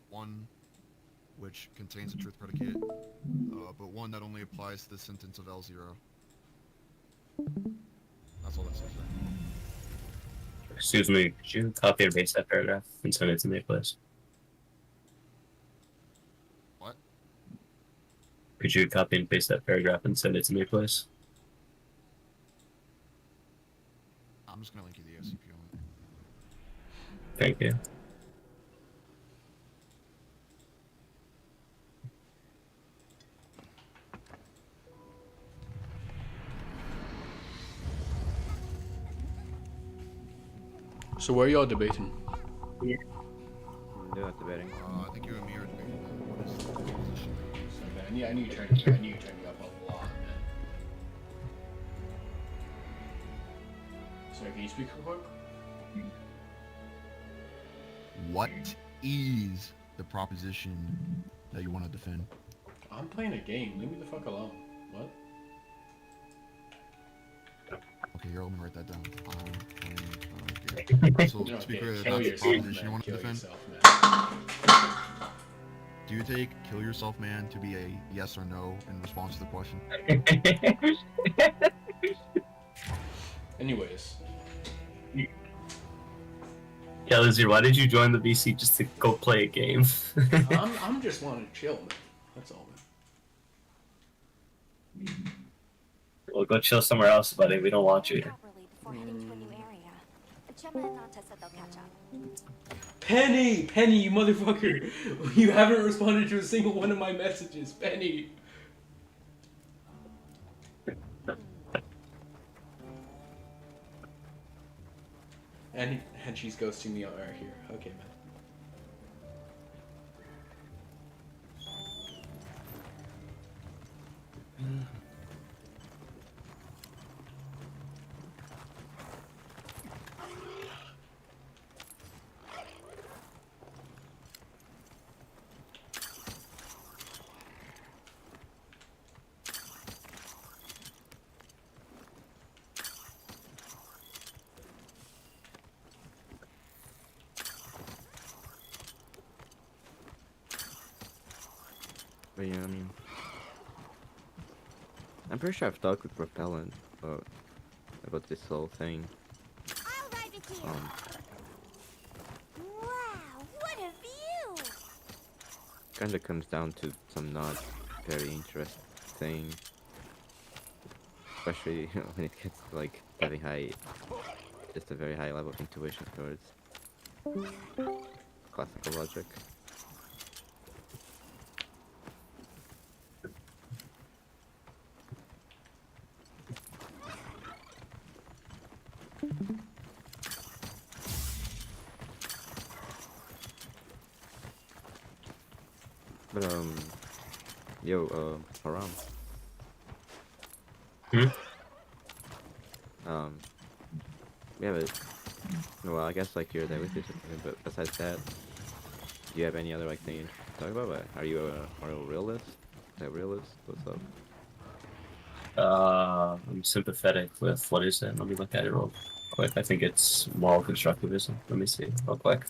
One which contains a truth predicate, but one that only applies to the sentence of L0. That's all that says there. Excuse me, could you copy and paste that paragraph and send it to me, please? What? Could you copy and paste that paragraph and send it to me, please? I'm just gonna link you the SCP on it. Thank you. So where are y'all debating? They're not debating. I think you and me are debating what is the position. I knew you turned me up a lot, man. Sorry, can you speak real quick? What is the proposition that you want to defend? I'm playing a game. Leave me the fuck alone. What? Okay, here, let me write that down. So, Okay, speaker, kill that's the yourself, proposition you man. want to Kill defend? yourself, man. Do you take "kill yourself, man" to be a yes or no in response to the question? Anyways. Yeah, Lizzie, why did you join the VC just to go play a game? I'm just wanting to chill, man. That's all, man. Well, go chill somewhere else, buddy. We don't want you here. Penny! Penny, you motherfucker! You haven't responded to a single one of my messages, Penny! And she's ghosting me right here. Okay, man. But yeah, I mean, I'm pretty sure I've talked with Propellant about this whole thing. Wow, what a view! Kind of comes down to some not very interesting thing, especially when it gets like having just a very high level of intuition towards classical logic. But Haram. We have it. Well, I guess like you're there with you, but besides that, do you have any other like thing you talk about? Are you a realist? A realist? What's up? I'm sympathetic with what is it? Let me look at it real quick. I think it's moral constructivism. Let me see real quick.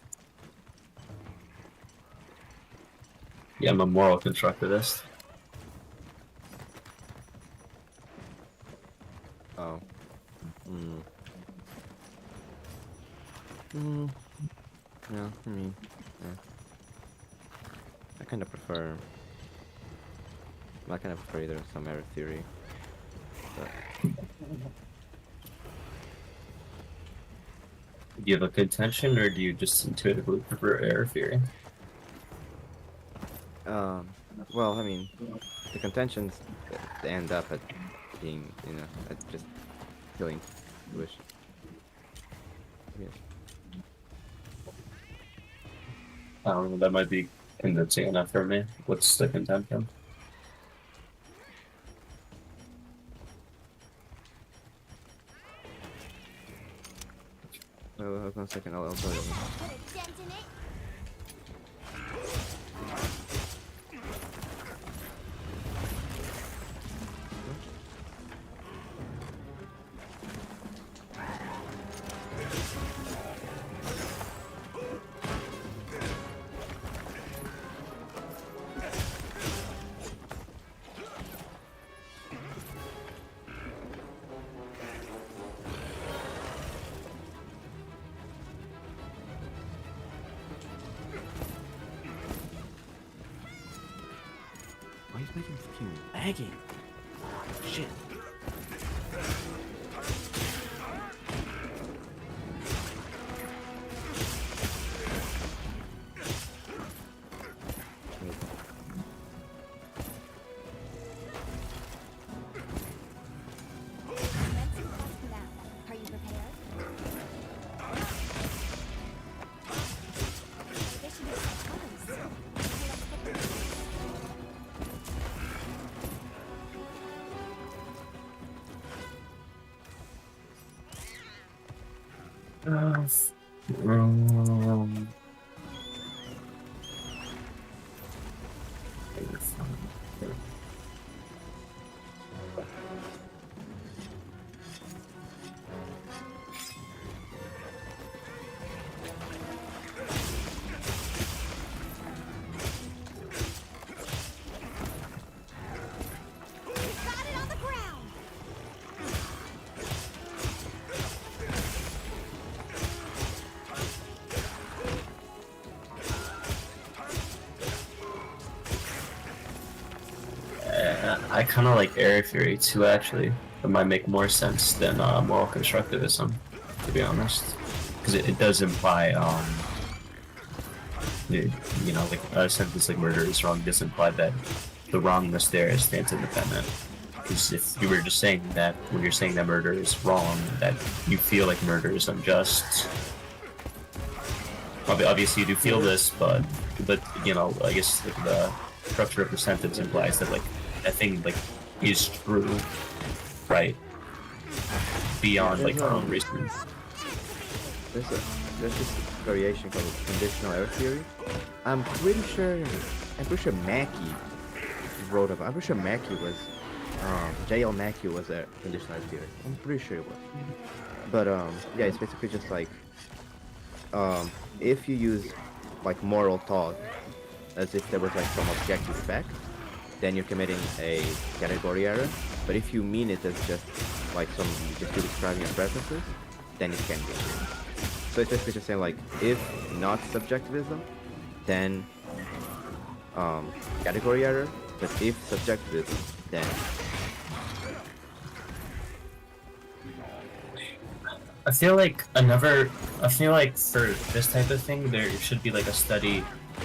Yeah, I'm a moral constructivist. Oh. Yeah, I mean, yeah. I kind of prefer either some error theory. But Do you have a contention, or do you just intuitively prefer error theory? well, I mean, the contentions end up at being, at just killing intuition. Yes. I don't know, that might be convincing enough for me. What's the contention? Well, hold on a second, I'll tell you. is making fucking lagging? Shit. Let's test now. Are you prepared? This should be close. Okay, let's get Um, got it on the ground. I kind of like Air Fury too, actually. It might make more sense than moral constructivism, to be honest, because it does imply, you know, like a sentence like murder is wrong does imply that the wrongness there stands independent. Because if you were just saying that when you're saying that murder is wrong, that you feel like murder is unjust. Obviously, you do feel this, but you know, I guess like, the structure of the sentence implies that like that thing like is true, right? Beyond like our own reason. There's this variation called conditional error theory. I'm pretty sure Mackey wrote about. I'm pretty sure Mackey was J.L. Mackey was a conditional error theory. I'm pretty sure it was. But yeah, it's basically just like if you use like moral thought as if there was like some objective fact, then you're committing a category error. But if you mean it as just like just describing your preferences, then it can be. So it's basically just saying like, if not subjectivism, then category error. But if subjectivism, then I feel like for this type of thing, there should be like a study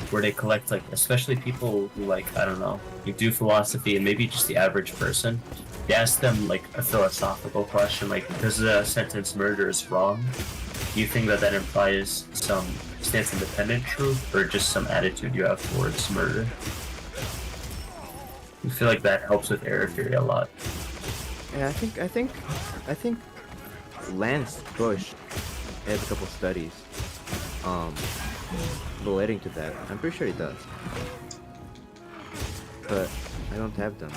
where they collect like, especially people who like, I don't know, who do philosophy and maybe just the average person. They ask them like a philosophical question, like, because the sentence murder is wrong, do you think that that implies some stance independent truth or just some attitude you have towards murder? I feel like that helps with error theory a lot. yeah, I think Lance Bush has a couple studies relating to that. I'm pretty sure he does, but I don't have them.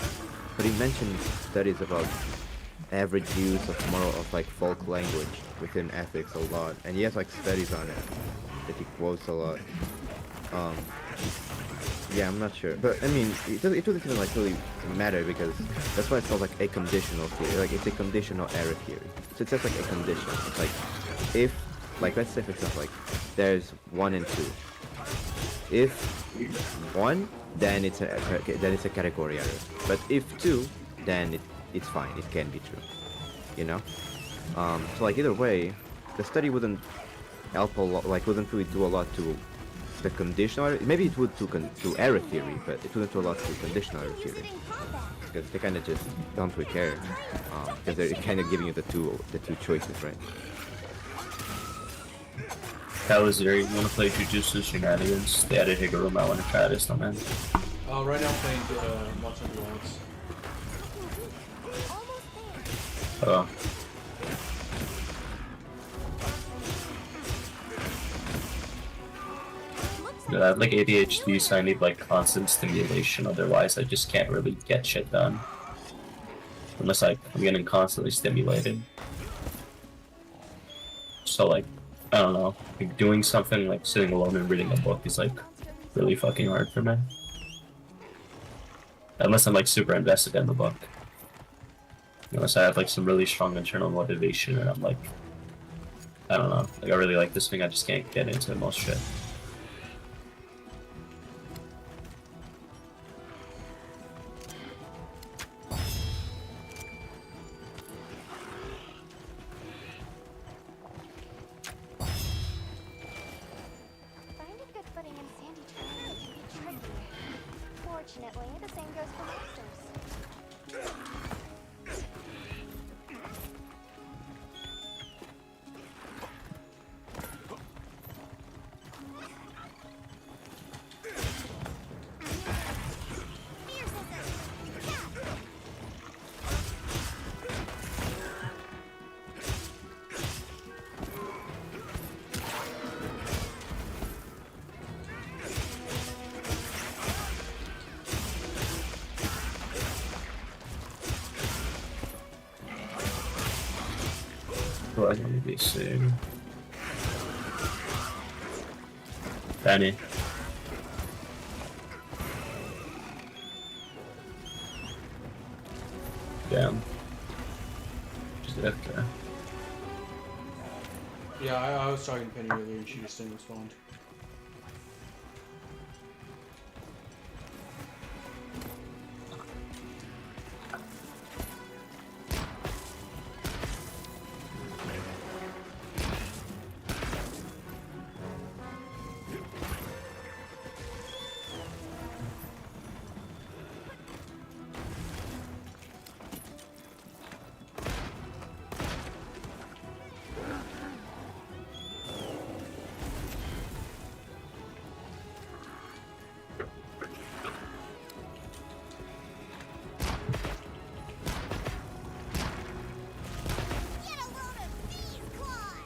But he mentioned studies about average use of like folk language within ethics a lot, and he has like studies on it that he quotes a lot. Yeah, I'm not sure, but I mean, it doesn't even like really matter because that's why it's called like a conditional theory. Like it's a conditional error theory. So it's just like a condition. It's like if, like let's say for example, like there's 1 and 2. If 1, then it's a category error. But if 2, then it's fine. It can be true. You know. So like either way, the study wouldn't help a lot. Like wouldn't really do a lot to the conditional error. Maybe it would to error theory, but it wouldn't do a lot to conditional error theory because they kind of just don't really care because they're kind of giving you the two choices, right? That was there. You want to play Jujutsu Shenanigans? They added Higuruma. I want to try this, no man. Right now I'm playing Watch on Wilds. Oh. Yeah, I have like ADHD, so I need like constant stimulation. Otherwise, I just can't really get shit done. Unless I'm getting constantly stimulated. So like, I don't know. Like doing something like sitting alone and reading a book is like really fucking hard for me. Unless I'm like super invested in the book. Unless I have like some really strong internal motivation and I'm like, I don't know. Like I really like this thing, I just can't get into most shit. Unfortunately, the same goes for monsters. Who I want to be soon. Penny. Damn. Just okay. Yeah, I was talking to Penny earlier and she just didn't respond. Get a load of these claws!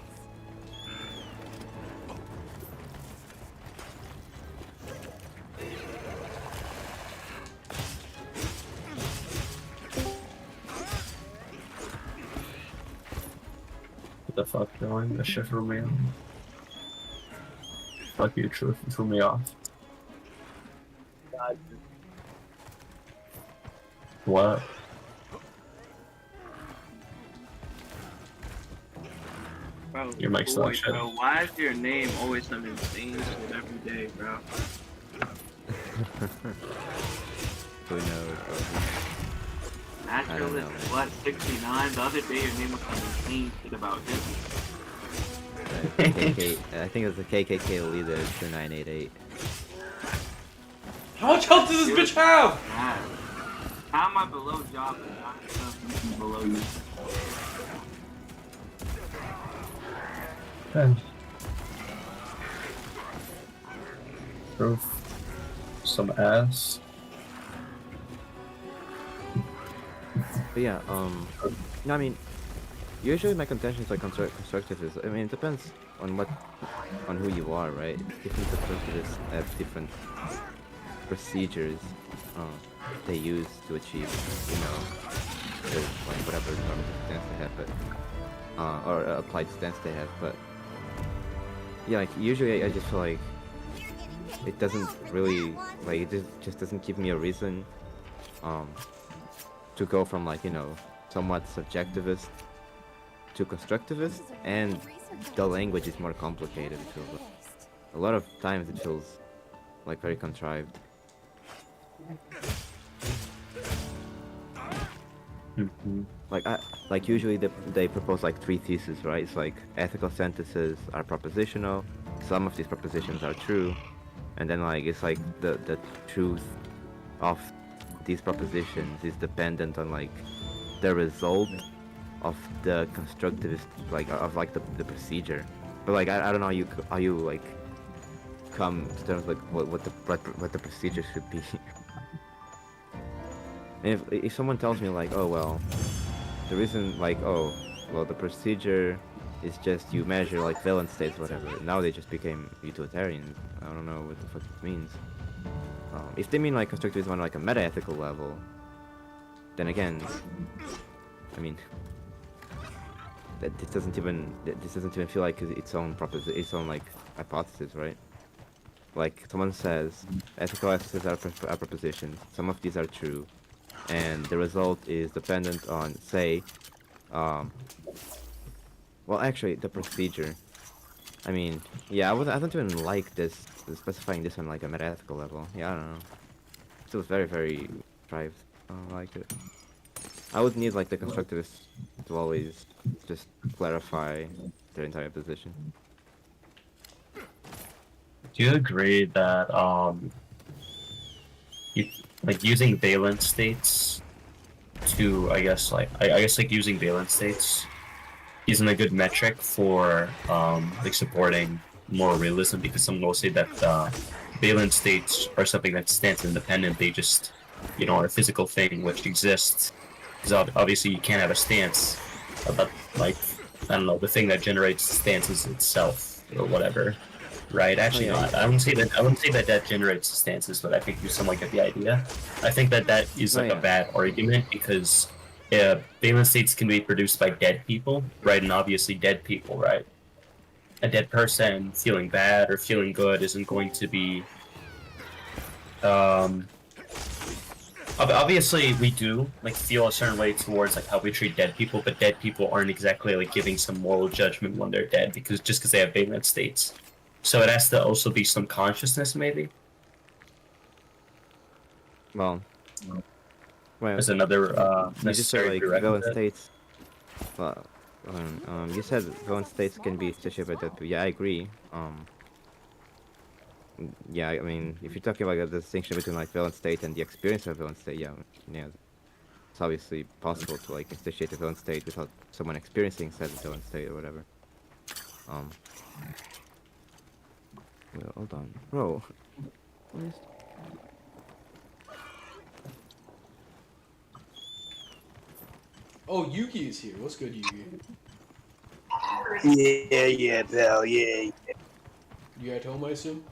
What the fuck, doing? That shit threw me off. Fuck you, truth, you threw me off. What? Bro, Your mic's not boy, shut. bro, why is your name always some insane shit every day, bro? Who knows? I don't Naturalist, know, man. what, 69? The other day your name was some insane shit about Disney. I think it was the KKK leader, it's the 988. How much health does this bitch have? Man, how am I below job and not stuff below you? Proof. Some ass. But yeah, no, I mean, usually my contention is like constructivism. I mean, it depends on who you are, right? Different constructivists have different procedures they use to achieve, like whatever normative stance they have, but or applied stance they have. But yeah, like usually I just feel like it doesn't really like it just doesn't give me a reason to go from like somewhat subjectivist to constructivist, and the language is more complicated. It feels like. A lot of times it feels like very contrived. Like usually they propose like 3 theses, right? It's like ethical sentences are propositional, some of these propositions are true, and then like it's like the truth of these propositions is dependent on like the result of the constructivist the procedure. But like I don't know how you like come to terms like what the procedure should be. And if someone tells me like, oh well, the reason like, oh well, the procedure is just you measure like valence states, whatever. Now they just became utilitarian. I don't know what the fuck it means. If they mean like constructivism on like a meta-ethical level, then again, I mean, this doesn't even feel like its own like hypothesis, right? Like someone says, ethical ethics are propositions. Some of these are true, and the result is dependent on, say, well, actually, the procedure. I mean, yeah, I don't even like this specifying this on like a meta-ethical level. Yeah, I don't know. It feels very, very contrived. I don't like it. I would need like the constructivists to always just clarify their entire position. Do you agree that like using valence states to I guess like using valence states isn't a good metric for like supporting moral realism, because someone will say that valence states are something that stands independent. They just are a physical thing which exists. Because obviously you can't have a stance about like I don't know, the thing that generates the stance is itself or whatever. Right? Actually, Oh, yeah. not. I wouldn't say that generates the stances, but I think you somewhat get the idea. I think that is Oh, like a yeah. bad argument because valence states can be produced by dead people, right? And obviously, dead people, right? A dead person feeling bad or feeling good isn't going to be. Obviously, we do like feel a certain way towards like how we treat dead people, but dead people aren't exactly like giving some moral judgment when they're dead because they have valence states. So it has to also be some consciousness, maybe. Well, well, As another you just said necessary like valence prerequisite. states. Well, you said valence states can be associated with that. Yeah, I agree. Yeah, I mean, if you're talking about the distinction between like valence state and the experience of valence state, yeah, it's obviously possible to like associate a valence state without someone experiencing said valence state or whatever. Um, well, hold on, bro. What is... Oh, Yuki is here. What's good, Yuki? Yeah, pal, yeah. You at home, I assume?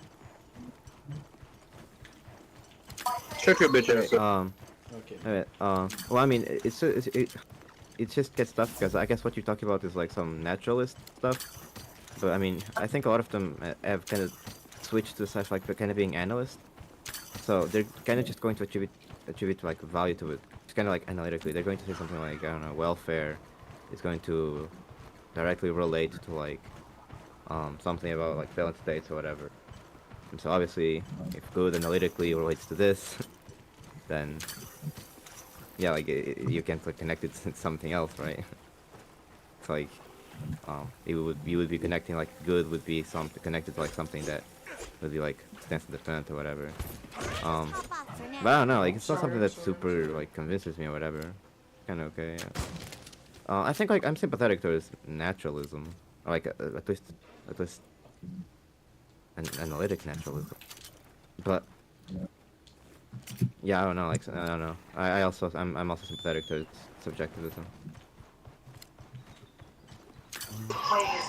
Shut your bitch ass up. Okay. Alright, well, I mean, it just gets tough because I guess what you're talking about is like some naturalist stuff, but I mean, I think a lot of them have kind of switched to such like kind of being analysts, so they're kind of just going to attribute like value to it. It's kind of like analytically, they're going to say something like, I don't know, welfare is going to directly relate to like something about like valence states or whatever. And so obviously, if good analytically relates to this, then yeah, like you can't like connect it to something else, right? It's like you would be connecting like good would be something connected to like something that would be like stance independent or whatever. But I don't know, like it's not something that super like convinces me or whatever. Kind of okay. Yeah. I think like I'm sympathetic towards naturalism, or like at least an analytic naturalism. But yeah, I don't know. Like I don't know. I'm also sympathetic to subjectivism.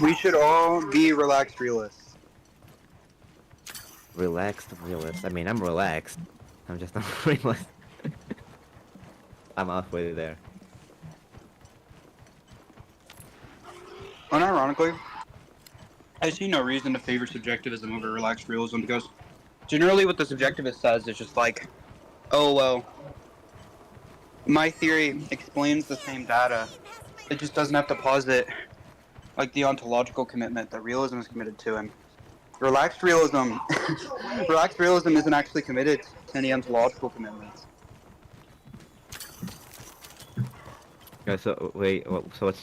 We should all be relaxed realists. Relaxed realist. I mean, I'm relaxed. I'm just not realist. I'm halfway there. Unironically, I see no reason to favor subjectivism over relaxed realism because generally what the subjectivist says is just like, oh well, my theory explains the same data. It just doesn't have to posit like the ontological commitment that realism is committed to, and relaxed realism isn't actually committed to any ontological commitments. Yeah. So wait. So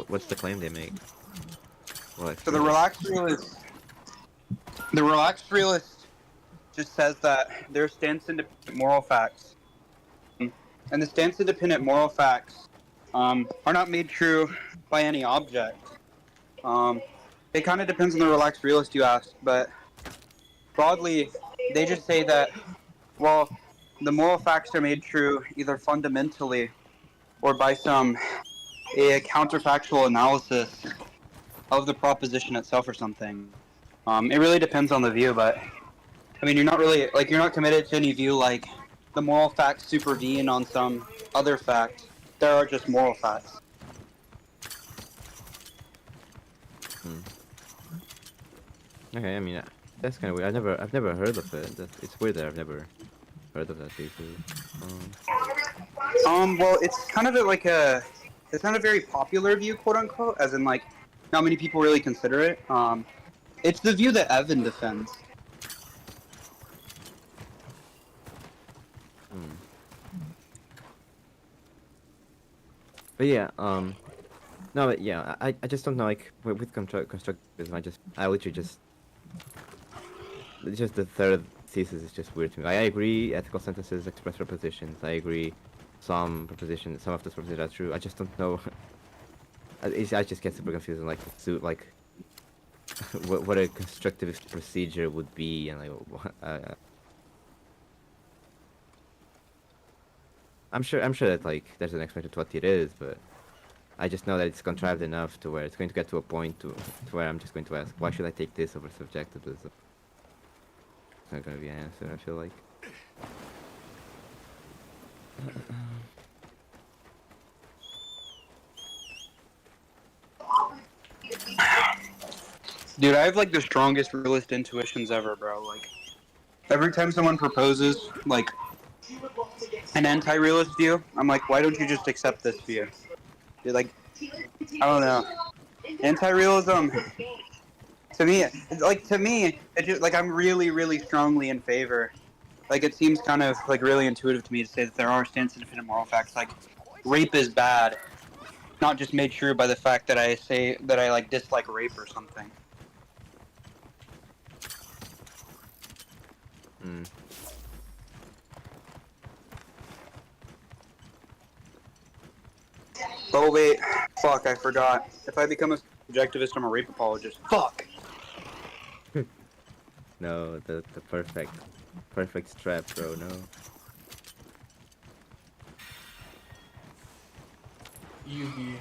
what's the claim they make? Well, So the relaxed realist just says that there are stance-independent moral facts, and the stance-independent moral facts are not made true by any object. It kind of depends on the relaxed realist you ask, but broadly, they just say that, well, the moral facts are made true either fundamentally or by a counterfactual analysis of the proposition itself or something. It really depends on the view, but I mean, you're not committed to any view like the moral facts supervene on some other fact. There are just moral facts. Okay. I mean, that's kind of weird. I've never heard of it. It's weird that I've never heard of that thesis. Well, it's kind of it's not a very popular view, quote unquote, as in like, not many people really consider it. It's the view that Evan defends. But yeah, no, but yeah, I just don't know, like, with constructivism, I literally just, it's just the thesis is just weird to me. I agree ethical sentences express propositions. I agree some of those propositions are true. I just don't know. I just get super confused on like what a constructivist procedure would be, and like I'm sure that like there's an explanation to what it is, but I just know that it's contrived enough to where it's going to get to a point to where I'm just going to ask, why should I take this over subjectivism? It's not going to be an answer, I feel like. Dude, I have like the strongest realist intuitions ever, bro. Like, every time someone proposes like an anti-realist view, I'm like, why don't you just accept this view? You're like, I don't know. Anti-realism, to me, it's just, like, I'm really, really strongly in favor. Like, it seems kind of like really intuitive to me to say that there are stance-independent moral facts. Like, rape is bad, not just made true by the fact that I say that I like dislike rape or something. Mm. Oh wait, fuck, I forgot. If I become a subjectivist, I'm a rape apologist. Fuck! No, the perfect strap, bro, no. Yugi.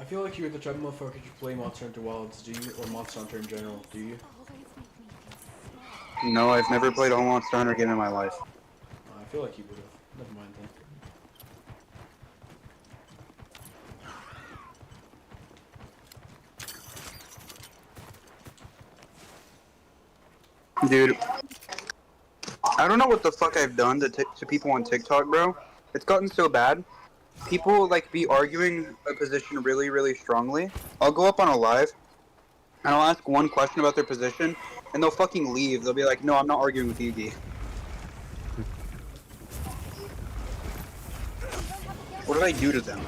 I feel like you're the type of motherfucker you play Monster Hunter Wilds, do you? Or Monster Hunter in general, do you? Always make me No, I've never played a Monster Hunter game in my life. I feel like you would have. Never mind then. Dude, I don't know what the fuck I've done to people on TikTok, bro. It's gotten so bad. People like be arguing a position really, really strongly. I'll go up on a live, and I'll ask one question about their position, and they'll fucking leave. They'll be like, "No, I'm not arguing with Yugi." What did I do to them?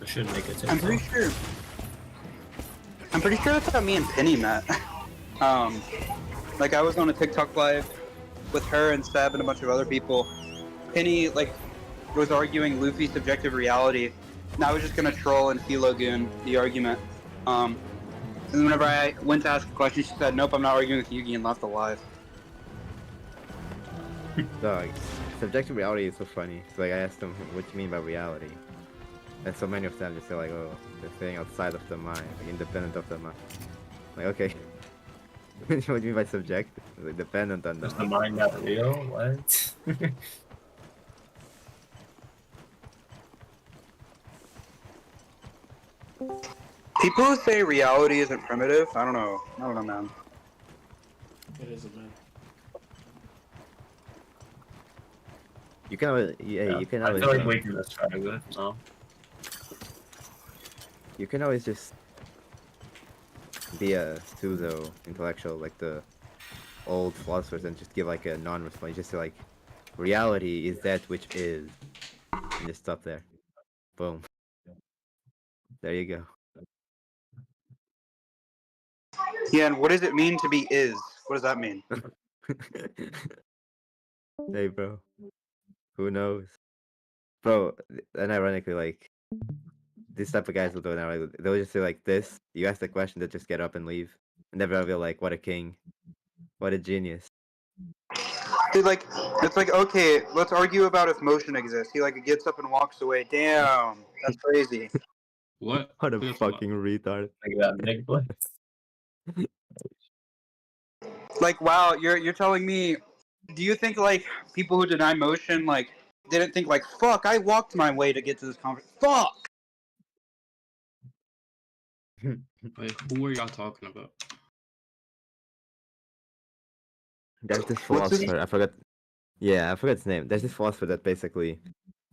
I should make it. I'm pretty sure that's how me and Penny met. Like I was on a TikTok live with her and Seb and a bunch of other people. Penny like was arguing Luffy's subjective reality, and I was just gonna troll and Philogoon the argument. And whenever I went to ask a question, she said, "Nope, I'm not arguing with Yugi," and left the live. Dog, subjective reality is so funny. So like I asked them, what do you mean by reality? And so many of them just say like, oh, the thing outside of the mind, like independent of the mind. Like, okay. What do you mean by subjective? Like dependent on the Is the mind not real? What? People who say reality isn't primitive, I don't know, man. It isn't, man. You can always, you can I always, feel like we can just try to go. No. you can always just be a pseudo intellectual like the old philosophers and just give like a non-response. You just say like, reality is that which is, and just stop there. Boom. There you go. Yeah, and what does it mean to be is? What does that mean? Hey, bro. Who knows? Bro, and ironically, like, this type of guys will do it now. Right? They'll just say like this. You ask the question, they'll just get up and leave. And everyone will be like, what a king. What a genius. Dude, like, it's like, okay, let's argue about if motion exists. He, like, gets up and walks away. Damn, that's crazy. What? What a That's fucking retard. Like that big boy. Like, wow, you're telling me, do you think, like, people who deny motion, like, didn't think, like, fuck, I walked my way to get to this conference. Fuck! Wait, who are y'all talking about? There's this What's his- philosopher, I forgot. Yeah, I forgot his name. There's this philosopher that basically,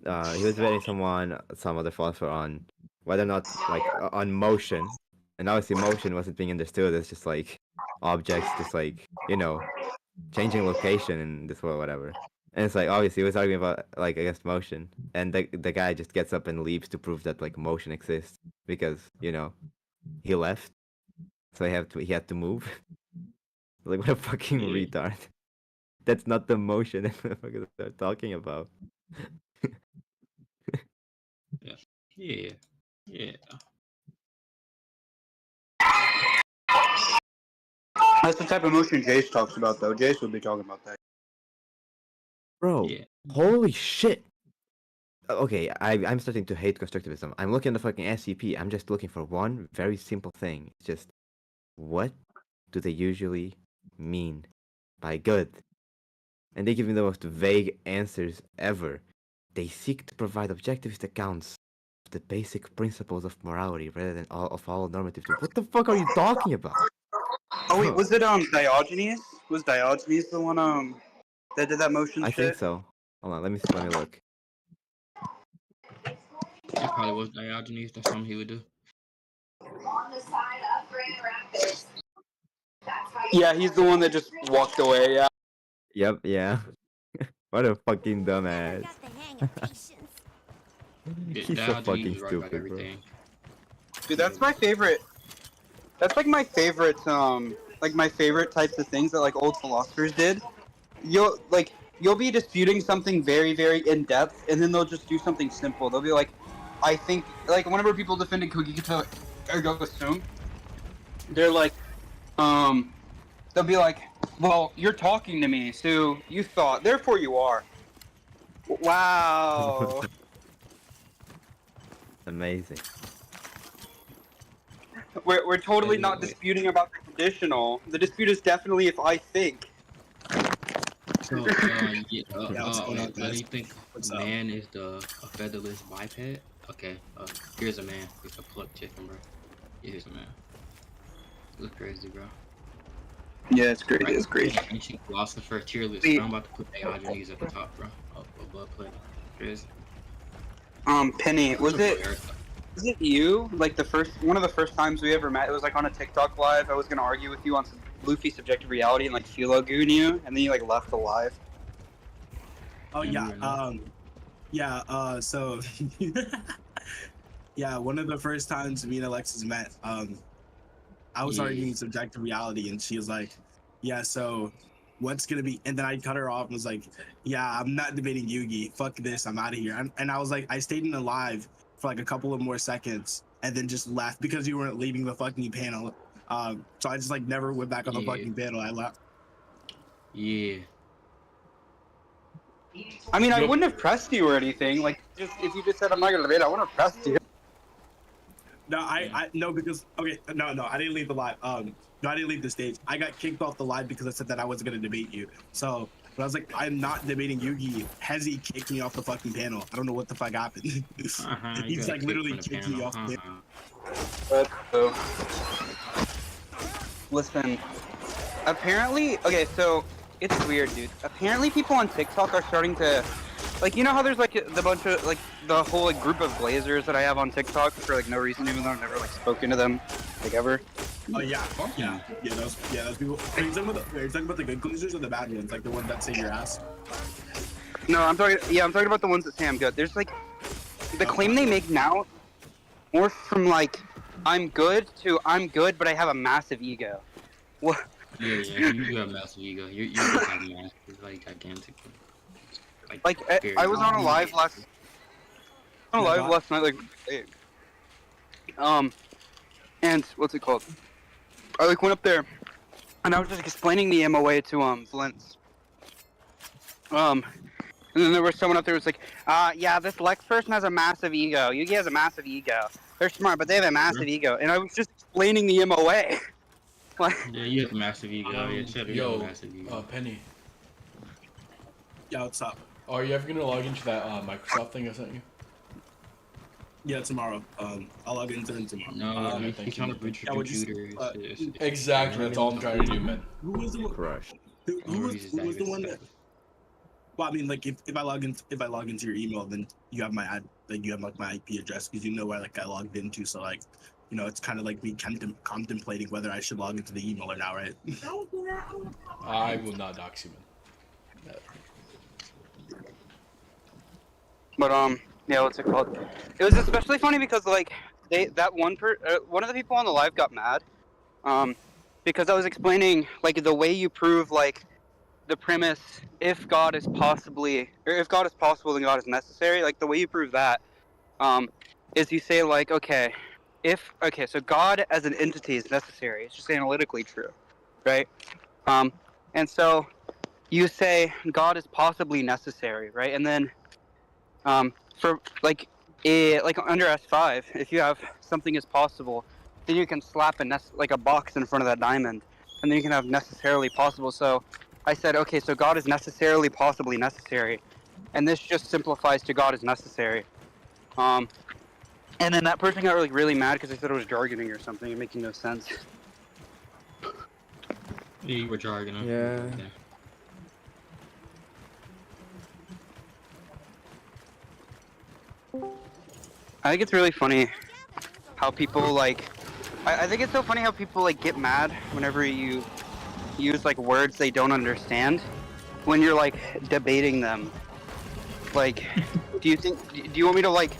he was debating some other philosopher on whether or not, like, on motion. And obviously motion wasn't being understood as just like objects, just like, you know, changing location in this world, whatever. And it's like obviously we're talking about like I guess motion, and the guy just gets up and leaves to prove that like motion exists because he left, so he had to move. Like what a fucking Yeah. retard. That's not the motion that motherfuckers are talking about. Yeah. Yeah. That's the type of motion Jace talks about, though. Jace would be talking about that. Bro, Yeah. holy shit. Okay, I'm starting to hate constructivism. I'm looking at the fucking SCP. I'm just looking for one very simple thing. It's just, what do they usually mean by good? And they give me the most vague answers ever. They seek to provide objectivist accounts of the basic principles of morality rather than all normative truth. What the fuck are you talking about? Oh wait, was it Diogenes? Was Diogenes the one that did that motion I shit? think so. Hold on, let me look. It probably was Diogenes. That's something he would do. Yeah, he's the one that just walked away. Yeah. Yep, yeah. What a fucking dumbass. Got the hang of patience. Yeah, He's so Diogenes fucking is right about stupid, bro. everything. Dude, that's my favorite. That's like my favorite. Like my favorite types of things that like old philosophers did. You'll be disputing something very, very in depth, and then they'll just do something simple. They'll be like, I think, like whenever people defended Cogito ergo sum, they're like, they'll be like, well, you're talking to me, so you thought, therefore you are. Wow. Amazing. We're totally Wait, not wait. disputing about the conditional. The dispute is definitely if I think. So, Yeah, what's going on, why do guys? you think What's up? man is a featherless biped? Okay, here's a man. He's a plucked chicken, bro. Yeah, here's a man. Look crazy, bro. Yeah, it's great. It's great. Ancient philosopher, tier list. Wait. I'm about to put Diogenes at the top, bro. Above Plato. Crazy. Penny, was it you? Like one of the first times we ever met, it was like on a TikTok live. I was gonna argue with you on some Luffy subjective reality and like Philo goon you, and then you like left the live. Oh Yeah, yeah. So yeah, one of the first times me and Alexis met, I was Yeah. arguing subjective reality, and she was like, "Yeah, so what's gonna be?" And then I cut her off and was like, "Yeah, I'm not debating Yugi. Fuck this. I'm out of here." And I was like, I stayed in the live for like a couple of more seconds, and then just left because you weren't leaving the fucking panel. So I just like never went back on the Yeah. fucking panel. I left. Yeah. I mean, I Yep. wouldn't have pressed you or anything. Like, just if you just said I'm not gonna debate, I wouldn't have pressed you. No, I no, because okay, no, I didn't leave the live. No, I didn't leave the stage. I got kicked off the live because I said that I wasn't gonna debate you. So when I was like, I'm not debating Yugi, Hezi kicked me off the fucking panel. I don't know what the fuck happened. You He's got like kicked literally from the kicked me panel. off the Uh-huh. So, listen, apparently, okay, so it's weird, dude. Apparently, people on TikTok are starting to, like, you know how there's like the bunch of like the whole like group of Blazers that I have on TikTok for like no reason, even though I've never like spoken to them, like ever. Oh yeah, those people. Are you talking about the good Glazers or the bad ones, like the ones that say your ass? No, I'm talking about the ones that say I'm good. There's like the claim they make now, more from like I'm good to I'm good, but I have a massive ego. What? Yeah, you have massive ego. You just have massive, like gigantic. Like very I was on a live last night, like and what's it called? I like went up there, and I was just explaining the MOA to Valence. And then there was someone up there who was like, yeah, this Lex person has a massive ego. Yugi has a massive ego. They're smart, but they have a massive ego. And I was just explaining the MOA. Like, Yeah, you have a massive ego. Yeah, shut up, you have a massive ego. Penny, Yeah, what's up? are you ever gonna log into that Microsoft thing I sent you? Yeah, tomorrow. I'll log into them tomorrow. No, thank he's you. trying to boot your Yeah, what'd you say? computer. It's- Exactly, that's all I'm trying to do, man. Who was the one? Crush. Who was the one that? Davis. Well, I mean, like if I log into your email, then you have you have like my IP address because you know where like I logged into. So like, you know, it's kind of like me contemplating whether I should log into the email or not, right? I will not dox you, man. But yeah, what's it called? It was especially funny because like one of the people on the live got mad, because I was explaining like the way you prove like the premise if God is possible, then God is necessary. Like the way you prove that, is you say like so God as an entity is necessary. It's just analytically true, right? And so you say God is possibly necessary, right? And then for like under S5, if you have something is possible, then you can slap a box in front of that diamond, and then you can have necessarily possible. So I said, okay, so God is necessarily possibly necessary, and this just simplifies to God is necessary. And then that person got really mad because they said it was jargoning or something and making no sense. You were jargoning. Yeah. I think it's really funny how people like. I think it's so funny how people like get mad whenever you use like words they don't understand when you're like debating them. Like, do you want me to like?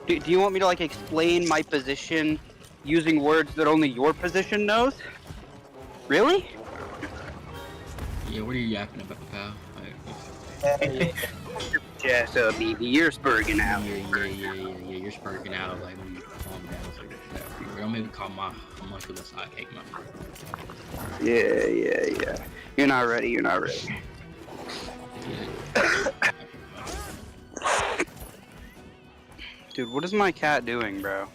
Do you want me to like explain my position using words that only your position knows? Really? Yeah, what are you yapping about, pal? Yeah, so baby, you're spurging out. Yeah, you're spurging out like when you calm down. So don't maybe call my homunculus sidekick, my friend. Yeah. You're not ready. Yeah. Dude, what is my cat doing, bro?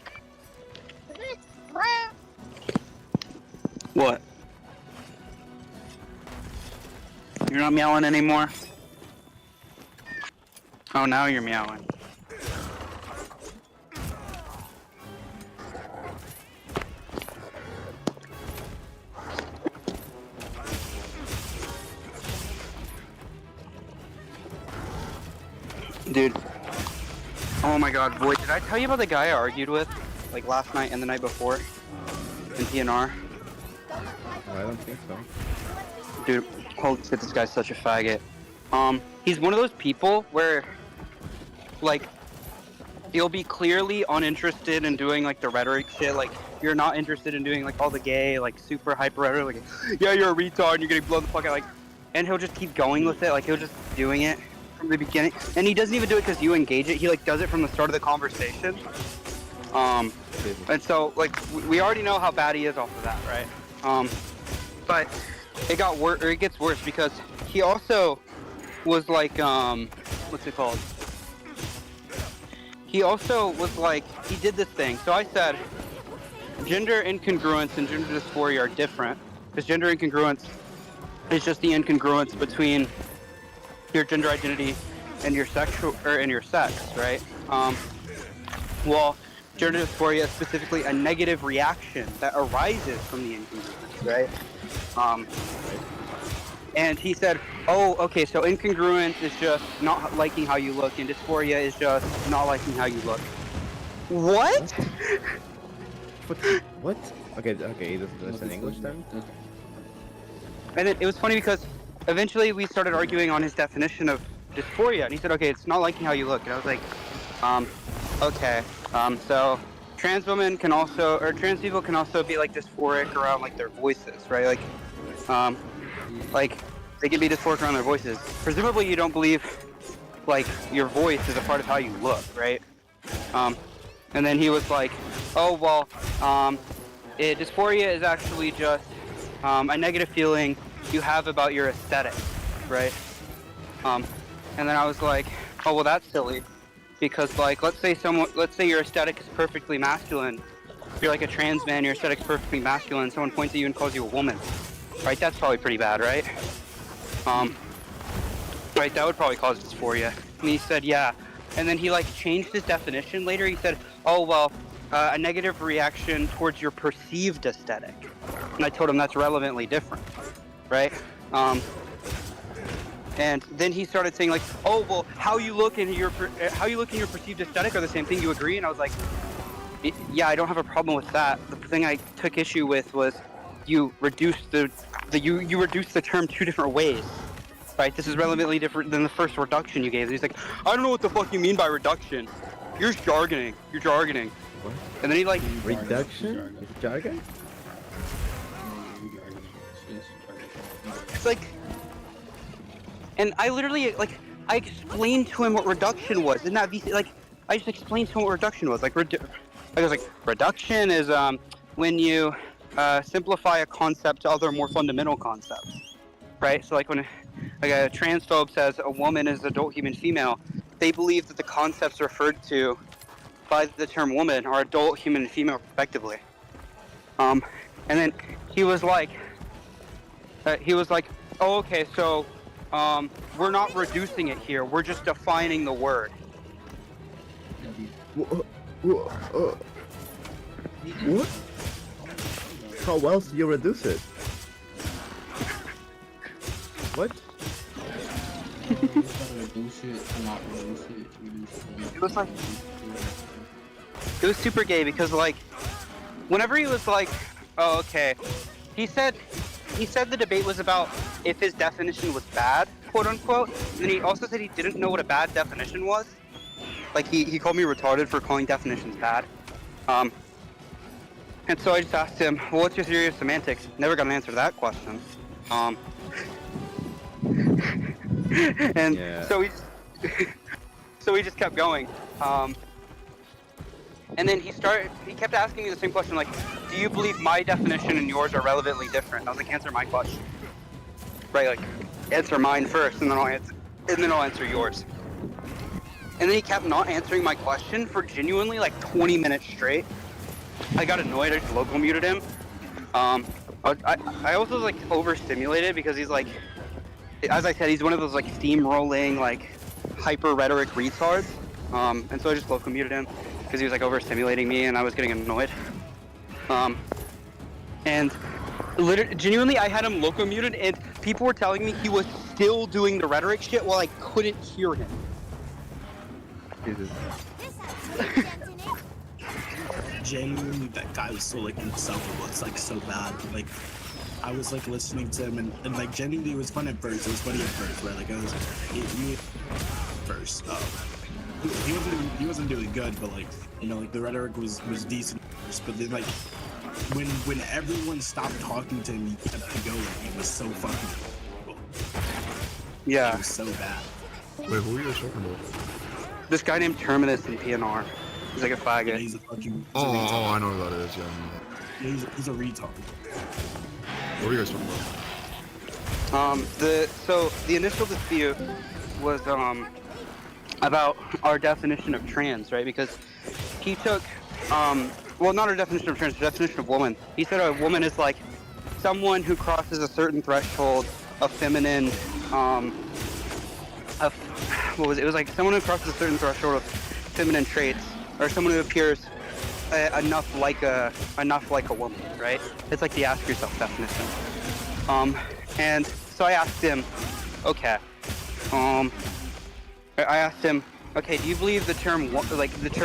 What? You're not meowing anymore? Oh, now you're meowing. Dude. Oh my god, boy, did I tell you about the guy I argued with? Like last night and the night before? In PNR? I don't think so. Dude, holy shit, this guy's such a faggot. He's one of those people where, like, he'll be clearly uninterested in doing, like, the rhetoric shit. Like, you're not interested in doing, like, all the gay, like, super hyper rhetoric. Like, yeah, you're a retard and you're getting blown the fuck out. Like, and he'll just keep going with it. Like, he'll just doing it from the beginning. And he doesn't even do it because you engage it. He, like, does it from the start of the conversation. And so, like, we already know how bad he is off of that, right? But it got worse, or it gets worse because he also was like, what's it called? He also was like, he did this thing. So I said, gender incongruence and gender dysphoria are different, because gender incongruence is just the incongruence between your gender identity and your sexual, or and your sex, right? Well, gender dysphoria is specifically a negative reaction that arises from the incongruence, right? And he said, oh, okay, so incongruence is just not liking how you look, and dysphoria is just not liking how you look. What? What? Okay, that's in English then? And it was funny because eventually we started arguing on his definition of dysphoria, and he said, okay, it's not liking how you look. And I was like, okay, so trans women can also, or trans people can also be like dysphoric around like their voices, right? Like they can be dysphoric around their voices. Presumably you don't believe like your voice is a part of how you look, right? And then he was like, oh, well, dysphoria is actually just a negative feeling you have about your aesthetic, right? And then I was like, oh, well, that's silly. Because, like, let's say your aesthetic is perfectly masculine. You're like a trans man, your aesthetic's perfectly masculine, someone points at you and calls you a woman. Right? That's probably pretty bad, right? Right, that would probably cause dysphoria. And he said, yeah. And then he, like, changed his definition later. He said, oh, well, a negative reaction towards your perceived aesthetic. And I told him that's relevantly different, right? And then he started saying like, oh, well, how you look in your perceived aesthetic are the same thing. You agree? And I was like, yeah, I don't have a problem with that. The thing I took issue with was you reduced the term two different ways. right? This is relevantly different than the first reduction you gave. And he's like, I don't know what the fuck you mean by reduction. You're jargoning. You're jargoning. What? And then he like, Reduction? Jargon? it's like, and I literally like, I explained to him what reduction was. In that VC, like, I just explained to him what reduction was. Like, I was like, reduction is when you simplify a concept to other more fundamental concepts, right? So like when like a transphobe says a woman is adult human female, they believe that the concepts referred to by the term woman are adult human and female respectively. And then he was like, oh, okay, so we're not reducing it here. We're just defining the word. What? How else do you reduce it? What? It was like, it was super gay because like, whenever he was like, oh, okay, he said the debate was about if his definition was bad, quote unquote. And then he also said he didn't know what a bad definition was. Like he called me retarded for calling definitions bad. And so I just asked him, well, what's your theory of semantics? Never got an answer to that question. And Yeah. so we just kept going. And then he kept asking me the same question, like, do you believe my definition and yours are relevantly different? And I was like, answer my question. Right, like, answer mine first, and then I'll answer yours. And then he kept not answering my question for genuinely like 20 minutes straight. I got annoyed, I just local muted him. I also was like overstimulated because he's like, as I said, he's one of those like steamrolling, like hyper rhetoric retards. And so I just local muted him because he was like overstimulating me and I was getting annoyed. And literally, genuinely, I had him local muted and people were telling me he was still doing the rhetoric shit while I couldn't hear him. Jesus. Genuinely, that guy was so like insufferable. It's like so bad. Like, I was like listening to him and like genuinely it was fun at first. It was funny at first, right? Like I was first. He wasn't doing good, but like, you know, like the rhetoric was decent at first. But then like when everyone stopped talking to him, he kept to go. Like, it was so fucking. Yeah. It was so bad. Wait, who are you guys talking about? This guy named Terminus in PNR. He's like a Yeah, faggot. he's a fucking. Oh, I know who that is. Yeah. I know. Yeah, he's a retard. What are you guys talking about? The initial dispute was about our definition of trans, right? Because he took well, not our definition of trans, the definition of woman. He said a woman is like someone who crosses a certain threshold of feminine what was it? It was like someone who crosses a certain threshold of feminine traits, or someone who appears enough like a woman, right? It's like the ask yourself definition. And so I asked him, okay, do you believe the term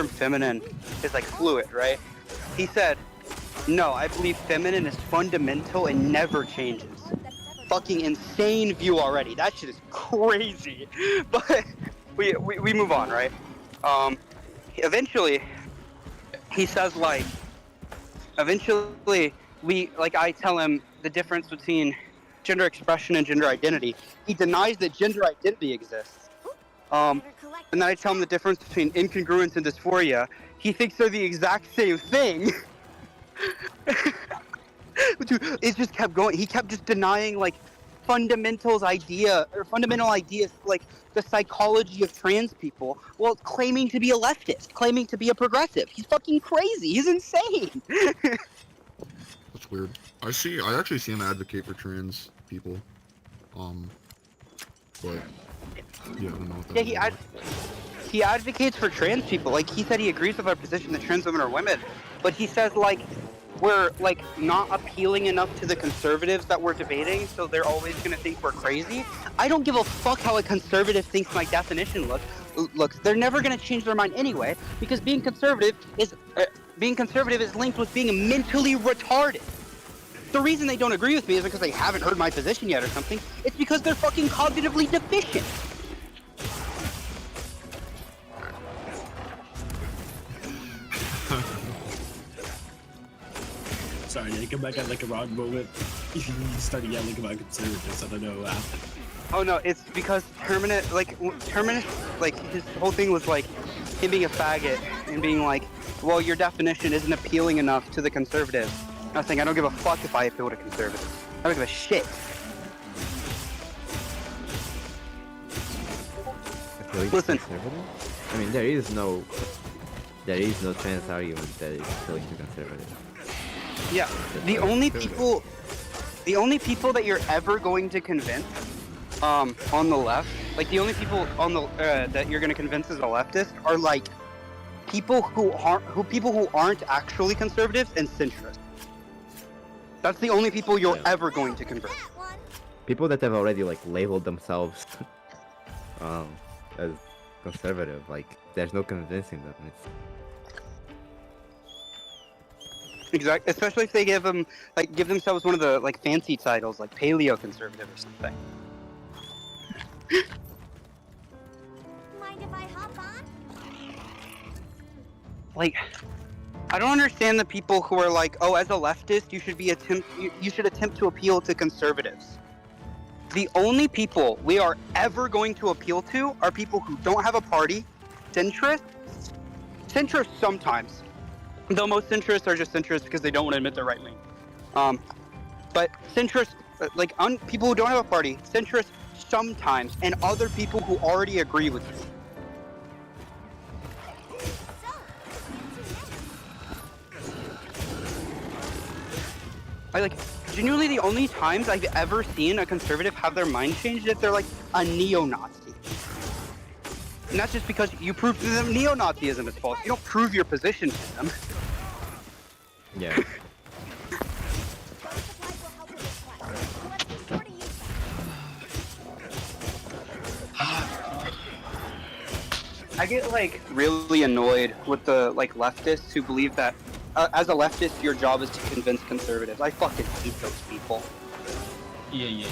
feminine is like fluid, right? He said, no, I believe feminine is fundamental and never changes. Fucking insane view already. That shit is crazy. But we move on, right? Eventually, he says like, I tell him the difference between gender expression and gender identity. He denies that gender identity exists. And then I tell him the difference between incongruence and dysphoria. He thinks they're the exact same thing. Dude, it just kept going. He kept just denying like fundamental ideas, like the psychology of trans people, while claiming to be a leftist, claiming to be a progressive. He's fucking crazy. He's insane. That's weird. I actually see him advocate for trans people. But yeah, I don't know what that Yeah, he advocates for trans people. Like, he said he agrees with our position that trans women are women, but he says like we're like not appealing enough to the conservatives that we're debating, so they're always gonna think we're crazy. I don't give a fuck how a conservative thinks my definition looks. They're never gonna change their mind anyway, because being conservative is linked with being mentally retarded. the reason they don't agree with me is because they haven't heard my position yet or something. It's because they're fucking cognitively deficient. Sorry, I come back at like a wrong moment. Starting yelling about conservatives. I don't know. Oh no, it's because Terminus, like his whole thing was like him being a faggot and being like, well, your definition isn't appealing enough to the conservatives. I was saying I don't give a fuck if I appeal to conservatives. I don't give a shit. Listen. I mean, there is no trans argument that it's appealing to conservatives. Yeah, the only people that you're ever going to convince, on the left, like the only people on the that you're going to convince as a leftist are like people who aren't actually conservatives and centrists. That's the only people you're ever going to convert. People that have already like labeled themselves as conservative, like there's no convincing them. Exactly, especially if they give themselves one of the like fancy titles like paleo conservative or something. Mind if I hop on? Like, I don't understand the people who are like, oh, as a leftist, you should attempt to appeal to conservatives. The only people we are ever going to appeal to are people who don't have a party, centrists sometimes. Though most centrists are just centrists because they don't want to admit they're right wing. But centrists, people who don't have a party, centrists sometimes, and other people who already agree with you. Genuinely the only times I've ever seen a conservative have their mind changed is if they're like a neo-Nazi. And that's just because you prove to them neo-Nazism is false. You don't prove your position to them. Yeah. I get like really annoyed with the like leftists who believe that as a leftist your job is to convince conservatives. I fucking hate those people. Yeah.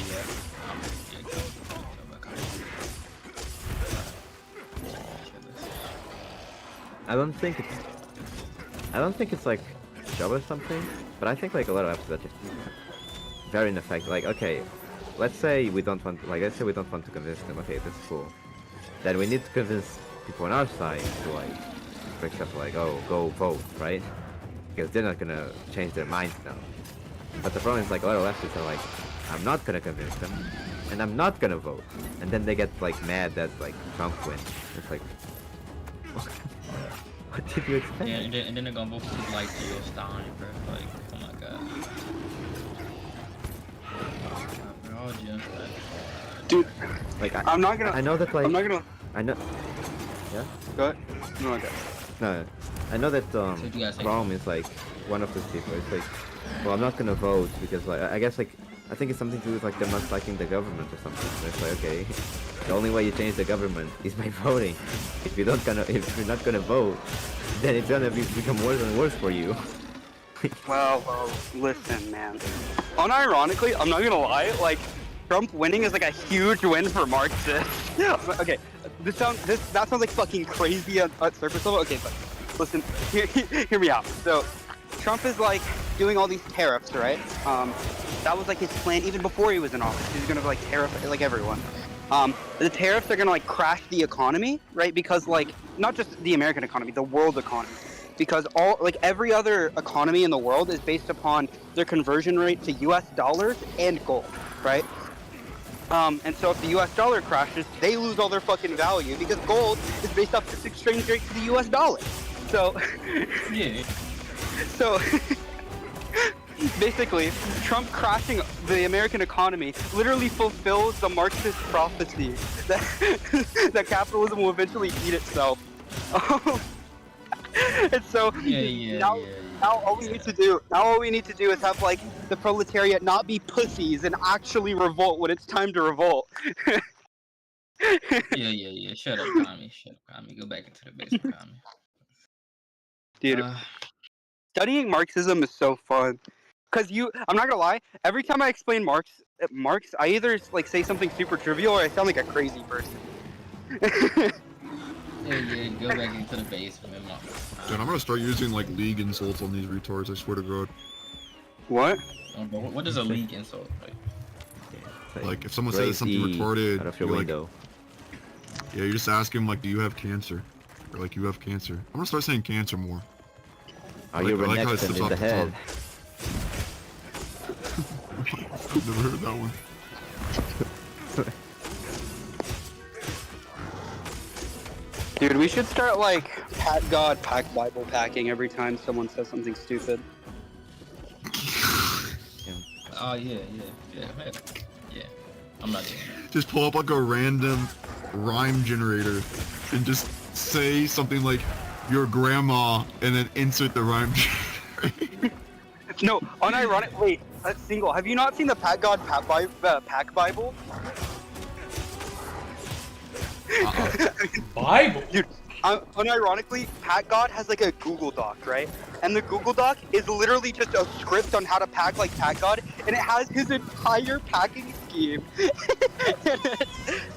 I don't think it's like job or something, but I think like a lot of episodes are just very ineffective. Like, okay, let's say we don't want to convince them. Okay, that's cool. Then we need to convince people on our side to like, for example, like, oh, go vote, right? Because they're not gonna change their minds now. But the problem is like a lot of leftists are like, I'm not gonna convince them, and I'm not gonna vote. And then they get like mad that like Trump wins. It's like, what did you expect? Yeah, and then they're gonna vote for people like Jill Stein, bro. Like, oh my god. We're all just Dude, like I'm not gonna. I know that like I'm not gonna. I know. Yeah. Go ahead. No, okay. No, I know that you guys say? Rom is like one of those people. It's like, well, I'm not gonna vote because like I guess like I think it's something to do with like them not liking the government or something. So it's like, okay, the only way you change the government is by voting. If you're not gonna vote, then it's gonna become worse and worse for you. Well, listen, man. Unironically, I'm not gonna lie. Like, Trump winning is like a huge win for Marxists. Okay, that sounds like fucking crazy at surface level. Okay, but listen, hear me out. So, Trump is like doing all these tariffs, right? That was like his plan even before he was in office. He's gonna like tariff like everyone. The tariffs are gonna like crash the economy, right? Because like not just the American economy, the world economy. Because every other economy in the world is based upon their conversion rate to U.S. dollars and gold, right? And so if the U.S. dollar crashes, they lose all their fucking value because gold is based off its exchange rate to the U.S. dollar. So, yeah. So, basically, Trump crashing the American economy literally fulfills the Marxist prophecy that capitalism will eventually eat itself. And so now all we need to do is have like the proletariat not be pussies and actually revolt when it's time to revolt. Yeah. Shut up, Kami. Go back into the basement, Kami. Dude, studying Marxism is so fun. Cause I'm not gonna lie. Every time I explain Marx, I either like say something super trivial or I sound like a crazy person. Yeah, go back into the basement. Dude, I'm gonna start using like league insults on these retards. I swear to God. What? But what is a league insult? Like if someone says something retarded, out of your you're like, window. yeah, you just ask him like, do you have cancer? Or like, you have cancer. I'm gonna start saying cancer more. Are you I like how it next slips in off the the head? I've never heard that one. Dude, we should start like Pat God Pack Bible packing every time someone says something stupid. Oh yeah. I'm not doing that. Just pull up like a random rhyme generator and just say something like your grandma and then insert the rhyme generator. No, unironic. Wait, single. Have you not seen the Pack God Pack Bible? Bible. Dude, unironically, Pack God has like a Google Doc, right? And the Google Doc is literally just a script on how to pack like Pack God, and it has his entire packing scheme.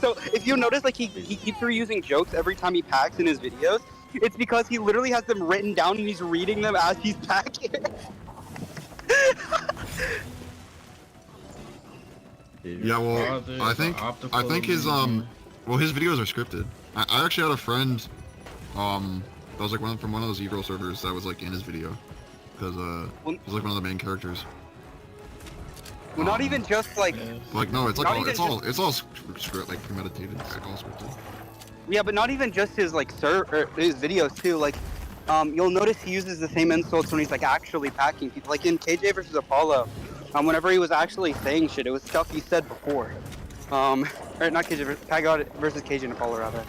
So if you notice, like he keeps reusing jokes every time he packs in his videos. It's because he literally has them written down and he's reading them as he's packing. Yeah, well, I think his well, his videos are scripted. I actually had a friend, that was like from one of those e-girl servers that was like in his video, because he was like one of the main characters. Well, not even just like. Like no, it's like Not all, even it's all script like premeditated, like all scripted. Yeah, but not even just his like his videos too. Like, you'll notice he uses the same insults when he's like actually packing people. Like in KJ versus Apollo, whenever he was actually saying shit, it was stuff he said before. Or not KJ versus KJ and Apollo rather.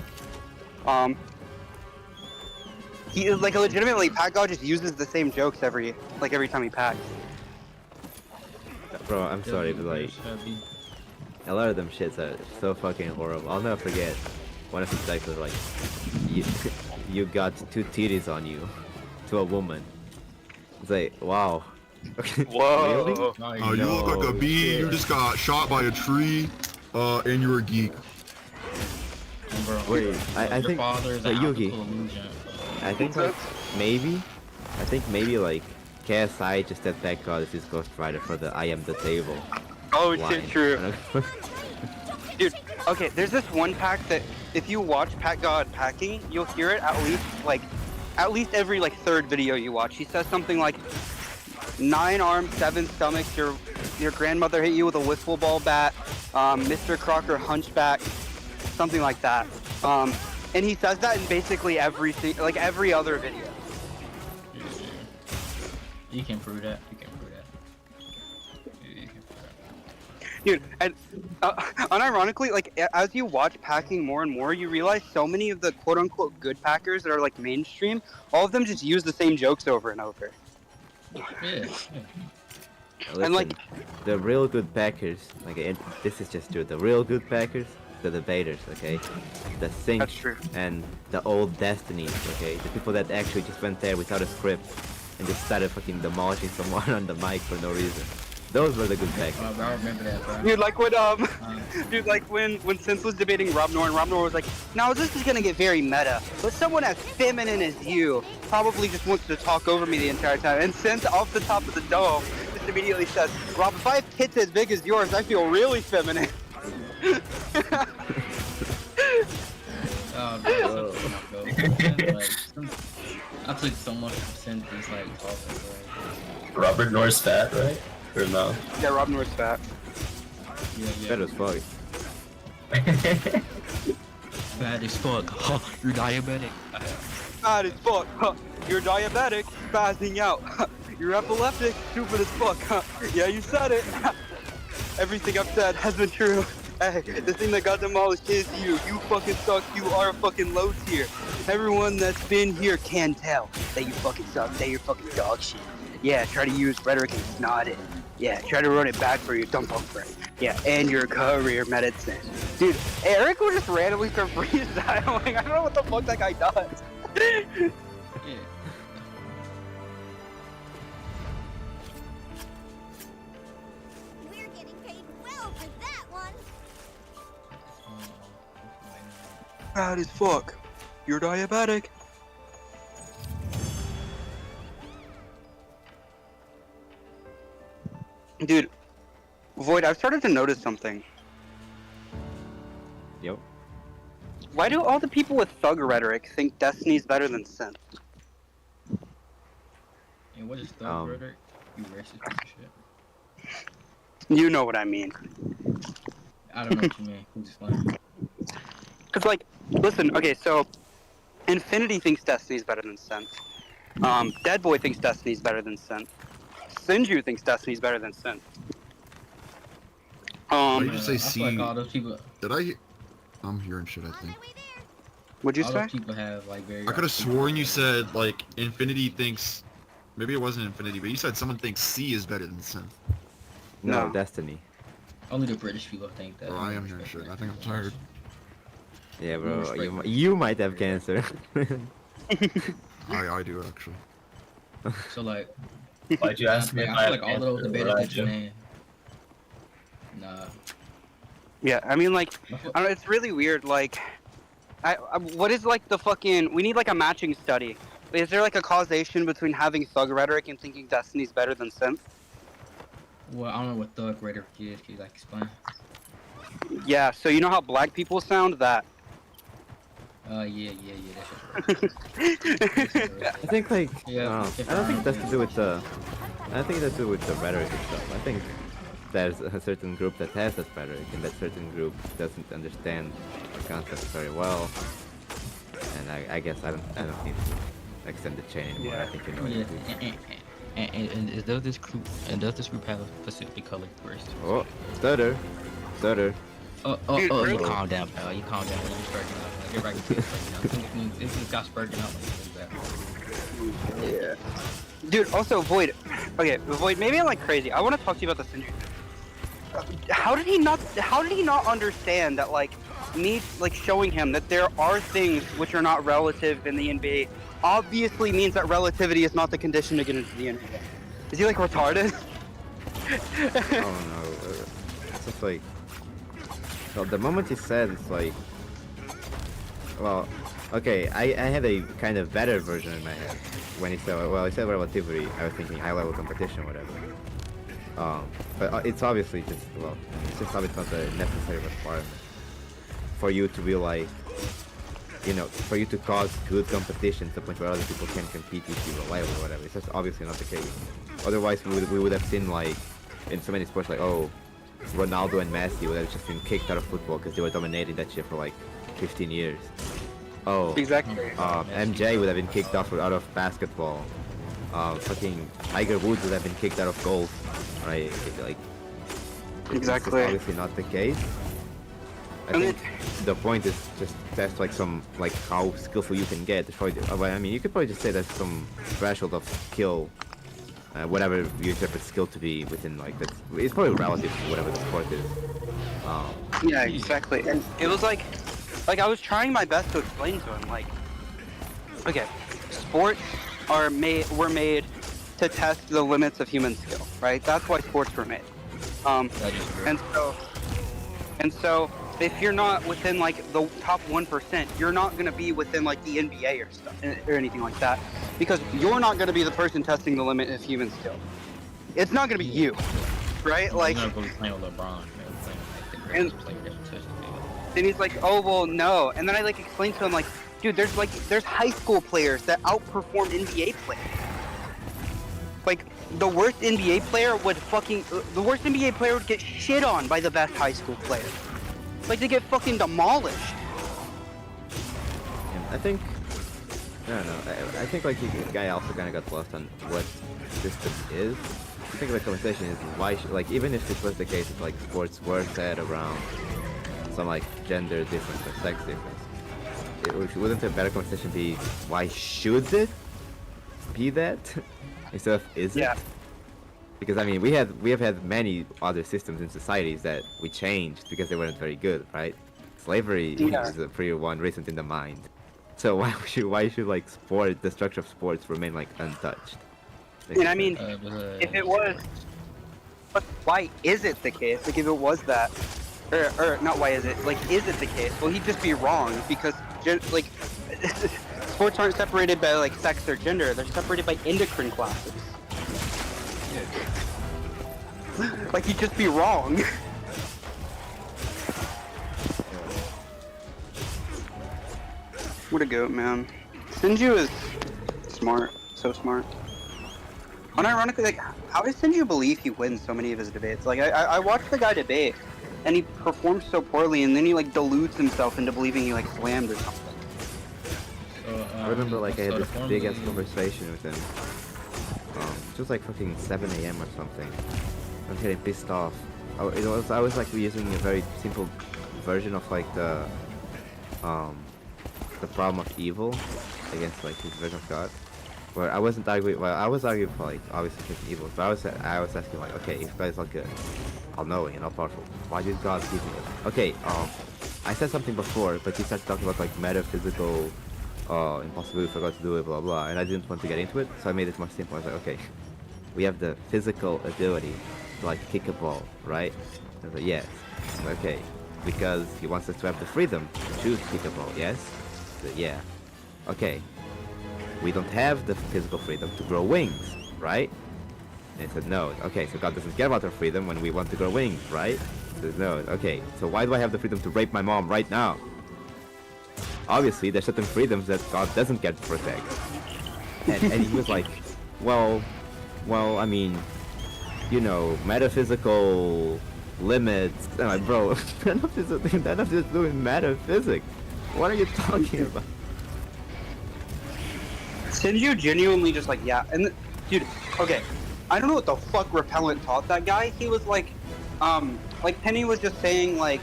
He is like legitimately Pack God just uses the same jokes every time he packs. Bro, I'm sorry, but like, a lot of them shits are so fucking horrible. I'll never forget one of his texts was like, you got 2 titties on you, to a woman. It's like, wow. Whoa. Really? Oh, you look like a bee. shit. You just got shot by a tree, and you're a geek. Wait, I think, Yugi, I think like, maybe like, KSI just said Pack God is his Ghost Rider for the I am the table Oh line. shit, true. Dude, okay, there's this one pack that if you watch Pack God packing, you'll hear it at least every like 3rd video you watch. He says something like 9 arms, 7 stomachs, your grandmother hit you with a wiffle ball bat, Mr. Crocker hunchback, something like that. And he says that in basically every other video. You can prove that. Dude, and unironically, like as you watch packing more and more, you realize so many of the quote-unquote good packers that are like mainstream, all of them just use the same jokes over and over. Yeah. Listen, like- the real good packers, like this is just true. The real good packers, the debaters, okay, the Sync That's true. and the old Destinies, okay, the people that actually just went there without a script and just started fucking demolishing someone on the mic for no reason. Those were the good packers. I remember that, bro. Dude, like when Sense was debating Rob Noor, and Rob Noor was like, "Now this is gonna get very meta, but someone as feminine as you probably just wants to talk over me the entire time." And Sense, off the top of the dome, just immediately says, "Rob, if I have tits as big as yours, I feel really feminine." Oh, bro, I took so much percent just like talking. Robert Norris fat, right? Or no? Yeah, Rob Noor's fat. Yeah. That was fuck. Bad as fuck. Huh, you're diabetic. Fat as fuck. Huh. You're diabetic, spazzing out. You're epileptic, stupid as fuck. Huh. Yeah, you said it. Everything I've said has been true. Hey, the thing that got demolished is you. You fucking suck. You are a fucking low tier. Everyone that's been here can tell that you fucking suck. That you're fucking dog shit. Yeah, try to use rhetoric and snot it. Yeah, try to run it back for your dumb punk friend. Yeah, and your career medicine. Dude, Eric will just randomly start freestyling. I don't know what the fuck that guy does. Yeah. bad as fuck. You're diabetic. Dude, Void, I've started to notice something. Yep. Why do all the people with thug rhetoric think Destiny's better than Synth? And what is thug rhetoric? You racist piece of shit. You know what I mean. I don't know what you mean. Please explain. Cause like, listen, okay, so Infinity thinks Destiny's better than Synth. Dead Boy thinks Destiny's better than Synth. Sinju thinks Destiny's better than Synth. Why did you say I C? feel like all those people. Did I? I'm hearing shit. I think. What'd you All say? those people have like very. I could have sworn you said like Infinity thinks. Maybe it wasn't Infinity, but you said someone thinks C is better than Synth. No, No. Destiny. Only the British people think that. Bro, I am hearing shit. I think I'm tired. Yeah, bro. You might have cancer. I do actually. So like, Why'd you ask me if I I feel have like all cancer? those What debated did I that do? man. Nah. Yeah, I mean, like, I feel- I don't know, it's really weird. Like, what is like the fucking? We need like a matching study. Is there like a causation between having thug rhetoric and thinking Destiny's better than Synth? Well, I don't know what thug rhetoric is. Can you like explain? Yeah. So you know how black people sound? That. Yeah. That's just right. I think like Yeah, I don't think that's to do with the. I think that's to do with the rhetoric itself. I think there's a certain group that has that rhetoric, and that certain group doesn't understand the concept very well. And I guess I don't need to extend the chain anymore. I think you know what it is. And does this group have a specific color first? Oh, stutter. Dude, You really? calm down, pal. You calm down. You're sparking out. Like, everybody can see it sparking out. This got sparking out like that. Yeah. Dude, also Void. Okay, Void. Maybe I'm like crazy. I want to talk to you about the Sinju. How did he not understand that like me like showing him that there are things which are not relative in the NBA obviously means that relativity is not the condition to get into the NBA. Is he like retarded? Oh no. It's just like. Well, the moment he said it's like. Well, okay, I had a kind of better version in my head. When he said, well, he said relativity, I was thinking high level competition, whatever. But it's obviously just, well, it's just obviously not the necessary requirement for you to be like, you know, for you to cause good competition to the point where other people can compete with you or rival or whatever. It's just obviously not the case. Otherwise, we would have seen like, in so many sports, like, oh, Ronaldo and Messi would have just been kicked out of football because they were dominating that shit for like 15 years. Oh, Exactly. MJ would have been kicked out of basketball. Fucking Tiger Woods would have been kicked out of golf, right? Like, Exactly. It's obviously not the case. I And think the point is just that's like some like how skillful you can get. I mean, you could probably just say that's some threshold of skill, whatever you interpret skill to be within like that. It's probably relative to whatever the sport is. Yeah, exactly. And it was like I was trying my best to explain to him, like, okay, sports were made to test the limits of human skill, right? That's why sports were made. And so if you're not within like the top 1%, you're not gonna be within like the NBA or stuff or anything like that, because you're not gonna be the person testing the limit of human skill. It's not gonna be you, right? Like. You're not going to be playing with LeBron. You're playing with like, the greatest player that touched the field. And he's like, oh, well, no. And then I like explained to him, like, dude, there's high school players that outperform NBA players. Like, the worst NBA player would get shit on by the best high school player. Like, they get fucking demolished. I think, I don't know, I think like the guy also kind of got lost on what system is. I think the conversation is why, like, even if this was the case, if like sports were set around some like gender difference or sex difference, wouldn't a better conversation be why should it be that instead of is it? Because I mean, we have had many other systems in societies that we changed because they weren't very good, right? Slavery is a pretty one recent in the mind. So why should like the structure of sports remain like untouched? And I mean, if it was, but why is it the case? Like, if it was that, or not why is it, like, is it the case? Well, he'd just be wrong, because, like, sports aren't separated by, like, sex or gender, they're separated by endocrine classes. Like, he'd just be wrong. What a goat, man. Sinju is smart, so smart. Unironically, like, how does Sinju believe he wins so many of his debates? Like, I watched the guy debate, and he performs so poorly, and then he, like, deludes himself into believing he, like, slammed or something. So, I remember, like, I had this big-ass conversation with him. It was, like, fucking 7 a.m. or something. I was getting pissed off. I was, like, using a very simple version of, like, the problem of evil against, like, his version of God. Where I wasn't arguing, well, I was arguing for, like, obviously his evil, but I was asking, like, okay, if God is not good, all knowing and all powerful, why did God give me this? Okay, I said something before, but you started talking about, like, metaphysical impossibility for God to do it, blah blah, and I didn't want to get into it, so I made it more simple. I was like, okay, we have the physical ability to, like, kick a ball, right? I was like, yes. Okay, because he wants us to have the freedom to choose to kick a ball, yes? I said, yeah. Okay. We don't have the physical freedom to grow wings, right? And he said, no. Okay, so God doesn't care about our freedom when we want to grow wings, right? He says, no. Okay, so why do I have the freedom to rape my mom right now? Obviously, there's certain freedoms that God doesn't get to protect. And he was like, well, I mean, you know, metaphysical limits. And I'm like, bro, none of this is doing metaphysics. What are you talking about? Sinju genuinely just like, yeah, and dude, okay, I don't know what the fuck Repellent taught that guy. He was like Penny was just saying, like,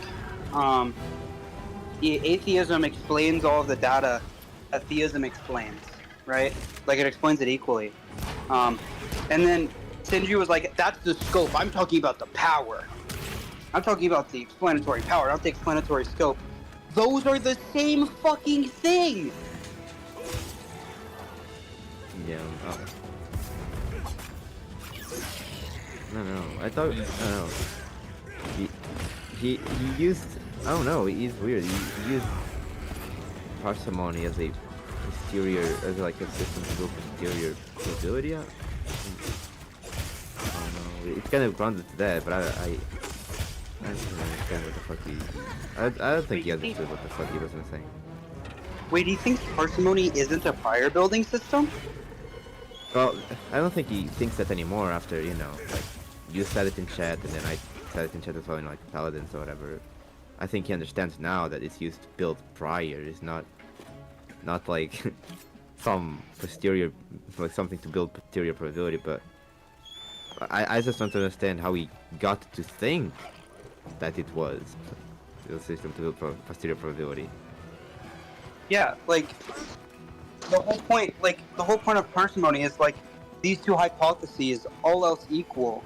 atheism explains all of the data that theism explains, right? Like, it explains it equally. And then Sinju was like, that's the scope, I'm talking about the power. I'm talking about the explanatory power, not the explanatory scope. Those are the same fucking thing! Yeah, no, I thought, I don't know. He used, I don't know, he's weird. He used parsimony as a posterior, as like a system to build posterior probability. I don't know, it's kind of grounded to that, but I don't understand what the fuck I don't think he understood what the fuck he was saying. Wait, he thinks parsimony isn't a prior building system? Well, I don't think he thinks that anymore after, you know, like, you said it in chat and then I said it in chat as well in, like, Paladins or whatever. I think he understands now that it's used to build prior, it's not like some posterior, like something to build posterior probability, but I just don't understand how he got to think that it was a system to build posterior probability. Yeah, like, the whole point of parsimony is, like, these two hypotheses, all else equal.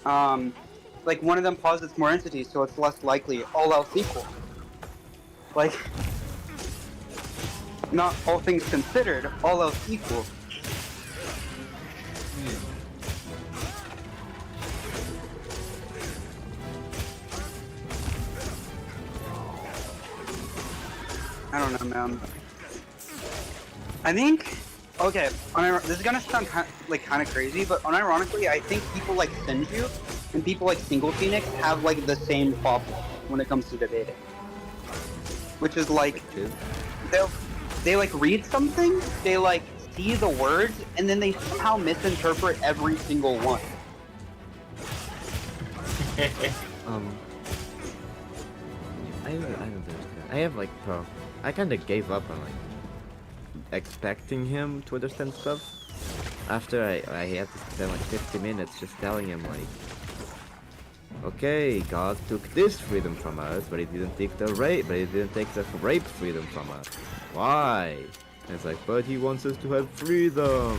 Like, one of them posits more entities, so it's less likely, all else equal. Like, not all things considered, all else equal. I don't know, man. I think, okay, this is gonna sound kind of crazy, but unironically, I think people like Sinju and people like Single Phoenix have, like, the same problem when it comes to debating. Which is, like, they like read something, they, like, see the words, and then they somehow misinterpret every single one. I don't understand. I have, like, I kinda gave up on, like, expecting him to understand stuff. After I had to spend, like, 50 minutes just telling him, like, okay, God took this freedom from us, but he didn't take the rape freedom from us. Why? And it's like, but he wants us to have freedom.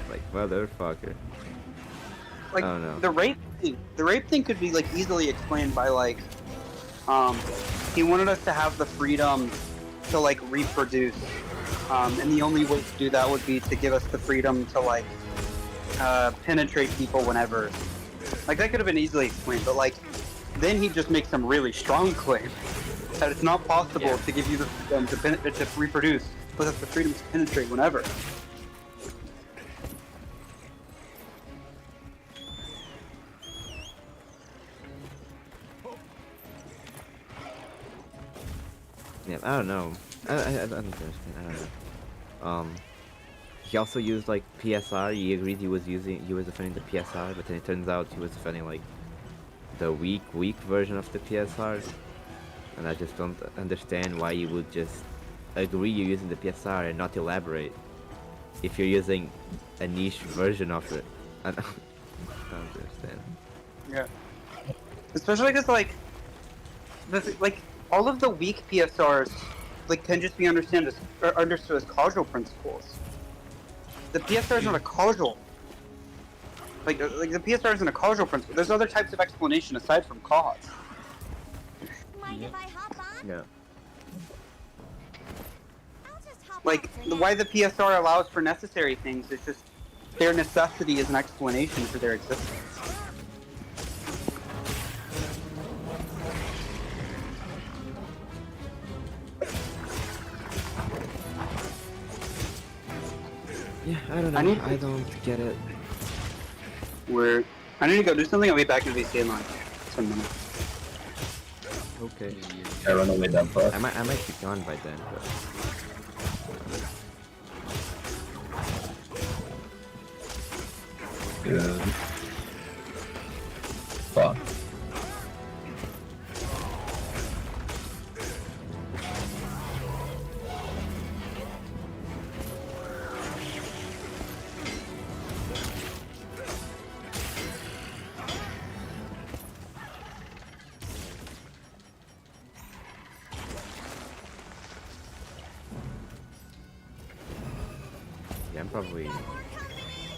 Like, motherfucker. Like, I don't know. the rape thing could be, like, easily explained by, like, he wanted us to have the freedom to, like, reproduce, and the only way to do that would be to give us the freedom to, like, penetrate people whenever. Like, that could have been easily explained, but, like, then he just makes some really strong claim that it's not possible to give you the freedom to reproduce without the freedom to penetrate whenever. Yeah, I don't know. I don't understand. I don't know. He also used like PSR. He agreed he was defending the PSR, but then it turns out he was defending like the weak version of the PSR. And I just don't understand why you would just agree you're using the PSR and not elaborate if you're using a niche version of it. I don't understand. Yeah. Especially because like all of the weak PSRs like can just be understood as causal principles. The PSR is not a causal. Like the PSR isn't a causal principle. There's other types of explanation aside from cause. Mind if I hop on? Yeah. I'll just hop Like on for why now. the PSR allows for necessary things is just their necessity is an explanation for their existence. Yeah, I don't know. I don't get it. I need to go do something. I'll be back in VC in like 10 minutes. Okay. I run away that far. I might be gone by then, but Good. Fuck. yeah, I'm probably. Yeah,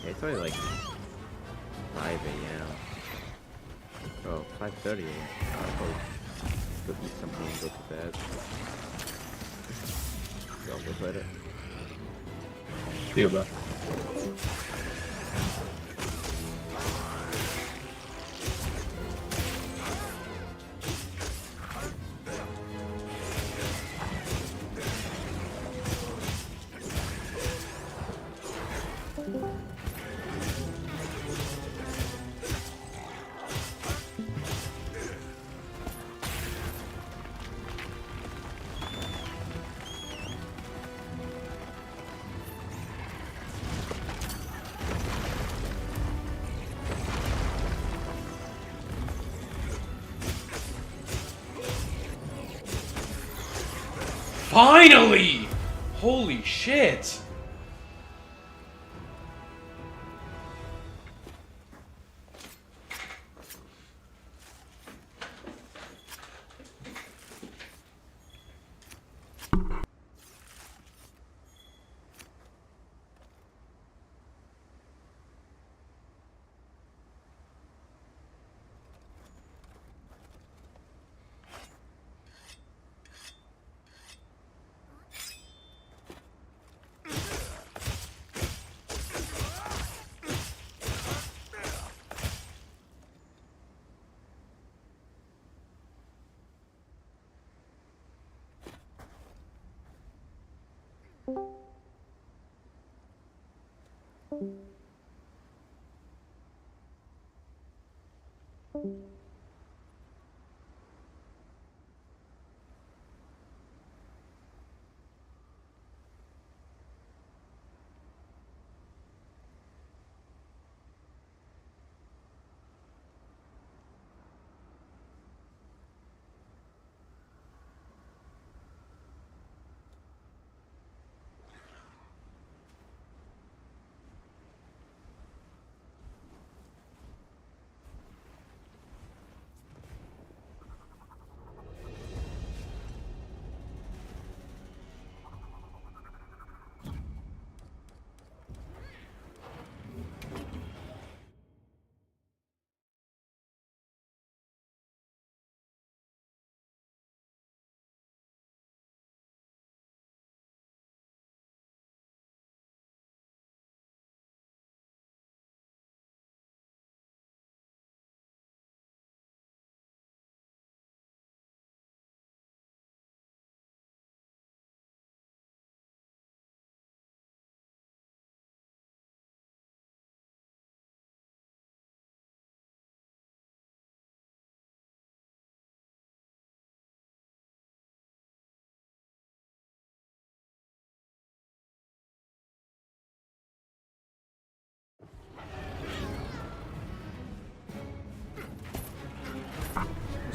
it's probably like 5 a.m. Oh, 5:30 a.m. I'll probably go eat something and go to bed. So I'll go later. See you, bro. Finally! Holy shit!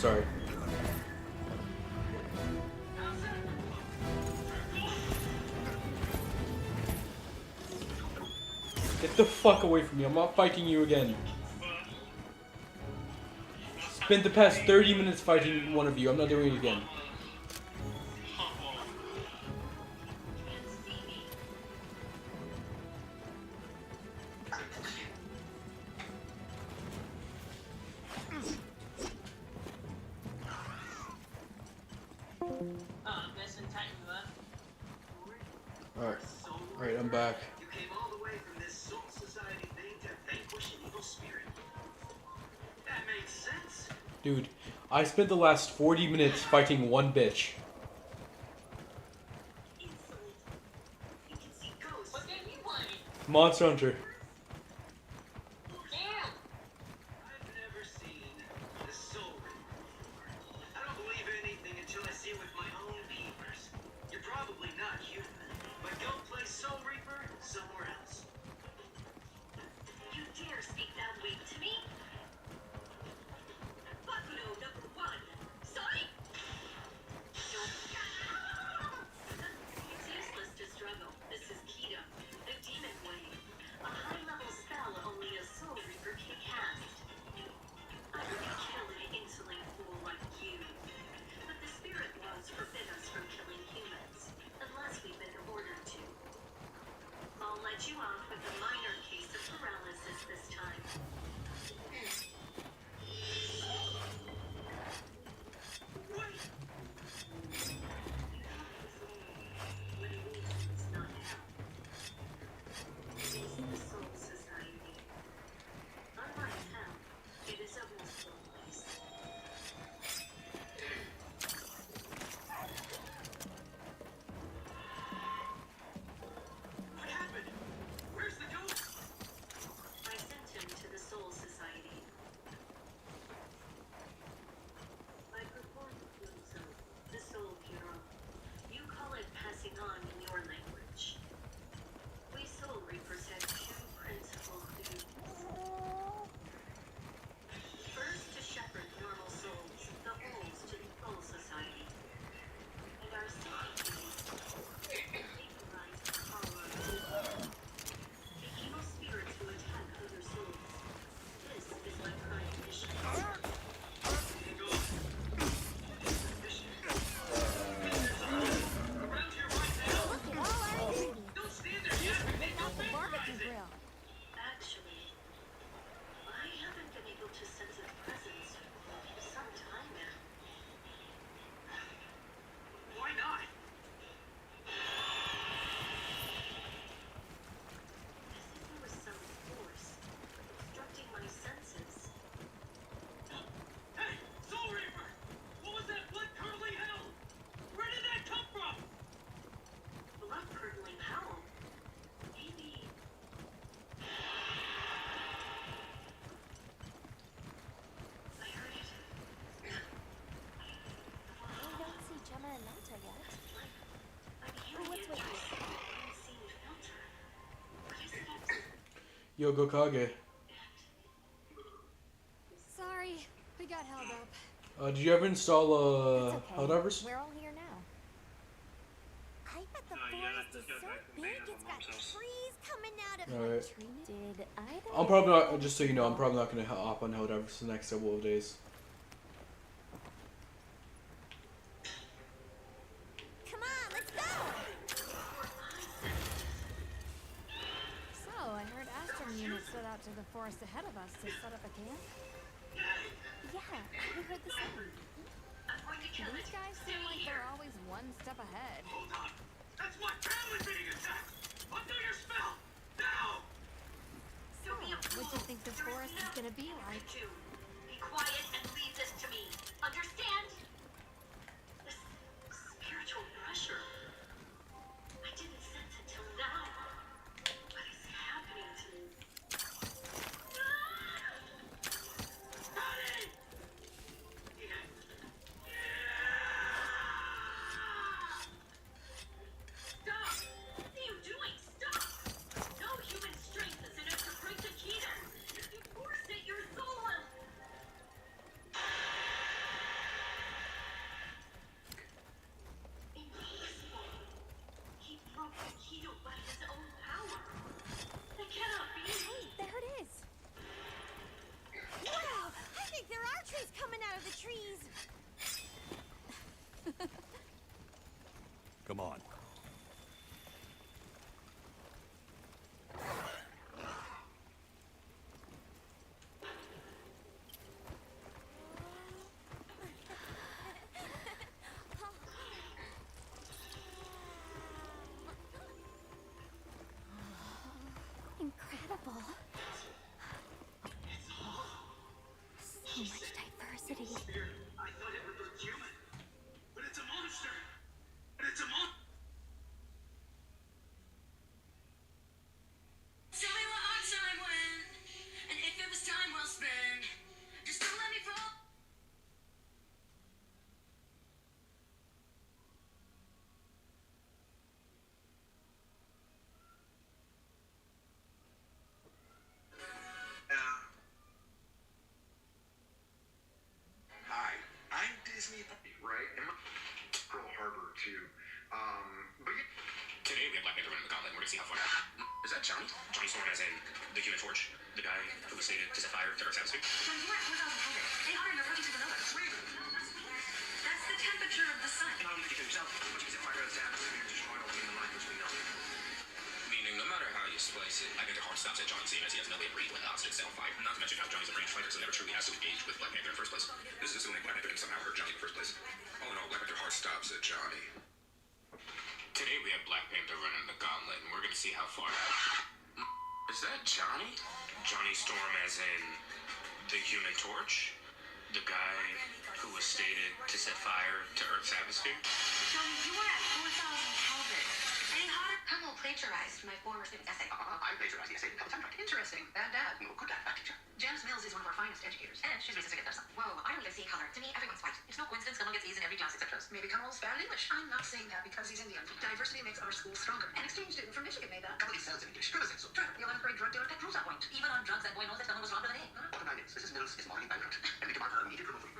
Sorry. Get the fuck away from me. I'm not fighting you again. Spent the past 30 minutes fighting one of you. I'm not doing it again. Alright. Alright, I'm back. You came all the way from this Soul Society thing to vanquish an evil spirit. That makes sense. Dude, I spent the last 40 minutes fighting one bitch. You can see ghosts. What game you playing? Monster Hunter. I've never seen the Soul Reaper before. I don't believe anything until I see it with my own peepers. You're probably not human, but go play Soul Reaper somewhere else. You dare speak that way to me? Bakuno number 1. Sorry? It's useless to struggle. This is Kita, the demon wave. A high-level spell only a Soul Reaper can cast. I wouldn't kill an insolent fool like you. But the spirit laws forbid us from killing humans, unless we've been ordered to. I'll let you off with a minor case of paralysis this time. What it is not help. It is the Soul Society. Unlike hell, it is a blissful place. What happened? Where's the ghost? I sent him to the Soul Society. I performed Kunzo, the Soul Hero. You call it passing on in your language. We Soul Reapers have two principal duties. First, to shepherd normal souls, the holes to the Soul Society. And our second duty, vaporize the power of the evil spirits who attack other souls. This is my prime mission. Around here right now. Look at all our ingredients. Don't stand there yet. Bring out the barbecue grill. Actually, I haven't been able to sense its presence for some time now. Why not? As if there was some force obstructing my senses. Hey, Soul Reaper! What was that blood-curdling hell? Where did that come from? Blood-curdling howl. Maybe. I heard it. We don't see Gemma and Nata yet. I'm hearing What's it with through you? some unseen filter. What is it? Yo, Gokage. Sorry, we got held up. Did you ever install It's okay. Helldivers? We're all here now. I bet the forest is so big it's got trees coming out of Alright. it. Did either I'm probably not, just so you know, I'm probably not going to hop on Helldivers for the next couple of days. Come on, let's go! So, I heard Astron units set out to the forest ahead of us to set up a camp. Yeah, we heard the same. I'm going to kill it. These guys seem like they're always one step ahead. Hold on. That's my family being attacked. Undo your spell. Now. So, what do you think the forest is gonna be like? Be quiet and leave this to me. Understand? This spiritual pressure. I didn't sense until now. What is happening to me? Ready? Stop! What are you doing? Stop! No human strength is enough to break the Kita. If you force it, your soul will. coming out of the trees. Come on. Incredible. So much diversity. I thought it was human, but it's a monster. And it's a monster. Tell me what our time went, and if it was time well spent, just don't let me fall. Hi, I'm Disney, right? And Pearl Harbor too. But today we have Black Panther running the gauntlet. We're gonna see how far. Is that Johnny? Johnny Storm, as in the Human Torch, the guy who was slated to set fire to Earth's atmosphere. John, you were at 4,000 Kelvin. 800 and approaching supernova. That's the temperature of the sun. Not only could you kill yourself, but you can set fire to Earth's atmosphere and destroy all human life, which we know. Meaning, no matter how you splice it, I think the hard stops at Johnny, seeing as he has no way of reading when the opposites set on fire. Not to mention how Johnny's a range fighter, so never truly has to engage with Black Panther in the first place. This is assuming Black Panther can somehow hurt Johnny in the first place. Oh no, Black Panther hard stops at Johnny. Today we have Black Panther running the gauntlet, and we're gonna see how far. Is that Johnny? Johnny Storm, as in the Human Torch, the guy who was stated to set fire to Earth's atmosphere. Johnny, you were at 4,000 Kelvin. Any hotter? Hummel plagiarized my former student's essay. I plagiarized the essay. Interesting. Bad dad. No, good dad, bad teacher. Janice Mills is one of our finest educators. And she's racist against us. Whoa, I don't even see color. To me, everyone's white. It's no coincidence someone gets A's in every class except us. Maybe Kamal's bad at English. I'm not saying that because he's Indian. Diversity makes our school stronger. An exchange student from Michigan made that. Nobody sells in English. Good as it so. True. The 11th grade drug dealer that proves that point. Even on drugs, that boy knows that someone was robbed of an A. Bottom line is, Mrs. Mills is morally bankrupt, and we demand her immediate removal.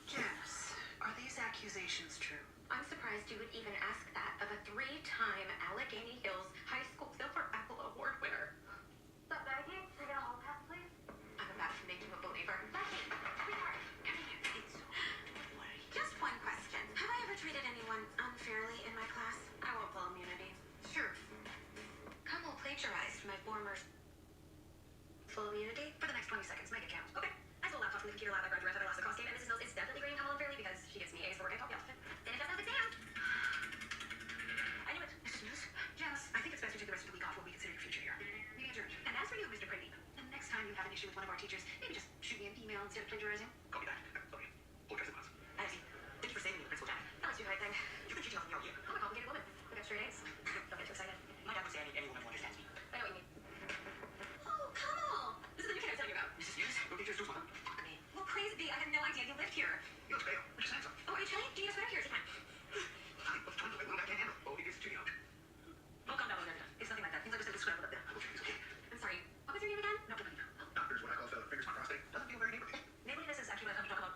Janice, are these accusations true? I'm surprised you would even ask that of a 3-time Allegheny Hills High School Silver Apple Award winner. But Maggie, can I get a hall pass, please? I'm about to make you a believer. Becky, sweetheart, come here. It's just one question. Have I ever treated anyone unfairly in my class? I won't pull immunity. Sure. Kamal plagiarized my former full immunity for the next 20 seconds. Make it count. Okay. I stole a laptop from the computer lab I graduated after I lost the cost game, and Mrs. Mills is definitely grading Kamal unfairly because she gets me A's for work I taught the opposite. Then it doesn't have exam. I knew it. Mrs. Mills? Janice, I think it's best you take the rest of the week off while we consider your future here. Meeting adjourned. And as for you, Mr. Brady, the next time you have an issue with one of our teachers, maybe just shoot me an email instead of plagiarizing. Copy that. Sorry. Apologize in advance. I see. Thank you for saving me, Principal Jack. That was you the right thing. You've been cheating on me all year. I'm a complicated woman. We got straight A's. Don't get too excited. My dad would say any woman who understands me. I know what you mean. Oh, Kamal! This is the new kid I was telling you about. Mrs. Mills, your teacher's too smart. Fuck me. Well, praise be, I had no idea you lived here. You look pale. Which is handsome. Oh, are you chilly? Do you need a sweater? Here, take mine. Honey, what's trying to wait? I can't handle. Oh, it gets too young. Oh, calm down, it's nothing like that. Things are just a bit scrambled up there. Okay, it's okay. I'm sorry. What was your name again? No, doctor's what I call fingers my prostate. Doesn't feel very neighborly. Neighborliness is actually what I come to talk about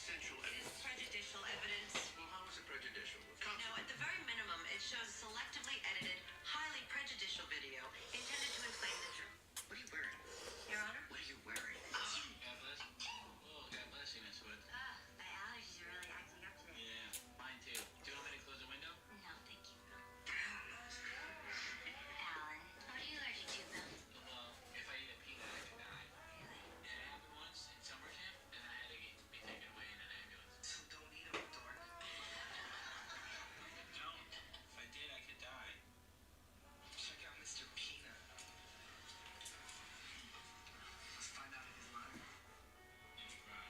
essential It is evidence. prejudicial evidence. Well, how is it prejudicial? No, at the very minimum, it shows selectively edited, highly prejudicial video intended to inflame the jury. What are you wearing? Your Honor? What are you wearing? God bless. Oh, God bless you, Miss Wood. My allergies are really acting up today. Yeah, mine too. Do you want me to close the window? No, thank you. Alan, what are you allergic to, Bill? Well, if I eat a peanut, I could die. Really? Yeah, it happened once in summer camp, and I had to be taken away in an ambulance. So don't eat them, dork. Don't. If I did, I could die. Check out Mr. Peanut. Let's find out if he's lying. And you cry.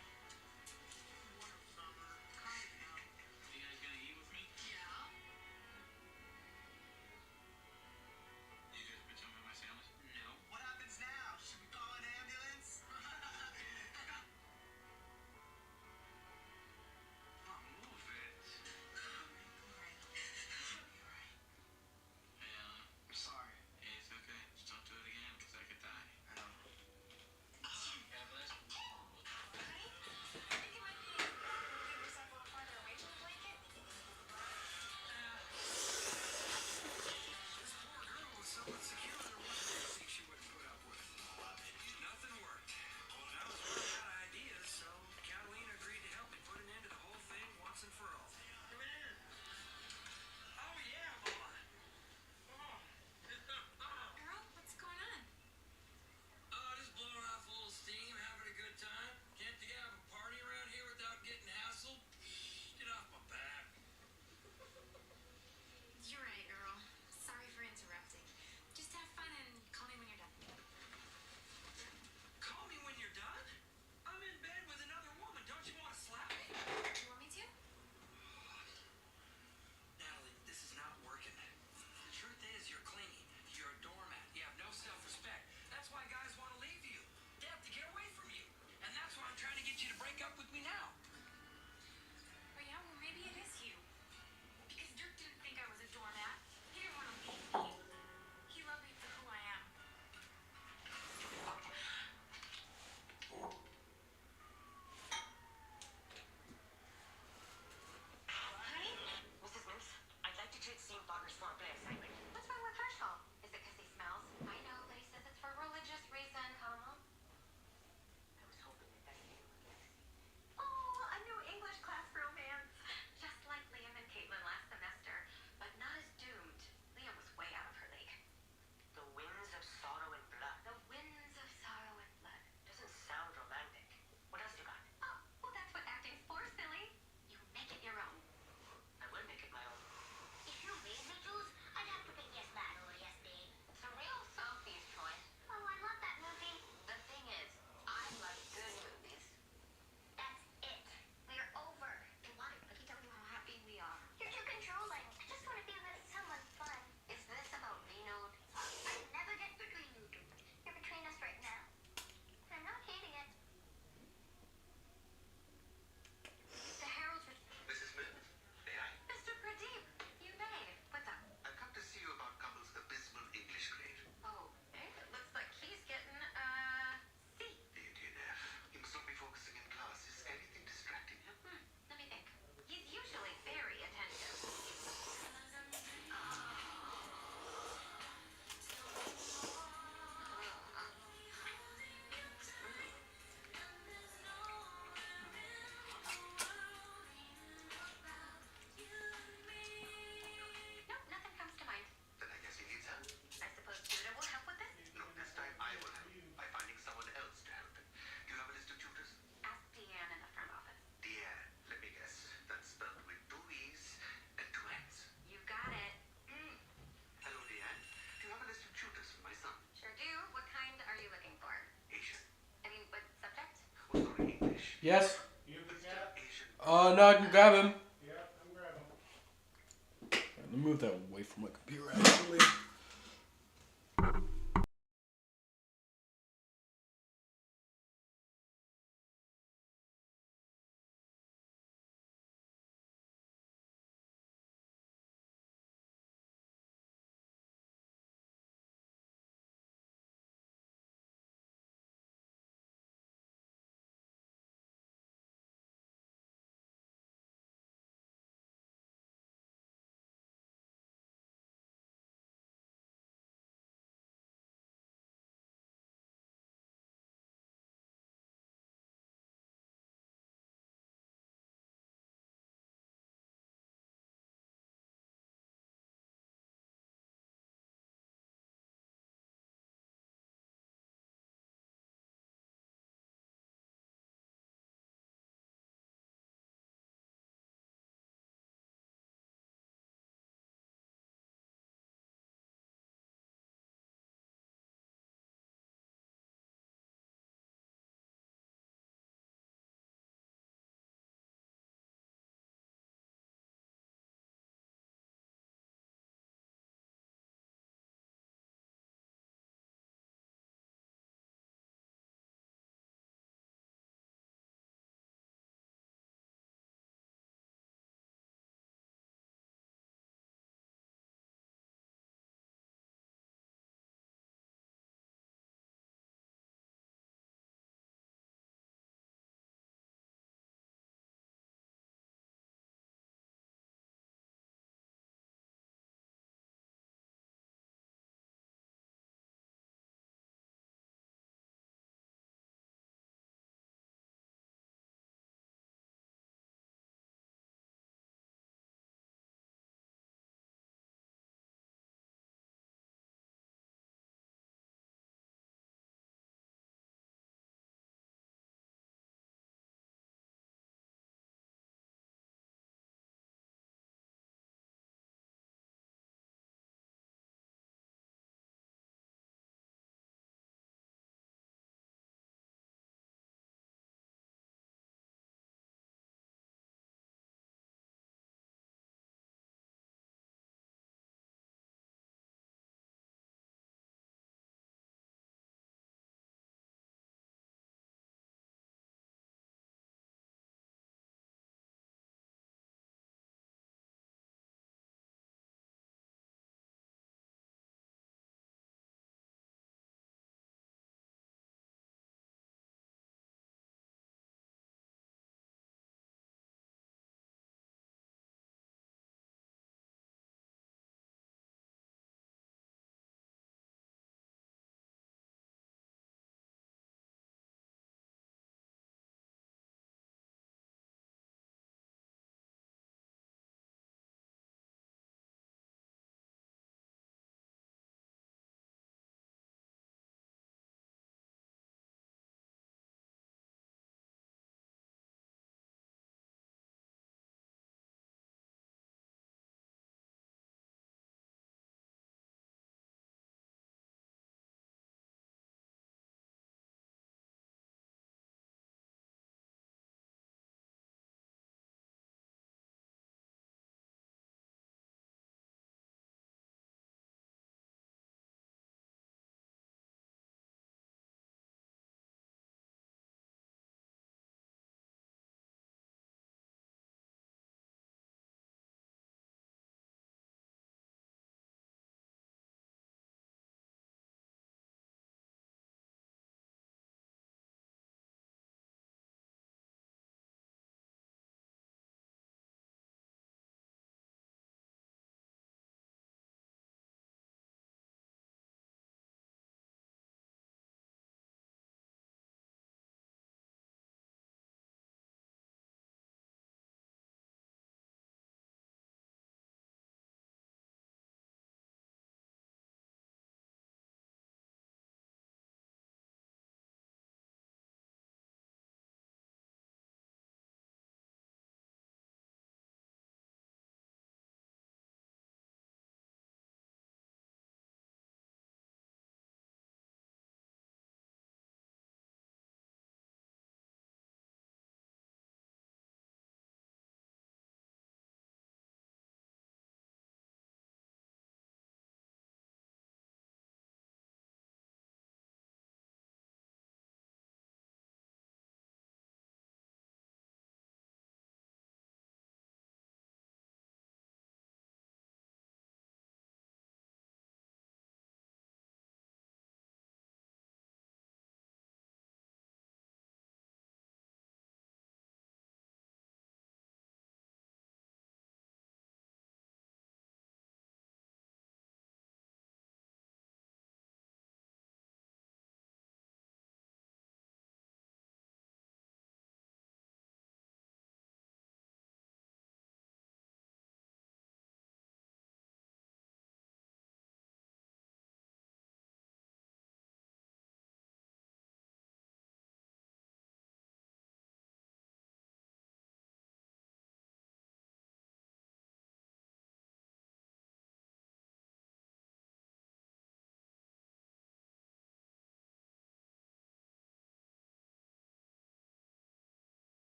What a bummer. Calm down. You guys gonna eat with me? Yeah. You guys put some in my sandwich? No. What happens now? Should we call an ambulance? Oh, move it. Hey, Alan. I'm sorry. Hey, it's okay. Just don't do it again, because I could die. I know. God bless. Honey, I think it might be good to move yourself a little farther away from the blanket. This poor girl was so insecure there wasn't anything she wouldn't put up with. Nothing worked. Well, now it's running out of ideas, so Catalina agreed to help me put an end to the whole thing once and for all. Come in. Oh, yeah, Mama. Girl, what's going on? Just blowing off a little steam, having a good time. Can't you have a party around here without getting hassled? Get off my back. You're right, Earl. Sorry for interrupting. Just have fun and call me when you're done. Call me when you're done. I'm in bed with another woman. Don't you want to slap me? You want me to? Natalie, this is not working. The truth is, you're clingy. You're a doormat. You have no self-respect. That's why guys want to leave you. They have to get away from you. And that's why I'm trying to get you to break up with me now. Oh yeah, well maybe it is you. Because Dirk didn't think I was a doormat. He didn't want to leave me. He loved me for who I am. Honey? Mrs. Mims, I'd like to treat Steve Blockers for a play assignment. What's wrong with Herschel? Is it because he smells? I know, but he says it's for religious reason, comma. I was hoping that that's you. Oh, a new English class romance. Just like Liam and Caitlin last semester, but not as doomed. Liam was way out of her league. The winds of sorrow and blood. The winds of sorrow and blood. Doesn't sound romantic. What else you got? Oh, well that's what acting's for, silly. You make it your own. I will make it my own. If you made me choose, I'd have to pick Yes Man over Yes Babe. It's a real Sophie's choice. Oh, I love that movie. The thing is, I like good movies. That's it. We're over. Why? Let me tell you how happy we are. You're too controlling. I just want to be with someone fun. Is this about me, Node? I never get between you two. You're between us right now. I'm not hating it. The Herald's Mrs. Mims, may I? Mr. Pradeep, you may. What's up? I've come to see you about Couple's abysmal English grade. Oh, it looks like he's getting C. The Indian F. He must not be focusing in class. Is anything distracting him? Let me think. He's usually very attentive. Nope, nothing comes to mind. Then I guess he needs help. I suppose Judah will help with this. Look, this time I will help by finding someone else to help him. Do you have a list of tutors? Ask Deanne in the front office. Deanne, let me guess. That's spelled with two E's and two N's. You got it. Hello, Deanne. Do you have a list of tutors for my son? Sure do. What kind are you looking for? Asian. I mean, what subject? Oh, sorry, English. Yes. Asian. No, I can grab him. Yeah, I'm grabbing him. Let me move that away from my computer, actually.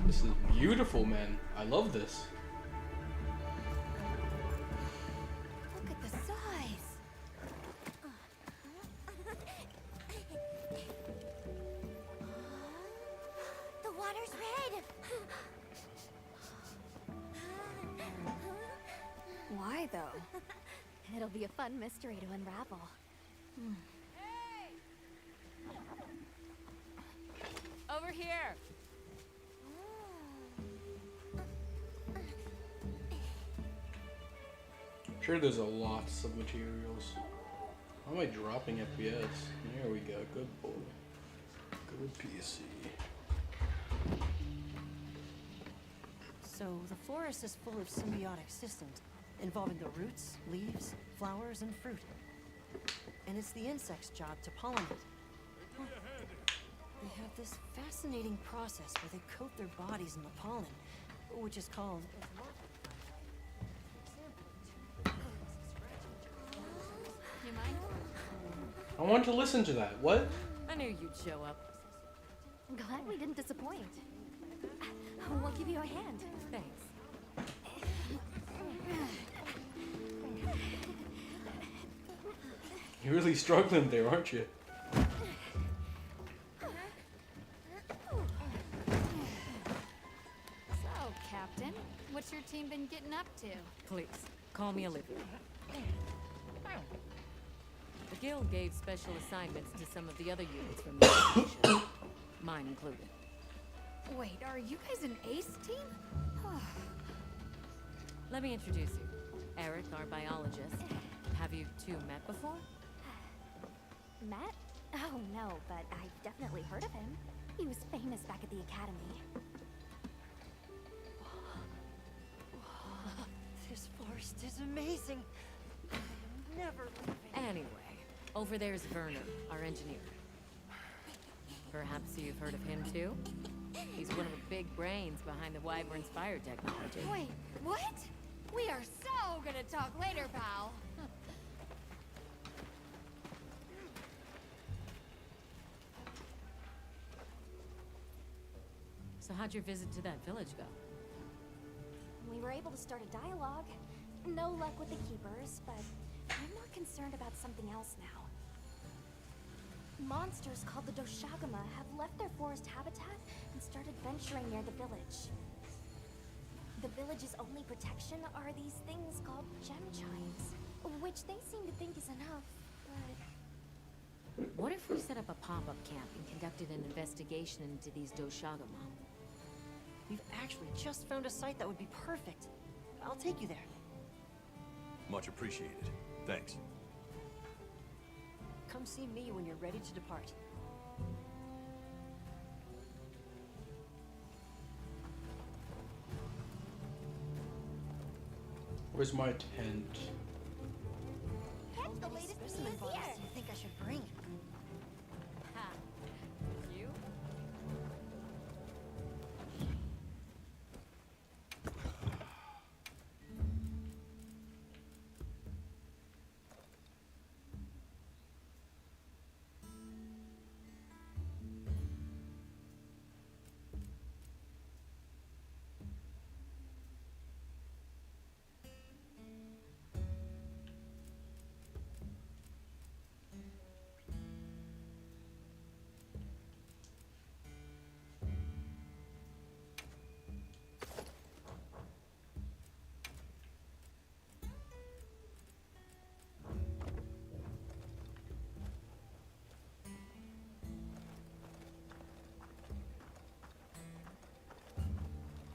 This is beautiful, man. I love this. Look at the size. The water's red. Why though? It'll be a fun mystery to unravel. Over here. Sure, there's a lots of materials. How am I dropping FPS? There we go. Good boy. Good PC. So the forest is full of symbiotic systems involving the roots, leaves, flowers, and fruit. And it's the insect's job to pollinate. They have this fascinating process where they coat their bodies in the pollen, which is called... You mind? I want to listen to that. What? I knew you'd show up. Glad we didn't disappoint. We'll give you a hand. Thanks. You're really struggling there, aren't you? So, Captain, what's your team been getting up to? Please, call me Olivia. The Guild gave special assignments to some of the other units from the station, mine included. Wait, are you guys an ace team? Let me introduce you. Eric, our biologist. Have you two met before? Matt? Oh no, but I've definitely heard of him. He was famous back at the academy. This forest is amazing. I'm never leaving. Anyway, over there's Vernon, our engineer. Perhaps you've heard of him too? He's one of the big brains behind the Wyvern's fire technology. Wait, what? We are so gonna talk later, pal. So how'd your visit to that village go? We were able to start a dialogue. No luck with the keepers, but I'm more concerned about something else now. Monsters called the Doshagama have left their forest habitat and started venturing near the village. The village's only protection are these things called gem chimes, which they seem to think is enough, but... What if we set up a pop-up camp and conducted an investigation into these Doshagama? We've actually just found a site that would be perfect. I'll take you there. Much appreciated. Thanks. Come see me when you're ready to depart. Where's my tent? Heck, the latest specimen piece bottles here! do you think I should bring? Ha! You?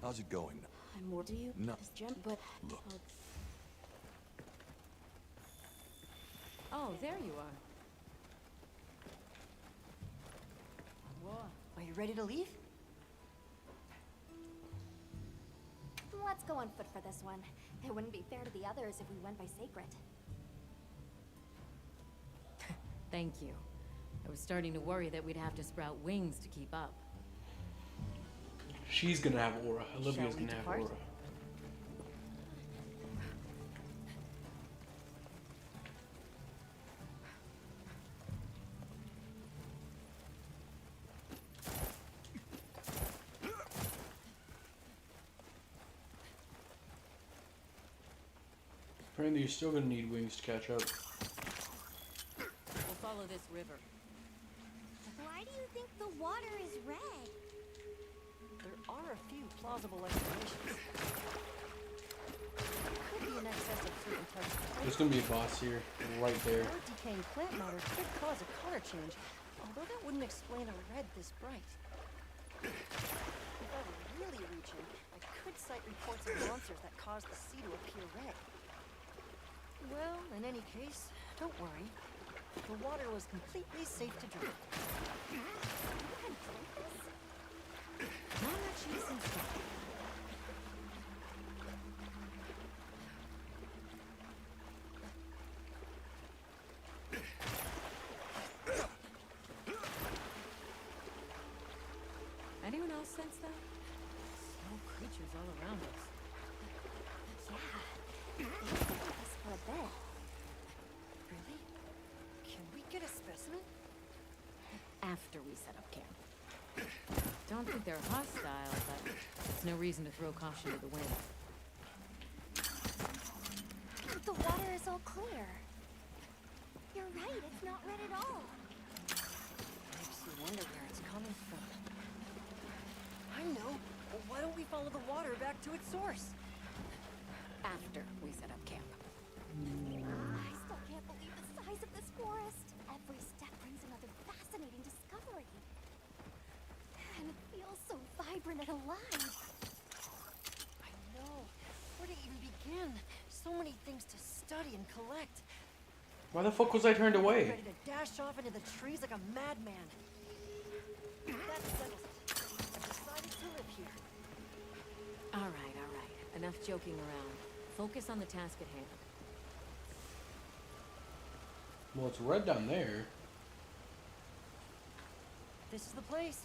How's it going? I'm more to you, No. this gem, but Look. Oh, there you are. Whoa. Are you ready to leave? Let's go on foot for this one. It wouldn't be fair to the others if we went by Sacred. Thank you. I was starting to worry that we'd have to sprout wings to keep up. She's gonna have aura. Olivia's Shall we gonna have depart? aura. Apparently you're still gonna need wings to catch up. We'll follow this river. Why do you think the water is red? There are a few plausible explanations. Could be in excess of certain types of There's gonna be a boss here, right there. or decaying plant matter could cause a color change, although that wouldn't explain a red this bright. If I were really reaching, I could cite reports of monsters that cause the sea to appear red. Well, in any case, don't worry. The water was completely safe to drink. Not actually since anyone else sense that? Small creatures all around us. Yeah. They look like this for a bit. Really? Can we get a specimen? After we set up camp. Don't think they're hostile, but it's no reason to throw caution to the wind. The water is all clear. You're right, it's not red at all. Makes you wonder where it's coming from. I know. Well, why don't we follow the water back to its source? After we set up camp. I still can't believe the size of this forest. Every step brings another fascinating discovery. And it feels so vibrant and alive. I know. Where to even begin? So many things to study and collect. Why the fuck was I turned away? Ready to dash off into the trees like a madman. That settles it. I've decided to live here. All right, all right. Enough joking around. Focus on the task at hand. Well, it's red down there. This is the place.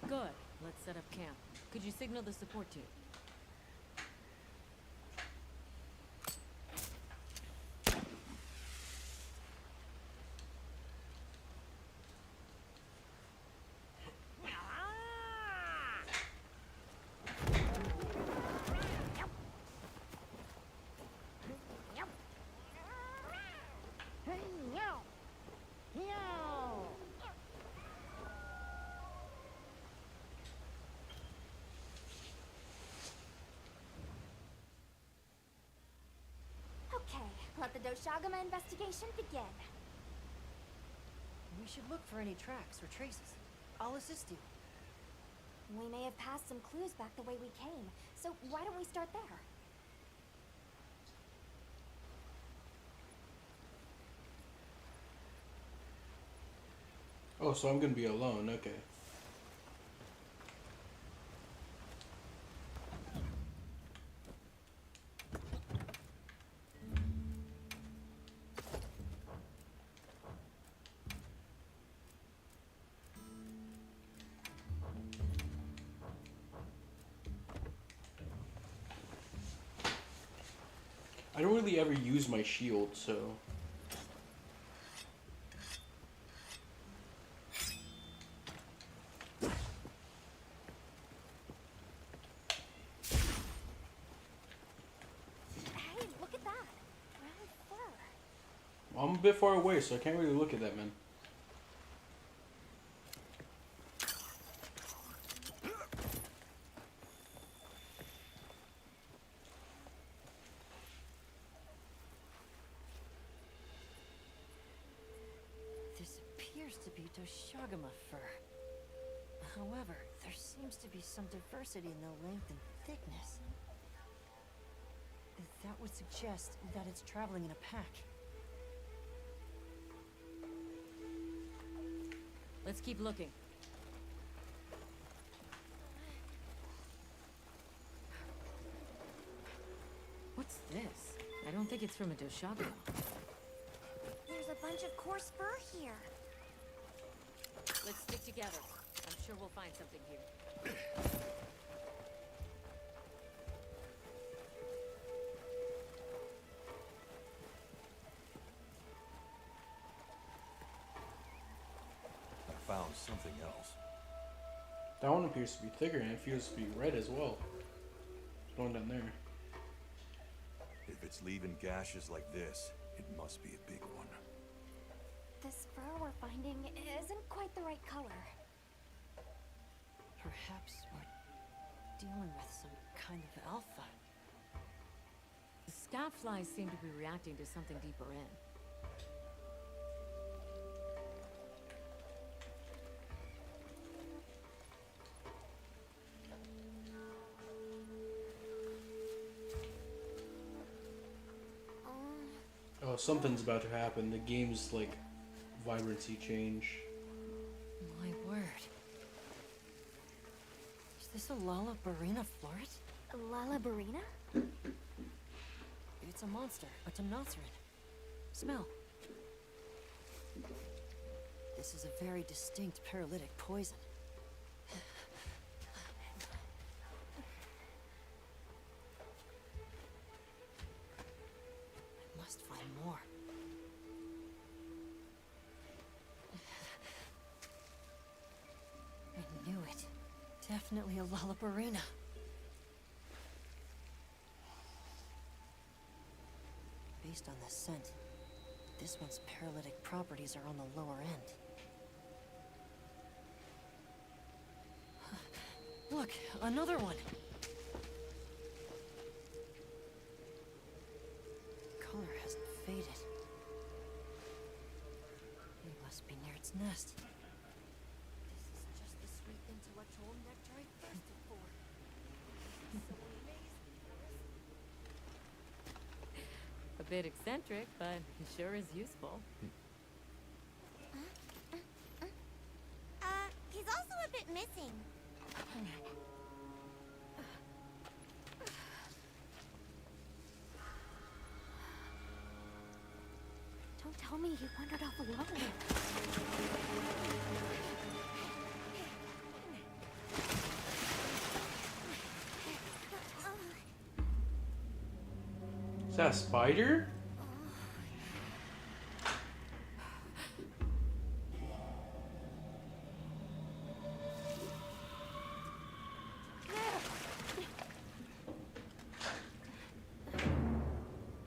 Good. Let's set up camp. Could you signal the support team? Okay, let the Doshagama investigation begin. We should look for any tracks or traces. I'll assist you. We may have passed some clues back the way we came, so why don't we start there? Oh, so I'm gonna be alone, okay. I don't really ever use my shield, so... Hey, look at that! Brown fur. I'm a bit far away, so I can't really look at that, man. This appears to be Doshagama fur. However, there seems to be some diversity in the length and thickness. That would suggest that it's traveling in a pack. Let's keep looking. What's this? I don't think it's from a Doshagama. There's a bunch of coarse fur here. Let's stick together. I'm sure we'll find something here. I found something else. That one appears to be thicker and it feels to be red as well. Going down there. If it's leaving gashes like this, it must be a big one. This fur we're finding isn't quite the right color. Perhaps we're dealing with some kind of alpha. The scat flies seem to be reacting to something deeper in. Oh, something's about to happen. The game's like vibrancy change. My word. Is this a Lalabarina floret? Lalabarina? It's a monster, a Temnothran. Smell. This is a very distinct paralytic poison. I must find more. I knew it. Definitely a Lalabarina. Based on the scent, this one's paralytic properties are on the lower end. Look, another one! Color hasn't faded. It must be near its nest. This is just the sweet intellectual nectar I thirsted for. So amazing. A bit eccentric, but it sure is useful. He's also a bit missing. Don't tell me he wandered off alone. Is that a spider?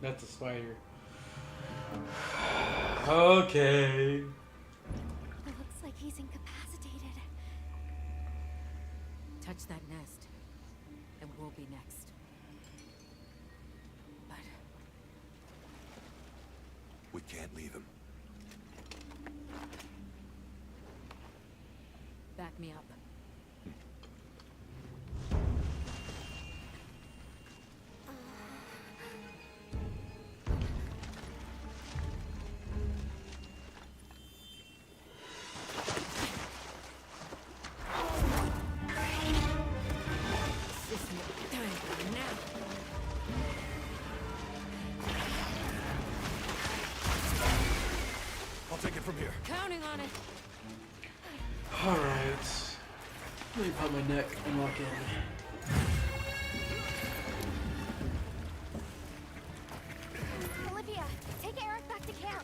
That's a spider. Okay. It looks like he's incapacitated. Touch that nest, and we'll be next. But We can't leave him. back me up. I'll take it from here. Counting on it. Alright. Let me put my neck and lock in. Olivia, take Eric back to camp.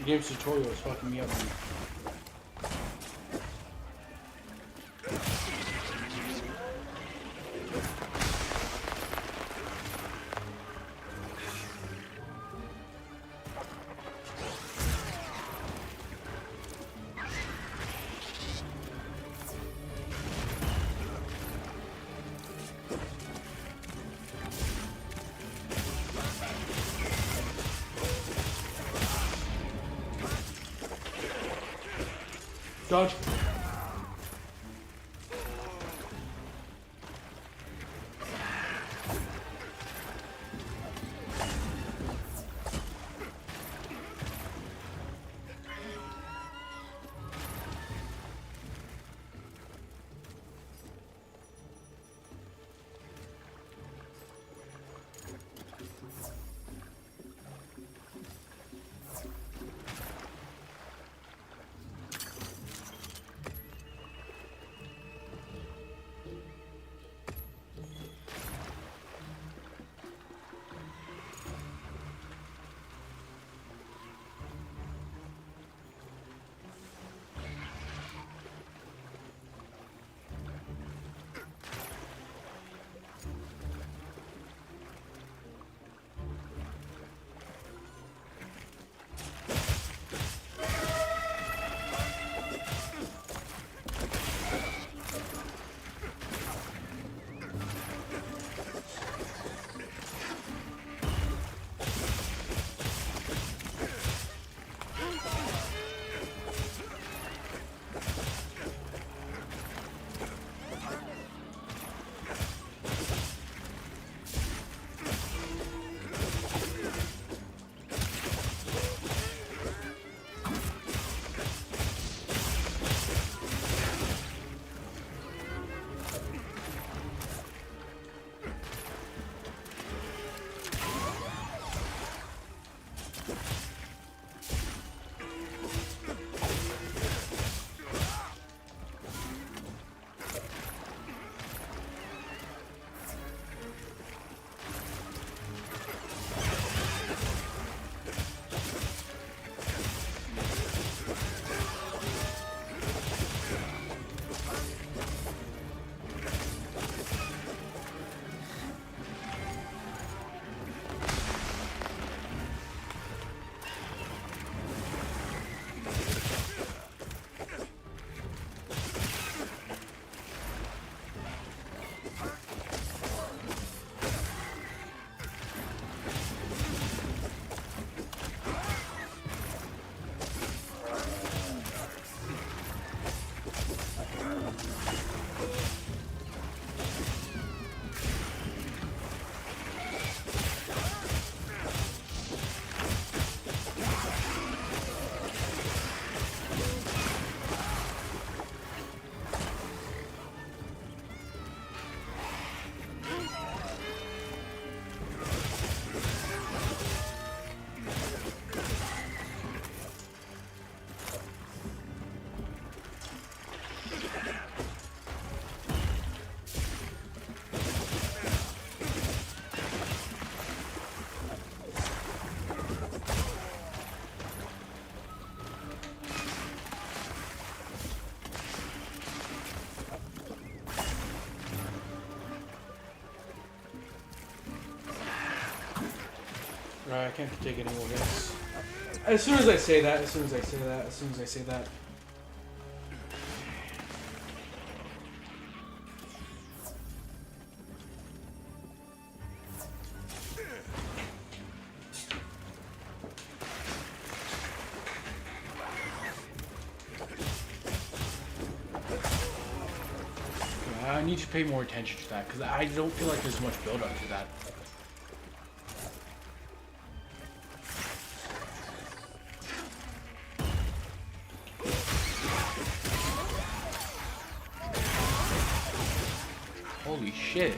game's tutorial is fucking me up, man. Dodge. I can't take any more hits. As soon as I say that, as soon as I say that, as soon as I say that. I need to pay more attention to that, because I don't feel like there's much build-up to that. Holy shit.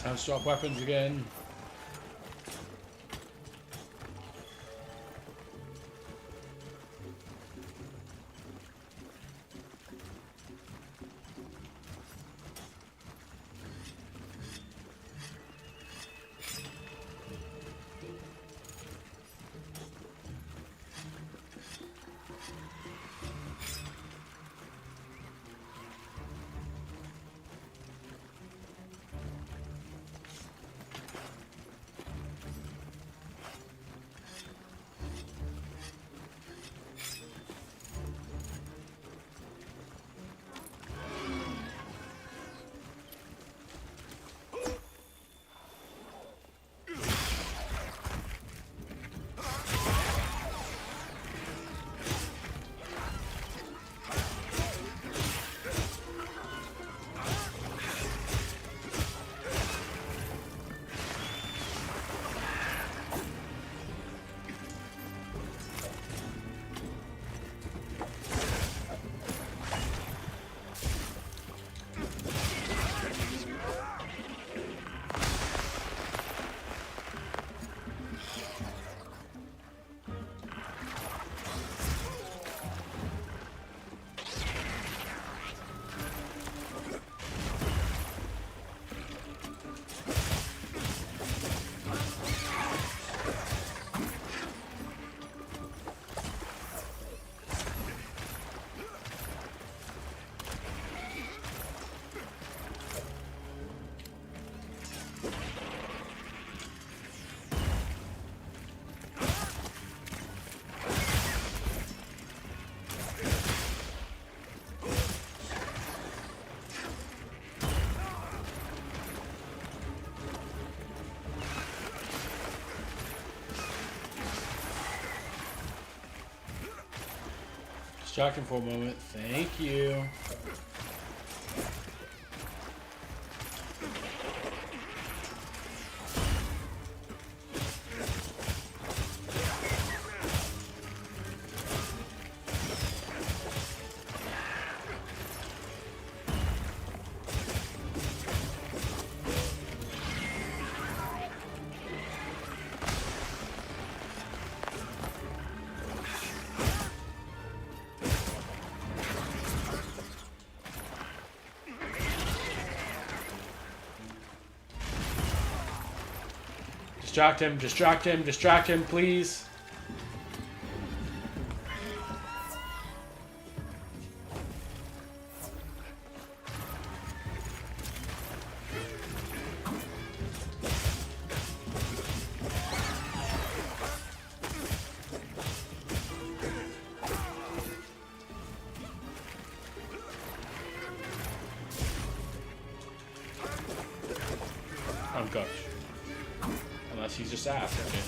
Time to swap weapons again. Distract him for a moment. Thank you. Distract him, please. Oh gosh. Unless he's just ass. Okay.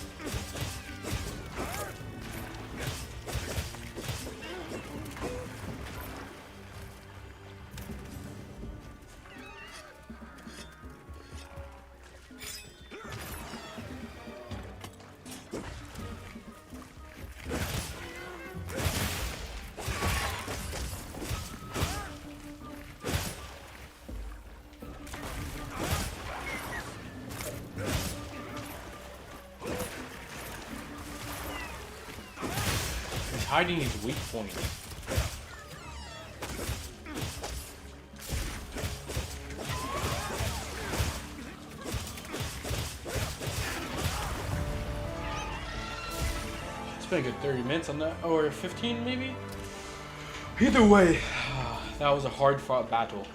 Hiding his weak point. It's been a good 30 minutes on that, or 15 maybe? Either way, that was a hard fought battle.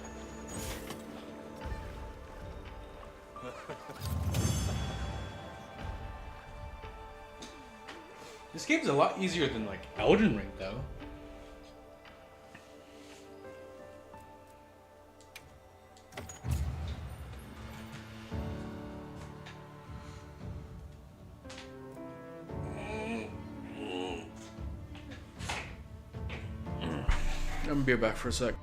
This game's a lot easier than like Elden Ring though. I'm gonna be back for a sec.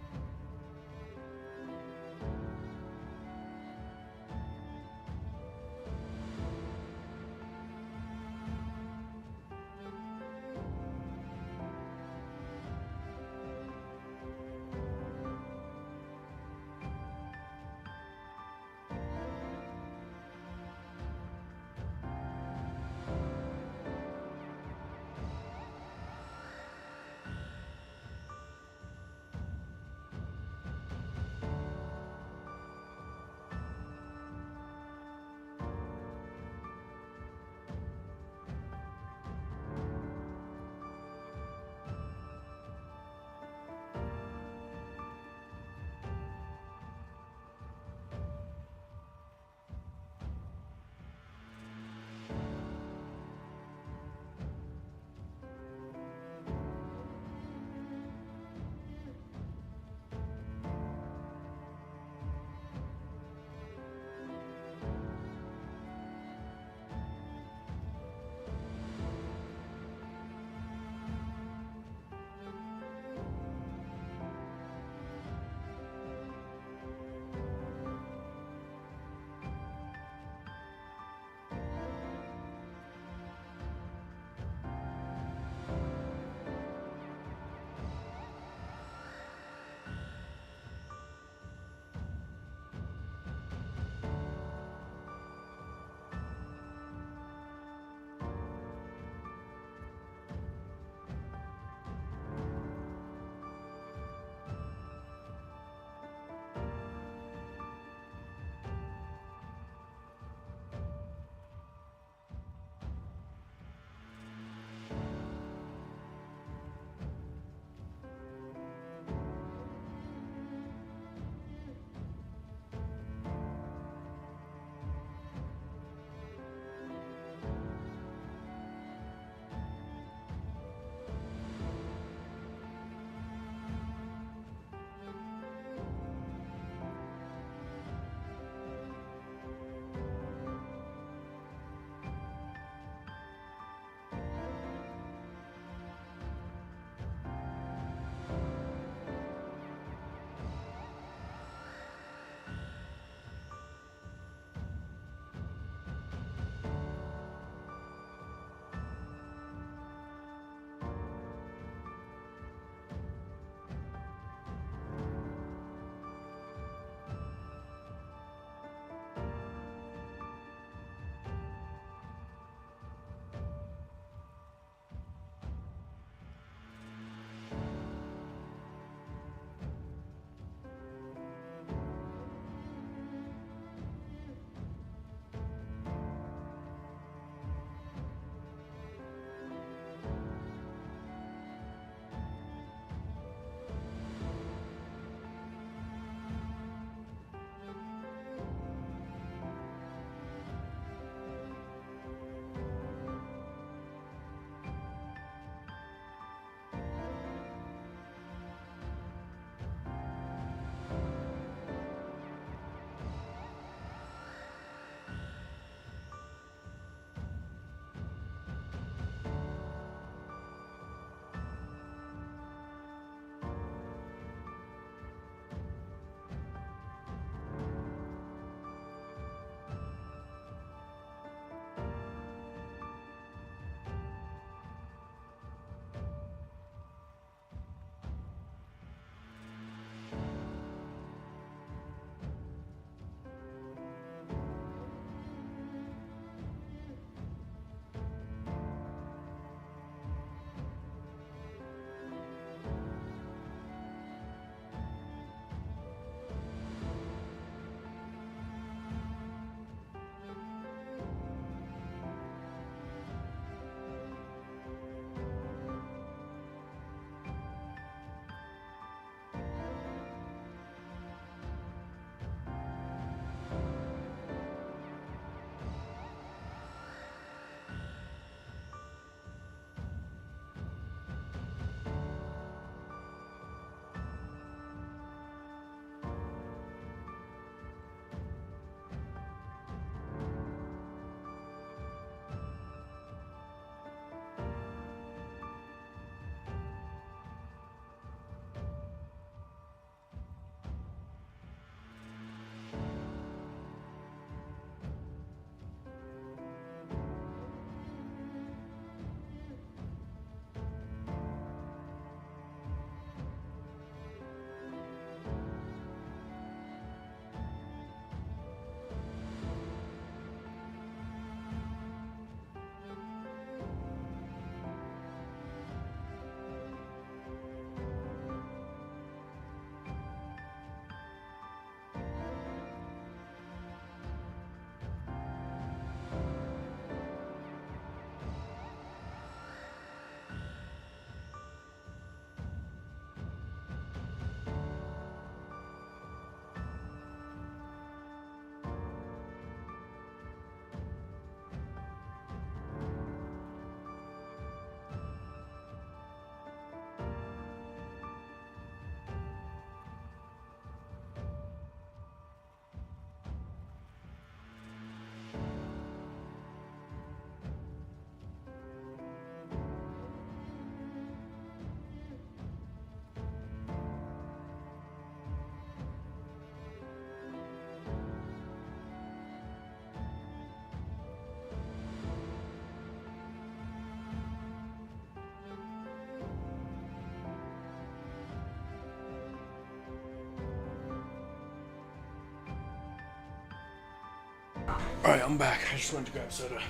Alright, I'm back. I just wanted to grab soda.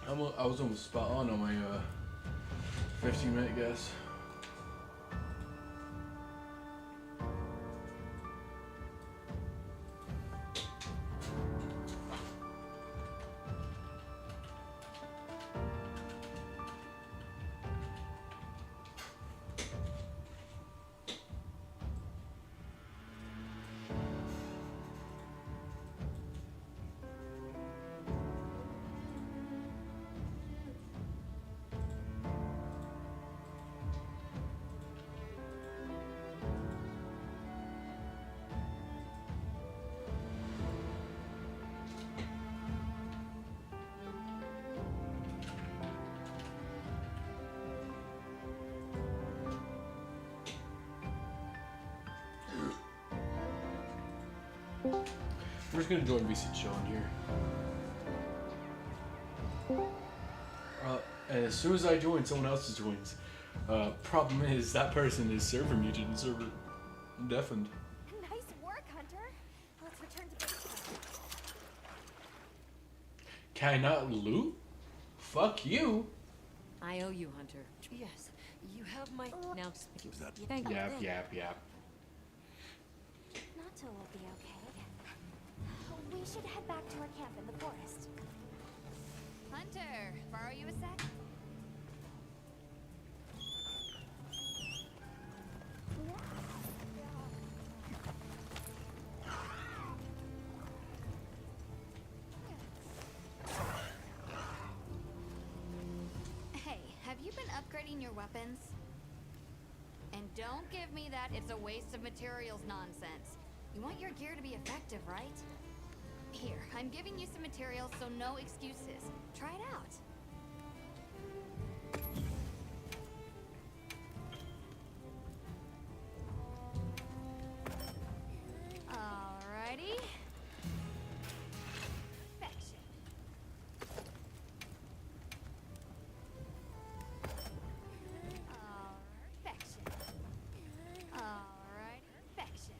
I was almost spot on my 15-minute guess. We're just gonna join VC chill in here. And as soon as I join, someone else joins. Problem is, that person is server muted and server deafened. Nice work, Hunter. Let's return to base camp. Can I not loot? Fuck you. I owe you, Hunter. Yes, you have my. Now, thank you. Yap. Natto will be okay. We should head back to our camp in the forest. Hunter, borrow you a sec? Hey, have you been upgrading your weapons? And don't give me that it's a waste of materials nonsense. You want your gear to be effective, right? Here, I'm giving you some materials, so no excuses. Try it out. Alrighty. Perfection. Perfection. Alright, perfection.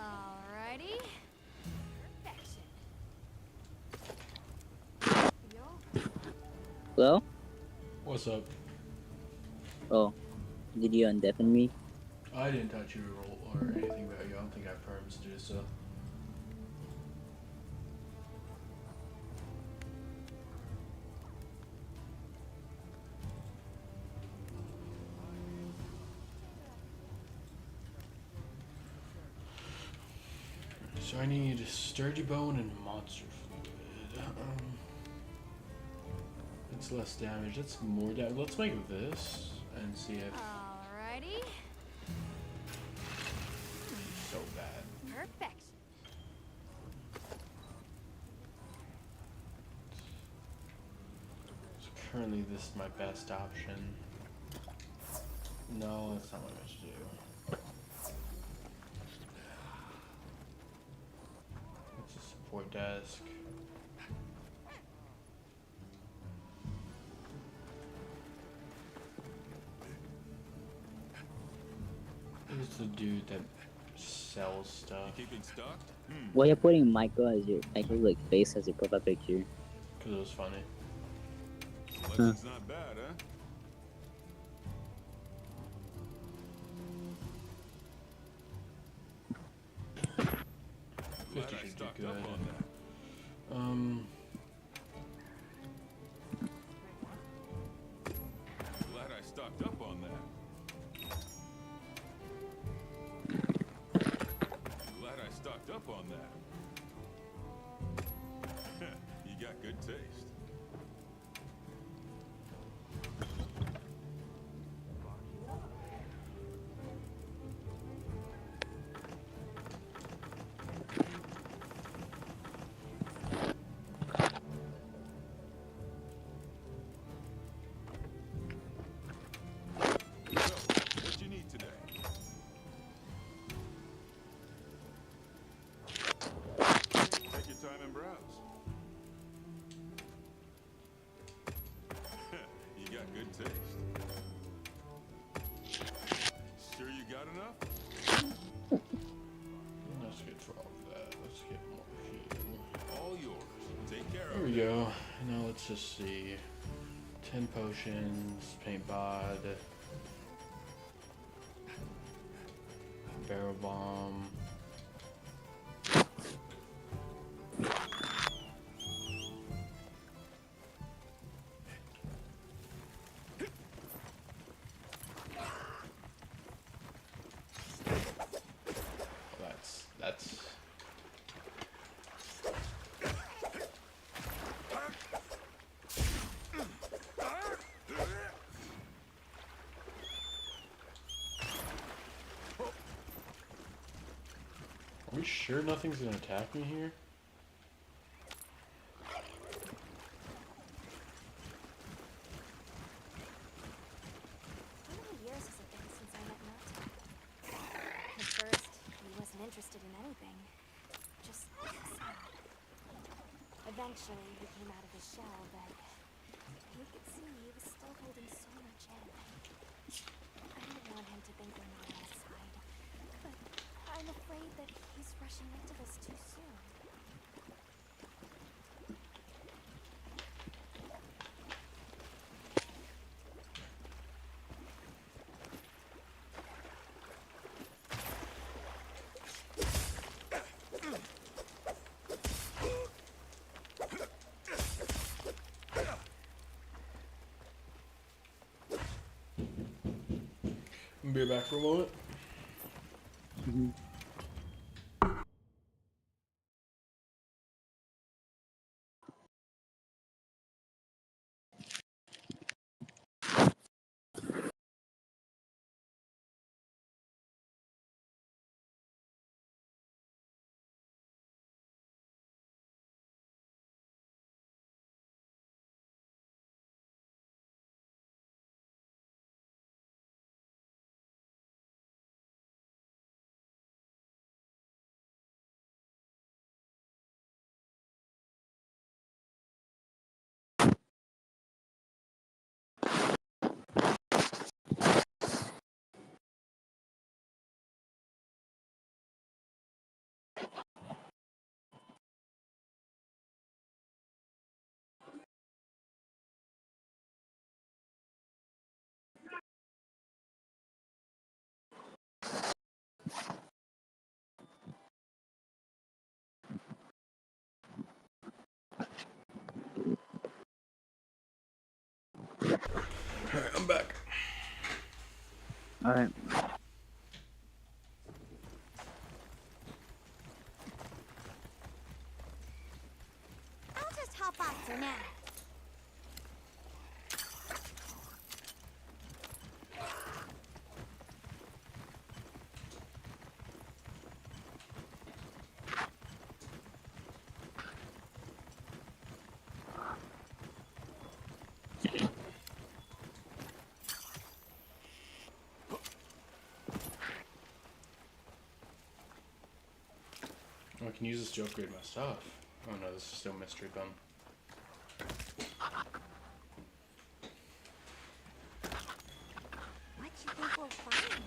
Alrighty. Perfection. Hello? What's up? Oh, did you undeafen me? I didn't touch you or anything about you. I don't think I have perms to do so. So I need sturdy bone and monster fluid. It's less damage. That's more damage. Let's make this and see if. Alrighty. So bad. Perfection. So currently, this is my best option. No, that's not what I should do. It's a support desk. Who's the dude that sells stuff? Keeping stocked? Why are you putting Michael as your like face as your profile picture? Because it was funny. Lesson's not bad, huh? Glad I stocked up on that. Glad I stocked up on that. Glad I stocked up on that. You got good taste. Let's get 12 of that. Let's get more heal. All yours. Take care There of we it. go. Now let's just see. 10 potions, paint bod, barrel bomb. That's Are we sure nothing's gonna attack me here? How many years has it been since I met Naruto? At first, he wasn't interested in anything. Just sad. Eventually, he came out of his shell, but you could see he was still holding so much in. I don't want him to think we're not on his side, but I'm afraid that he's rushing into this too soon. Be back for a moment. Alright, I'm back. Alright. I'll just hop on for now. I can use this to upgrade my stuff. Oh no, this is still mystery bum. What you think we'll find?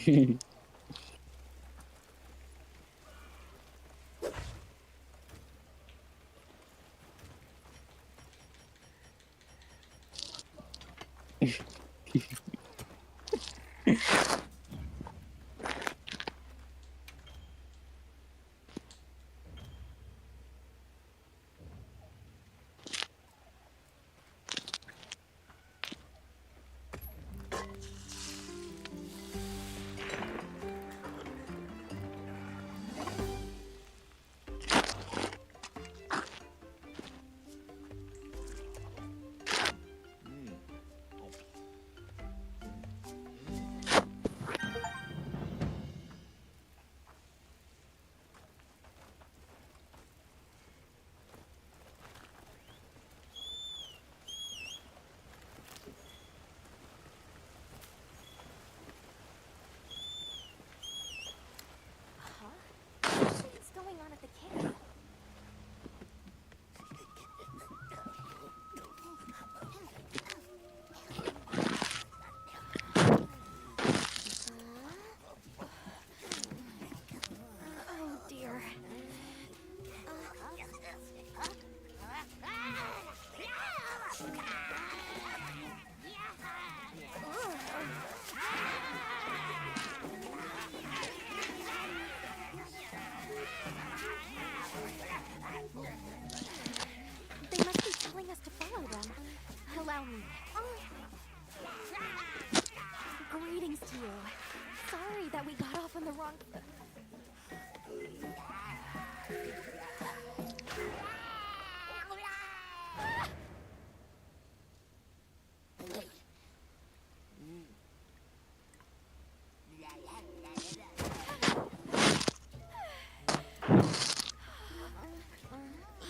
What's going on at the cave? Oh dear. They must be telling us to follow them. Allow me. Greetings to you. Sorry that we got off on the wrong...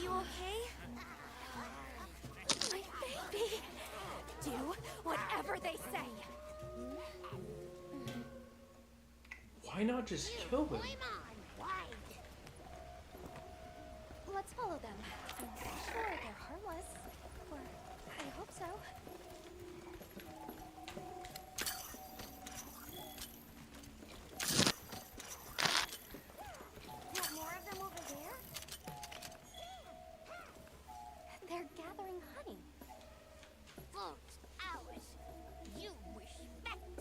You okay? My baby! Do whatever they say! Why not just kill them? Let's follow them. I'm sure they're harmless. Or I hope so. Not more of them over there? They're gathering honey. Folks, ours. You respect.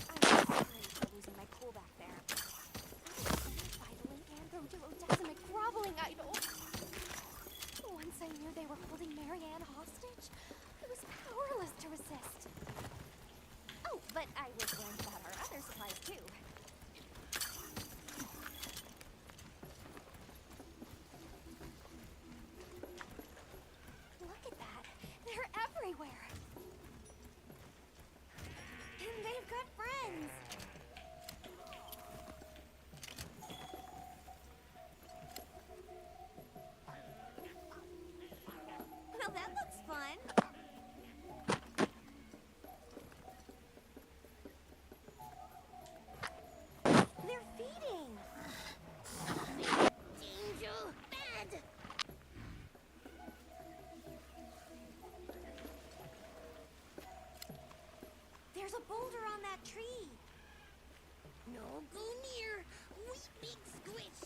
I'm sorry for losing my cool back there. Vitally Andro-Duodecimic groveling idol. Once I knew they were holding Marianne hostage, I was powerless to resist. Oh, but I was worried about our other supplies too. Look at that. They're everywhere. And they've got friends. Well, that looks fun. They're feeding. Danger! Bad! There's a boulder on that tree. No go near. We big squish.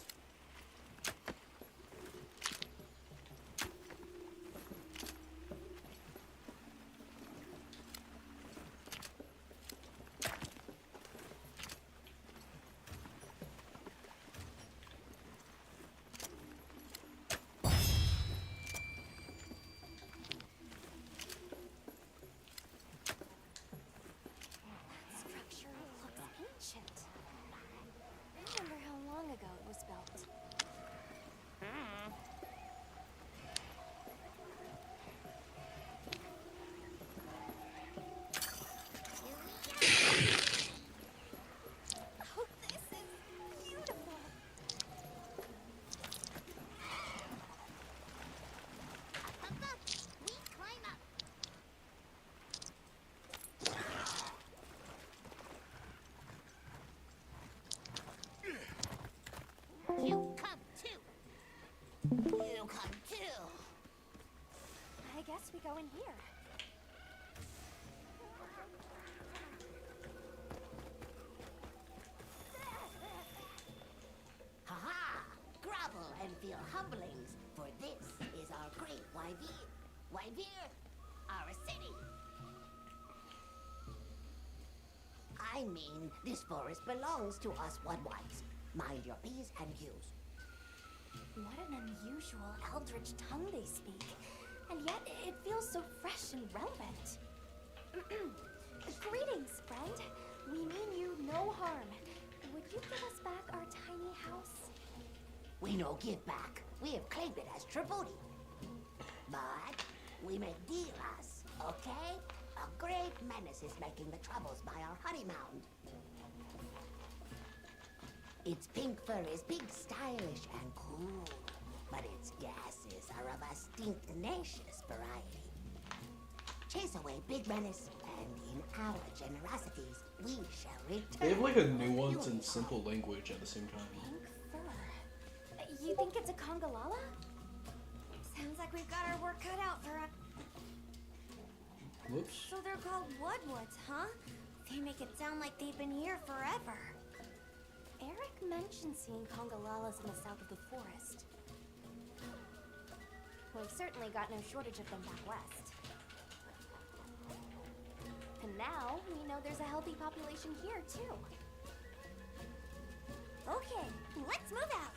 Structure go in here. Ha-ha! Grovel and feel humblings, for this is our great Wyvir. Wyvir, our city. I mean, this forest belongs to us Woodwives. Mind your P's and Q's. What an unusual eldritch tongue they speak. And yet, it feels so fresh and relevant. Greetings, friend. We mean you no harm. Would you give us back our tiny house? We no give back. We have claimed it as tribute. But we may deal us, okay? A great menace is making the troubles by our honey mound. Its pink fur is big, stylish, and cool, but its gases are of a stinknacious variety. Chase away big menace, and in our generosities, we shall return. They have like a nuance and simple language at the same time. You think it's a Congalala? Sounds like we've got our work cut out for a... Whoops. So they're called Woodwoods, huh? They make it sound like they've been here forever. Eric mentioned seeing Congalalas in the south of the forest. We've certainly got no shortage of them back west. And now, we know there's a healthy population here, too. Okay, let's move out!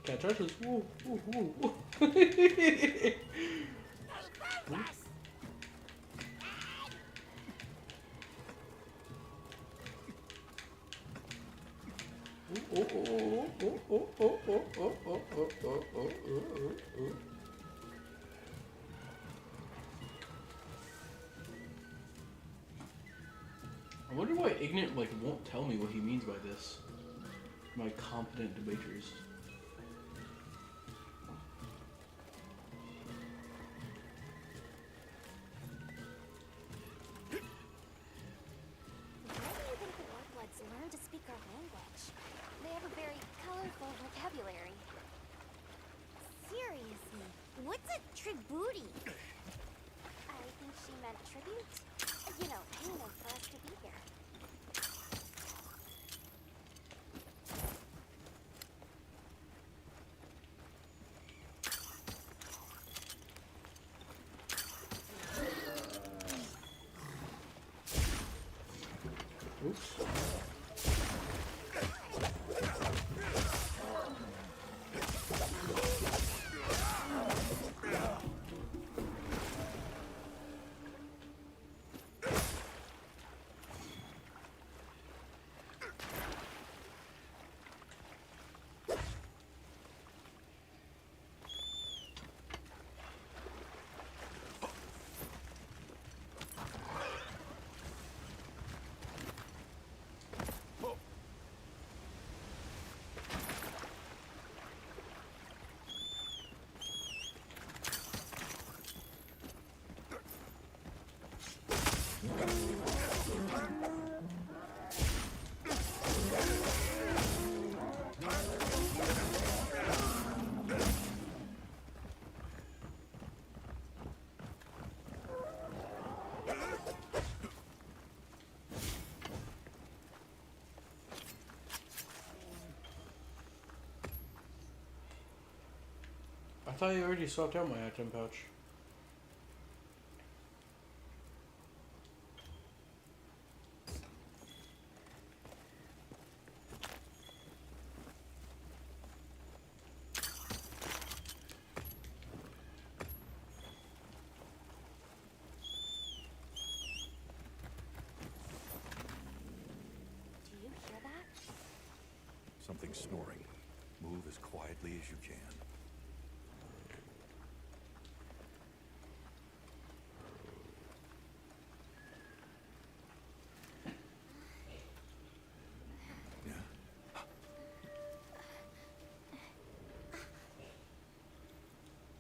Cat touches. Woo, woo, woo, woo. I wonder why Ignorant like won't tell me what he means by this. My competent debaters. Vocabulary. Seriously, what's a tribute? I think she meant tribute. You know, payment for us to be here. Oops. I thought you already swapped out my item pouch. Do you hear that? Something snoring. Move as quietly as you can.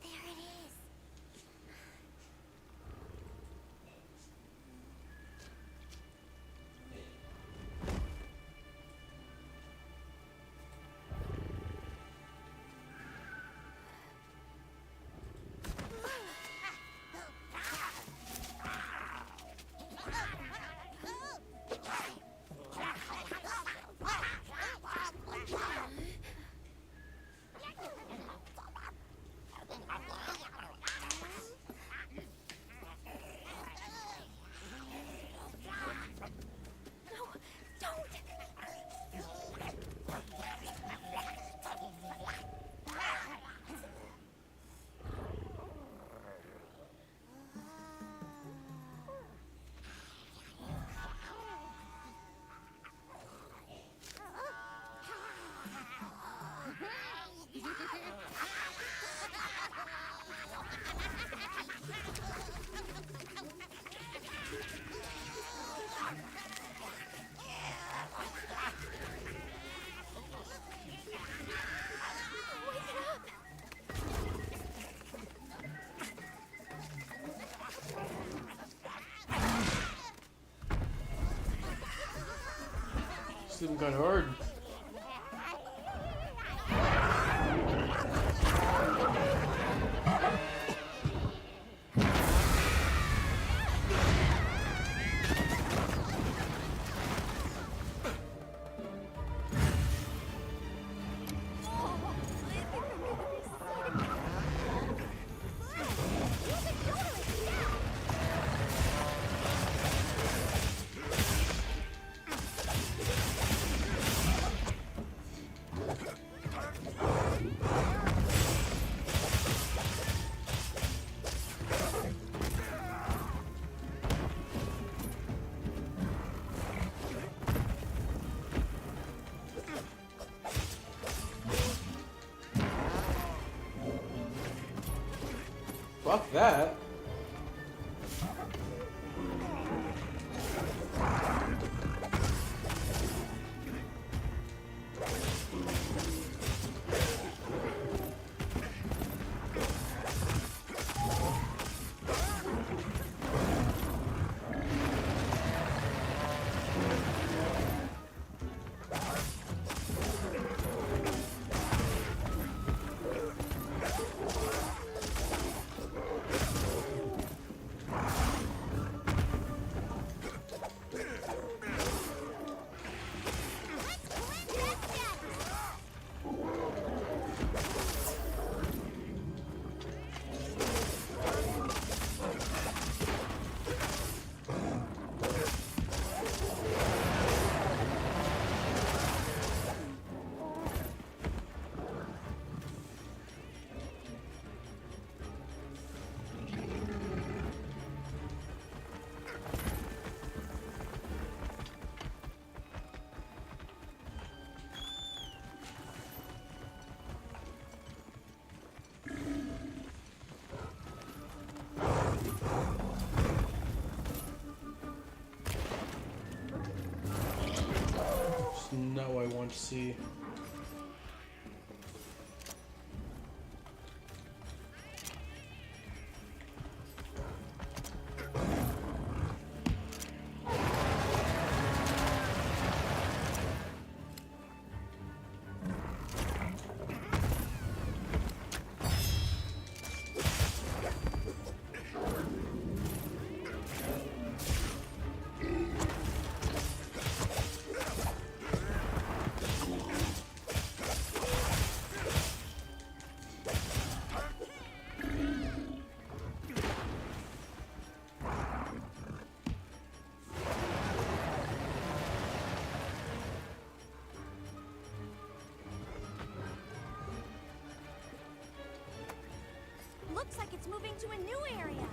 There it is. hitting kind of hard. Fuck that. Not what I want to see. Looks like it's moving to a new area.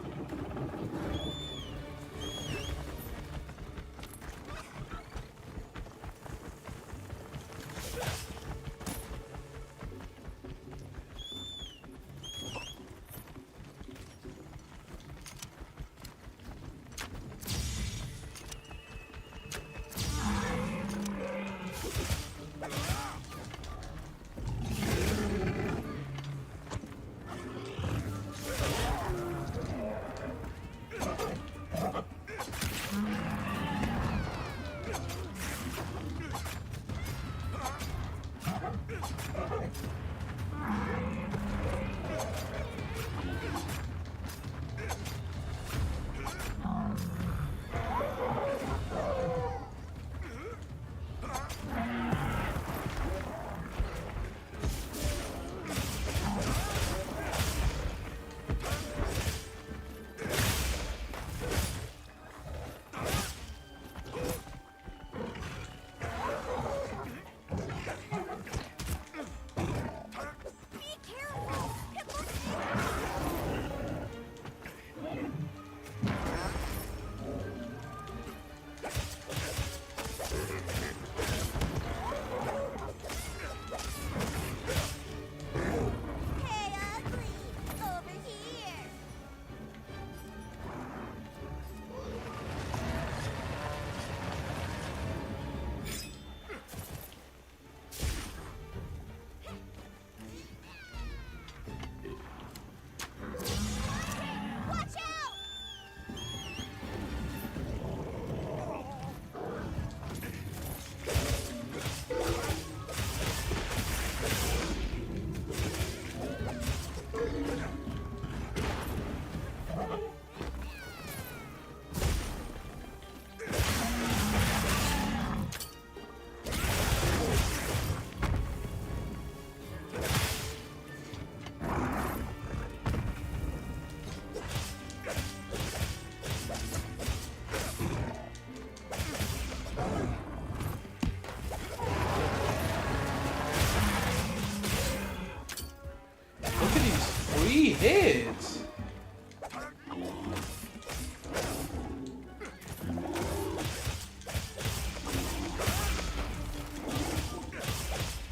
hits.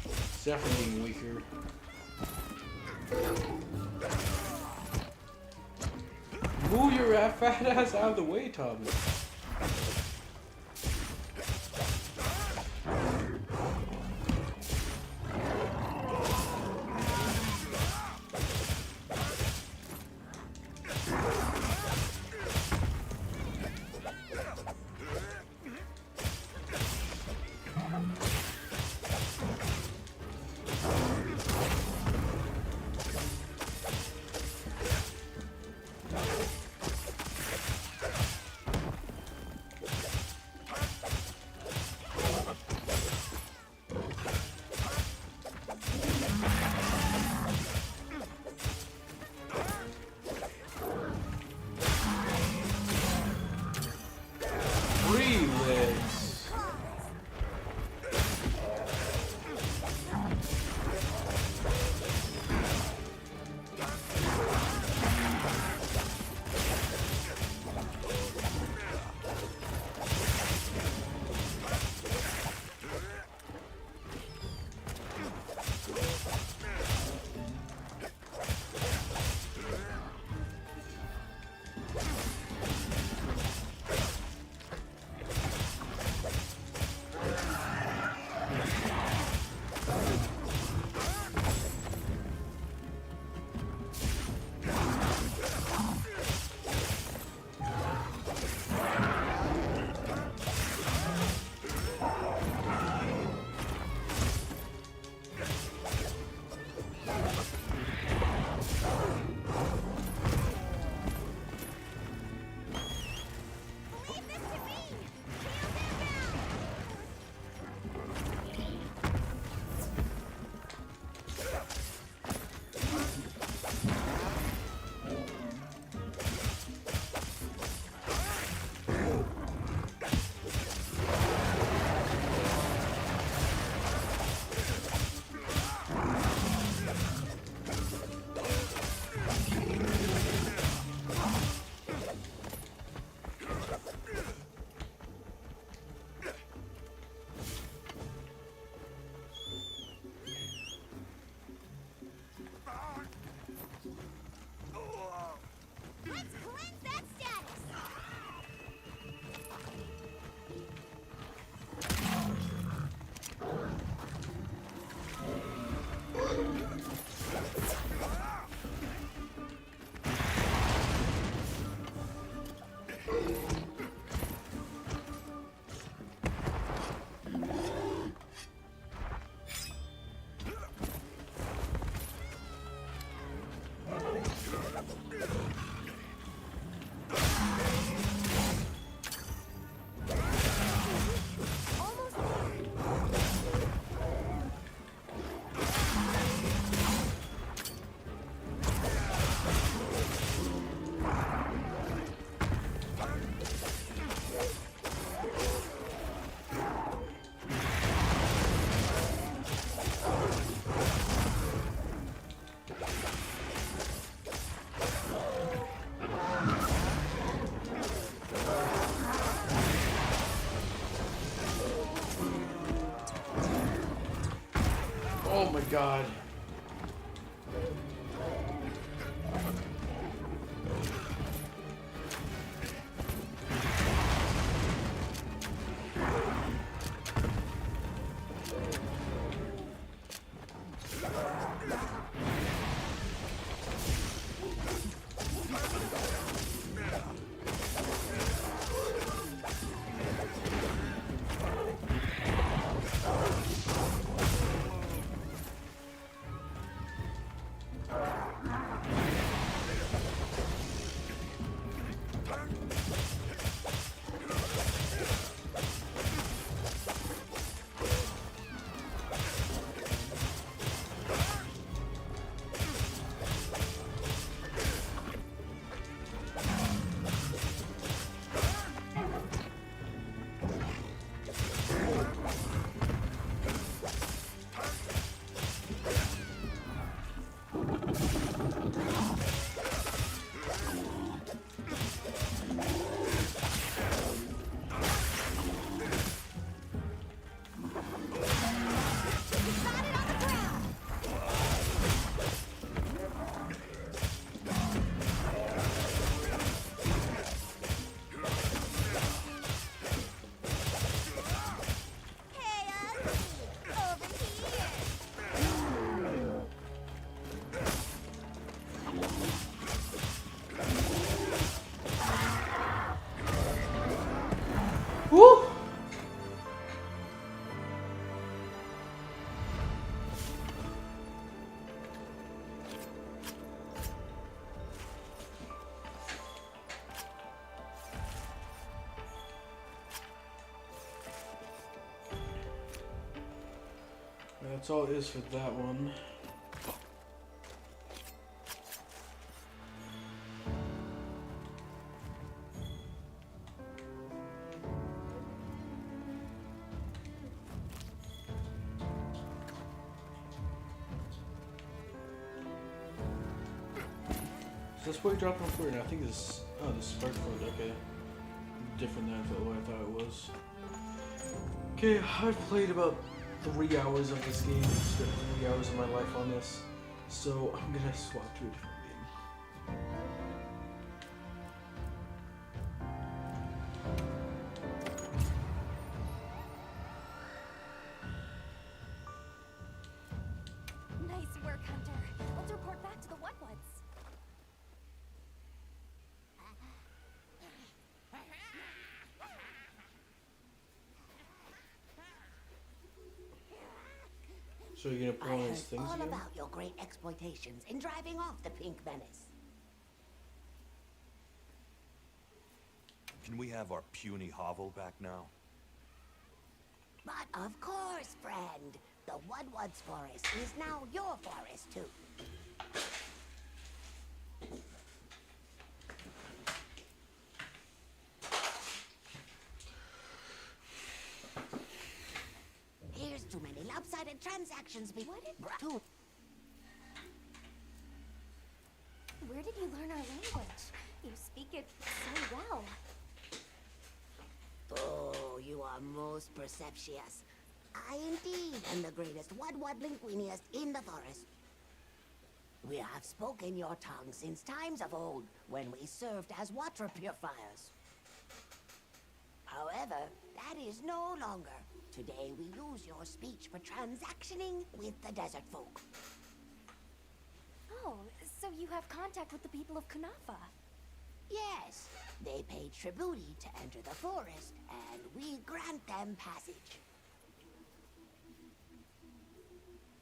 It's definitely getting weaker. Move your fat ass out of the way, Tommy. Oh my god. that's all it is for that one. So this way dropped on forward, and I think this. Oh, this spark flood. Okay, different than what I thought it was. Okay, I've played about 3 hours of this game. Spent 3 hours of my life on this, so I'm gonna swap to a different game. Nice work, Hunter. Let's report back to the Wetwoods. So you're gonna pull I on heard his things all again? about your great exploitations in driving off the Pink Menace. Can we have our puny hovel back now? But of course, friend. The Wudwoods Forest is now your forest, too. Here's too many lopsided transactions before it brought to. Where did you learn our language? You speak it so well. Oh, you are most perceptious. I indeed am the greatest Wudwood linguiniast in the forest. We have spoken your tongue since times of old, when we served as water purifiers. However, that is no longer. Today we use your speech for transactioning with the desert folk. Oh, so you have contact with the people of Kunafa? Yes, they pay tribute to enter the forest, and we grant them passage.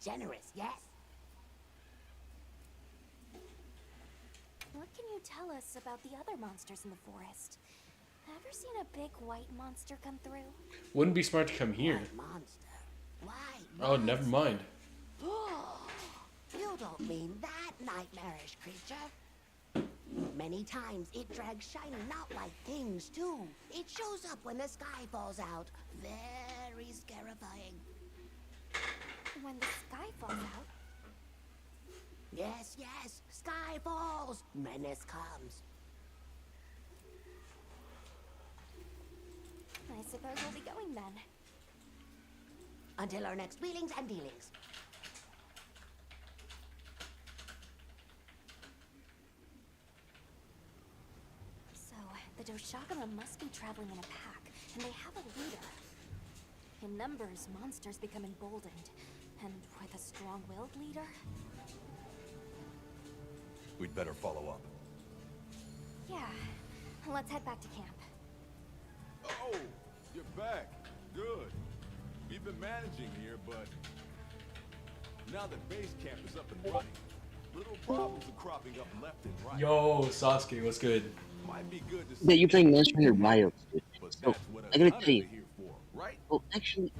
Generous, yes? What can you tell us about the other monsters in the forest? Ever seen a big white monster come through? Wouldn't be smart to come here. Monster. Why? Oh, never mind. You don't mean that nightmarish creature. Many times it drags shiny knot-like things, too. It shows up when the sky falls out. Very scarifying. When the sky falls out? Yes, yes. Sky falls. Menace comes. I suppose we'll be going then. Until our next wheelings and dealings. So, the Doshagama must be traveling in a pack, and they have a leader. In numbers, monsters become emboldened, and with a strong-willed leader? We'd better follow up. Yeah. Let's head back to camp. Oh, you're back. Good. We've been managing here, but now that base camp is up and running, little problems are cropping up left and right. Yo, Sasuke, what's good? Might be good to Yeah, you're playing Monster Hunter Wilds, dude. But So, that's what I gotta I'm tell you. here for, right? Well, actually,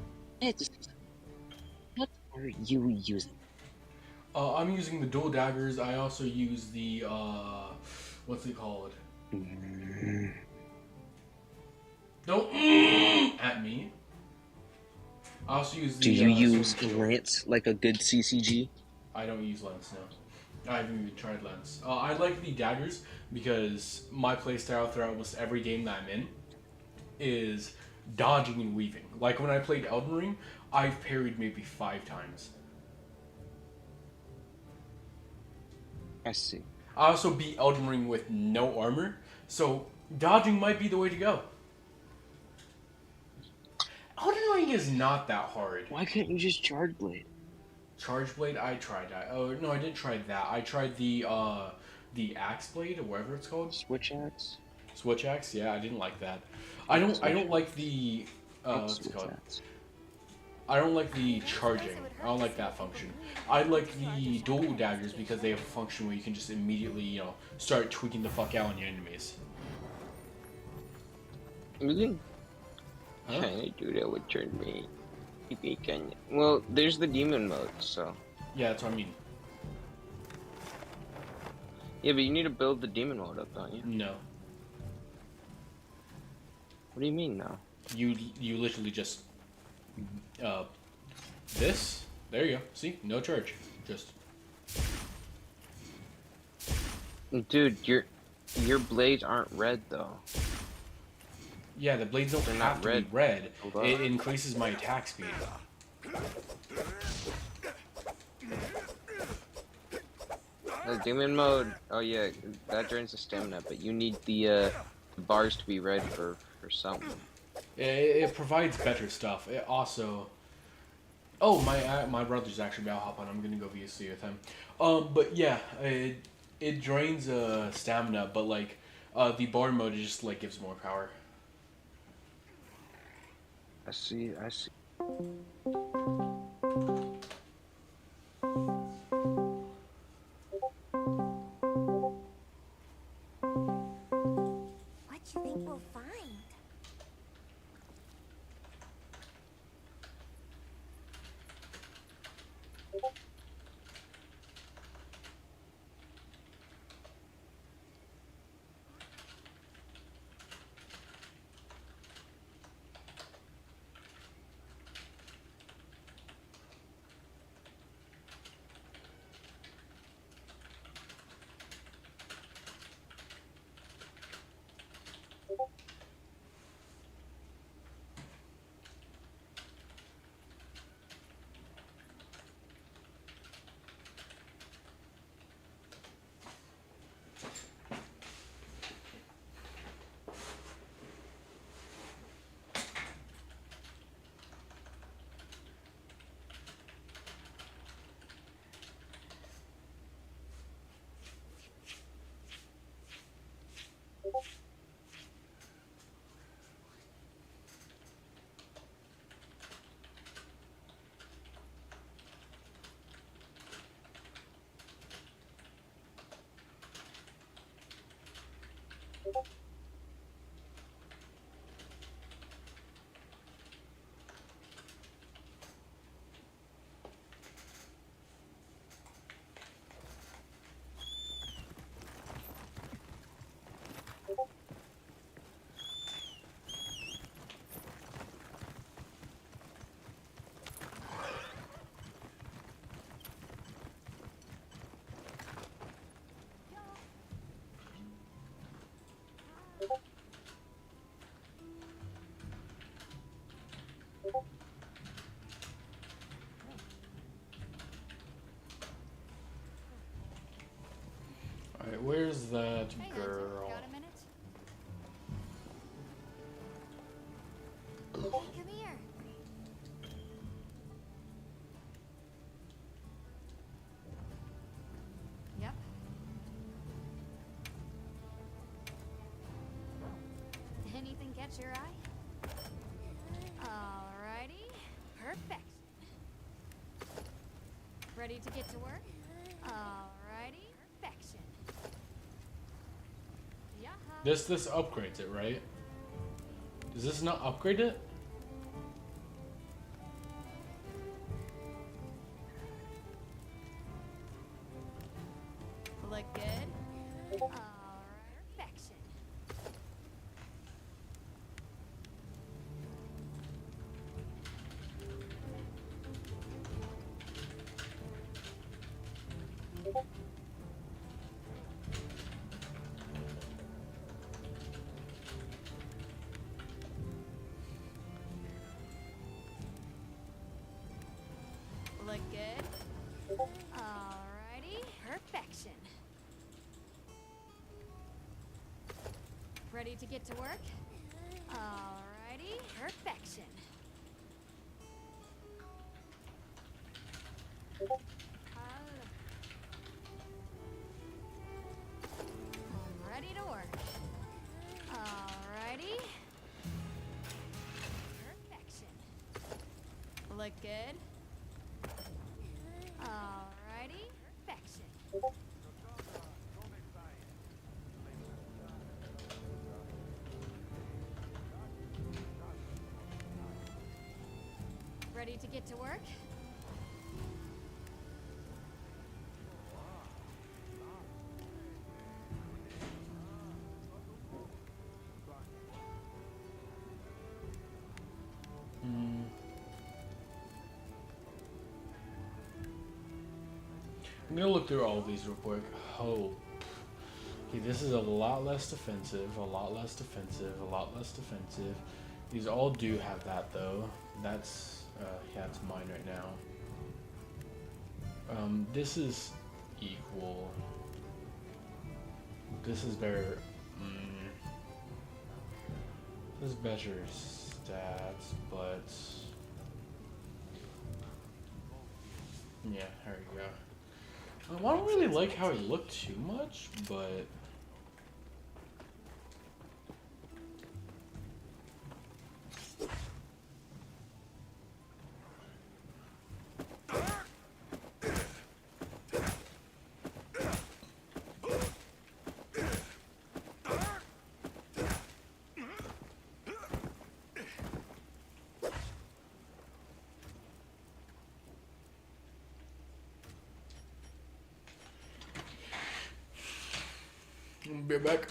what are you using? I'm using the dual daggers. I also use the, what's it called? Don't at me. I also use the. Do you use a lance like a good CCG? I don't use lance, no. I haven't even tried lance. I like the daggers because my playstyle throughout almost every game that I'm in is dodging and weaving. Like when I played Elden Ring, I've parried maybe 5 times. I see. I also beat Elden Ring with no armor, so dodging might be the way to go. Elden Ring is not that hard. Why couldn't you just Charge Blade? Charge Blade, I tried that. Oh no, I didn't try that. I tried the Axe Blade or whatever it's called. Switch Axe. Switch Axe, yeah, I didn't like that. I don't like the what's it called? I don't like the charging. I don't like that function. I like the dual daggers because they have a function where you can just immediately, you know, start tweaking the fuck out on your enemies. Really? Huh? Trying to do that would turn me. Canyon. Well, there's the demon mode, so. Yeah, that's what I mean. Yeah, but you need to build the demon mode up, don't you? No. What do you mean, no? You literally just this. There you go. See, no charge. Just. Dude, your blades aren't red though. Yeah, the blades don't They're have not to red. be red. Hold on. It increases my attack speed. The demon mode. Oh yeah, that drains the stamina, but you need the bars to be red for something. It provides better stuff. It also. Oh, my brother's actually. I'll hop on. I'm gonna go VSC with him. But yeah, it drains stamina, but like the bar mode it just like gives more power. I see. What do you think we'll find? Alright, where's that Hey, girl? got a minute? Hey, come here. Yep. Anything catch your eye? Alrighty. Perfect. Ready to get to work? Alrighty. Perfection. Yaha. This upgrades it, right? Does this not upgrade it? Look good? Alright. Perfection. Look good? Alrighty. Perfection. Ready to get to work? Alrighty. Perfection. I'm ready to work. Alrighty. Perfection. Look good? Alrighty. Perfection. Ready Ready to get to work? I'm gonna look through all of these real quick. Oh. Okay, this is a lot less defensive, a lot less defensive, a lot less defensive. These all do have that though. That's, yeah, it's mine right now. This is equal. This is better. This is better stats, but yeah, there you go. I don't really like how he looked too much, but be back.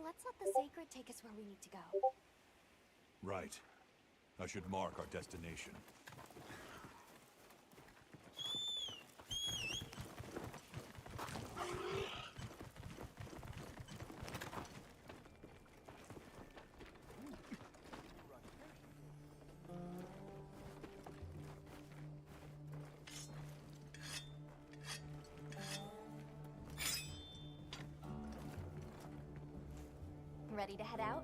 let's let the sacred take us where we need to go. Right. I should mark our destination. Ready to head out?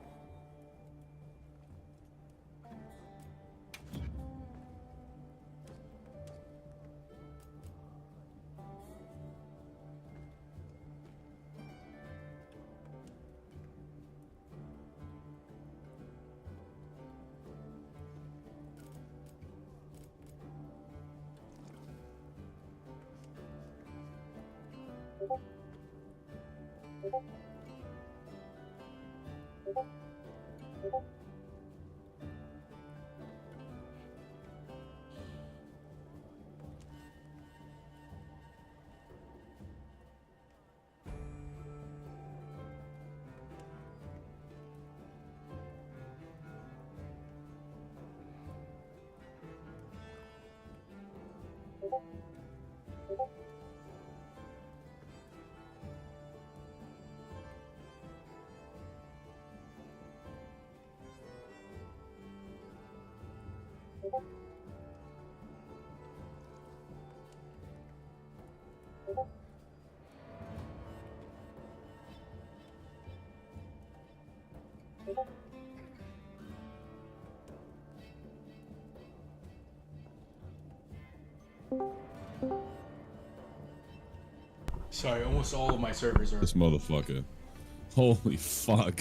Sorry, almost all of my servers are. This motherfucker. Holy fuck.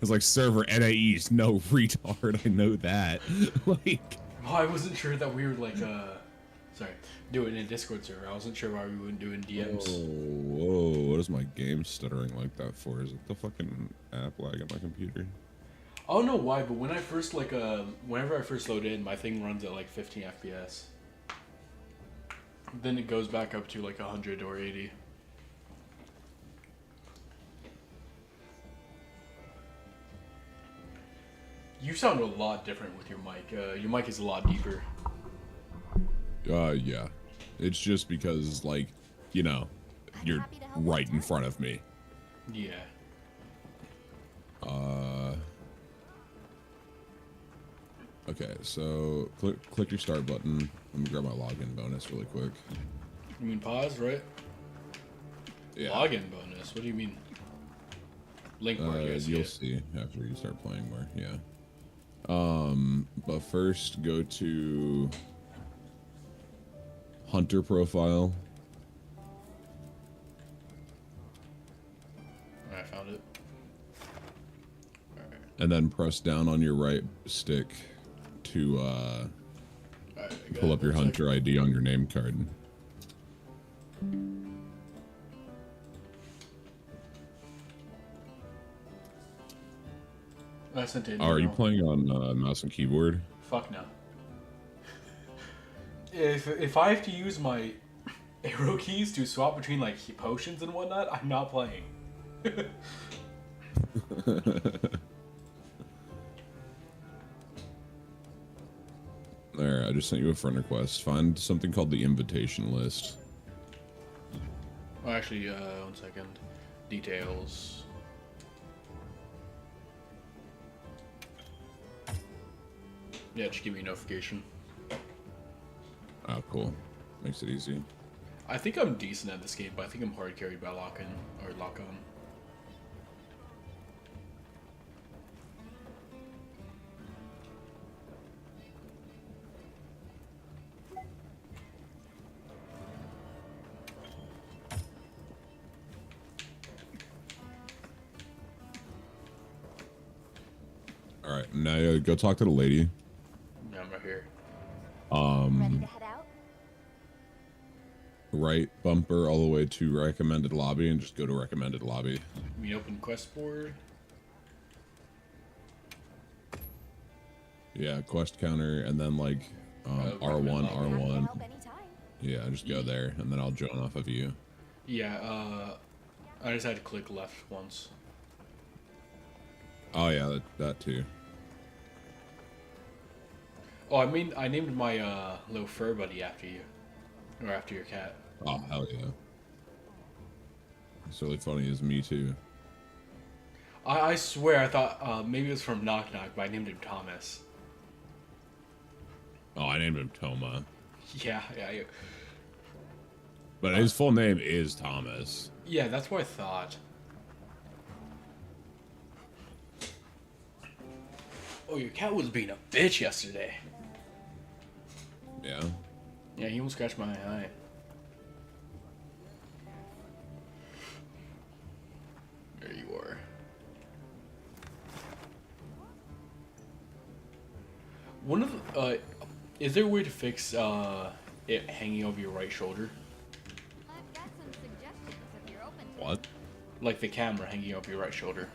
It's like server NA East, no retard, I know that. Like, Oh, I wasn't sure that we were like, sorry, doing a Discord server. I wasn't sure why we wouldn't do in DMs. whoa, what is my game stuttering like that for? Is it the fucking app lag on my computer? I don't know why, but when I first whenever I first load in, my thing runs at like 15 FPS. Then it goes back up to like 100 or 80. You sound a lot different with your mic. Your mic is a lot deeper. Yeah. It's just because, like, you know, you're right in front of me. Yeah. Okay, so click your start button. Let me grab my login bonus really quick. You mean pause, right? Yeah. Login bonus? What do you mean? Link where you guys you'll see it. see after you start playing more, yeah. But first go to Hunter profile. I found it. And then press down on your right stick to pull up your Hunter ID on your name card. I sent it. Are you playing on mouse and keyboard? Fuck no. If I have to use my arrow keys to swap between like potions and whatnot, I'm not playing. There, I just sent you a friend request. Find something called the invitation list. Oh, actually, 1 second. Details. Yeah, just give me a notification. Oh, cool. Makes it easy. I think I'm decent at this game, but I think I'm hard carried by lock-in or lock-on. All right, now go talk to the lady. Yeah, I'm right here. Ready to head out? Right bumper all the way to recommended lobby and just go to recommended lobby. You mean open quest board? Yeah, quest counter and then like R1, R1. Yeah, just go there and then I'll join off of you. Yeah, I just had to click left once. Oh yeah, that too. Oh, I named my little fur buddy after you, or after your cat. Oh hell yeah. It's really funny as me too. I swear I thought maybe it was from Knock Knock, but I named him Thomas. Oh, I named him Toma. Yeah. But his full name is Thomas. Yeah, that's what I thought. Oh, your cat was being a bitch yesterday. Yeah. Yeah, he almost scratched my eye. There you are. One of the, is there a way to fix it hanging over your right shoulder? I've got some suggestions if you're open to What? Like the camera hanging over your right shoulder.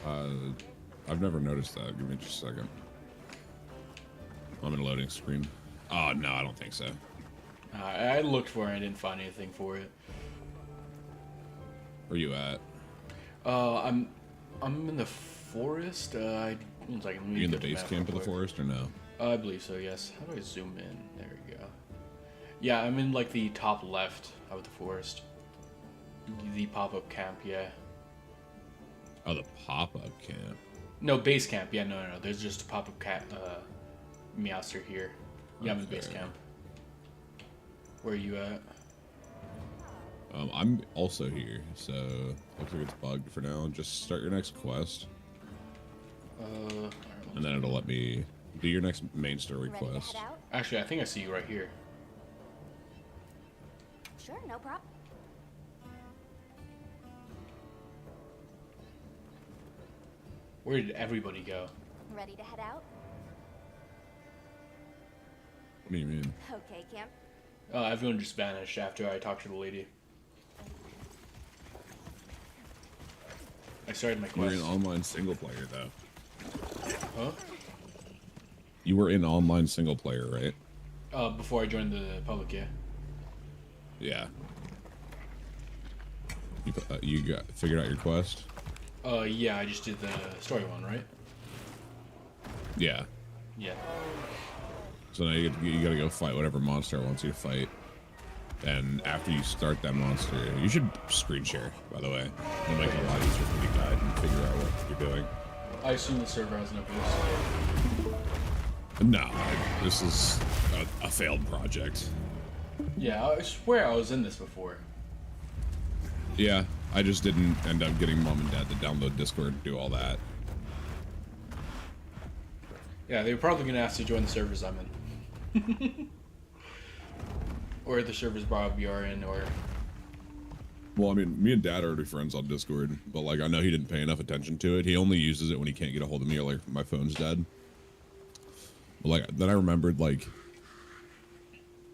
I've never noticed that. Give me just a second. I'm in a loading screen. Oh no, I don't think so. I looked for it, I didn't find anything for it. Where you at? I'm in the forest. One second. Let me You in the get base map camp of real the quick. forest or no? I believe so, yes. How do I zoom in? There we go. Yeah, I'm in like the top left of the forest. The pop-up camp, yeah. Oh, the pop-up camp. No, base camp. Yeah, no. There's just a pop-up Meowster here. Yeah, I'm in base Okay. camp. Where are you at? I'm also here, so looks like it's bugged for now. Just start your next quest, and then it'll let me do your next main story quest. Actually, I think I see you right here. Sure, no problem. Where did everybody go? Ready to head out? What do you mean? Okay, Camp. Everyone just vanished after I talked to the lady. I started my You were quest. in online single player though. Huh? You were in online single player, right? Before I joined the public, yeah. Yeah. You got figured out your quest? Yeah, I just did the story one, right? Yeah. Yeah. So now you gotta go fight whatever monster wants you to fight. And after you start that monster, you should screen share, by the way. It'll make it a lot easier for you to guide and figure out what you're doing. I assume the server has no boost. No, this is a failed project. Yeah, I swear I was in this before. Yeah, I just didn't end up getting mom and dad to download Discord and do all that. Yeah, they were probably gonna ask to join the servers I'm in. Or the servers Bob you're in, or... Well, I mean, me and dad are already friends on Discord, but like I know he didn't pay enough attention to it. He only uses it when he can't get a hold of me or like my phone's dead. But like then I remembered like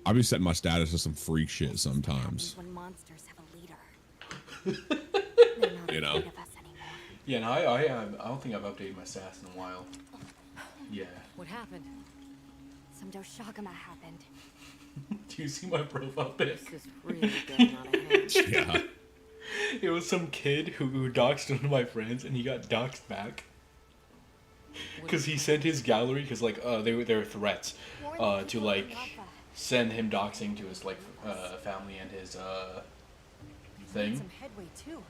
I'll be setting my status to some freak shit sometimes. When monsters have a leader. You know? Yeah, no, I don't think I've updated my stats in a while. Yeah. What happened? Some Doshagama happened. Do you see my profile pic? This is really getting out of hand. Yeah. It was some kid who doxed one of my friends, and he got doxed back. Because he sent his gallery, because like they were threats to like send him doxing to his like family and his thing. Some headway too.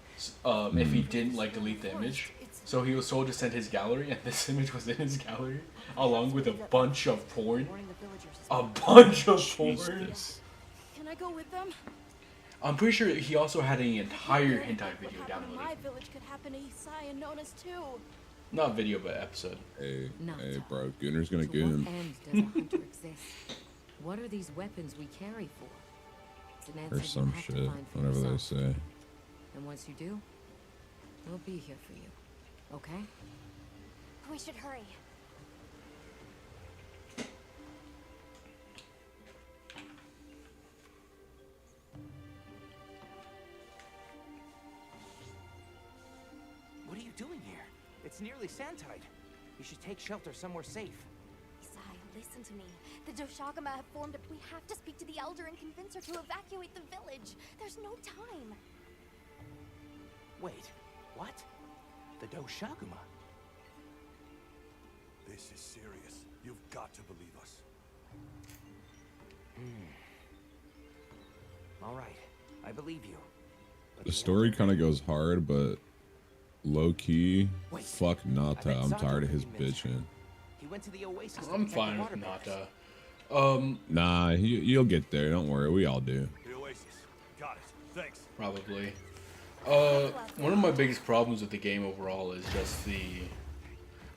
If he didn't like delete the image. So he was told to send his gallery, and this image was in his gallery, along with a bunch of porn. A bunch of porn. Can I go with them? I'm pretty sure he also had an entire hentai video downloaded. My village could happen to Isai and Nona's too. Not video, but episode. Hey, hey, bro, Gooner's gonna To goon. what end does a hunter exist? What are these weapons we carry for? It's an answer Or you'll some have to shit, find for whatever they yourself. say. And once you do, we'll be here for you. Okay? We should hurry. What are you doing here? It's nearly Santide. You should take shelter somewhere safe. Isai, listen to me. The Doshagama have formed. We have to speak to the Elder and convince her to evacuate the village. There's no time. Wait, what? The Doshaguma? This is serious. You've got to believe us. All right, I believe you. The story kind of goes hard, but low key, fuck Nata. I'm tired of his bitching. He went to the Oasis. I'm fine with Nata. Nah, you'll get there. Don't worry. We all do. The Oasis. Got it. Thanks. Probably. One of my biggest problems with the game overall is just the...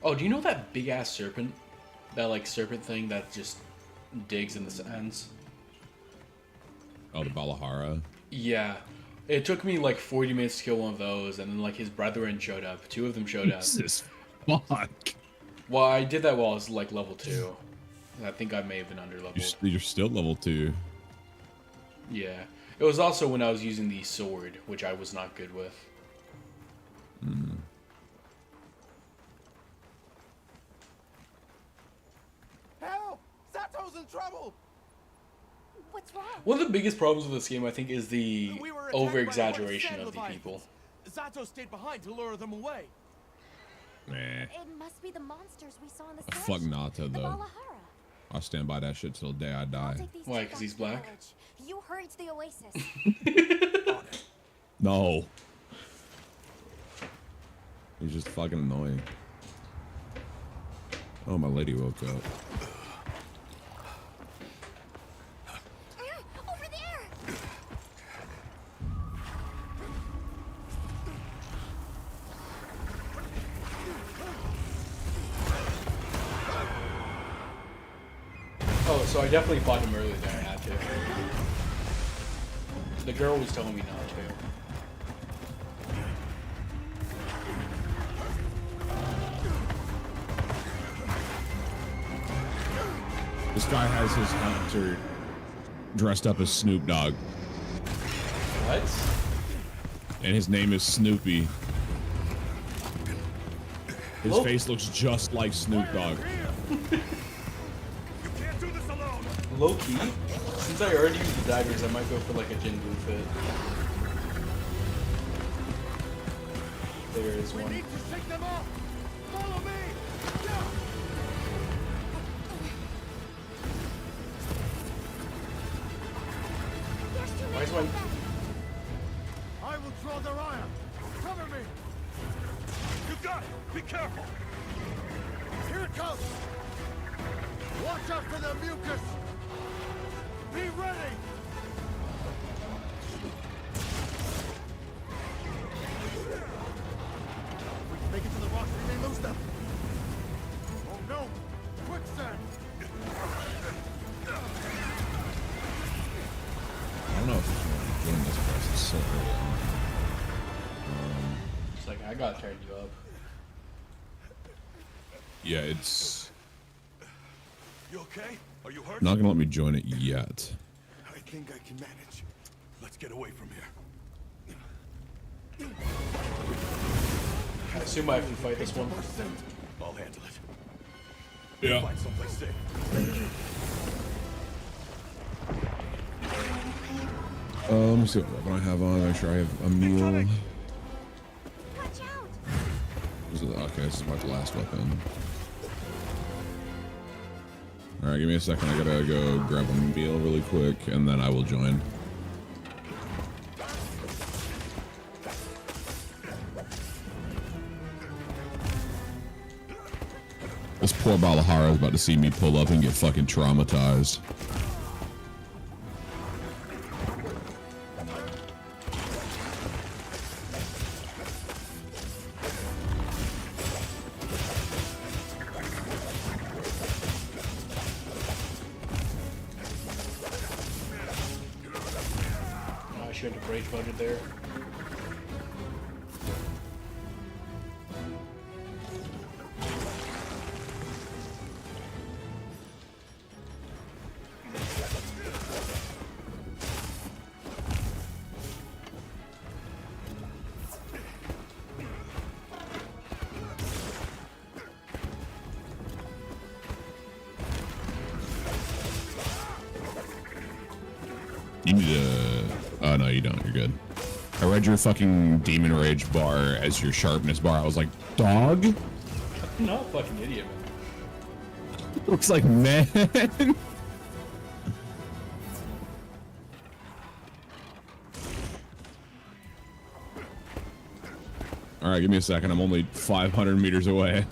Oh, do you know that big ass serpent? That like serpent thing that just digs in the sands? Oh, the Balahara? Yeah. It took me like 40 minutes to kill one of those, and then like his brethren showed up. 2 of them showed up. Jesus fuck. Well, I did that while I was like level 2. I think I may have been under level. You're still level 2. Yeah. It was also when I was using the sword, which I was not good with. Help! Sato's in trouble! What's wrong? One of the biggest problems with this game, I think, is the over-exaggeration of the people. Zato stayed behind to lure them away. Nah. It must be the monsters we saw in the sand. Fuck Nata, The though. Balahara. I'll stand by that shit till the day I die. Why, because he's black? You hurried to the Oasis. No. He's just fucking annoying. Oh, my lady woke up. Over there! Oh, so I definitely fought him earlier than I had to. The girl was telling me not to. This guy has his hunter dressed up as Snoop Dogg. What? And his name is Snoopy. His Look. face looks just like Snoop Dogg. Low key, since I already used the daggers, I might go for like a Jinbu fit. There is one. Why is my... I will draw their ire. Cover me. You got it. Be careful. Here it comes. Watch out for the mucus. Be ready. We can make it to the rocks. We may lose them. Oh no! Quicksand. I don't know if it's doing this place. It's so early on. It's like, I gotta turn you up. Yeah, it's You okay? Are you hurt? not gonna let me join it yet. I think I can manage. Let's get away from here. I assume I have to fight this one. I'll handle it. Yeah. Find someplace safe. Let me see what weapon I have on. Make sure I have a mule. Okay, this is my last weapon. Alright, give me a second. I gotta go grab a meal really quick, and then I will join. This poor Balahara is about to see me pull up and get fucking traumatized. I should have rage budget there. You need to... Oh, no, you don't. You're good. I read your fucking demon rage bar as your sharpness bar. I was like, dog? I'm not a fucking idiot, man. Looks like man. All right, give me a second. I'm only 500 meters away.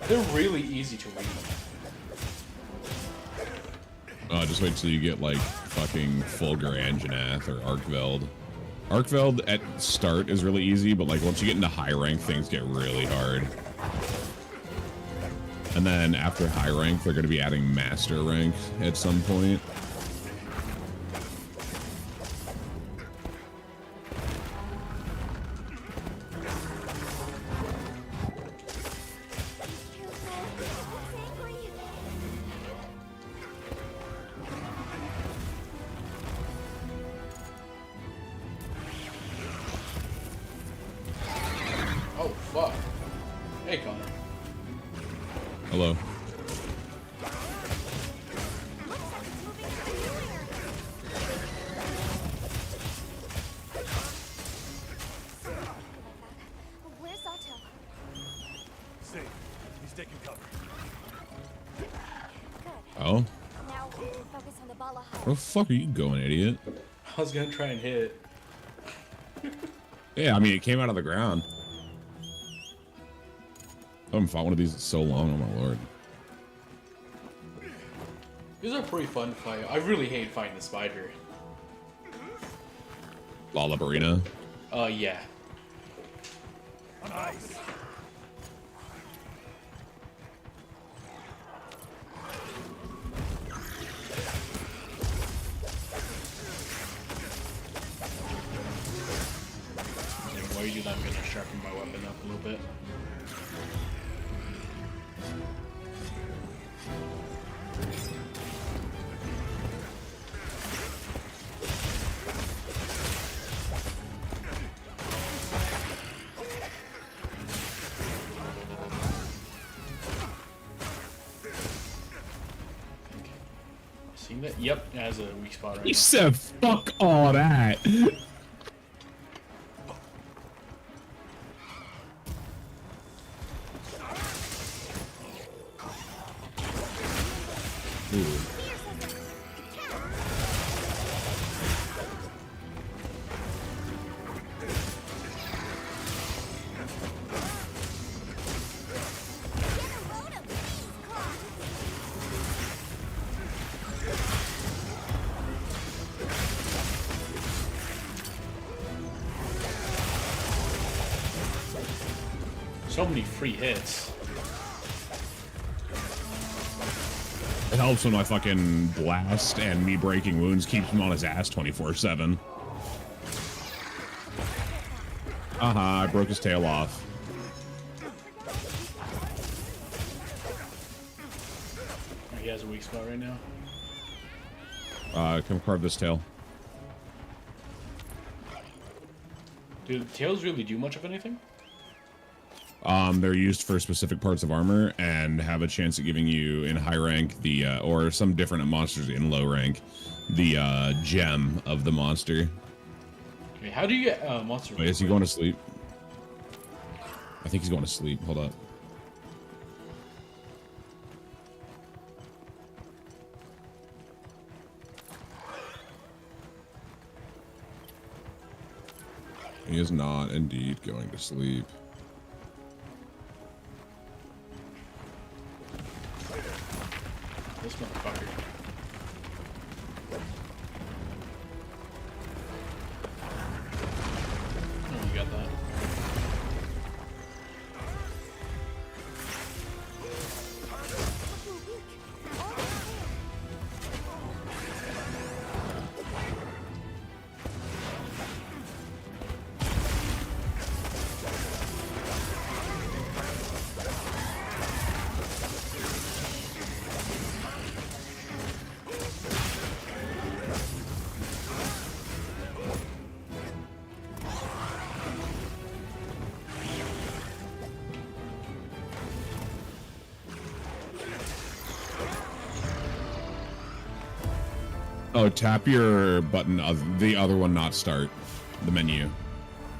They're really easy to read. Just wait till you get like fucking Fulgur Anjanath or Arkveld. Arkveld at start is really easy, but like once you get into high rank, things get really hard. And then after high rank, they're going to be adding master rank at some point. Oh, fuck. Hey, Connor. Hello. Where's Zato? Safe. He's taking cover. Oh? Now focus on the Bala Where the fuck are you going, idiot? I was gonna try and hit. Yeah, I mean, it came out of the ground. I haven't fought one of these in so long, oh my lord. These are pretty fun to fight. I really hate fighting the spider. Lalabarina. Yeah. Nice. And while you do that, I'm gonna sharpen my weapon up a little bit. Seen that? Yep, it has a weak spot right You now. said fuck all that. Ooh. So many free hits. It helps when my fucking blast and me breaking wounds keeps him on his ass 24/7. I broke his tail off. He has a weak spot right now. Come carve this tail. Do the tails really do much of anything? They're used for specific parts of armor and have a chance at giving you in high rank the, or some different monsters in low rank, the gem of the monster. Okay, how do you get monster? Wait, is he going to sleep? I think he's going to sleep. Hold up. He is not indeed going to sleep. This motherfucker. Oh, you got that. Oh, tap your button of the other one, not start. The menu.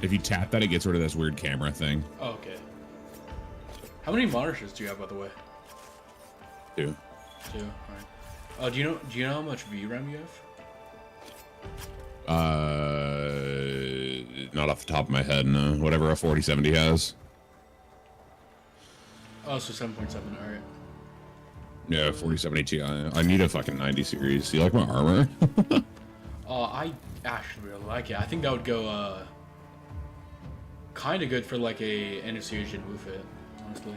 If you tap that, it gets rid of this weird camera thing. Oh, okay. How many monitors do you have, by the way? 2. 2. All right. Do you know how much VRAM you have? Not off the top of my head, no. Whatever a 4070 has. Oh, so 7.7. All right. Yeah, 4070 Ti. I need a fucking 90 series. Do you like my armor? I actually really like it. I think that would go kind of good for like a initiation move fit, honestly.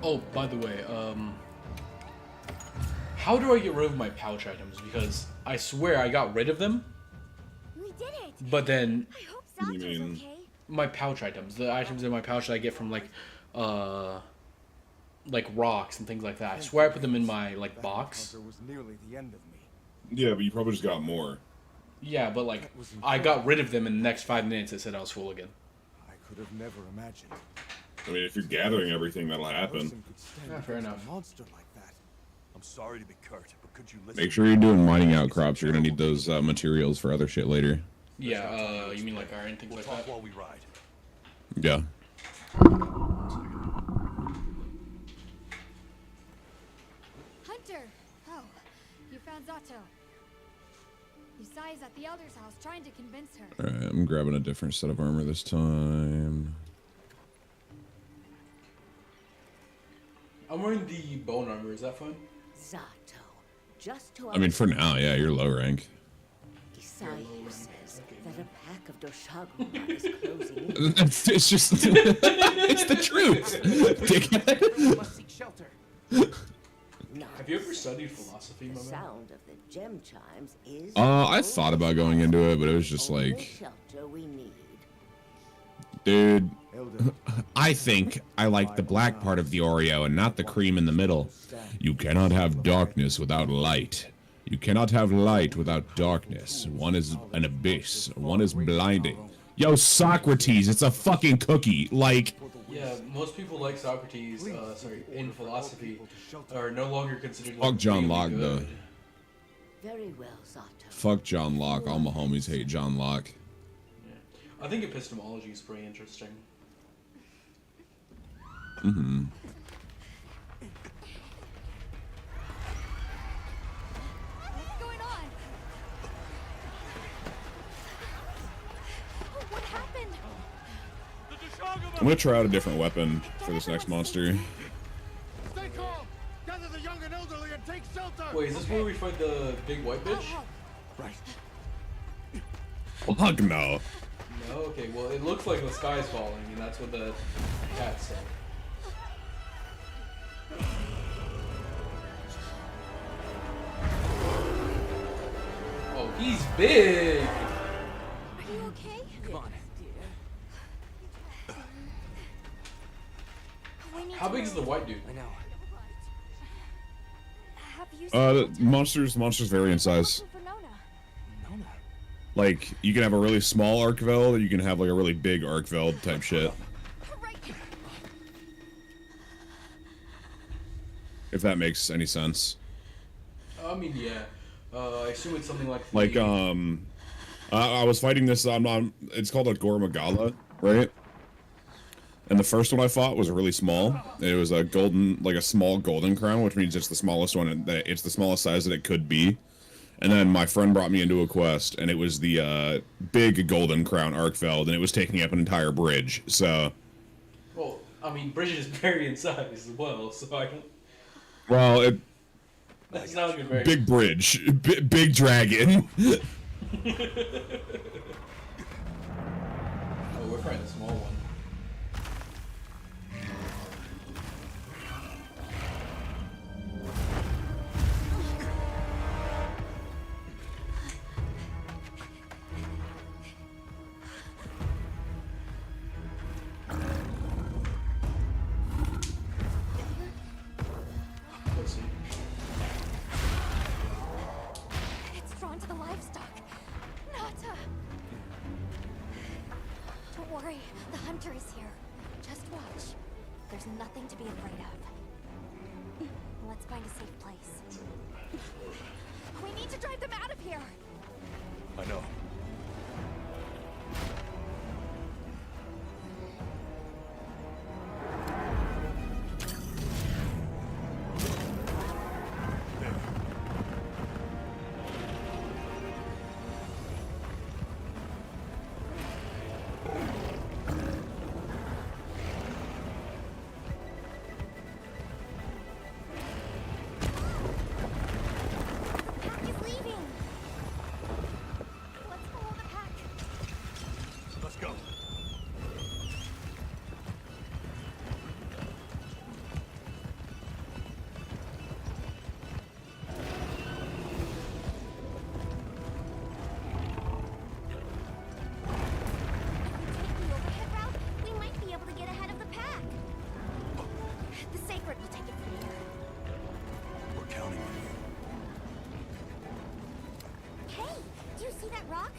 Oh, by the way, how do I get rid of my pouch items? Because I swear I got rid of them. We did it. But then I hope Zato's okay. my pouch items, the items in my pouch that I get from like rocks and things like that. I swear I put them in my like box. Was nearly the end of me. Yeah, but you probably just got more. Yeah, but like I got rid of them in the next 5 minutes. It said I was full again. I could have never imagined. I mean, if you're gathering everything, that'll happen. Yeah, fair enough. Monster like that. I'm sorry to be curt, but could you listen? Make sure you're doing mining outcrops. You're gonna need those materials for other shit later. Yeah, you mean like iron things like that? While we ride. Yeah. Hunter! Oh, you found Zato. Yusai's at the Elder's house trying to convince her. Alright, I'm grabbing a different set of armor this time. I'm wearing the bone armor. Is that fine? Zato, just to I mean, for now, yeah, you're low rank. Isai says that a pack of Doshagu is closing in. It's just, it's the truth. Dickhead. Must seek shelter. Have you ever studied philosophy, The my man? sound of the gem chimes is. I thought about going into it, but it was just only like, shelter we need. dude, I think I like the black part of the Oreo and not the cream in the middle. You cannot have darkness without light. You cannot have light without darkness. One is an abyss. One is blinding. Yo, Socrates, it's a fucking cookie. Like, Yeah, most people like Socrates, in philosophy, are no longer considered like, fuck John really Locke, good. though. Very well, Zato. Fuck John Locke. All my homies hate John Locke. I think epistemology is pretty interesting. Mm-hmm. What's going on? What happened? I'm gonna try out a different weapon for this next monster. Stay calm. Gather the young and elderly and take shelter. Wait, is this where we fight the big white bitch? Right. Fuck no. No? Okay, well, it looks like the sky's falling, and that's what the cat said. Oh, he's big! Are you okay? Come on. How big is the white dude? I know. Have you The monsters vary in size. Like, you can have a really small Archveld, or you can have like a really big Archveld type shit. If that makes any sense. I mean, yeah. I assume it's something like. Like, I was fighting this, it's called a Gormagala, right? And the first one I fought was really small. It was a golden, like a small golden crown, which means it's the smallest one, and it's the smallest size that it could be. And then my friend brought me into a quest, and it was the big golden crown Archveld, and it was taking up an entire bridge. So, Well, I mean, bridges vary in size as well, so I don't. well, That's not a good variation. big bridge, big dragon. Oh, we're fighting the small one. worry, the hunter is here. Just watch. There's nothing to be afraid of. Let's find a safe place. We need to drive them out of here. I know. Pack is leaving. Let's follow the pack. Let's go. The overhead route, we might be able to get ahead of the pack. The Sacred will take it from here. We're counting on you. Hey, do you see that rock?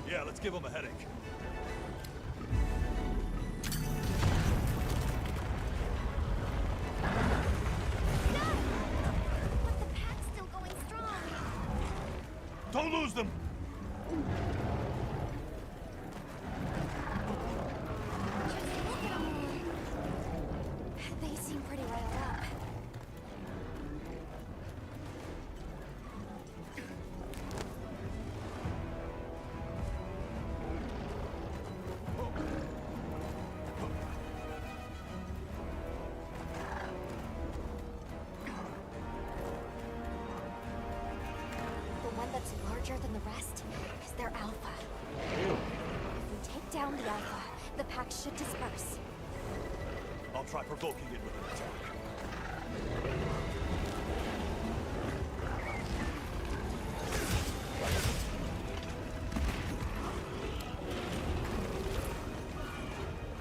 Yeah, let's give them a headache. But the pack's still going strong. Don't lose them. Look at 'em. They seem pretty riled up. The one that's larger than the rest is their alpha. If we take down the alpha, the pack should disperse. I'll try provoking it with an attack.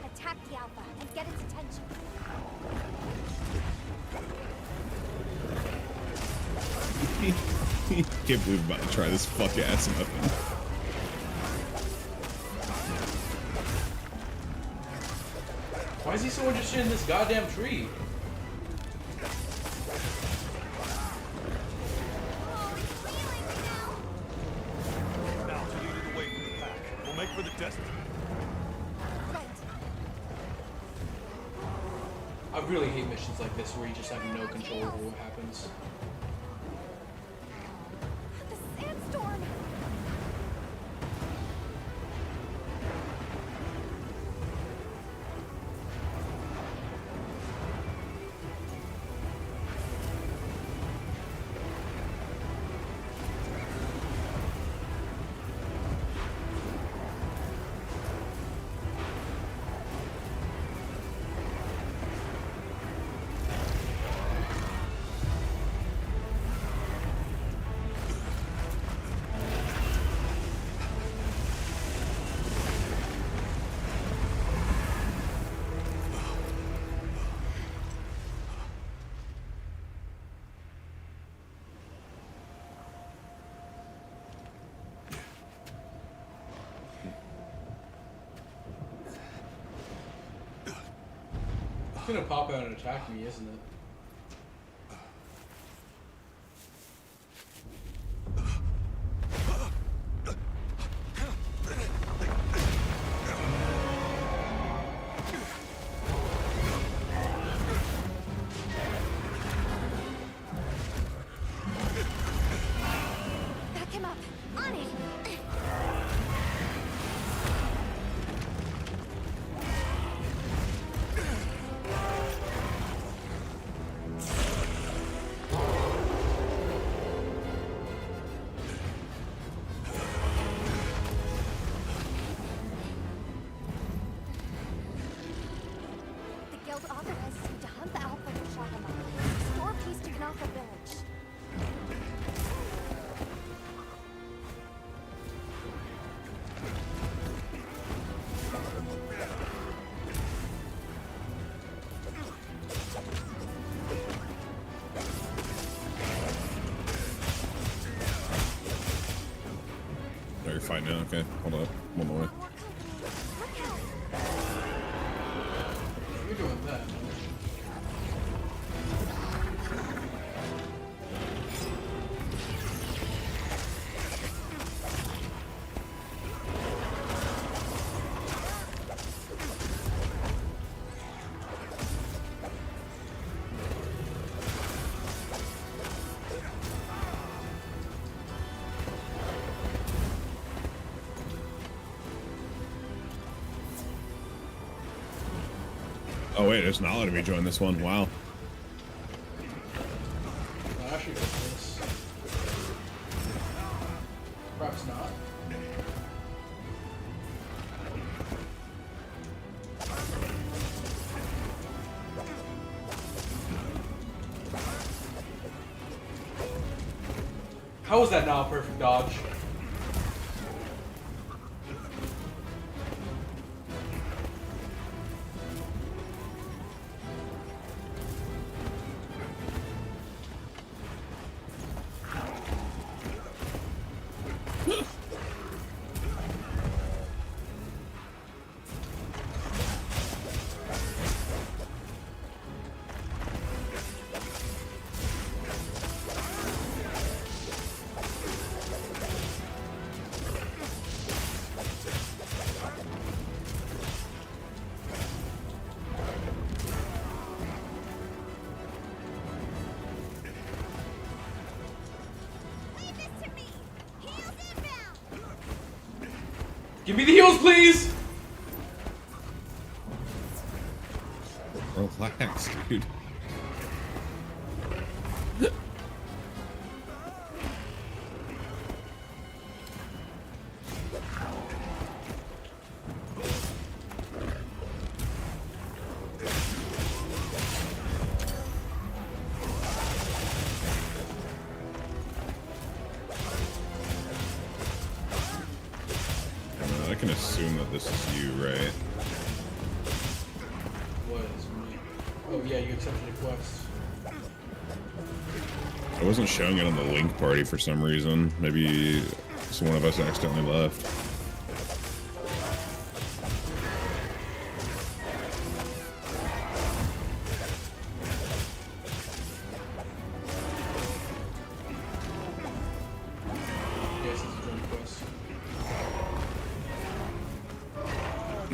Attack the alpha and get its attention. Can't believe I'm about to try this fuck ass weapon. Why is he so interested in this goddamn tree? Now to lead it away from the pack. We'll make for the desert. I really hate missions like this where you just have no control over what happens. The sandstorm! It's gonna pop out and attack me, isn't it? Back him up. On it! The guild authorizes you to hunt the alpha to Shagama. Restore peace to Gnaka village. Oh, you're fine now. Okay, hold up. One more. Look You're doing that. Oh wait, it's not letting me join this one. Wow. I should get this. Perhaps not. How was that not a perfect dodge? Give me the heals, please! Relax, dude. I can assume that this is you, right? What is me? Oh yeah, you accepted a quest. I wasn't showing it on the link party for some reason. Maybe one of us accidentally left.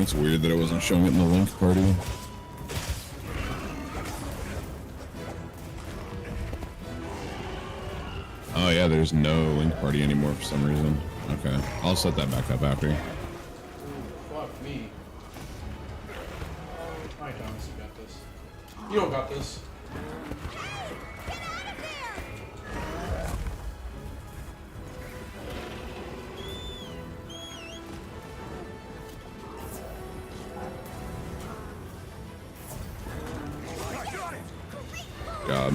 It's weird that I wasn't showing it in the link party. Oh yeah, there's no link party anymore for some reason. Okay, I'll set that back up after. Ooh, fuck me. Alright, Thomas, you got this. You don't got this. God.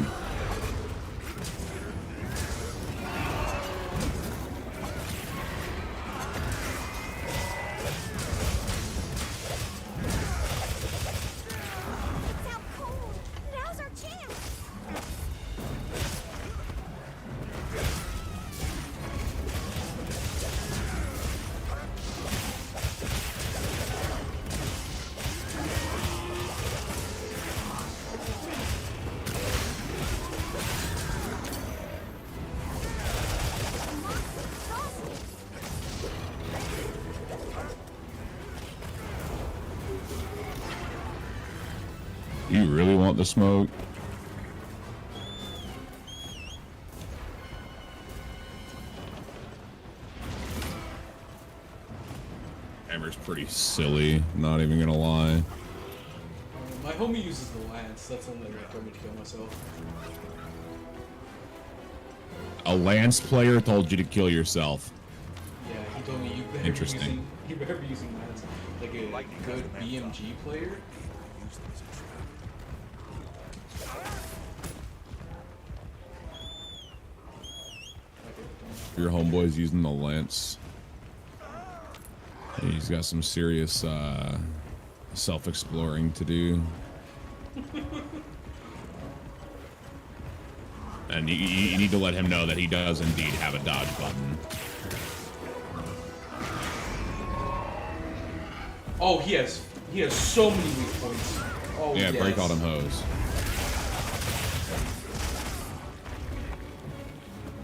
Now's our chance! You really want the smoke? Hammer's pretty silly, not even gonna lie. My homie uses the lance. That's the only way I told me to kill myself. A Lance player told you to kill yourself. Yeah, he told me you better Interesting. You better be using lance like a good BMG player. Your homeboy's using the Lance. He's got some serious self-exploring to do. And you need to let him know that he does indeed have a dodge button. Oh, he has so many weak points. Oh, Yeah, break yes. all them hoes.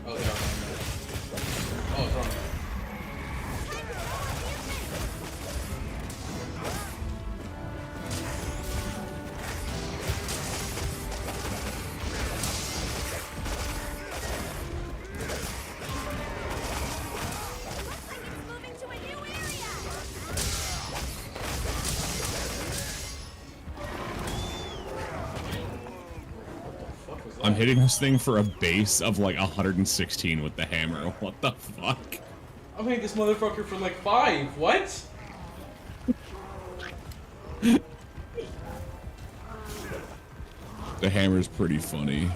Oh, yeah. Oh, it's wrong. I'm hitting this thing for a base of like 116 with the hammer. What the fuck? I'm hitting this motherfucker for like 5. What? The hammer's pretty funny.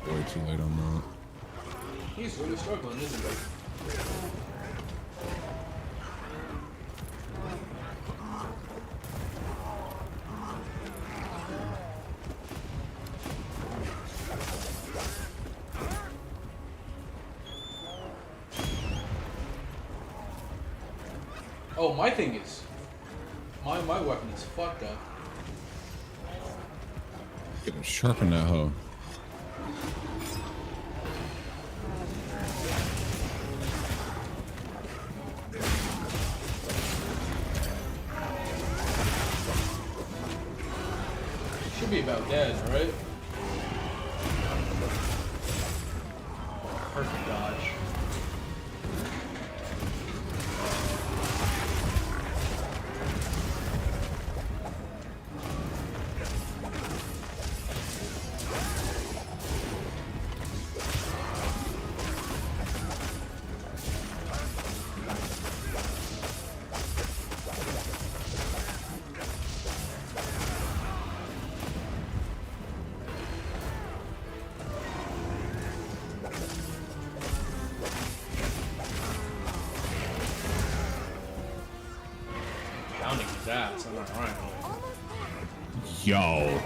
Way too late on that. He's really struggling, isn't he? Oh, my thing is... My weapon is fucked up. Get him sharpen that hoe. Should be about dead, right? Perfect dodge. Pounding his ass, I'm not right. Yo.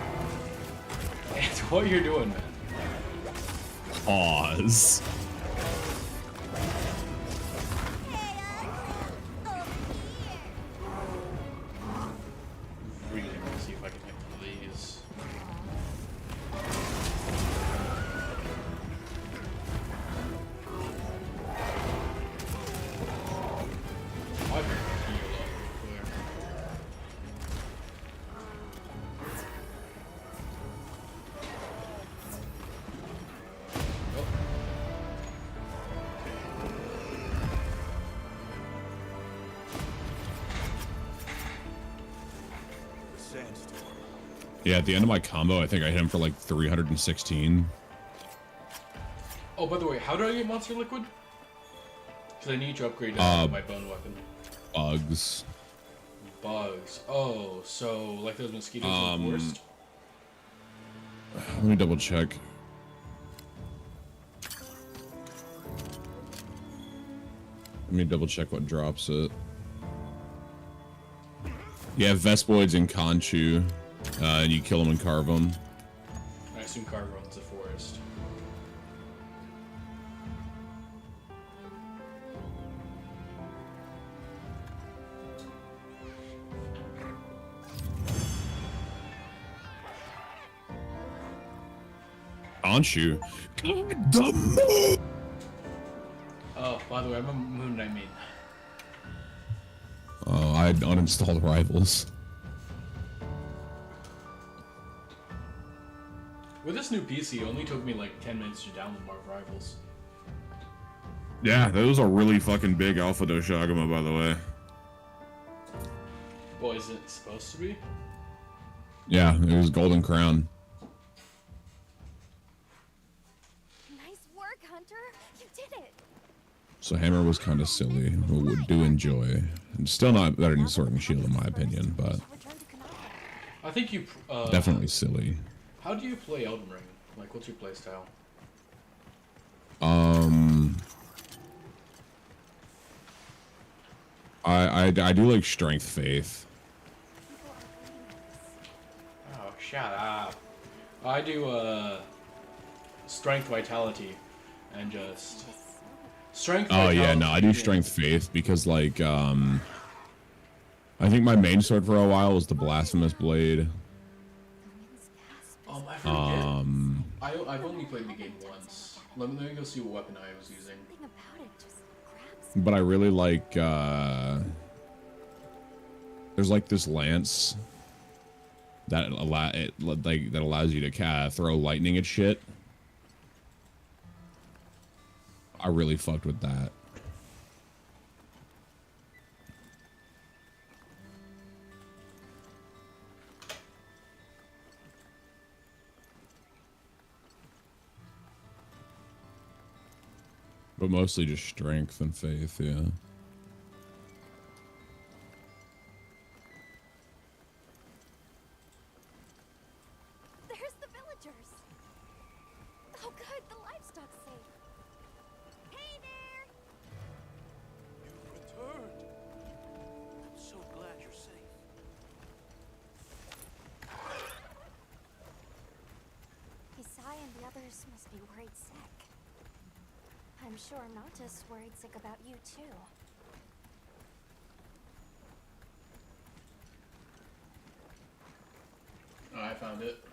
It's what you're doing, man. Pause. Really want to see if I can hit these. Might be heal up real quick. The sandstorm. Yeah, at the end of my combo, I think I hit him for like 316. Oh, by the way, how do I get monster liquid? Because I need to upgrade my bone weapon. Bugs. Bugs. Oh, so like those mosquitoes in the forest? Let me double check. Let me double check what drops it. Yeah, Vespoids and Conchu. And you kill them and carve them. I assume Carver owns the forest. Conchu. Oh, by the way, I'm a Moon Knight main. Oh, I uninstalled Rivals. With this new PC, it only took me like 10 minutes to download more Rivals. Yeah, that was a really fucking big Alpha Doshagama, by the way. Well, is it supposed to be? Yeah, it was Golden Crown. Nice work, Hunter. You did it. So Hammer was kind of silly, but would do enjoy. And still not better than Sword and Shield in my opinion, but... I think you. Definitely silly. How do you play Elden Ring? Like, what's your play style? I do like strength faith. Oh, shut up. I do strength vitality and just strength. Oh yeah, no, I do strength faith because like I think my main sword for a while was the blasphemous blade. I forget. I've only played the game once. Let me go see what weapon I was using. But I really like there's like this lance that allows you to throw lightning at shit. I really fucked with that. But mostly just strength and faith, yeah. There's the villagers. Oh good, the livestock's safe. Hey there! You've returned. I'm so glad you're safe. Isai and the others must be worried sick. I'm sure Nauta's worried sick about you too. Oh, I found it.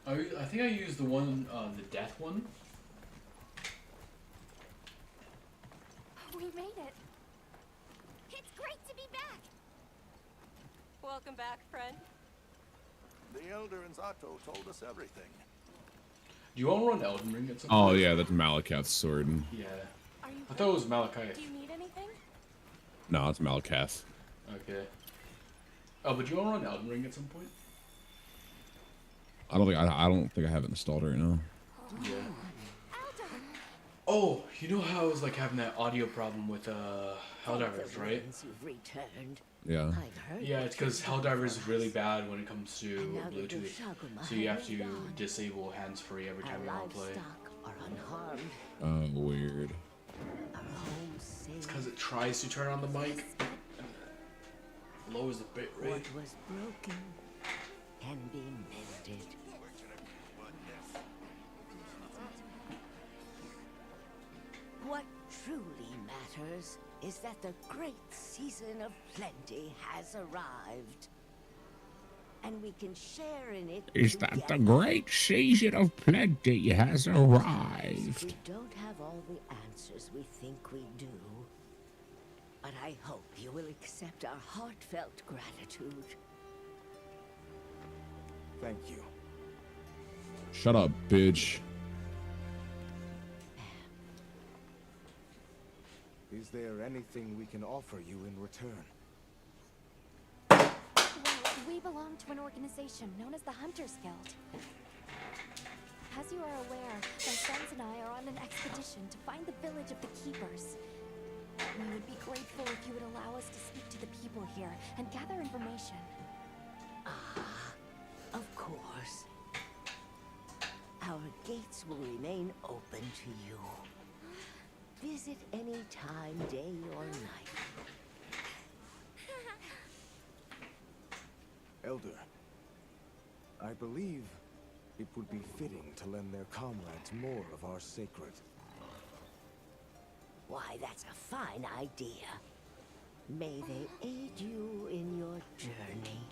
I think I used the one, the death one. We made it. It's great to be back. Welcome back, friend. The Elder and Zato told us everything. Do you want to run Elden Ring at some Oh point? yeah, that's Malakath's sword. Yeah. I thought it was Malakath. Do you need anything? No, it's Malakath. Okay. Oh, but do you want to run Elden Ring at some point? I don't think I have it installed right now. Yeah. Oh, you know how I was like having that audio problem with Helldivers, right? Yeah. Yeah, it's because Helldivers is really bad when it comes to Bluetooth. So you have to disable hands-free every time you want to play. Oh, weird. It's because it tries to turn on the mic. Lowers the bit rate. What was broken can be mended. What truly matters is that the great season of plenty has arrived. And we can share in it. Is that the great season of plenty has arrived? We don't have all the answers we think we do. But I hope you will accept our heartfelt gratitude. Thank you. Shut up, bitch. Is there anything we can offer you in return? Well, we belong to an organization known as the Hunters Guild. As you are aware, my friends and I are on an expedition to find the village of the Keepers. We would be grateful if you would allow us to speak to the people here and gather information. Of course. Our gates will remain open to you. Visit any time, day or night. Elder, I believe it would be fitting to lend their comrades more of our sacred. Why, that's a fine idea. May they aid you in your journey.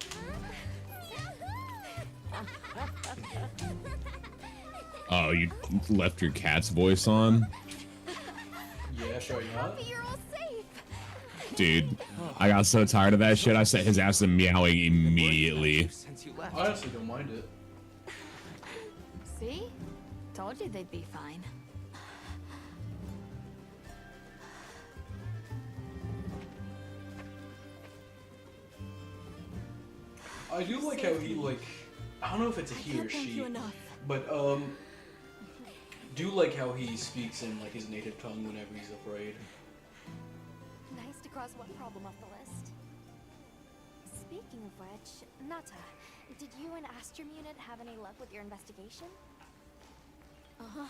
Oh, you left your cat's voice on? Yeah, sure, yeah. You're all safe. Dude, I got so tired of that shit, I set his ass to meowing immediately. I honestly don't mind it. See? Told you they'd be fine. I do like how he like, I don't know if it's a he or she, but do like how he speaks in like his native tongue whenever he's afraid. Nice to cross one problem off the list. Speaking of which, Nata, did you and Astrum Unit have any luck with your investigation? Uh-huh.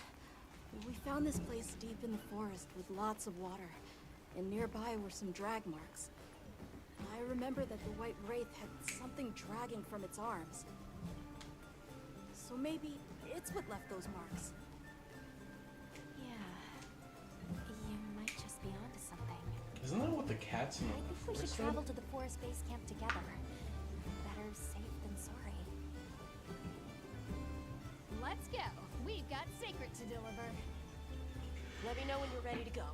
We found this place deep in the forest with lots of water, and nearby were some drag marks. I remember that the White Wraith had something dragging from its arms. So maybe it's what left those marks. Yeah. You might just be onto something. Isn't that what the cats in I think we should forest said? travel to the forest base camp together. Better safe than sorry. Let's go. We've got Sacred to deliver. Let me know when you're ready to go.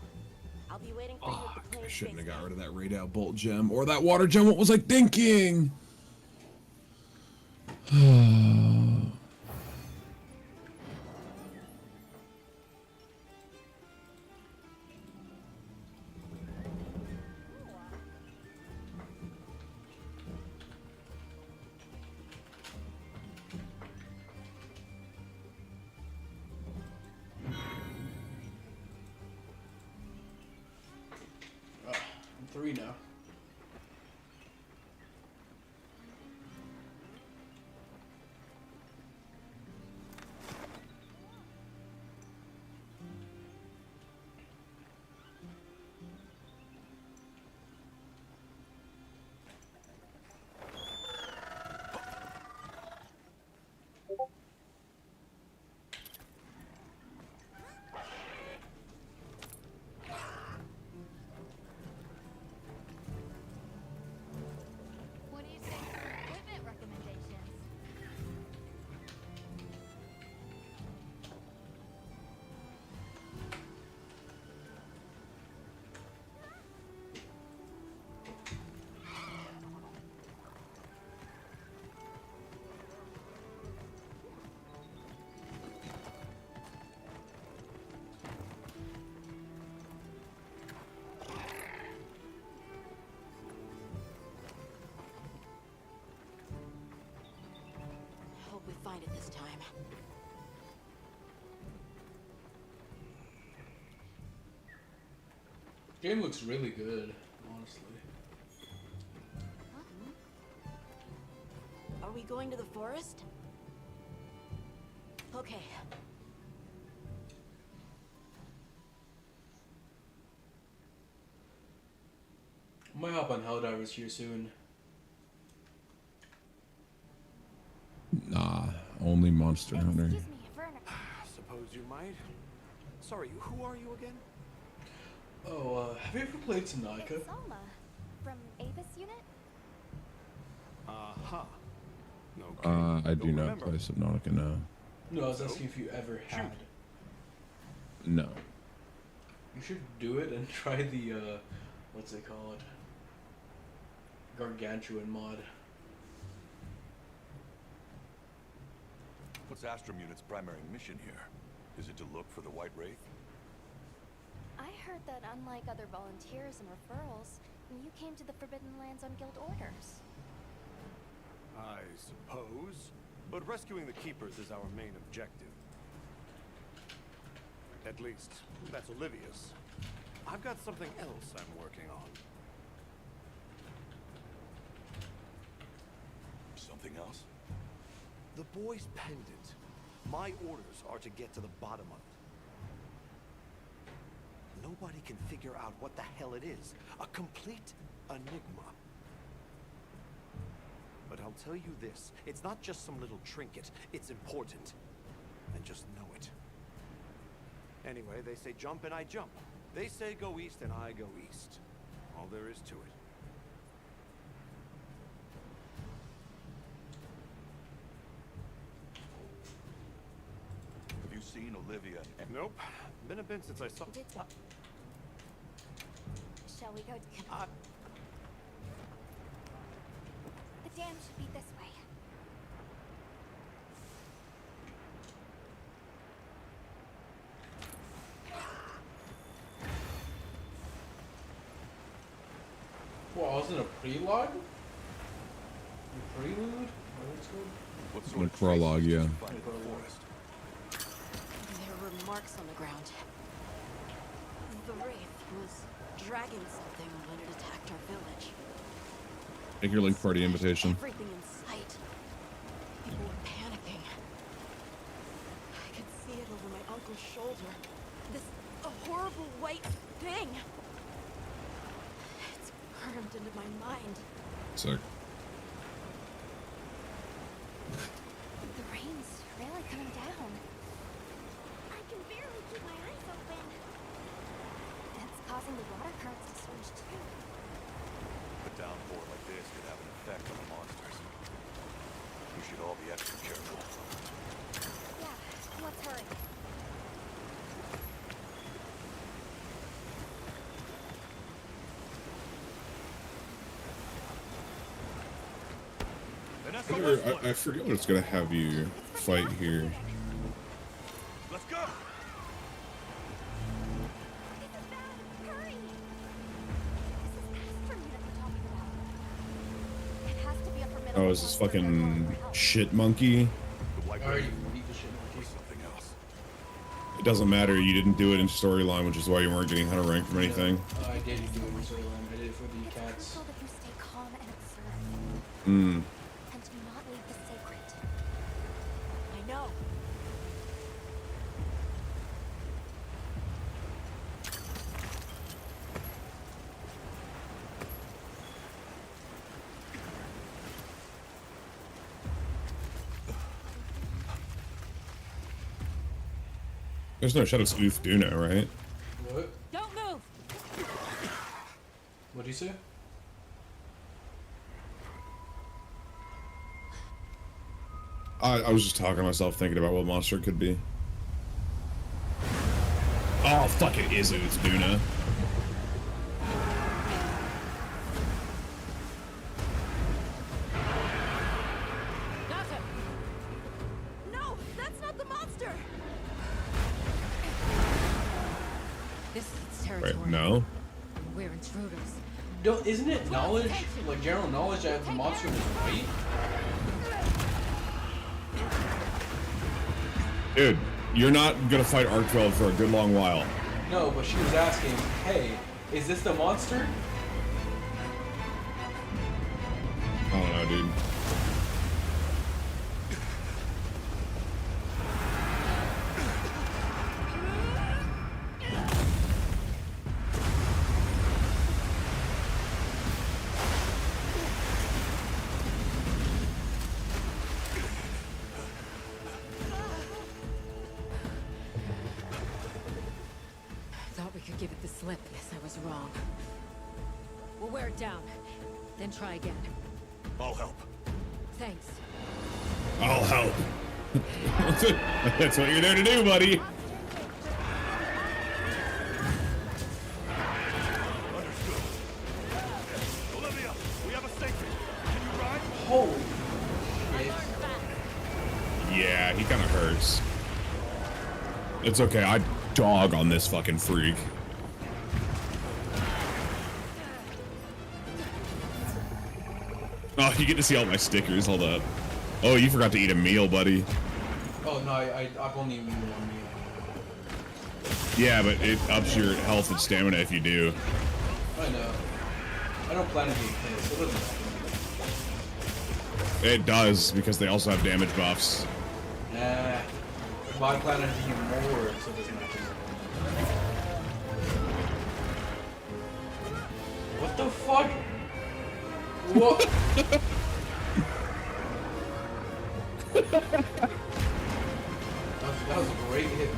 I'll be waiting for you at the I plane shouldn't have space got rid of that Raid Out Bolt gem or that water gem. What was I thinking? I'm 3 now. What do you say for equipment recommendations? Hope we find it this time. Game looks really good, honestly. Are we going to the forest? Okay. I might hop on Helldivers here soon. Nah, only Monster Hunter. Suppose you might. Sorry, who are you again? Oh, have you ever played Tanaka? It's Selma from Avis Unit. Uh-huh. I do not play Subnautica now. No, I was asking if you ever had. No. You should do it and try the, what's it called? Gargantuan mod. What's Astrum Unit's primary mission here? Is it to look for the White Wraith? I heard that unlike other volunteers and referrals, you came to the Forbidden Lands on guild orders. I suppose. But rescuing the Keepers is our main objective. At least, that's Olivia's. I've got something else I'm working on. Something else? The boy's pendant. My orders are to get to the bottom of it. Nobody can figure out what the hell it is. A complete enigma. But I'll tell you this, it's not just some little trinket, it's important. And just know it. Anyway, they say jump and I jump. They say go east and I go east. All there is to it. Have you seen Olivia and... Nope. Been a bit since I saw... Shall we go to... The dam should be this way. Well, wasn't it a prelogue? A prelude? What sort of prologue, yeah. There were marks on the ground. The Wraith was dragging something when it attacked our village. Take your link party invitation. Everything in sight. People were panicking. I could see it over my uncle's shoulder. This horrible white thing. It's burned into my mind. Sick. The rain's really coming down. I can barely keep my eyes open. That's causing the water currents to surge too. A downpour like this could have an effect on the monsters. We should all be extra careful. Yeah, let's hurry. I forget what it's gonna have you fight here. Let's go. Oh, is this fucking shit monkey? I already beat the shit monkey. Something else. It doesn't matter. You didn't do it in storyline, which is why you weren't getting hunter rank from anything. I did do it in storyline. I did it for the cats. So that you stay calm and observe. Hmm. And do not leave the sacred. I know. There's no shot it's Oof Duna, right? What? Don't move. What'd you say? I was just talking to myself, thinking about what monster it could be. Oh, fuck, it is Oof Duna. No, that's not the monster. This is territory. Right, no? We're intruders. Isn't it knowledge, like general knowledge, that the monster was right? Dude, you're not gonna fight Arcveld for a good long while. No, but she was asking, hey, is this the monster? I don't know, dude. Thought we could give it the slip. Guess I was wrong. We'll wear it down, then try again. I'll help. Thanks. I'll help. That's what you're there to do, buddy. Olivia, we have a safety. Can you ride? Holy shit. Yeah, he kind of hurts. It's okay, I dog on this fucking freak. Oh, you get to see all my stickers. Hold up. Oh, you forgot to eat a meal, buddy. Oh no, I've only eaten one meal. Yeah, but it ups your health and stamina if you do. I know. I don't plan to be pissed. It doesn't matter. It does, because they also have damage buffs. Nah. But I plan on being more, so it doesn't matter. What the fuck? What? that was a great hit.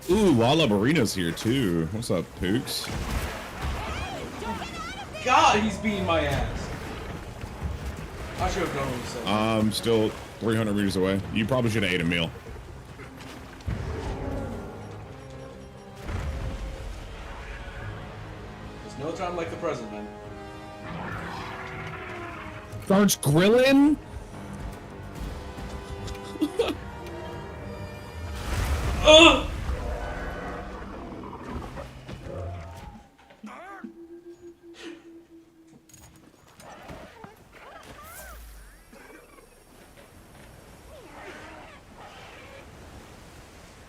Ooh, Lala Marina's here too. What's up, Pooks? God, he's beating my ass. I should have known what he said. I'm still 300 meters away. You probably should have ate a meal. There's no time like the present, man. Starts grilling? Ugh!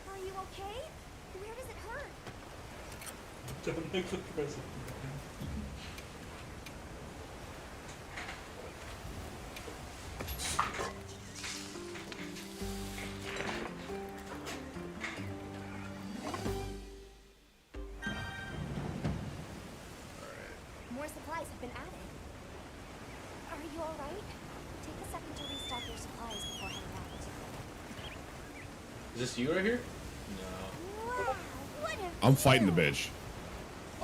Are you okay? Where does it hurt? Don't make the president. More supplies have been added. Are you alright? Take a second to restock your supplies before heading out. Is this you right here? No. Wow, what a I'm fighting the bitch.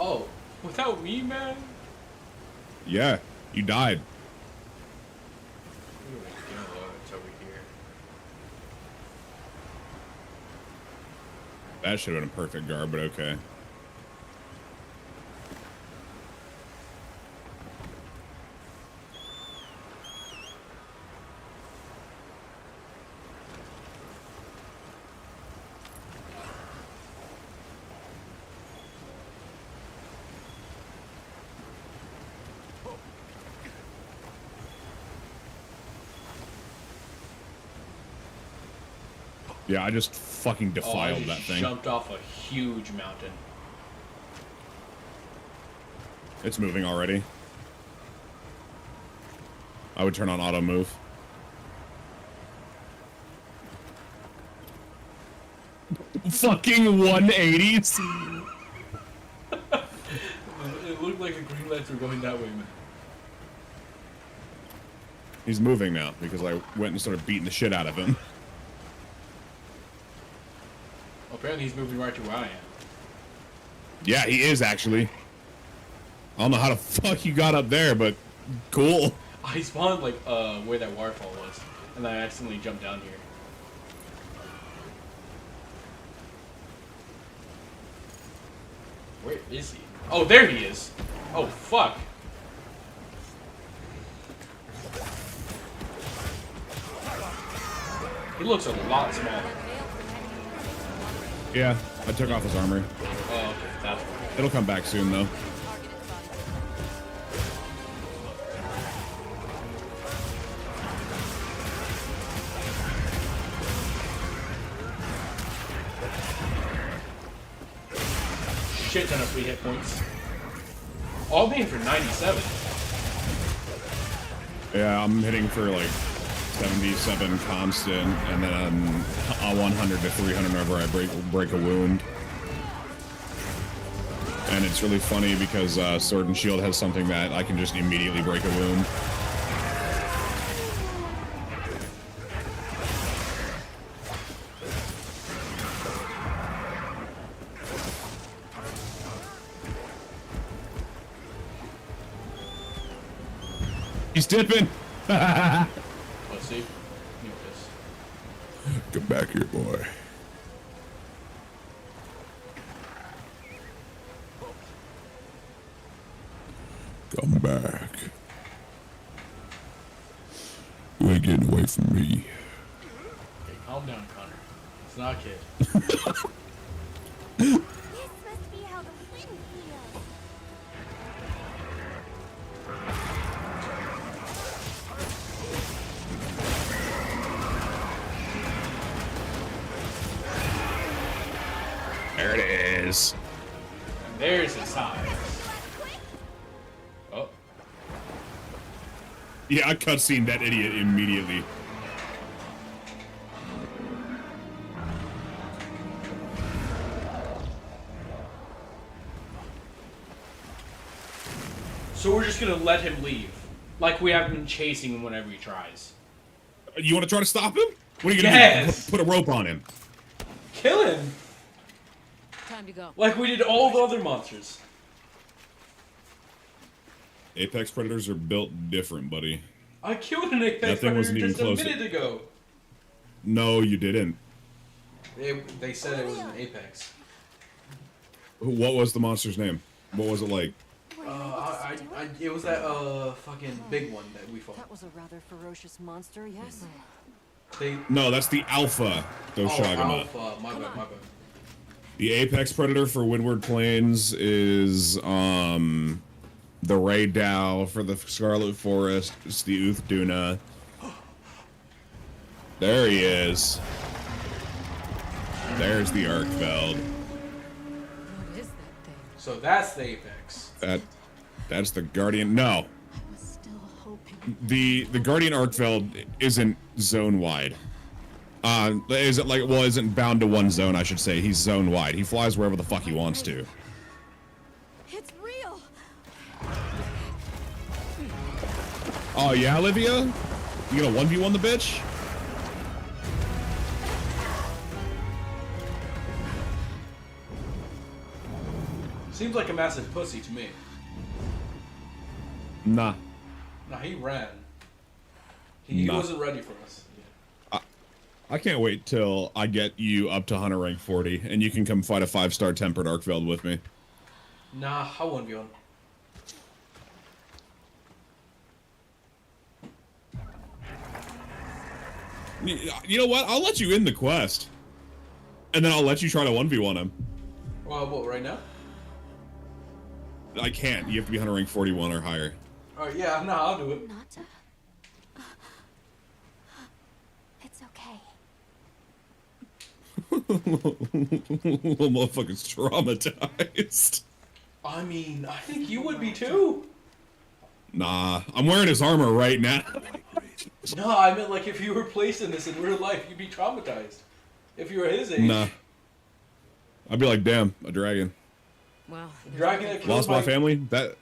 Oh, without me, man? Yeah, you died. It's over here. That should have been a perfect guard, but okay. Yeah, I just fucking defiled that thing. Jumped off a huge mountain. It's moving already. I would turn on auto move. Fucking 180s. It looked like the green lights were going that way, man. He's moving now because I went and started beating the shit out of him. Apparently he's moving right to where I am. Yeah, he is actually. I don't know how the fuck you got up there, but cool. I spawned like where that waterfall was, and I accidentally jumped down here. Where is he? Oh, there he is. Oh, fuck. He looks a lot smaller. Yeah, I took off his armor. Oh, okay, that's why. It'll come back soon, though. Shit ton of free hit points. All being for 97. Yeah, I'm hitting for like 77 constant, and then I'm 100 to 300 whenever I break a wound. And it's really funny because Sword and Shield has something that I can just immediately break a wound. He's dipping! Let's see. Get back here, boy. Come back. You ain't getting away from me. Okay, calm down, Connor. It's not a kid. This must be how the wind feels. There it is. And there's his size. Oh. Yeah, I cutscened that idiot immediately. So we're just gonna let him leave. Like we haven't been chasing him whenever he tries. You want to try to stop him? What are you gonna Yes! do? Put a rope on him. Kill him! Time to go. Like we did all the other monsters. Apex Predators are built different, buddy. I killed an Apex That thing Predator wasn't even just a close. minute ago. No, you didn't. They said it was an Apex. What was the monster's name? What was it like? It was that fucking big one that we fought. That was a rather ferocious monster, yes? No, that's the Alpha Doshagama. Alpha. My bad. The Apex Predator for Windward Plains is the Ray Dow for the Scarlet Forest. It's the Uthduna. There he is. There's the Arkfeld. What is that thing? So that's the Apex. That's the Guardian. No. The Guardian Arkfeld isn't zone wide. Isn't bound to one zone, I should say. He's zone wide. He flies wherever the fuck he wants to. It's real. Oh yeah, Olivia? You gonna 1v1 the bitch? Seems like a massive pussy to me. Nah. Nah, he ran. He wasn't ready for us. I can't wait till I get you up to Hunter rank 40 and you can come fight a 5-star tempered Arkfeld with me. Nah, I won't be on. You know what? I'll let you in the quest. And then I'll let you try to 1v1 him. Well, what, right now? I can't. You have to be Hunter rank 41 or higher. Alright, yeah, no, I'll do it. Nata. It's okay. Little motherfucker's traumatized. I mean, I think you would be too. Nah, I'm wearing his armor right now. No, I meant like if you were placed in this in real life, you'd be traumatized. If you were his age. Nah. I'd be like, damn, a dragon. Well, dragon that lost my family? That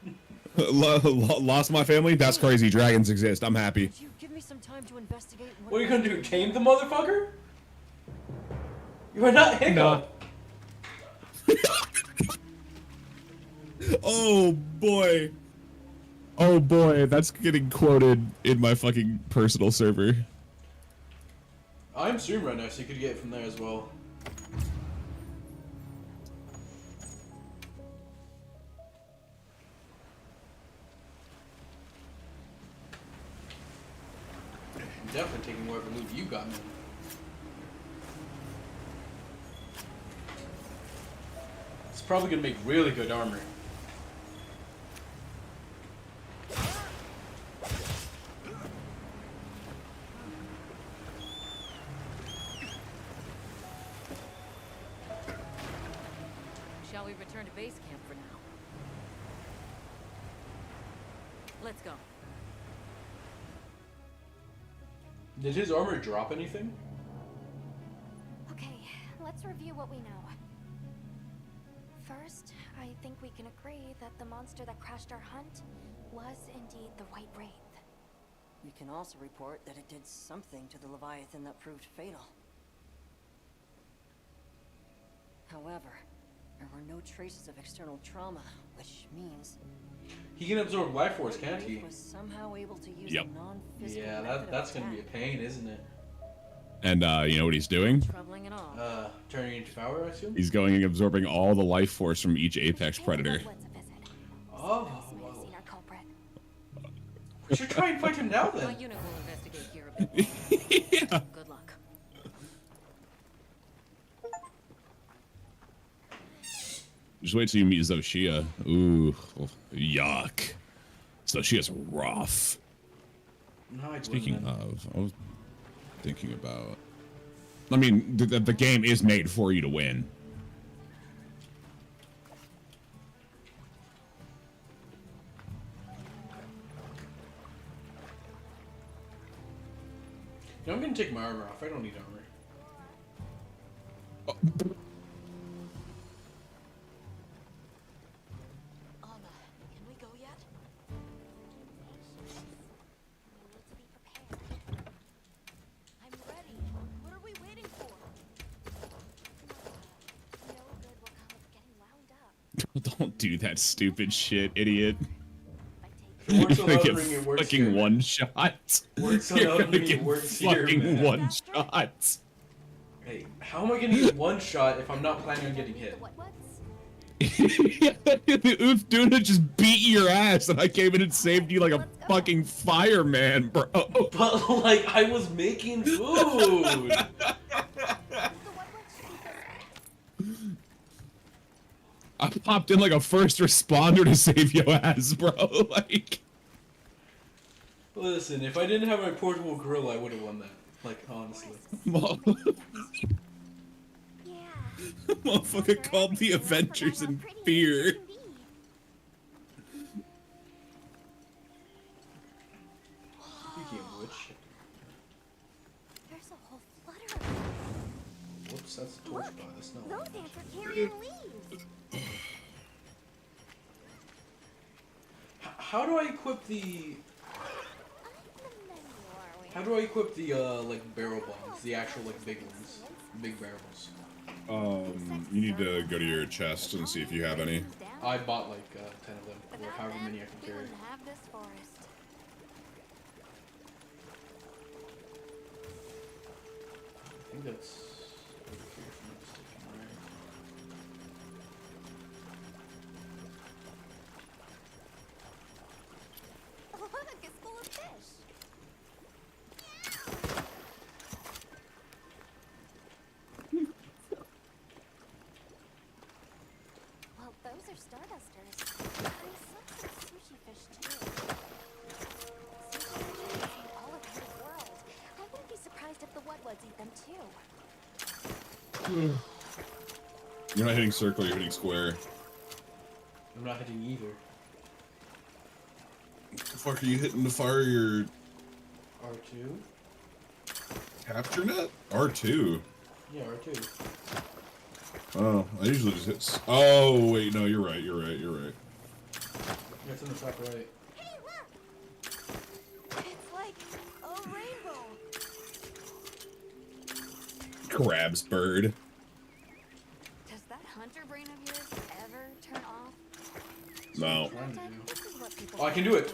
lost my family? That's crazy. Dragons exist. I'm happy. Could you give me some time to investigate? What are you gonna do? Tame the motherfucker? You are not Hiccup. Oh boy. Oh boy, that's getting quoted in my fucking personal server. I'm streaming right now, so you could get it from there as well. I'm definitely taking whatever loot you got, man. It's probably gonna make really good armor. Shall we return to base camp for now? Let's go. Did his armor drop anything? Okay, let's review what we know. First, I think we can agree that the monster that crashed our hunt was indeed the White Wraith. We can also report that it did something to the Leviathan that proved fatal. However, there were no traces of external trauma, which means He can absorb life force, can't he? was somehow able to use Yep. a non-physical Yeah, method of that's gonna be a attack. pain, isn't it? And you know what he's doing? Troubling at all. Turning into power, I assume? He's going and absorbing all the life force from each apex predator. Oh. We should try and fight him now My then. unit will investigate here a bit. Yeah. Good luck. Just wait till you meet Zoshia. Ooh, yuck. Zoshia's rough. No, I Speaking wouldn't, man. of, I was thinking about. I mean, the game is made for you to win. You know, I'm gonna take my armor off. I don't need armor. Alma, can we go yet? I'm ready. What are we waiting for? No good will come of getting wound up. Don't do that stupid shit, idiot. It works You're on gonna get Elden Ring, it works fucking here. one shot. Works on You're Elden gonna Ring, get it works here, fucking man. one shot. Hey, how am I gonna get one shot if I'm not planning on getting hit? The Uthduna just beat your ass, and I came in and saved you like a fucking fireman, bro. But like, I was making food. I popped in like a first responder to save your ass, bro. Like, Listen, if I didn't have my portable grill, I would have won that. Like, honestly. motherfucker called the Avengers in fear. That's the torch bar. That's not. Those ants are carrying leaves. How do I equip the? How do I equip the like barrel bombs? The actual like big ones, big barrels. You need to go to your chest and see if you have any. I bought like 10 of them, or however many I can carry. Have this forest. I think that's. Look, it's full of fish. Well, those are stardusters. There's some sort of sushi fish too. Sushi fish is all over the world. I wouldn't be surprised if the Wudwuds eat them too. You're not hitting circle, you're hitting square. I'm not hitting either. What the fuck are you hitting to fire your R2? capture net? R2. Yeah, R2. Oh, I usually just hit. Oh, wait, no, you're right, you're right, you're right. Yeah, it's in the top right. It's like a rainbow. Crab's bird. Does that hunter brain of yours ever turn off? No. Oh, I can do it.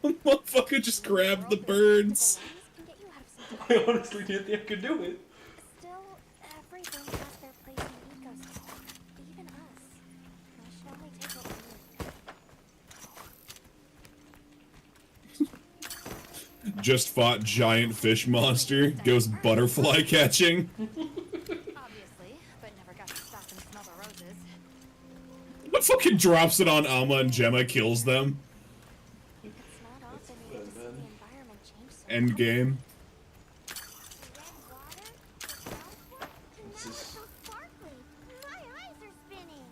Motherfucker just grabbed the birds. I honestly didn't think I could do it. Still, everything has their place in the ecosystem. Even us. We should only take what we need. Just fought giant fish monster. Goes butterfly catching. Obviously, but never got to stop and smell the roses. What fucking drops it on Alma and Gemma, kills them? End game. My eyes are spinning.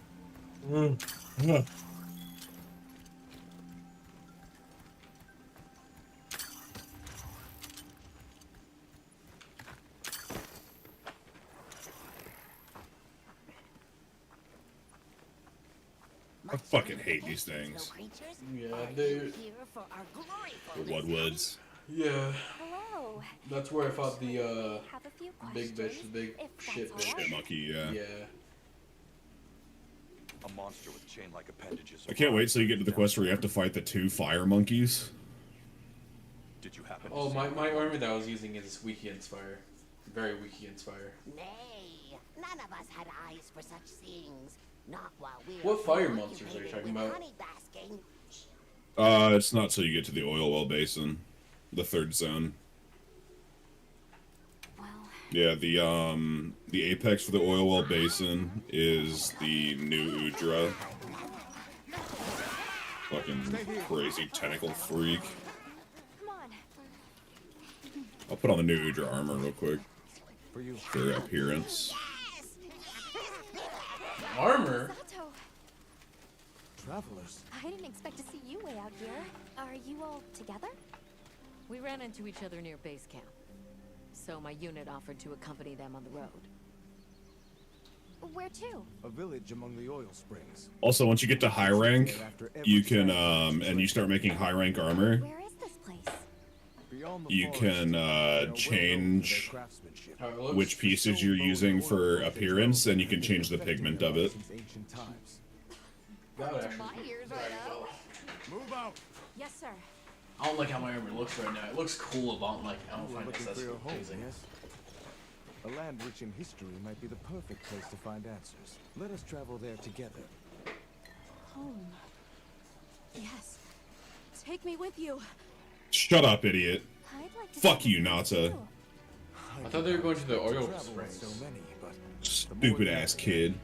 I fucking hate these things. Yeah, dude. The Wudwoods. Yeah. Hello. That's where I fought the Have a few big bitch, the big shit bitch. Shit monkey, yeah. Yeah. A monster with chain-like appendages. I can't wait till you get to the quest where you have to fight the 2 fire monkeys. Did you happen? Oh, my armor that I was using is weak against fire. Very weak against fire. Nay, none of us had eyes for such things. Not while we What fire monsters are you talking about? It's not till you get to the oil well basin. The 3rd zone. Yeah, the apex for the oil well basin is the new Udra. Fucking crazy tentacle freak. I'll put on the new Udra armor real quick. For appearance. Armor? Travelers. I didn't expect to see you way out here. Are you all together? We ran into each other near base camp, so my unit offered to accompany them on the road. Where to? A village among the oil springs. Also, once you get to high rank, you can, and you start making high rank armor, Where is this place? you can, change which pieces you're using for appearance, and you can change the pigment of it. That would actually be very well. Move out. Yes, sir. I don't like how my armor looks right now. It looks cool, but I don't find it accessible. A land rich in history might be the perfect place to find answers. Let us travel there together. Home. Yes. Take me with you. Shut up, idiot. I'd like to Fuck you, Nata. I thought they were going to the oil springs. Stupid ass kid.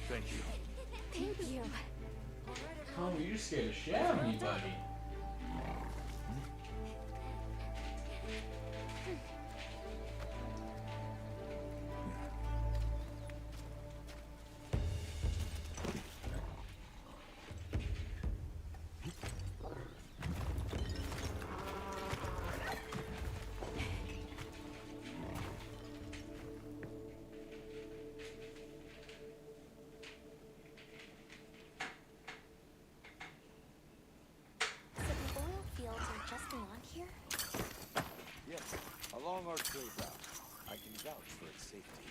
Thank you. Thank you. Oh, you scared the shit out of me, buddy. along our trade route. I can vouch for its safety.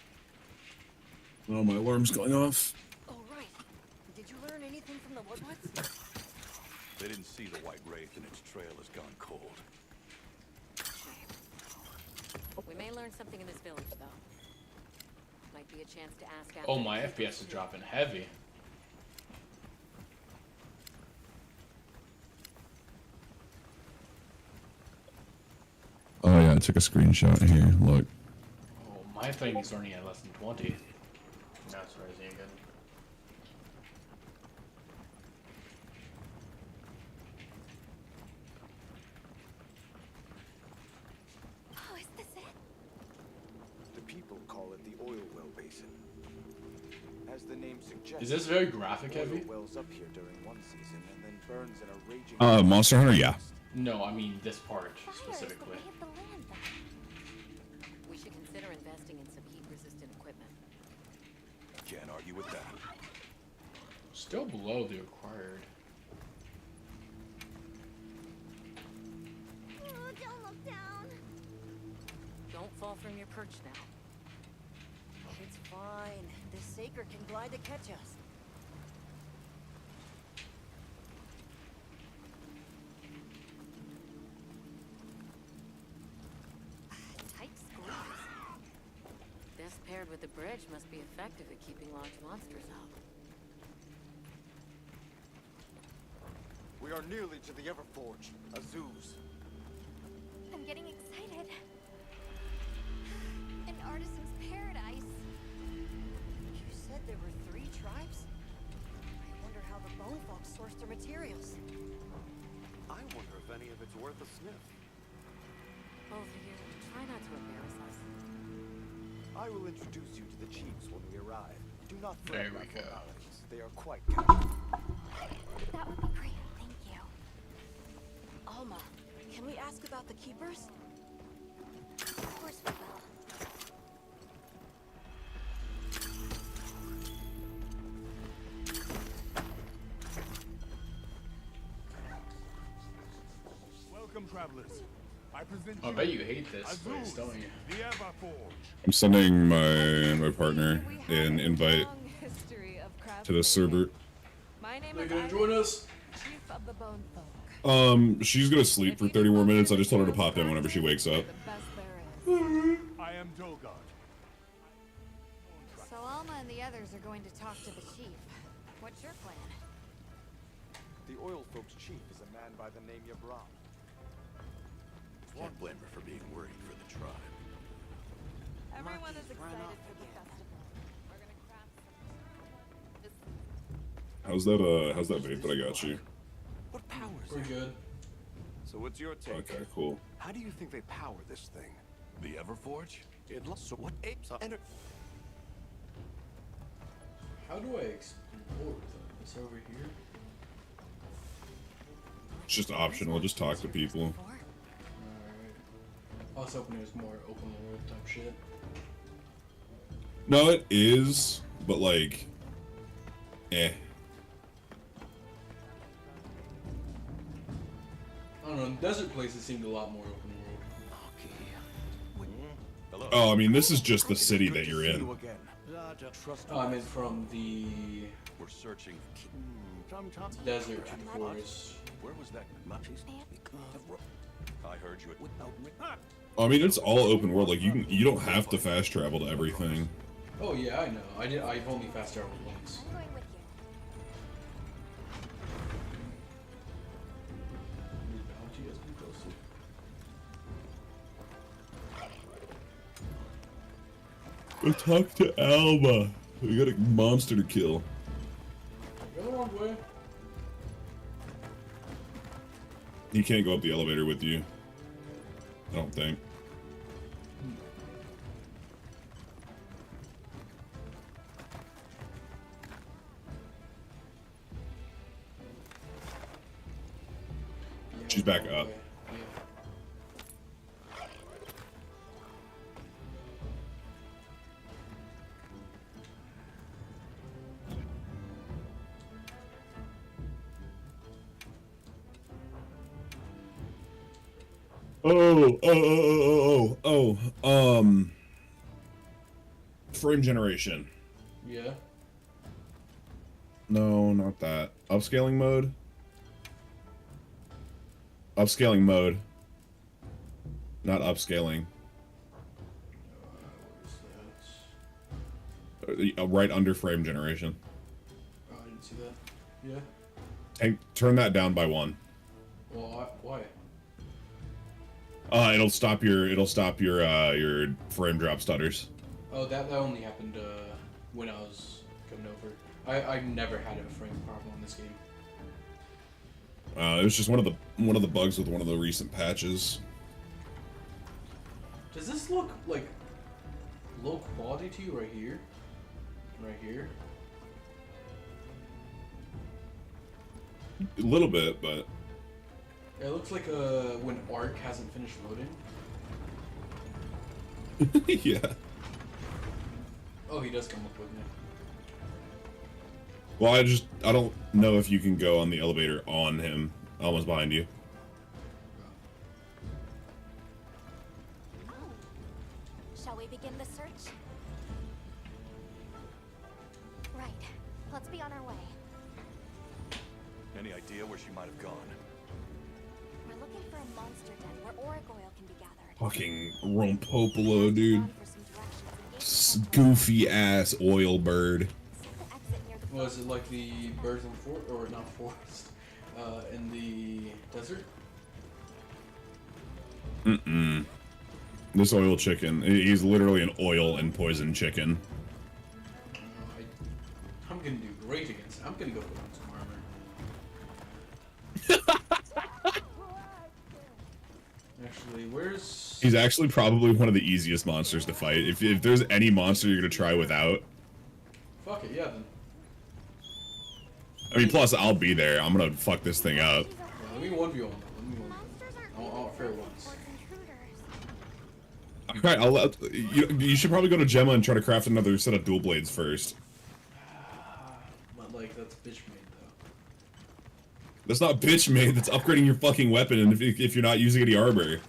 Oh, my alarm's going off. Oh, right. Did you learn anything from the Woodwoods? They didn't see the White Wraith and its trail has gone cold. We may learn something in this village, though. Might be a chance to ask after Oh, my FPS is dropping heavy. Oh yeah, I took a screenshot here. Look. Oh, my thing is running at less than 20. That's crazy again. Oh, is this it? The people call it the oil well basin. As the name suggests, Is this very graphic heavy? oil wells up here during one season and then burns in a raging Monster Hunter, yeah. No, I mean this part specifically. We should consider investing in some heat-resistant equipment. Can't argue with that. Still below the required. Oh, don't look down. Don't fall from your perch now. It's fine. This Saker can glide to catch us. Tight squeeze. This paired with the bridge must be effective at keeping large monsters out. We are nearly to the Everforge, Azuz. I'm getting excited. An artisan's paradise. You said there were 3 tribes? I wonder how the bone folks source their materials. I wonder if any of it's worth a sniff. Both of you, try not to embarrass us. I will introduce you to the chiefs when we arrive. Do not There fret we about go. formalities. They are quite casual. That would be great, thank you. Alma, can we ask about the keepers? Of course we will. Welcome, travelers. I present I bet you hate this place, don't you? the Everforge. I'm sending my partner an invite History of to the server. My name They're is gonna Ida, join us. Chief of the Bone Folk. She's gonna sleep for 30 more minutes. I just told her to pop in whenever she wakes up. I am Dolgard. So Alma and the others are going to talk to the chief. What's your plan? The oil folks' chief is a man by the name Yabram. Can't blame her for being worried for the tribe. Everyone is excited for the festival. We're gonna craft How's that vape that I got you? What powers? Pretty good. So what's your take? Okay, cool. How do you think they power this thing? The Everforge? It looks so what apes are enter. How do I explore them? It's over here. It's just optional. Just talk to people. Alright. I was hoping it was more open world type shit. No, it is, but like, eh. I don't know, desert places seemed a lot more open world. Oh, I mean, this is just the city that you're in. Oh, I meant from the We're searching. desert to the forest. Where was that? I heard you. I mean, it's all open world. Like you don't have to fast travel to everything. Oh yeah, I know. I've only fast traveled once. I'm going with you. Bounty has been posted. Let's talk to Alma. We got a monster to kill. Go the wrong way. He can't go up the elevator with you. I don't think. She's back up. Frame generation. Yeah. No, not that. Upscaling mode. Upscaling mode. Not upscaling. Right under frame generation. Oh, I didn't see that. Yeah. Turn that down by 1. Well, why? It'll stop your frame drop stutters. Oh, that only happened when I was coming over. I've never had a frame problem on this game. It was just one of the bugs with one of the recent patches. Does this look like low quality to you right here? Right here? A little bit, but It looks like when Ark hasn't finished loading. yeah. Oh, he does come up with me. Well, I don't know if you can go on the elevator on him. Almost behind you. Shall we begin the search? Right. Let's be on our way. Any idea where she might have gone? We're looking for a monster den where auric oil can be gathered. Fucking Rompopolo, dude. Goofy ass oil bird. Was it like the birds in the forest, or not forest, in the desert? Mm-mm. This oil chicken, he's literally an oil and poison chicken. I'm gonna do great against it. I'm gonna go put on some armor. Actually, where's... He's actually probably one of the easiest monsters to fight. If there's any monster you're gonna try without. Fuck it, yeah then. I mean, plus I'll be there. I'm gonna fuck this thing up. Yeah, let me 1v1 though. Let me 1v1. I'll fair once. Alright, I'll let you should probably go to Gemma and try to craft another set of dual blades first. But like, that's bitch made though. That's not bitch made, that's upgrading your fucking weapon and if you're not using any armor.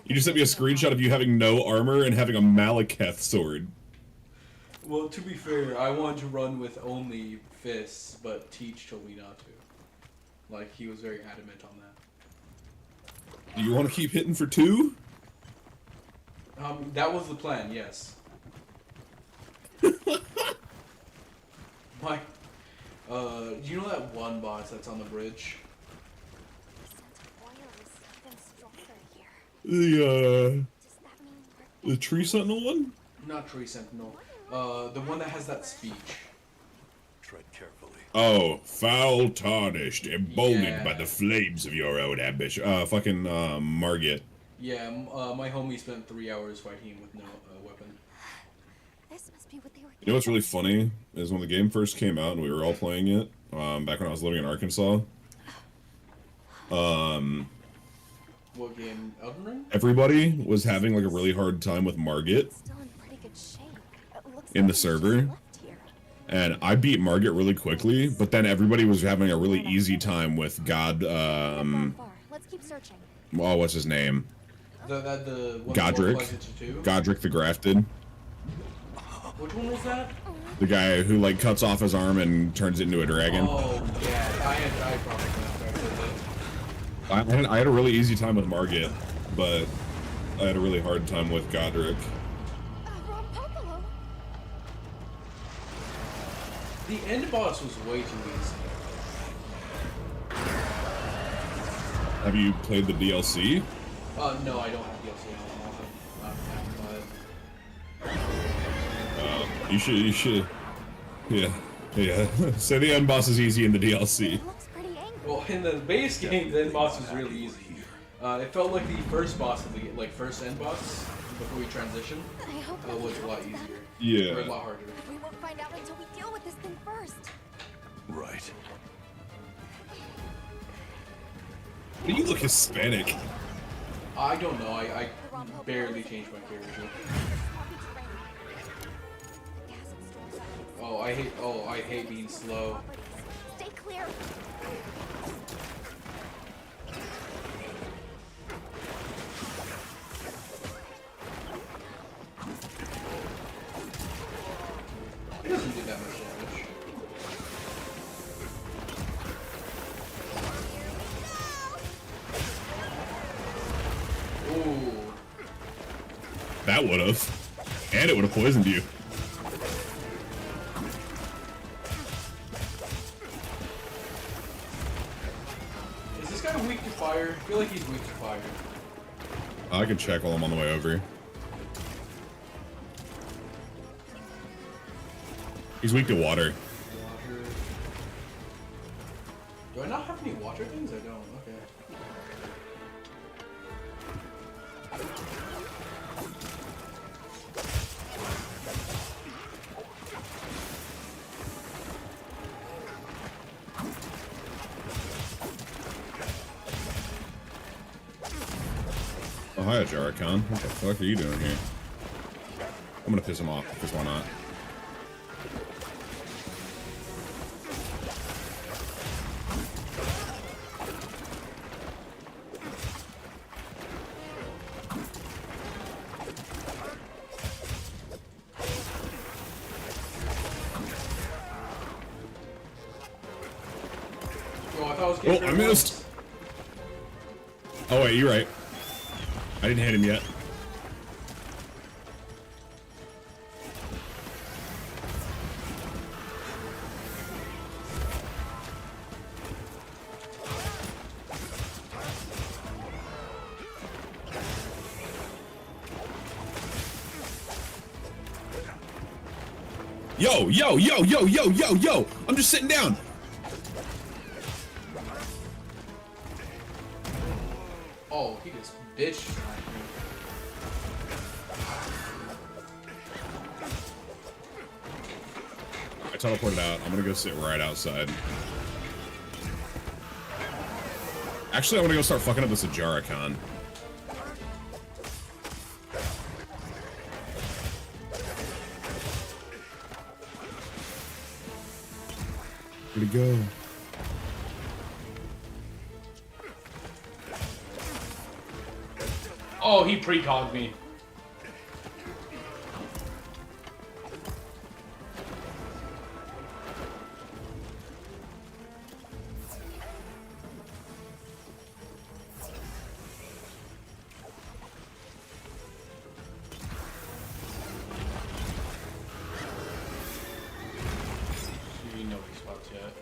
You just sent me a screenshot of you having no armor and having a Malekith sword. Well, to be fair, I wanted to run with only fists, but Teach told me not to. Like, he was very adamant on that. Do you want to keep hitting for 2? That was the plan, yes. Mike, do you know that one boss that's on the bridge? The tree sentinel one? Not Tree Sentinel. The one that has that speech. Tread carefully. Oh, foul tarnished, emboldened by the flames of your own ambition. Fucking Margit. Yeah, my homie spent 3 hours fighting him with no weapon. This must be what they were. You know what's really funny is when the game first came out and we were all playing it, back when I was living in Arkansas. What game? Elden Ring? Everybody was having like a really hard time with Margit Still in pretty good shape. It looks in the like server. And I beat Margit really quickly, but then everybody was having a really easy time with God, Let's keep searching. oh, what's his name? The one Godric. Godric the Grafted. Which one was that? The guy who like cuts off his arm and turns it into a dragon. Oh, yeah, I probably I had a really easy time with Margit, but I had a really hard time with Godric. The end boss was way too easy. Have you played the DLC? No, I don't have DLC. You should. Yeah. Say the end boss is easy in the DLC. Well, in the base game, the end boss was really easy. It felt like the first boss of the first end boss before we transitioned was a lot easier. Yeah. Or a lot harder. We won't find out until we deal with this thing first. Right. You look Hispanic. I don't know. I barely changed my character. Oh, I hate being slow. Stay clear. That would have. And it would have poisoned you. Is this guy weak to fire? I feel like he's weak to fire. I can check while I'm on the way over. He's weak to water. Water. Do I not have any water things? I don't. Okay. Oh, hi, Jarakan. What the fuck are you doing here? I'm gonna piss him off, because why not? Yo, I thought I was Oh, getting I missed! Oh, wait, you're right. I didn't hit him yet. Yo, yo, yo, yo, yo, yo, yo! I'm just sitting down! Oh, he just bitch. I teleported out. I'm gonna go sit right outside. Actually, I wanna go start fucking up this Ajara-Khan. Where'd he go? Oh, he precogged me. You know these spots yet.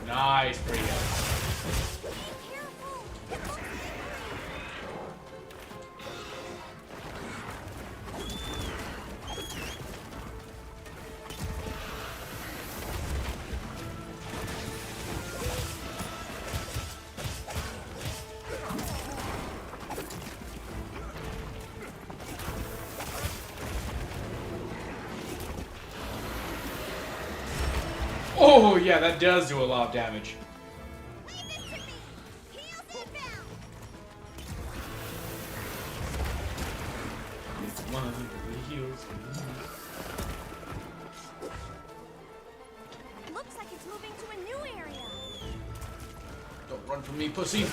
Nice, pretty good. Oh, yeah, that does do a lot of damage. Looks like it's moving to a new area. Don't run from me, pussy.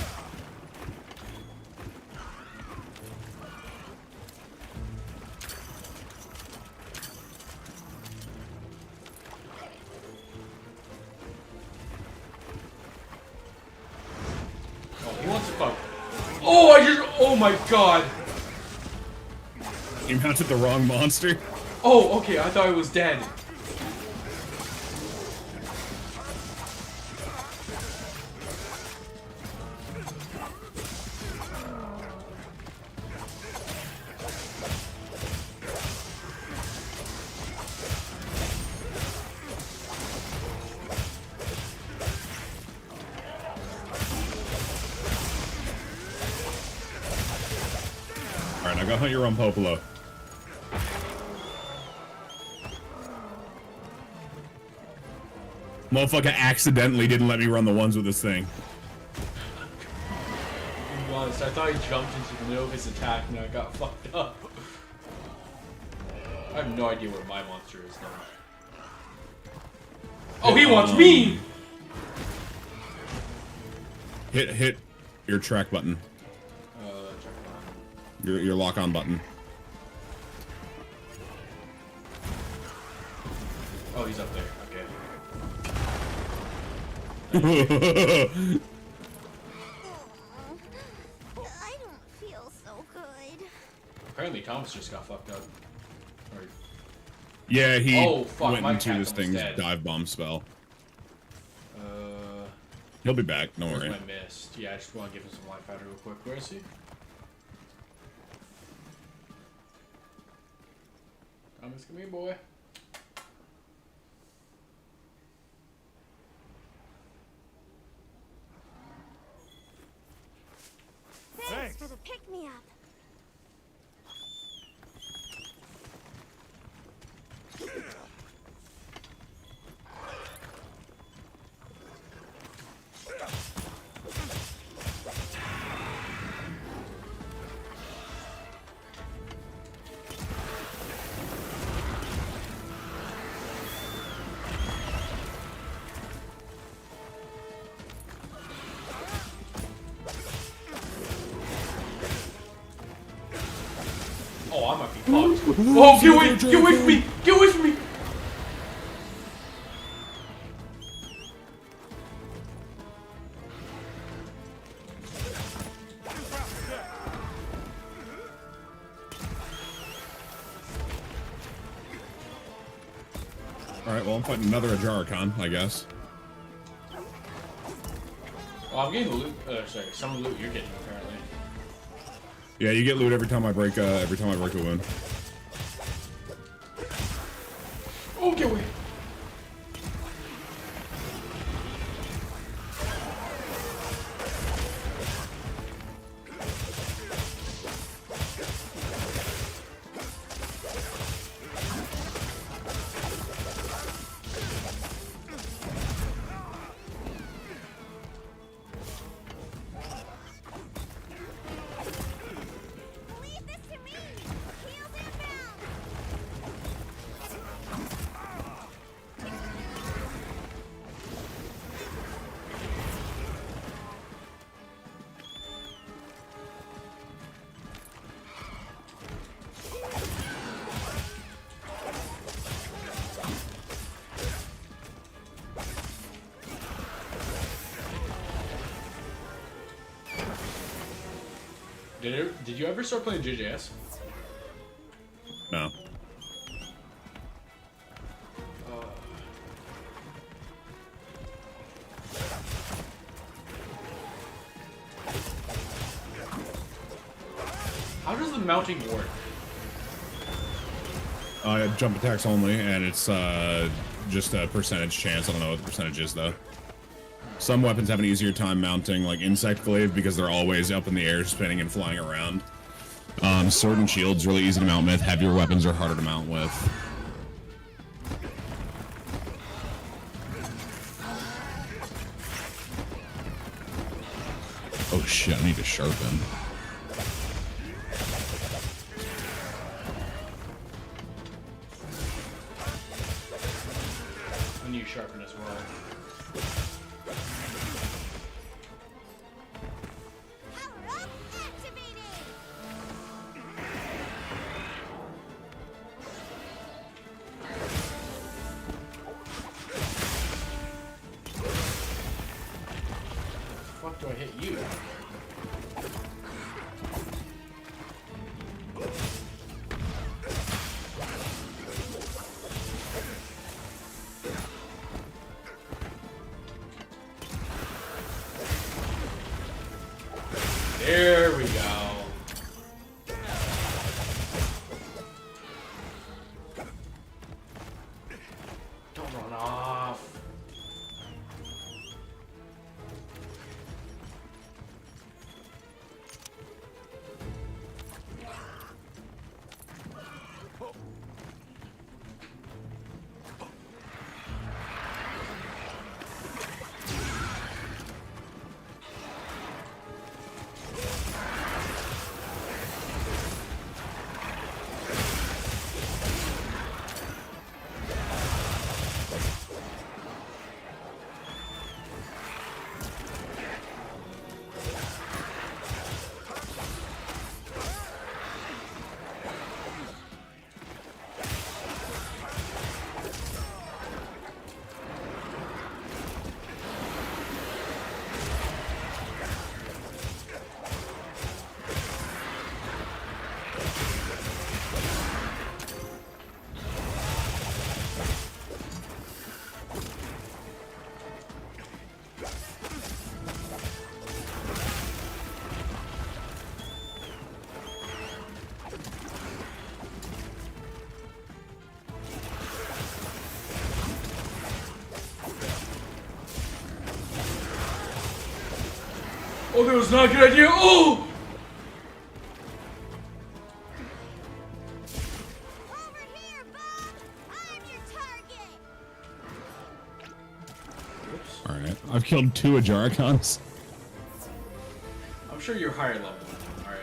Oh, he wants to fuck. Oh, oh my god. You mounted the wrong monster? Oh, okay, I thought it was dead. Alright, now go hunt your own Popolo. Motherfucker accidentally didn't let me run the ones with this thing. honest. I thought he jumped into the middle of his attack and I got fucked up. I have no idea where my monster is now. Oh, he wants me! Hit your track button. Track button. Your lock on button. Oh, he's up there. Okay. I don't feel so good. Apparently Thomas just got fucked up. Or... Yeah, he fuck, went my into cat this was thing's dead. dive bomb spell. He'll be back, don't where's worry. my mist? Yeah, I just want to give him some life out real quick. Where is he? Thomas, come here, boy. Thanks for the pick-me-up. Oh, I might be fucked. Oh, get away! Get away from me! Get away from me! Alright, well, I'm fighting another Ajaricon, I guess. Oh, I'm getting the loot. Sorry, some loot you're getting apparently. Yeah, you get loot every time I break a wound. Oh, get away! Did you ever start playing JJS? No. How does the mounting work? Jump attacks only, and it's just a percentage chance. I don't know what the percentage is, though. Some weapons have an easier time mounting, like Insect Glaive, because they're always up in the air, spinning and flying around. Sword and Shield's really easy to mount with. Heavier weapons are harder to mount with. Oh shit, I need to sharpen. I need sharpen as well. Fuck do I hit you? There we go. Don't run off. Oh, that was not a good idea. Oh! Alright, I've killed 2 Ajaricons. I'm sure you're higher level. Alright.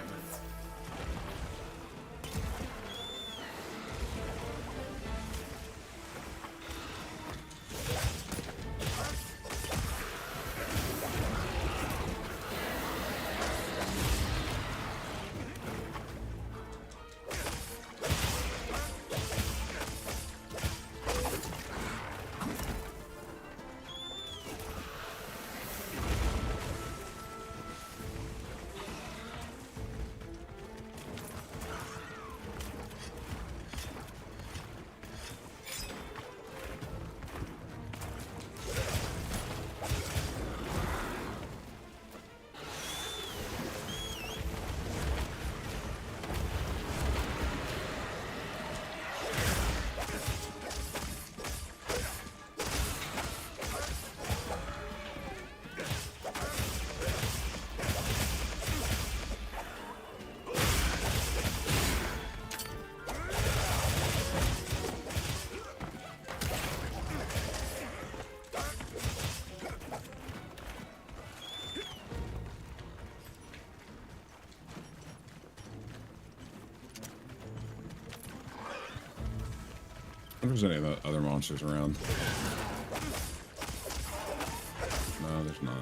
I wonder if there's any other monsters around. No, there's not.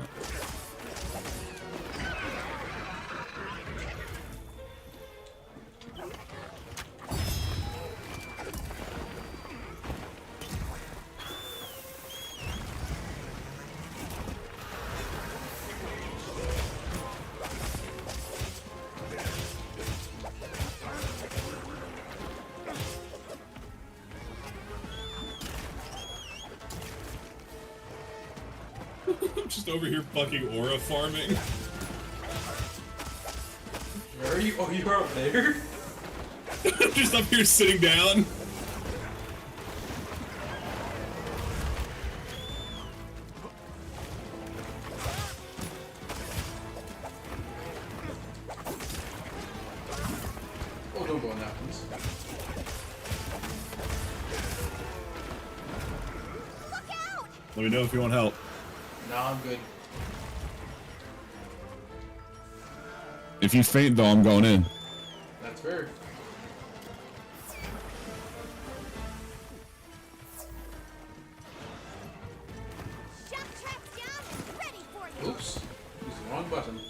I'm just over here fucking aura farming. Where are you? Oh, you're up there? I'm just up here sitting down. Oh, don't go on that, please. Let me know if you want help. No, I'm good. If you faint though, I'm going in. That's fair. Oops. Used the wrong button.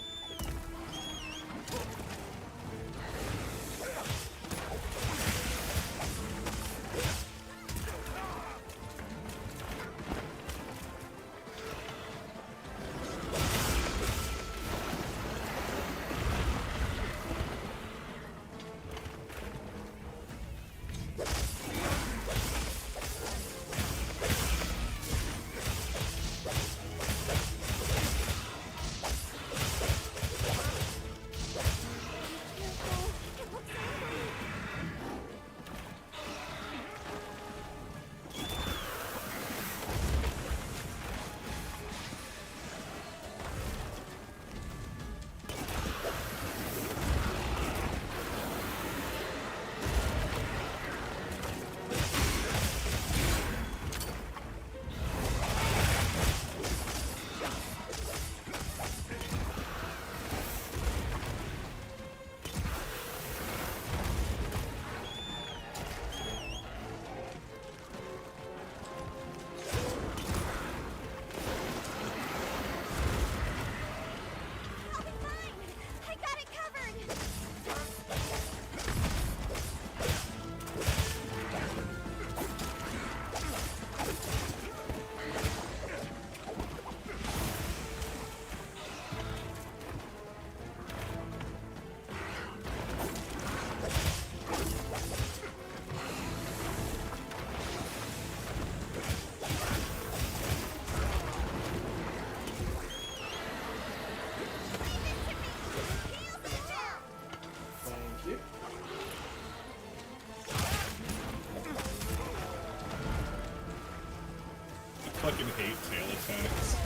I fucking hate tail attacks.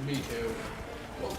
Me too. Well,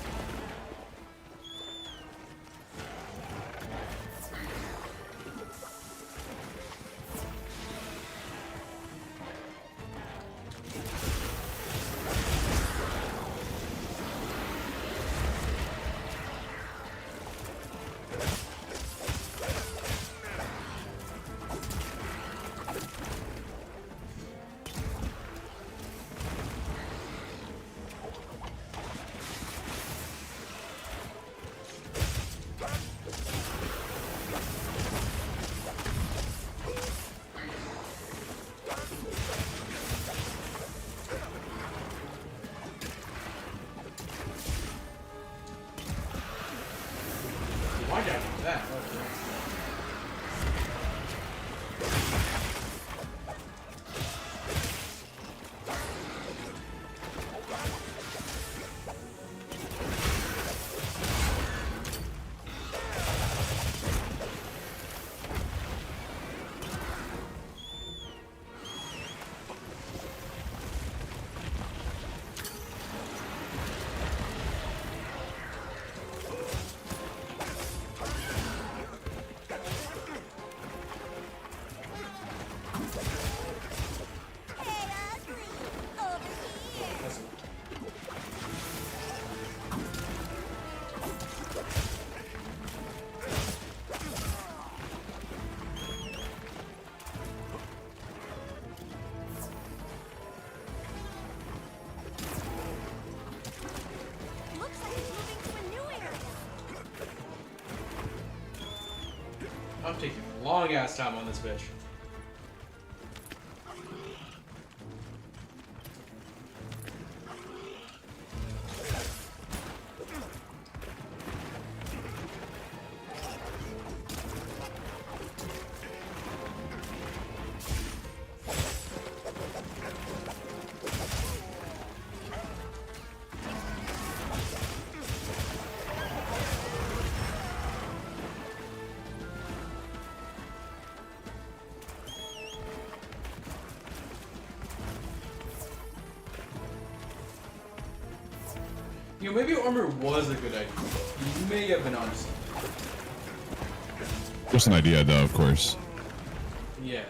long ass time on this bitch. You know, maybe armor was a good idea. You may have been honest. Just an idea, though, of course. Yeah.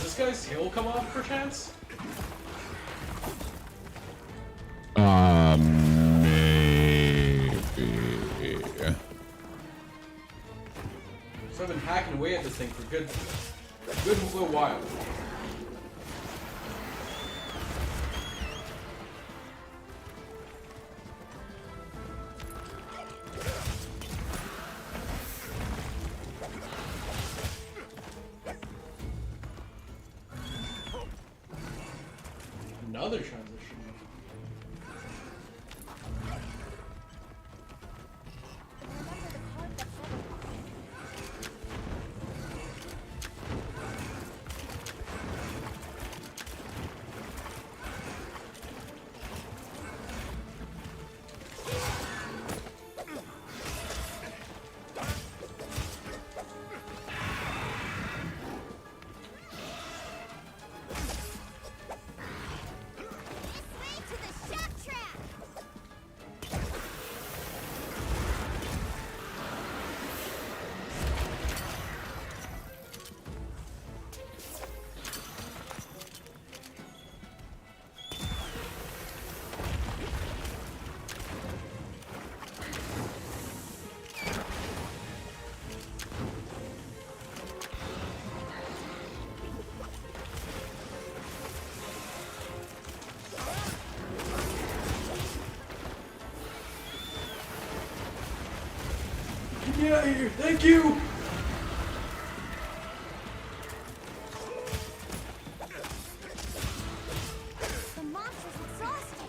Does this guy's heal come off perchance? Maybe. So I've been hacking away at this thing for good little while. Another transition. Get out of here. Thank you. The monster's exhausted.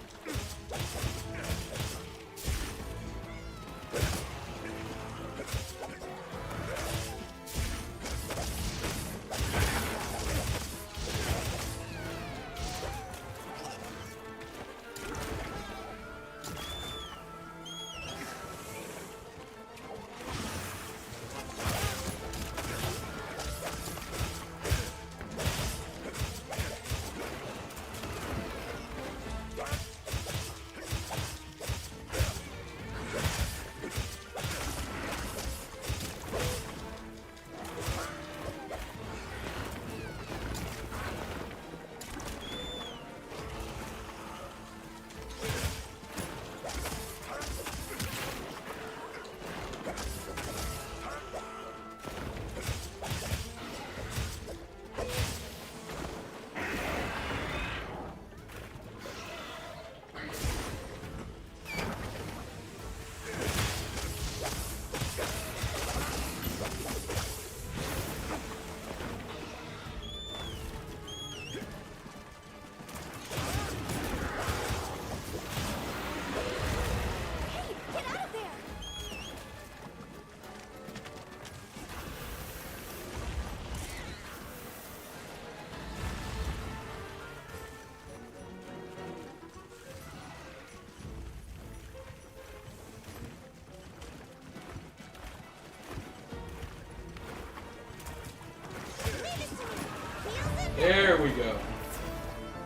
There we go.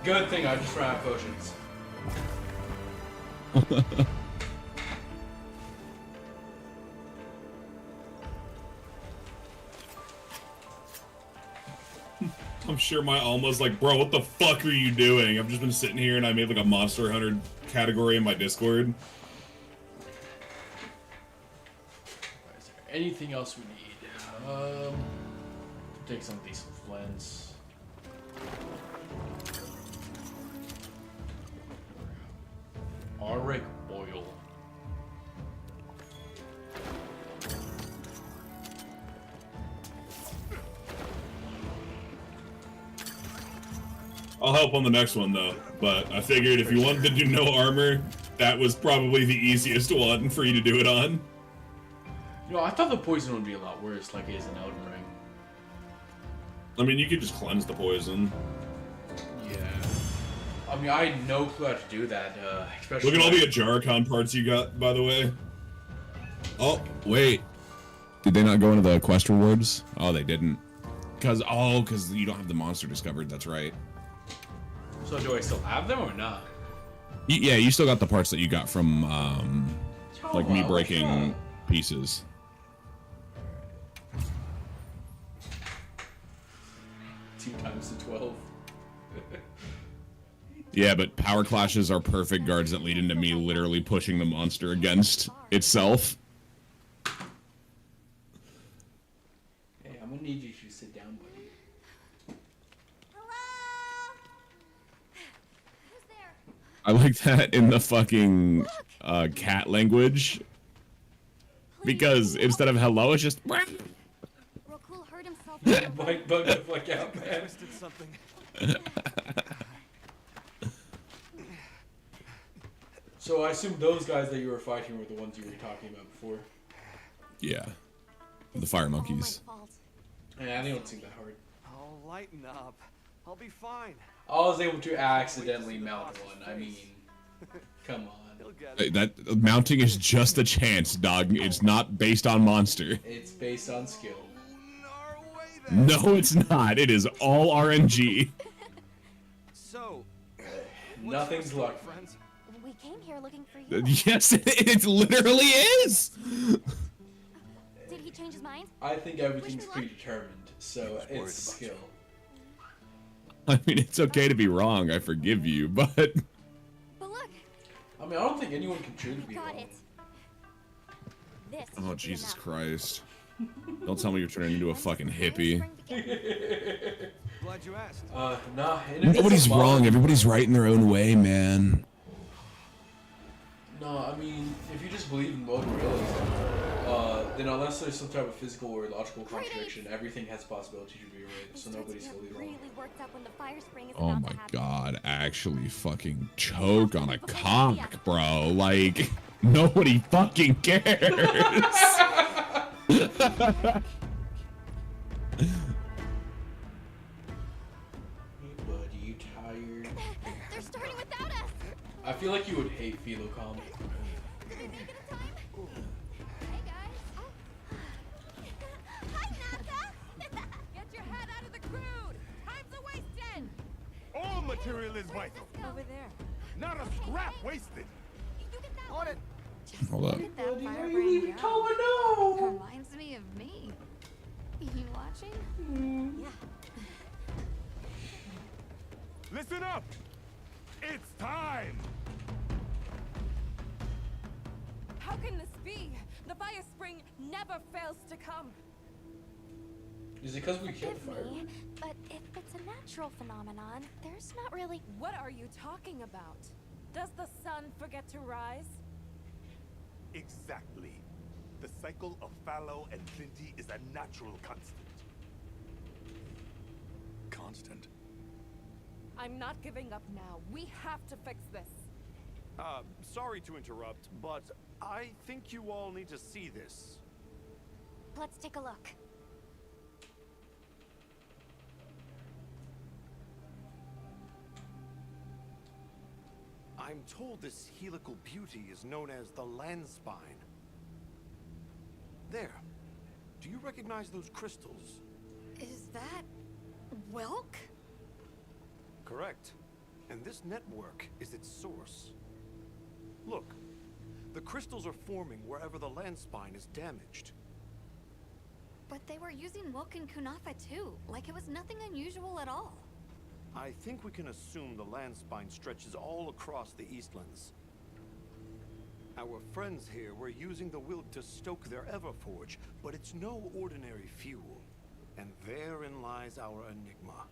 Good thing I just ran out of potions. I'm sure my Alma's like, bro, what the fuck are you doing? I've just been sitting here and I made like a Monster Hunter category in my Discord. Is there anything else we need? Take some of these flints. Auric oil. I'll help on the next one though, but I figured if you wanted to do no armor, that was probably the easiest one for you to do it on. You know, I thought the poison would be a lot worse, like it is in Elden Ring. I mean, you could just cleanse the poison. Yeah. I mean, I had no clue how to do that, especially... Look at all the Ajaricon parts you got, by the way. Oh, wait. Did they not go into the quest rewards? Oh, they didn't. Because you don't have the monster discovered, that's right. So do I still have them or not? Yeah, you still got the parts that you got from, like, me breaking pieces. Two times the 12. Yeah, but power clashes are perfect guards that lead into me literally pushing the monster against itself. Hey, I'm gonna need you to sit down, buddy. I like that in the fucking cat language. Because instead of hello, it's just... Rokul hurt himself. Mike bug the fuck out, man. Twisted something. So I assume those guys that you were fighting were the ones you were talking about before. Yeah. The fire monkeys. Yeah, they don't seem that hard. Oh, lighten up. I'll be fine. I was able to accidentally mount one. I mean, come on. That mounting is just a chance, dog. It's not based on monster. It's based on skill. No, it's not. It is all RNG. So, nothing's luck. We came here looking for you. Yes, it literally is. Did he change his mind? I think everything's predetermined, so it's skill. I mean, it's okay to be wrong. I forgive you, but... But look. I mean, I don't think anyone can truly be Got wrong. it. This Oh, Jesus Christ. Don't tell me you're turning into a fucking hippie. Glad you asked. Nah. Nobody's wrong. Everybody's right in their own way, man. No, I mean, if you just believe in mode realism, then unless there's some type of physical or logical contradiction, everything has possibility to be right. So nobody's fully wrong. Really worked up when the fire spring is Oh about my to happen. god, actually fucking choke on a cock, bro. Like, nobody fucking cares. Hey, buddy, you tired? They're starting without us. I feel like you would hate Philocom. Get your head out of the crude! Time's a wasting! All material is vital. Over there. Not a scrap wasted. On it. Hold up. Look at that Why are you firebrand leaving go. Color? Reminds me of me. You watching? Yeah. Listen up. It's time. How can this be? The fire spring never fails to come. Is it because we killed Forgive fire? me, but if it's a natural phenomenon, there's not really. What are you talking about? Does the sun forget to rise? Exactly. The cycle of fallow and plenty is a natural constant. Constant. I'm not giving up now. We have to fix this. Sorry to interrupt, but I think you all need to see this. Let's take a look. I'm told this helical beauty is known as the land spine. There. Do you recognize those crystals? Is that Welk? Correct. And this network is its source. Look, the crystals are forming wherever the land spine is damaged. But they were using Welk and Kunafa too, like it was nothing unusual at all. I think we can assume the land spine stretches all across the Eastlands. Our friends here were using the Wilk to stoke their Everforge, but it's no ordinary fuel. And therein lies our enigma.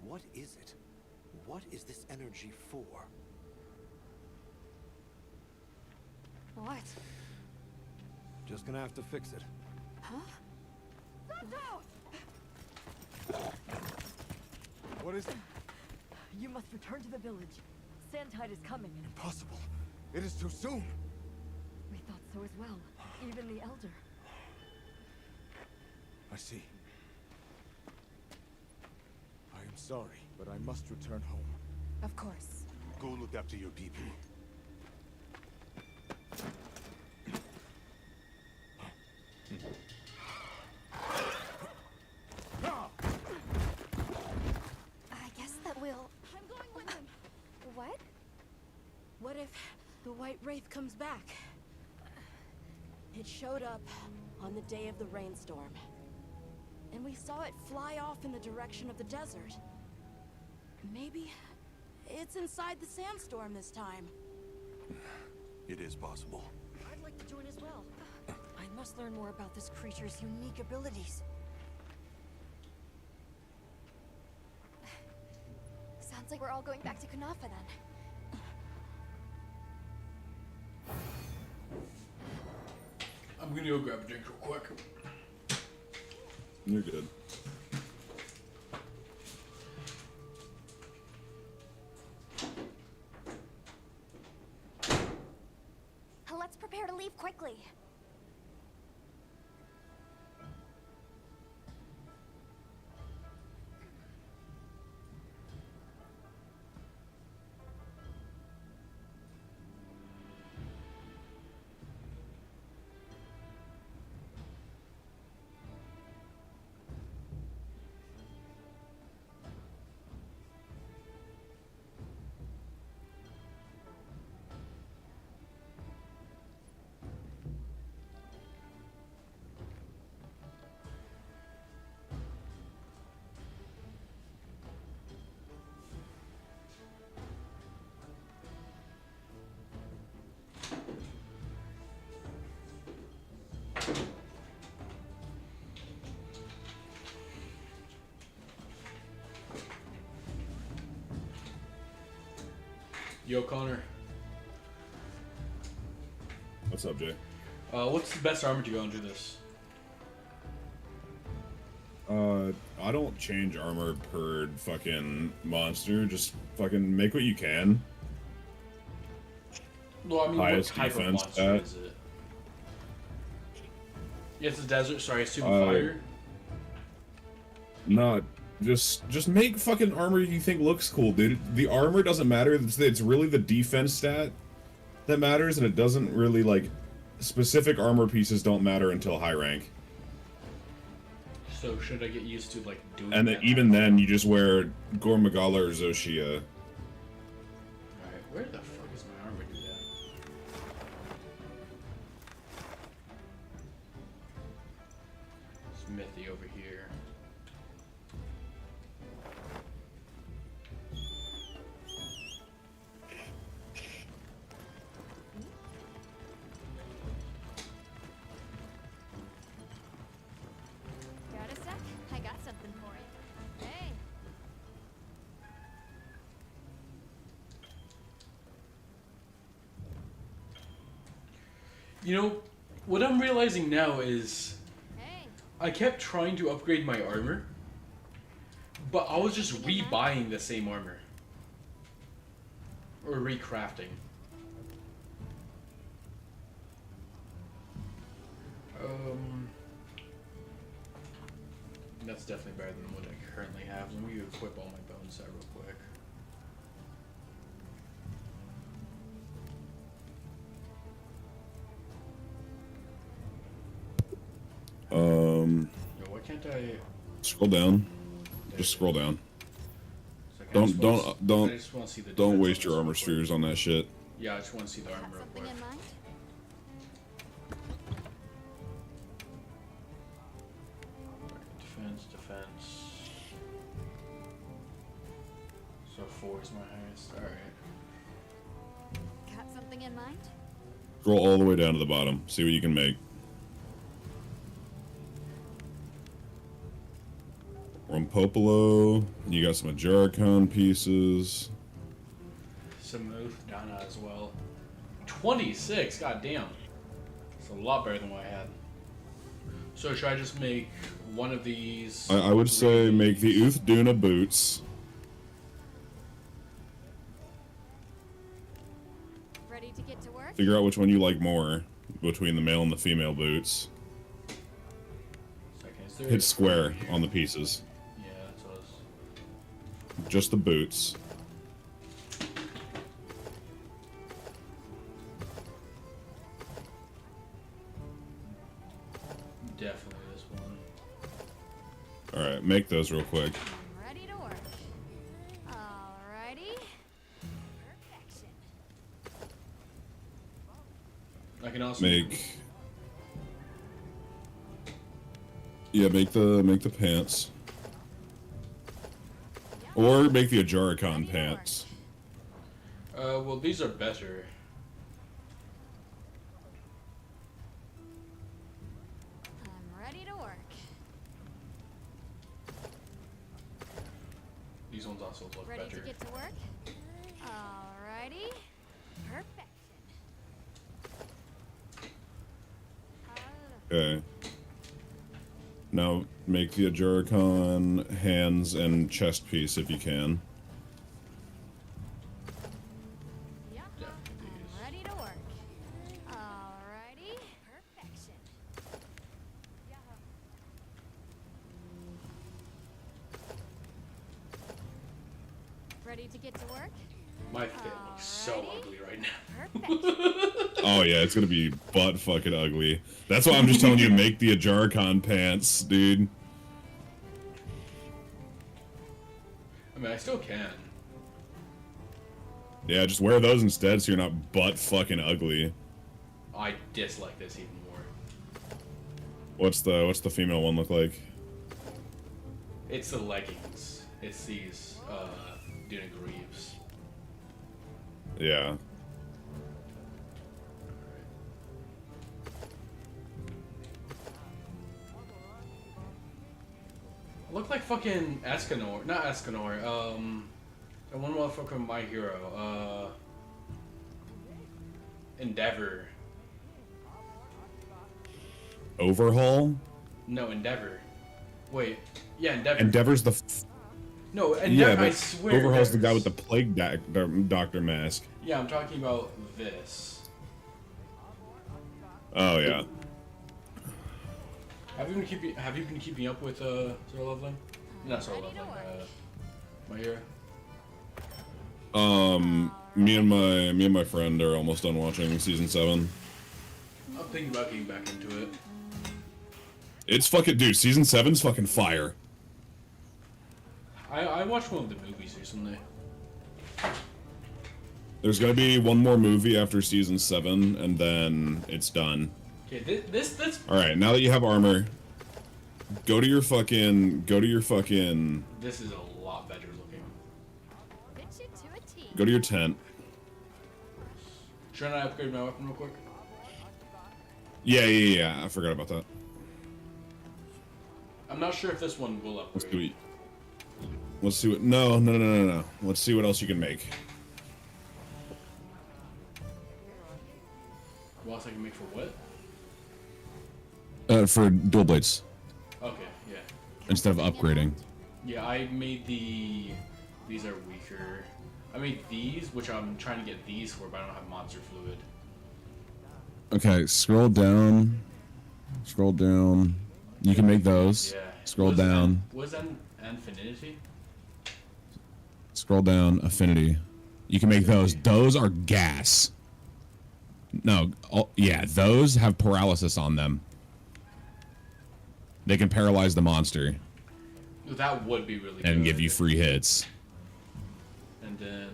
What is it? What is this energy for? What? Just gonna have to fix it. Huh? What is it? You must return to the village. Sandtide is coming. Impossible. It is too soon. We thought so as well. Even the elder. I see. I am sorry, but I must return home. Of course. Go look after your people. I guess that we'll. I'm going with him. What? What if the White Wraith comes back? It showed up on the day of the rainstorm. And we saw it fly off in the direction of the desert. Maybe it's inside the sandstorm this time. It is possible. I'd like to join as well. I must learn more about this creature's unique abilities. Sounds like we're all going back to Kunafa then. I'm gonna go grab a drink real quick. You're good. Let's prepare to leave quickly. Yo, Connor. What's up, Jay? What's the best armor to go into this? I don't change armor per fucking monster. Just fucking make what you can. Well, I mean, Highest what type of defense monster stat. is it? Yeah, it's a desert. Sorry, I assume Uh, fire. Not just make fucking armor you think looks cool, dude. The armor doesn't matter. It's really the defense stat that matters, and it doesn't really like specific armor pieces don't matter until high rank. So should I get used to like doing And that? even then, you just wear Gormagala or Zoshia. Alright, where the fuck is my armor dude at? Smithy over here. Got a sec? I got something for you. Hey. You know, what I'm realizing now is I kept trying to upgrade my armor, but I was just rebuying the same armor. Or recrafting. That's definitely better than what I currently have. Let me equip all my bones set real quick. Yo, why can't I... Scroll down. Just scroll down. I just wanna see the Don't defense waste your armor spheres on that shit. Yeah, I just want to see the armor real quick. Defense. So 4 is my highest. Alright. Got something in mind? Scroll all the way down to the bottom. See what you can make. Rompopolo. You got some Ajaricon pieces. Some Dana as well. 26, god damn. It's a lot better than what I had. So should I just make one of these? I would say make the Duna boots. Ready to get to work? Figure out which one you like more between the male and the female boots. Hit square on the pieces. Yeah, that's what I was... Just the boots. Definitely this one. Alright, make those real quick. Ready to work. Alrighty. Perfection. I can also Make... Yeah, make the pants. Or make the Ajaricon pants. well, these are better. I'm ready to work. These ones also look Ready better. to get to work? Alrighty. Perfection. Okay. Now make the Ajaricon hands and chest piece if you can. I'm ready to work. Alrighty. Perfection. Ready to get to work? My fit looks so ugly right now. Oh yeah, it's gonna be butt fucking ugly. That's why I'm just telling you to make the Ajaricon pants, dude. I mean, I still can. Yeah, just wear those instead so you're not butt fucking ugly. I dislike this even more. What's the female one look like? It's the leggings. It's these, Duna Greaves. Yeah. Look like fucking Escanor. Not Escanor, the one motherfucker from My Hero, Endeavor. Overhaul? No, Endeavor. Wait. Yeah, Endeavor. Endeavor's the. No, Endeavor. Yeah, but I swear. Overhaul's the guy with Endeavor's- the plague doctor mask. Yeah, I'm talking about this. Oh yeah. Have you been keeping up with Solo Leveling? Not Solo Leveling. My Hero. Me and my friend are almost done watching season 7. I'm thinking about getting back into it. It's fucking, dude. Season 7's fucking fire. I watched one of the movies recently. There's gonna be one more movie after season 7, and then it's done. Okay, this. All right, now that you have armor, go to your fucking. This is a lot better looking. Go to your tent. Should I upgrade my weapon real quick? Yeah. I forgot about that. I'm not sure if this one will upgrade. Let's do it. Let's see what. No. Let's see what else you can make. What else I can make for what? For dual blades Okay, yeah. instead of upgrading. Yeah, I made the. These are weaker. I made these, which I'm trying to get these for, but I don't have monster fluid. Okay, scroll down. Scroll down. You can make those. Yeah. Scroll down. Was that Infinity? Scroll down. Affinity. You can make those. Those are gas. No. Yeah, those have paralysis on them. They can paralyze the monster That would be really good. and give you free hits. And then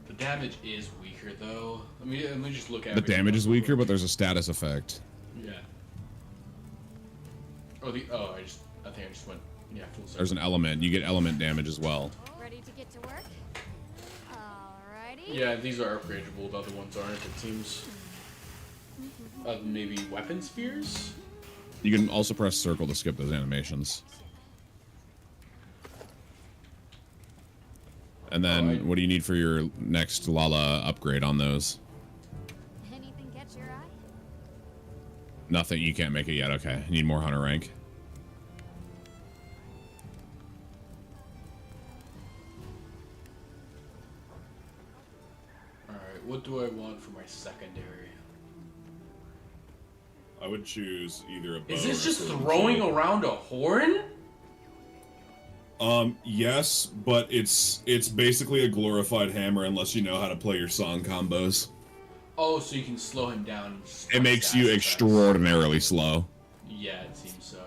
the damage is weaker though. Let me just look at The damage is weaker, but there's a status effect. Yeah. I think I just went full circle. There's an element. You get element damage as well. Ready to get to work? Alrighty. Yeah, these are upgradable. The other ones aren't. It seems. Maybe weapon spheres. You can also press circle to skip those animations. And then, what do you need for your next Lala upgrade on those? Anything catch your eye? Nothing. You can't make it yet. Okay. You need more hunter rank. Alright, what do I want for my secondary? I would choose either a bow. Is this or a just sword. throwing around a horn? Yes, but it's basically a glorified hammer unless you know how to play your song combos. Oh, so you can slow him down. It makes you extraordinarily slow. Yeah, it seems so.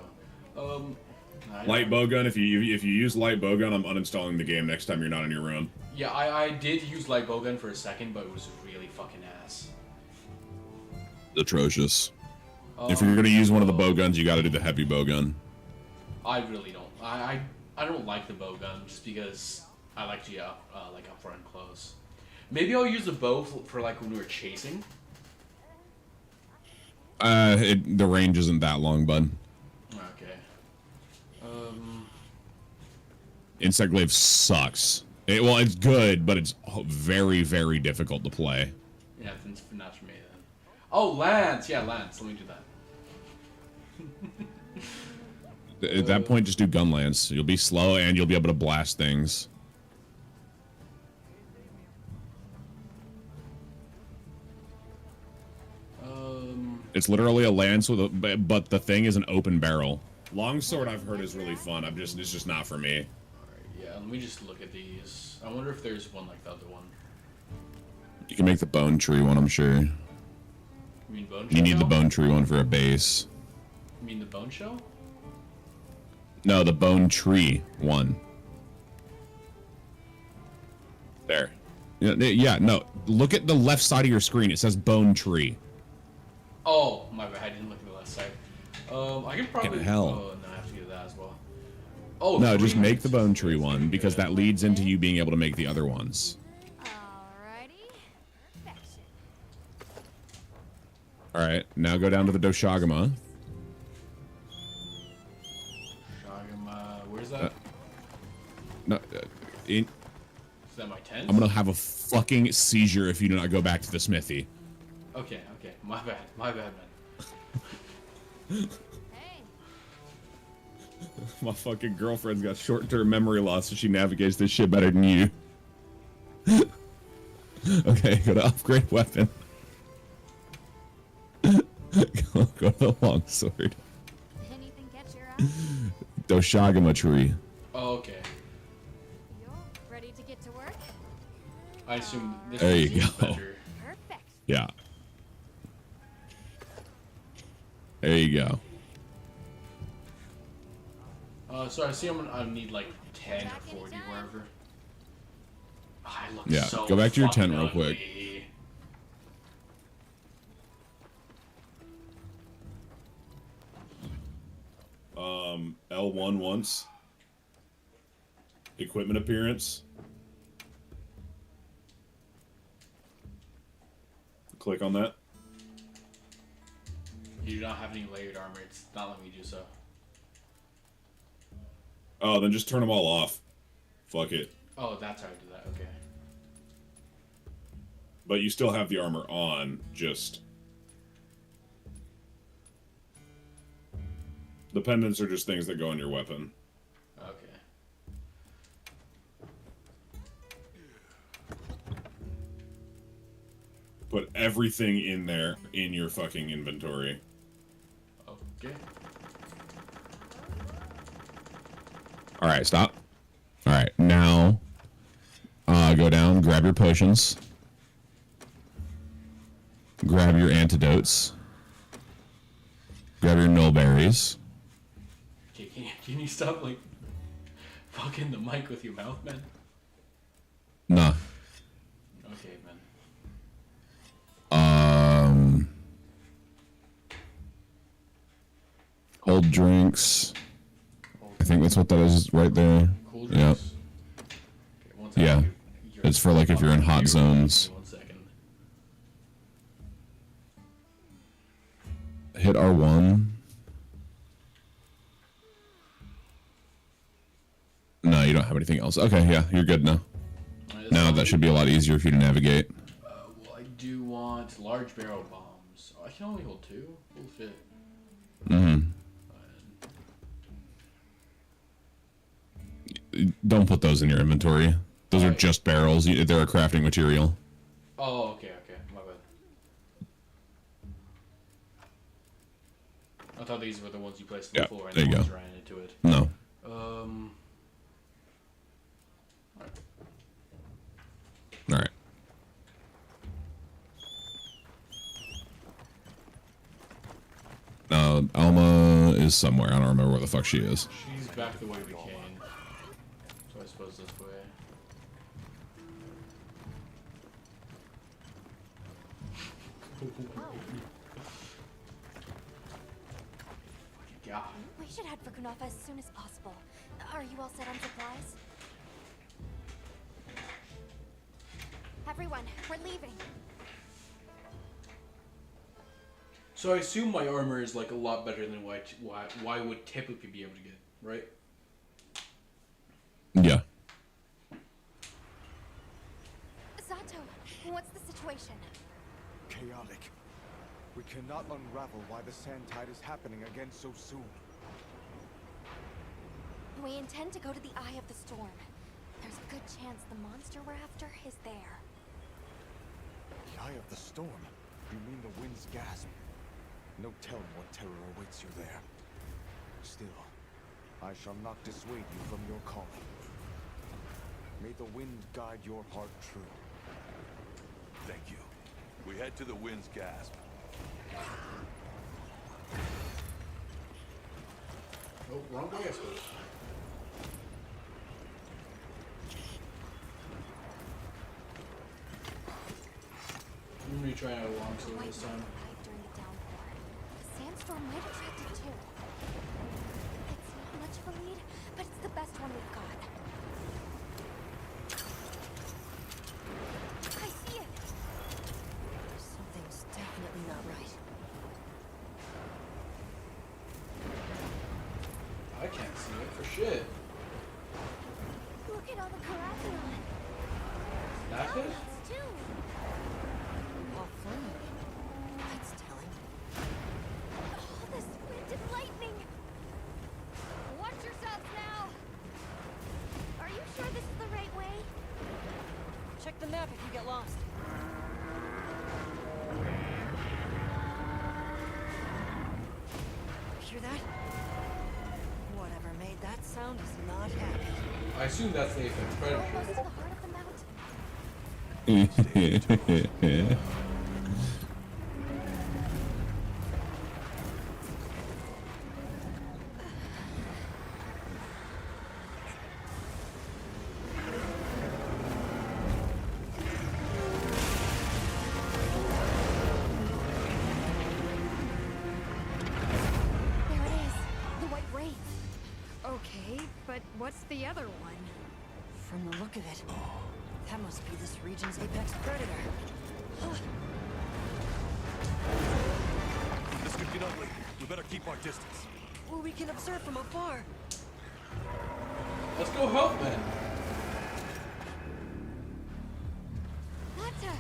Light bowgun. If you use light bowgun, I'm uninstalling the game next time you're not in your room. Yeah, I did use light bowgun for a second, but it was really fucking ass. Atrocious. If you're gonna use one of the bowguns, you got to do the heavy bowgun. I really don't. I don't like the bowgun just because I like to get up front and close. Maybe I'll use the bow for like when we were chasing. The range isn't that long, bud. Okay. Insect Glaive sucks. It's good, but it's very, very difficult to play. Yeah, it's not for me then. Oh, Lance! Yeah, Lance. Let me do that. At that point, just do gun lance. You'll be slow and you'll be able to blast things. It's literally a lance with but the thing is an open barrel. Longsword I've heard is really fun. It's just not for me. Alright, yeah, let me just look at these. I wonder if there's one like the other one. You can make the bone tree one, I'm sure. You mean bone shell? You need the bone tree one for a base. You mean the bone shell? No, the bone tree one. There. Yeah, no. Look at the left side of your screen. It says bone tree. Oh, my bad. I didn't look at the left side. I can probably. Fucking hell. Oh, no, I have to do that as well. Oh, No, just 3. make the bone tree one because that leads into you being able to make the other ones. Alright, now go down to the Doshagama. Shagama, where's that? Is that my tent? I'm gonna have a fucking seizure if you do not go back to the smithy. Okay, my bad, man. My fucking girlfriend's got short-term memory loss, so she navigates this shit better than you. Okay, go to upgrade weapon. Go to the longsword. Anything catch your eye? Doshagama tree. Oh, okay. Ready to get to work? I assume this There is you go. better. Perfect. Yeah. There you go. So I see I need like 10 or 40 wherever. I look Yeah, so go back to your fucking 10 real ugly. quick. L1 once. Equipment appearance. Click on that. You do not have any layered armor. It's not letting me do so. Oh, then just turn them all off. Fuck it. Oh, that's how I do that. Okay. But you still have the armor on, just... The pendants are just things that go on your weapon. Okay. Put everything in there in your fucking inventory. Okay. Alright, stop. Alright, now go down, grab your potions. Grab your antidotes. Grab your nullberries. Okay, can you stop like fucking the mic with your mouth, man? Nah. Okay, man. Hold drinks. I think that's what that is right there. Cool Yep. drinks. Okay, one second. Yeah. It's for like if you're in hot zones. 1 second. Hit R1. No, you don't have anything else. Okay, yeah, you're good now. Now that should be a lot easier for you to navigate. Well, I do want large barrel bombs. Oh, I can only hold 2. Bullshit. Mm-hmm. Don't put those in your inventory. Those are just barrels. They're a crafting material. Oh, okay, my bad. I thought these were the ones you placed on the floor and there the you ones go. ran into it. No. Alright. Alma is somewhere. I don't remember where the fuck she is. She's back the way we came. So I suppose this way. God. We should head for Kunafa as soon as possible. Are you all set on supplies? Everyone, we're leaving. So I assume my armor is like a lot better than what I would typically be able to get, right? Yeah. Zato, what's the situation? Chaotic. We cannot unravel why the sand tide is happening again so soon. We intend to go to the Eye of the Storm. There's a good chance the monster we're after is there. The Eye of the Storm? You mean the wind's gasp? No telling what terror awaits you there. Still, I shall not dissuade you from your calling. May the wind guide your heart true. Thank you. We head to the wind's gasp. Oh, wrong way, I suppose. I'm gonna try out a longsword this time. During the downpour. The sandstorm might attract it too. It's not much of a lead, but it's the best one we've got. I see it! Something's definitely not right. I can't see it for shit. Look at all the Karathion. That it? All flaming. the map if you get lost. Hear that? Whatever made that sound is not happy. I assume that's the apex predator. Close to the heart of the mountain. There it is. The White Wraith. Okay, but what's the other one? From the look of it, that must be this region's apex predator. This could get ugly. We better keep our distance. Well, we can observe from afar. Let's go help then. That's her.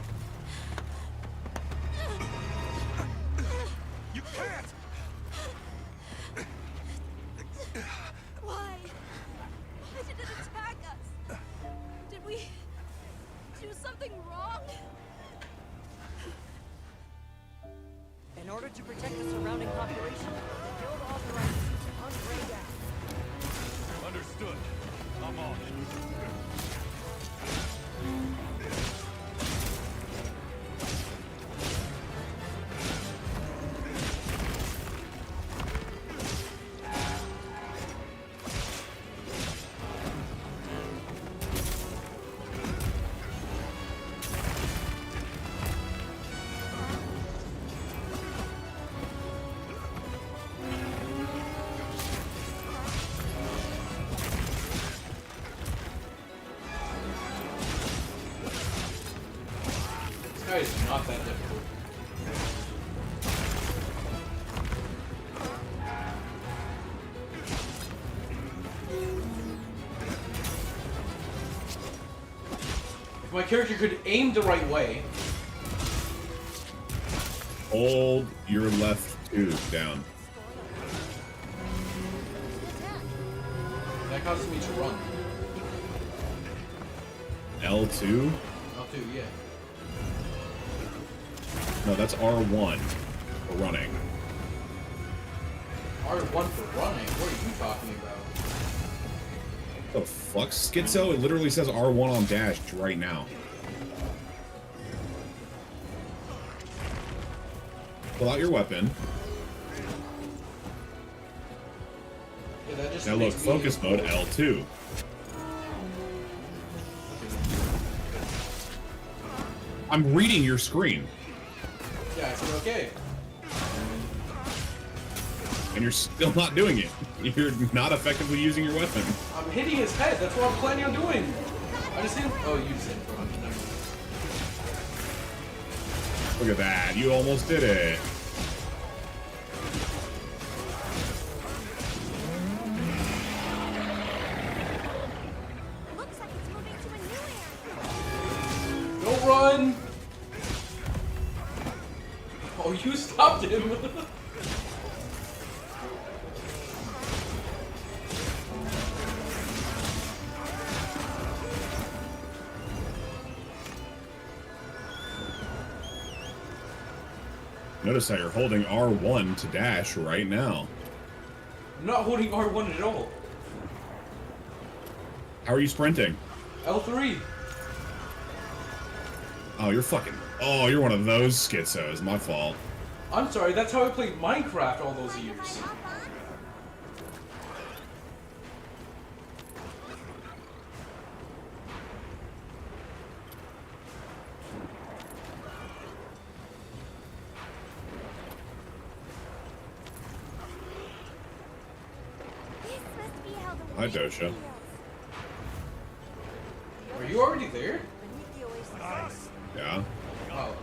You can't! Why? Why did it attack us? Did we do something wrong? In order to protect the surrounding population, the guild authorizes you to hunt Ray down. Understood. I'm on it. This guy is not that difficult. If my character could aim the right way. Hold your left tube down. That causes me to run. L2? L2, yeah. No, that's R1 for running. R1 for running? What are you talking about? The fuck? Schizo? It literally says R1 on dash right now. Pull out your weapon. Yeah, that just Now look, makes me focus mode L2. I'm reading your screen. Yeah, I said okay. And you're still not doing it. You're not effectively using your weapon. I'm hitting his head. That's what I'm planning on doing. I just hit him. Oh, you said run. Never mind. Look at that. You almost did it. Looks like it's moving to a new area. Don't run! Oh, you stopped him! Notice how you're holding R1 to dash right now. I'm not holding R1 at all. How are you sprinting? L3. Oh, you're fucking... Oh, you're one of those schizos. My fault. I'm sorry, that's how I played Minecraft all those years. Hi, Dosha. Are you already there? Yeah. Oh.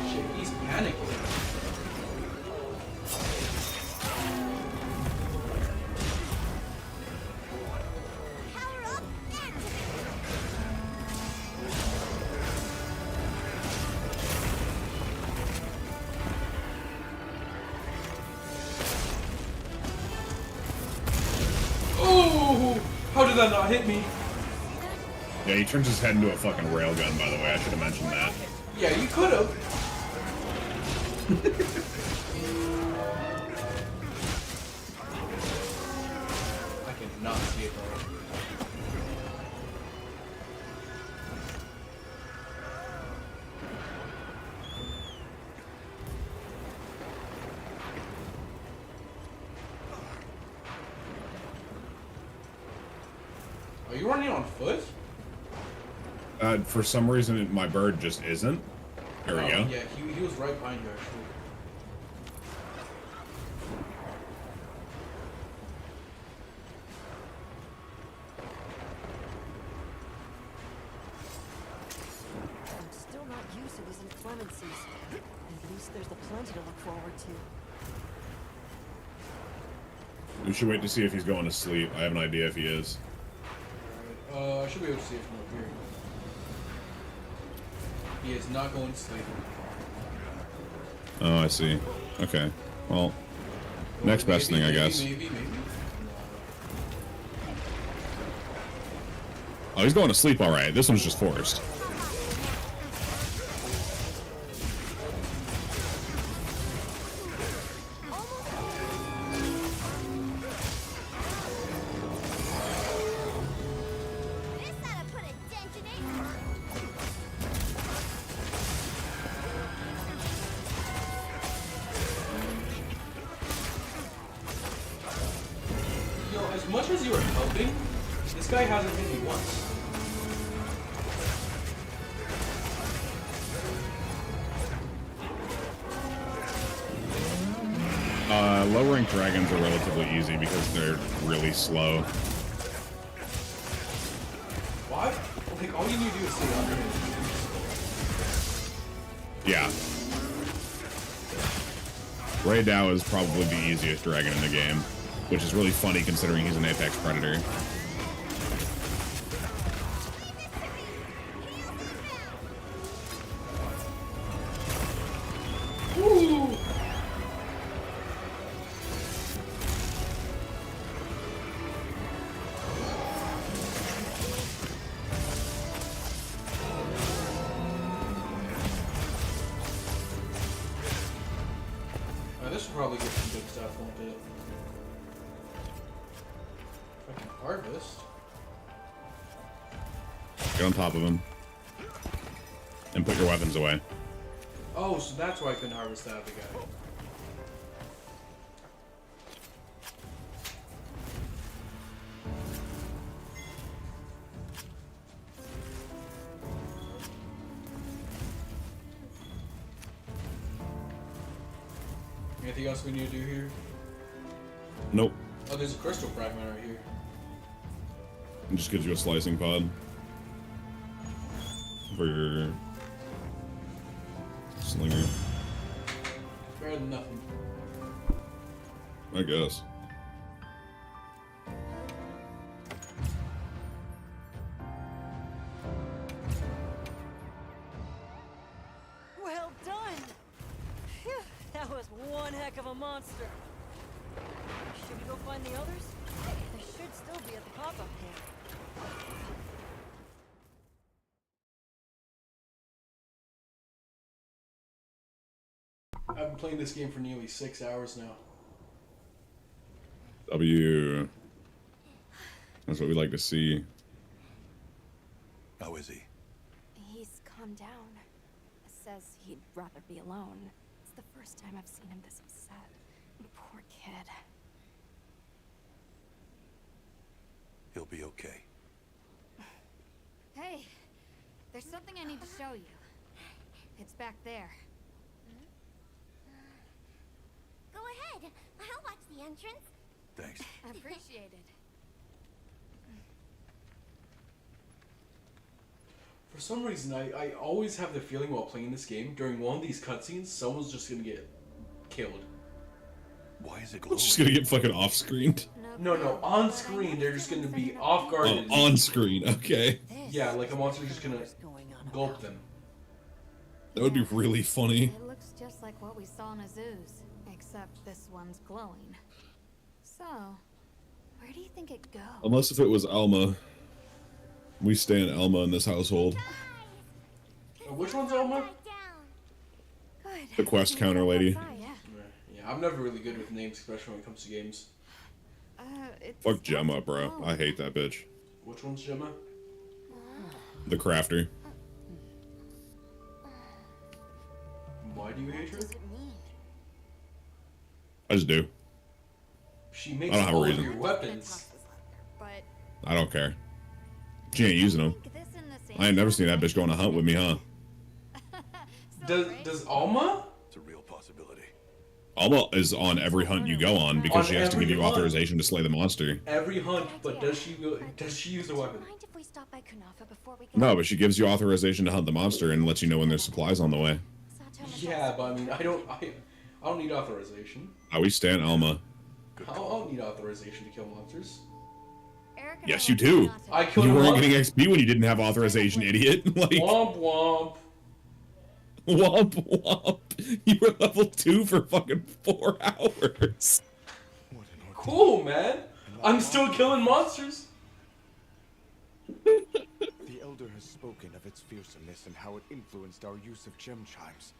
Shit, he's panicking. did that not hit me? Yeah, he turns his head into a fucking railgun, by the way. I should have mentioned that. Yeah, you could have. I cannot see it though. Are you running on foot? For some reason, my bird just isn't. There we go. Yeah, he was right behind you actually. I'm still not used to these inclemencies. At least there's the plenty to look forward to. We should wait to see if he's going to sleep. I have an idea if he is. I should be able to see it from up here. He is not going to sleep. Oh, I see. Okay. Well, next best thing, I guess. Maybe. Oh, he's going to sleep all right. This one's just forced. You know, as much as you are helping, this guy hasn't hit me once. Low rank dragons are relatively easy because they're really slow. What? Like, all you need to do is stay under him. Yeah. Ray Dow is probably the easiest dragon in the game, which is really funny considering he's an apex predator. Woo! This will probably get some good stuff, won't it? If I can harvest. Get on top of him. And put your weapons away. Oh, so that's why I couldn't harvest that other guy. Anything else we need to do here? Nope. Oh, there's a crystal fragment right here. It just gives you a slicing pod. For your slinger. Better than nothing. I guess. Well done! Phew, that was one heck of a monster. Should we go find the others? They should still be at the pop-up camp. I've been playing this game for nearly 6 hours now. W. That's what we like to see. How is he? He's calmed down. Says he'd rather be alone. It's the first time I've seen him this upset. Poor kid. He'll be okay. Hey, there's something I need to show you. It's back there. Go ahead. I'll watch the entrance. Thanks. Appreciated. For some reason, I always have the feeling while playing this game, during one of these cutscenes, someone's just gonna get killed. Why is it It's just gonna get fucking off-screened. No, on screen, they're just gonna be off guard. Oh, on screen, okay. Yeah, like a monster's just gonna gulp them. That would be really funny. It looks just like what we saw in Azu's, except this one's glowing. So, Where do you think it goes? Unless if it was Alma. We stand Alma in this household. Which one's Elma? The quest counter lady. Yeah, I'm never really good with names, especially when it comes to games. Fuck Gemma, bro. I hate that bitch. Which one's Gemma? The crafter. Why do you hate her? I just do. She makes I don't have a all of reason. your weapons. I don't care. She ain't using them. I ain't never seen that bitch go on a hunt with me, huh? Does Alma? It's a real possibility. Alma is on every hunt you go on because On she has to give every you hunt? authorization to slay the monster. Every hunt, but does she use a weapon? If we stop by Kunafa before we go. No, but she gives you authorization to hunt the monster and lets you know when there's supplies on the way. Yeah, but I mean, I don't need authorization. We stand Alma. I don't need authorization to kill monsters. Yes, you do. I killed You a weren't mon- getting XP when you didn't have authorization, idiot. Like, Womp womp. womp womp. You were level 2 for fucking 4 hours. Cool, man. I'm still killing monsters. The Elder has spoken of its fearsomeness and how it influenced our use of gem chimes.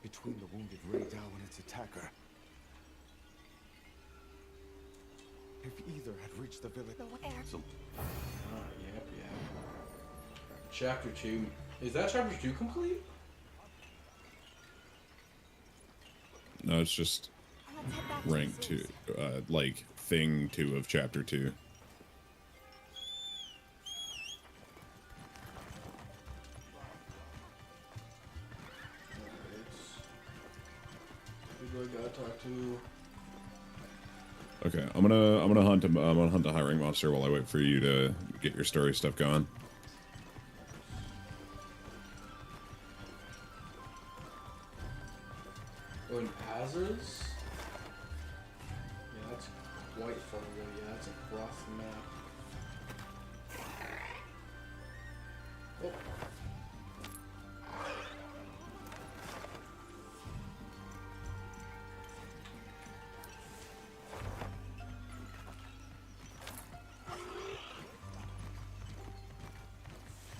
Between the wounded Rei Dao and its attacker, if either had reached the village... Yep. Chapter 2. Is that chapter 2 complete? No, it's just rank 2, like thing 2 of chapter 2. Who do I gotta talk to? Okay, I'm gonna hunt a high rank monster while I wait for you to get your story stuff going. Oh, in Azers? Yeah, that's quite far away. Yeah, that's across the map. Oh.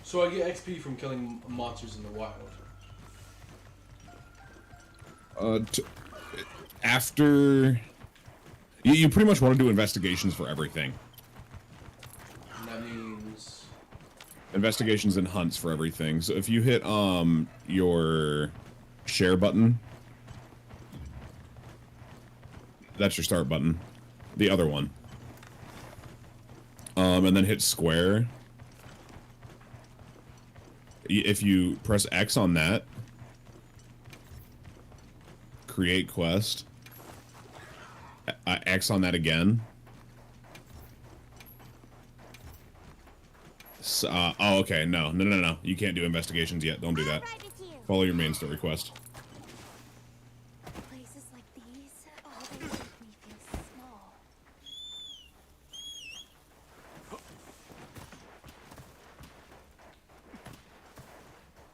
So I get XP from killing monsters in the wild. After you pretty much want to do investigations for everything. And that means Investigations and hunts for everything. So if you hit your share button, that's your start button. The other one. And then hit square. If you press X on that, create quest. X on that again. Oh, okay. No. You can't do investigations yet. Don't do that. Follow your main story quest. Places like these always make me feel small.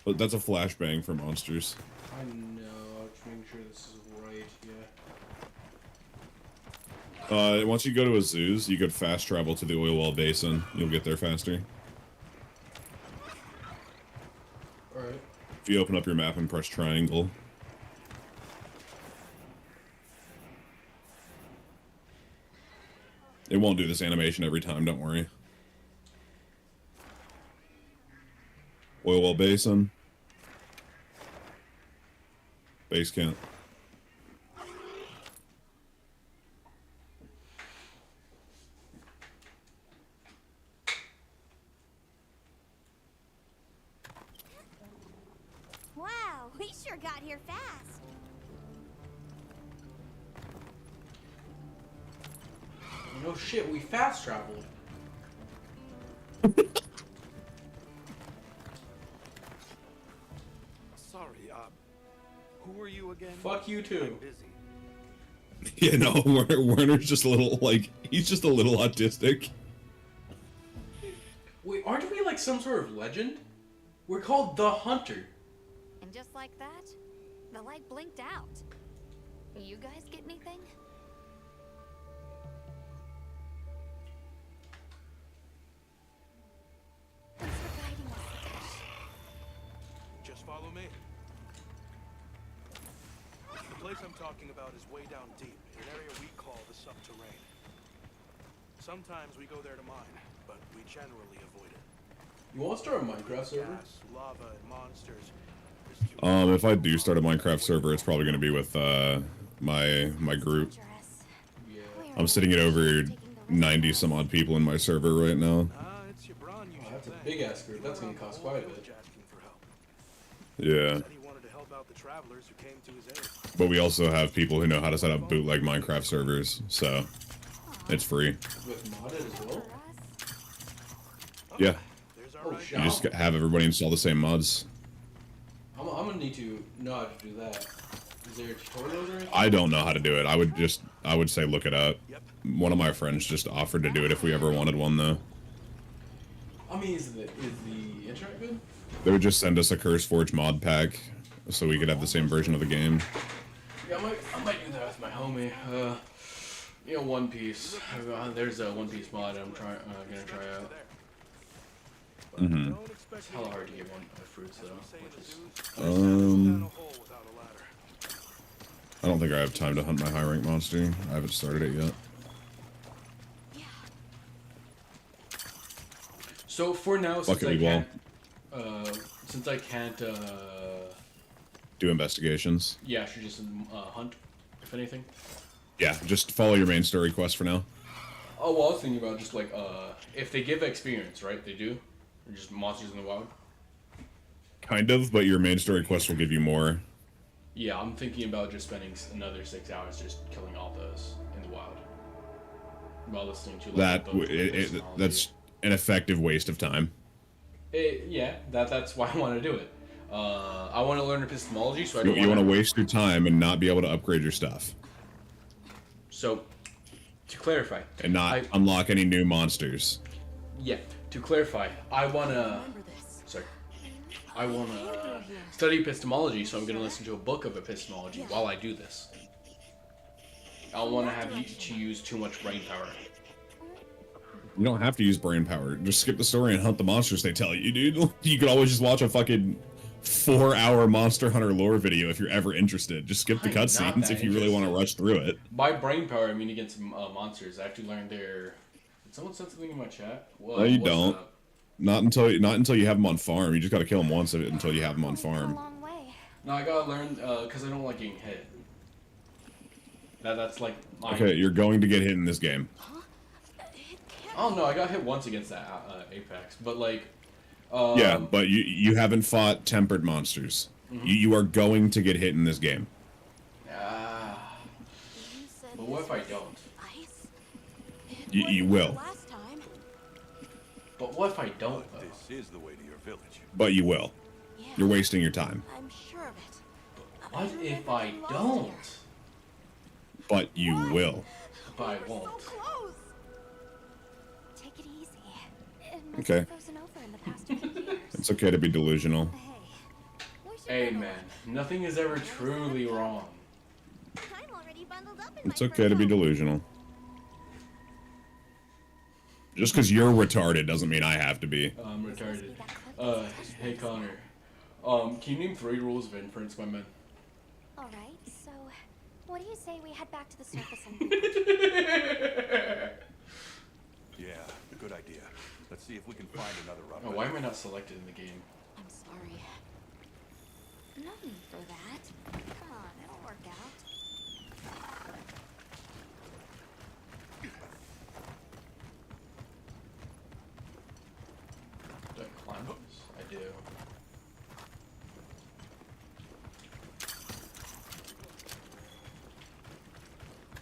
But that's a flashbang for monsters. I know. I'm just making sure this is right. Yeah. Once you go to Azuz, you could fast travel to the oil well basin. You'll get there faster. Alright. If you open up your map and press triangle. It won't do this animation every time, don't worry. Oil well basin. Base camp. Wow, we sure got here fast. No shit, we fast traveled. Sorry, who are you again? Fuck you too. Yeah, no, Werner's just a little, like, he's just a little autistic. Wait, aren't we like some sort of legend? We're called the Hunter. And just like that, the light blinked out. You guys get anything? Thanks for guiding us, Satoshi. Just follow me. The place I'm talking about is way down deep, in an area we call the subterranean. Sometimes we go there to mine, but we generally avoid it. You want to start a Minecraft server? Gas, lava, and monsters. If I do start a Minecraft server, it's probably going to be with my group. I'm sitting at over 90 some odd people in my server right now. Oh, that's a big ass group. That's gonna cost quite a bit. Yeah. He wanted to help out the travelers who came to his aid. But we also have people who know how to set up bootleg Minecraft servers, so it's free. With modded as well? Yeah. Oh, You just have everybody install the same mods. I'm gonna need to know how to do that. Is there tutorials or anything? I don't know how to do it. I would say look it up. One of my friends just offered to do it if we ever wanted one, though. I mean, is the internet good? They would just send us a CurseForge mod pack, so we could have the same version of the game. Yeah, I might do that with my homie. You know, One Piece. There's a One Piece mod I'm gonna try out. Mm-hmm. It's hella hard to get one fruits though. I don't think I have time to hunt my high rank monster. I haven't started it yet. So for now, Fuck it, we will. since I can't, Do investigations. yeah, I should just hunt, if anything. Yeah, just follow your main story quest for now. Oh, well, I was thinking about just like, if they give experience, right? They do? Or just monsters in the wild? Kind of, but your main story quest will give you more. Yeah, I'm thinking about just spending another 6 hours just killing all those in the wild. While listening to like, That's an effective waste of time. Yeah, that's why I want to do it. I want to learn epistemology, so I don't You want to waste your time and not be able to upgrade your stuff. So, to clarify, And not unlock any new monsters. yeah, to clarify, I wanna study epistemology, so I'm gonna listen to a book of epistemology while I do this. I don't want to have you to use too much brain power. You don't have to use brain power. Just skip the story and hunt the monsters they tell you, dude. You could always just watch a fucking 4-hour Monster Hunter lore video if you're ever interested. Just skip the I'm not cutscenes that if you really want to rush through it. By brain power, I mean against monsters. I have to learn their. Did someone send something in my chat? Whoa, No, you what's don't. up? Not until you have them on farm. You just gotta kill them once until you have them on farm. No, I gotta learn because I don't like getting hit. That's like my. Okay, you're going to get hit in this game. Oh no, I got hit once against that Apex, but like. Yeah, but you haven't fought tempered monsters. Mhm. You are going to get hit in this game. But what if I don't? You will, But what if I don't? Though? This is the way to your village. but you will. You're wasting your time. I'm sure of it. What if I don't? But you will. But I won't. Take it easy. It must Okay. have frozen over in the past few years. It's okay to be delusional. Hey man, nothing is ever truly wrong. I'm already bundled up in It's okay to be delusional. Just because you're retarded doesn't mean I have to be. I'm retarded. Hey Connor. Can you name 3 rules of inference, my man? Alright, so what do you say we head back to the surface and Yeah, good idea. Let's see if we can find another route. Oh, why am I not selected in the game? I'm sorry. No need for that. Come on, it'll work out. Do I climb this? I do.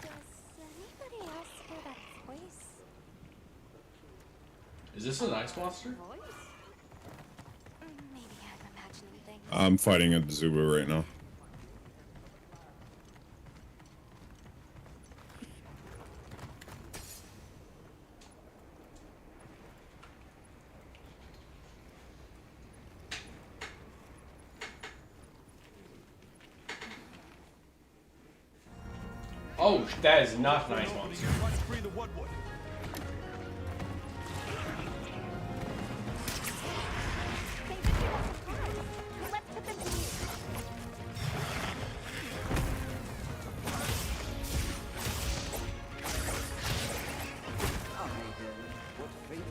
Does anybody else hear that voice? Is this an ice monster? Maybe I'm imagining things. I'm fighting at Zubu right now. Oh, that is not a nice monster. Let's free the Woodwood. Let's put them to use.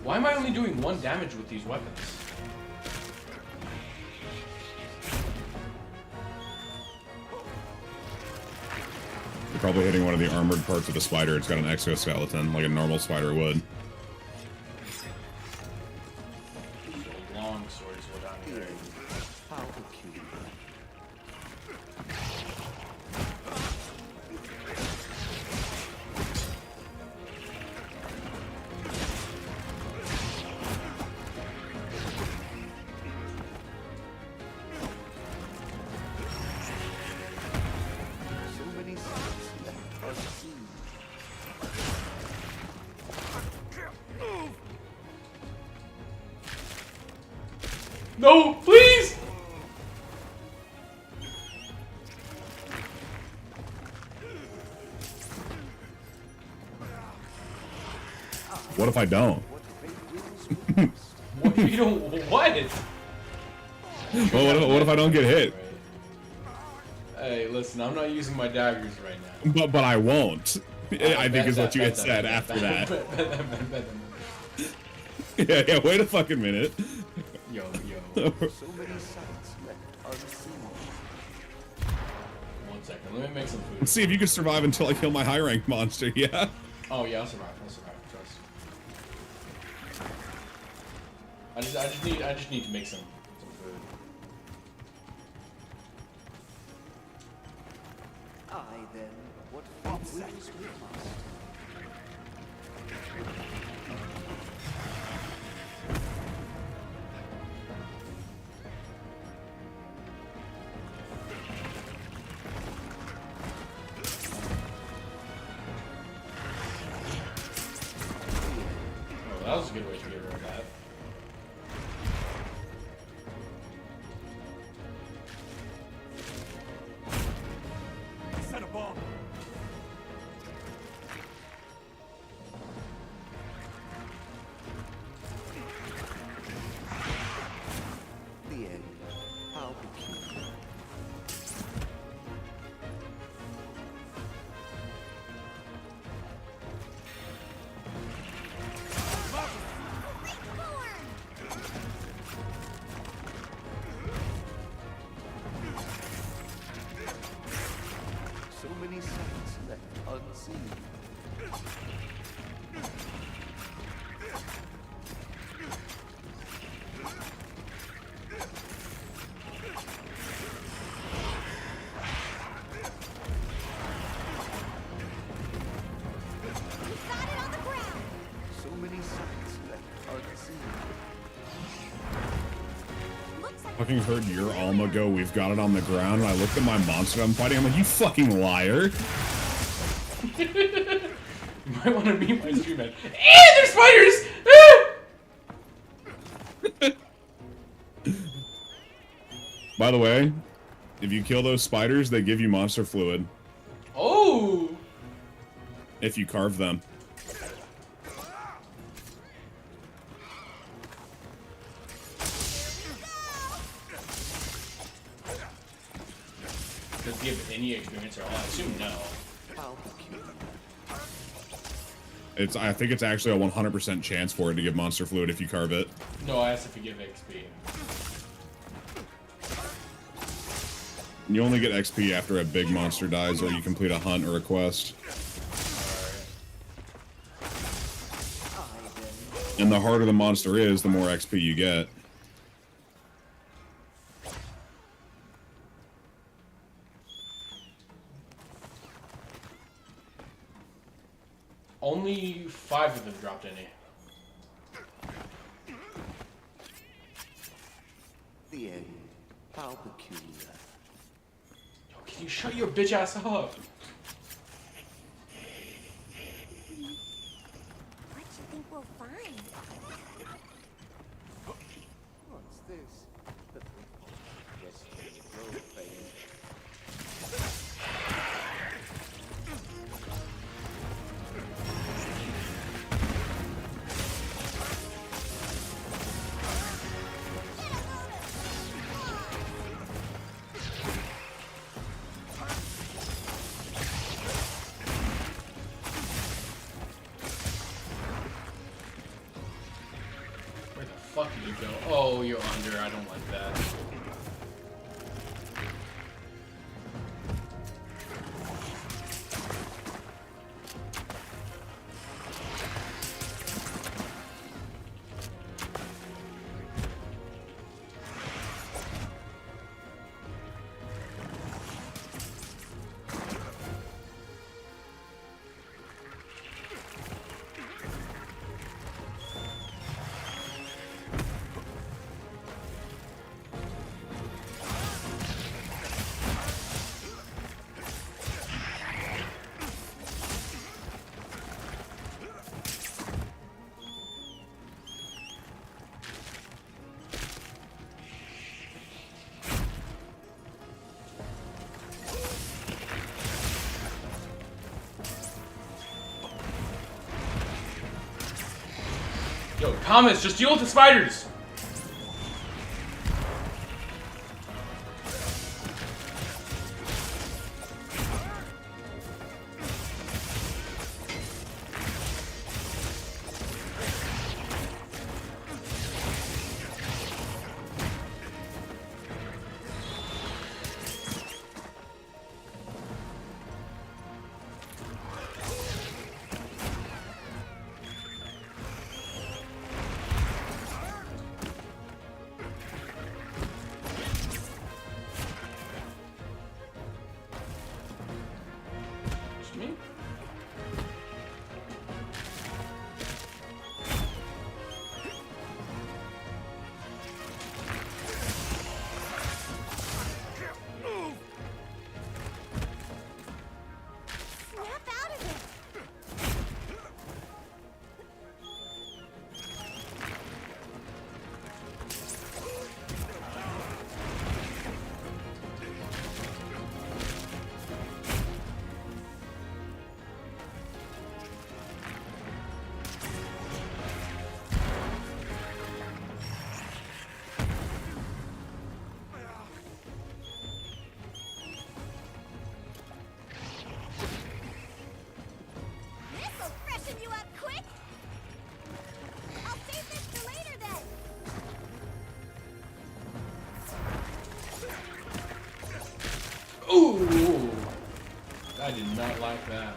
Why am I only doing 1 damage with these weapons? You're probably hitting one of the armored parts of the spider. It's got an exoskeleton, like a normal spider would. Long swords go down here. How peculiar. So many sights left unseen. No, please! What if I don't? What if you don't? What? Well, what if I don't get hit? Hey, listen, I'm not using my daggers right now. But I won't. I think is what you had said after that. Yeah, wait a fucking minute. Yo. So many sights left unseen. 1 second, let me make some food. Let's see if you can survive until I kill my high rank monster, yeah? Oh yeah, I'll survive, trust. I just need to make some food. I then, what fate wills we must. Oh, that was a good way to get rid of that. Set a bomb. The end. How peculiar. So many sights left unseen. So many sights left unseen. Fucking heard your Alma go, we've got it on the ground, and I looked at my monster I'm fighting, I'm like, you fucking liar! You might want to meet my stream at. There's spiders! By the way, if you kill those spiders, they give you monster fluid. Oh! If you carve them. Does it give any experience at all? I assume no. I think it's actually a 100% chance for it to give monster fluid if you carve it. No, I asked if it give XP. You only get XP after a big monster dies or you complete a hunt or a quest. And the harder the monster is, the more XP you get. Only 5 of them dropped any. The end. How peculiar. Yo, can you shut your bitch ass up? What do you think we'll find? What's this? The destiny profane. you go. Oh, you're under. I don't like that. Yo, Thomas, just deal with the spiders! Me? Snap out of it! This'll freshen you up quick! I'll save this for later then! Ooh! I did not like that.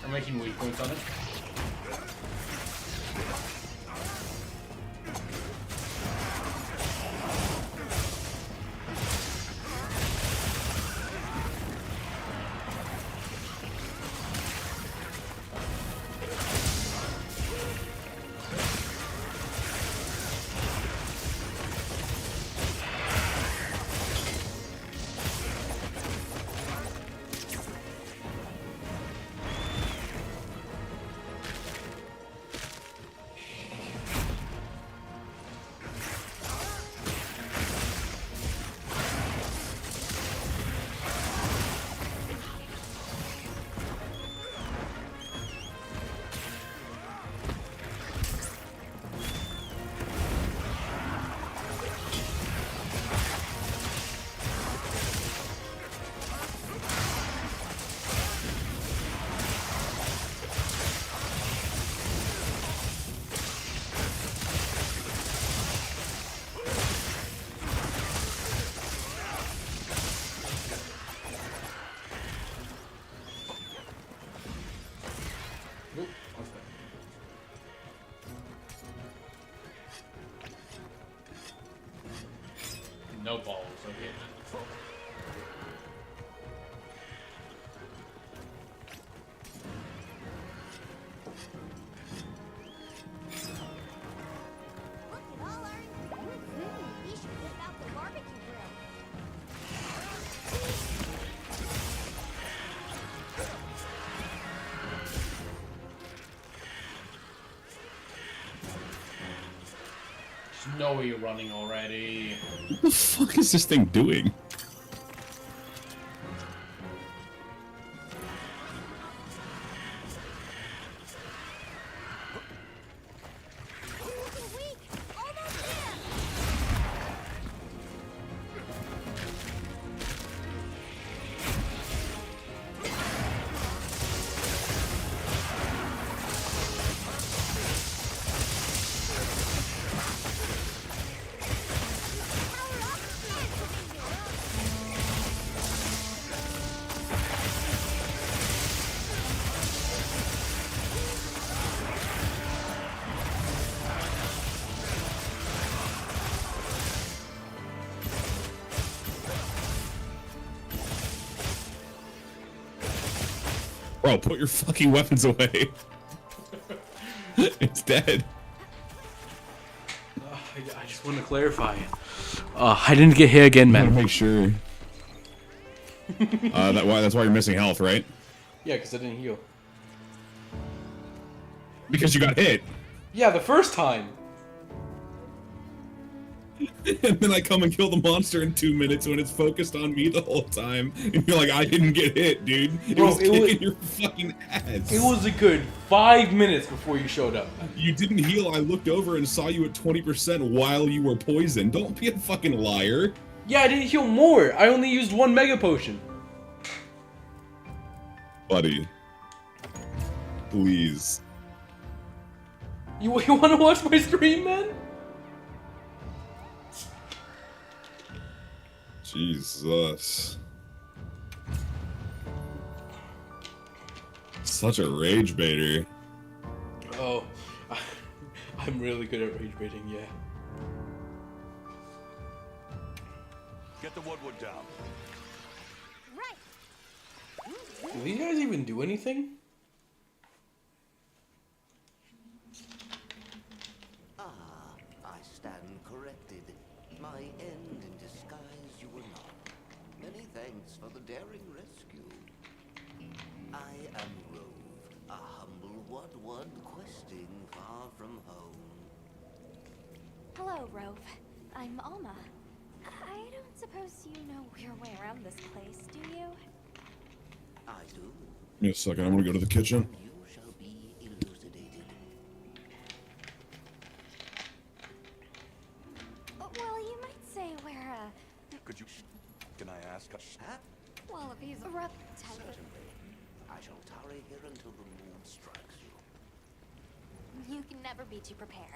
I'm making weak points on it. No balls, okay. Look at all our ingredients! We should whip out the barbecue grill. There's no way you're running already. What the fuck is this thing doing? Bro, put your fucking weapons away. It's dead. I just want to clarify. I didn't get hit again, man. Make sure. That's why you're missing health, right? Yeah, because I didn't heal. Because you got hit. Yeah, the first time. And then I come and kill the monster in 2 minutes when it's focused on me the whole time. And you're like, I didn't get hit, dude. It was kicking your fucking ass. It was a good 5 minutes before you showed up. You didn't heal. I looked over and saw you at 20% while you were poisoned. Don't be a fucking liar. Yeah, I didn't heal more. I only used 1 mega potion. Buddy. Please. You want to watch my stream, man? Jesus. Such a rage baiter. Oh, I'm really good at rage baiting, yeah. Get the woodwood down. Do these guys even do anything? I stand corrected. My end in disguise you were not. Many thanks for the daring rescue. I am Rove, a humble one questing far from home. Hello, Rove. I'm Alma. I don't suppose you know your way around this place, do you? I do. Give me a second, I'm gonna go to the kitchen. You shall be elucidated. Well, you might say we're, Could you... Can I ask a... Huh? well, if he's a rough type of... Certainly. I shall tarry here until the moon strikes you. You can never be too prepared.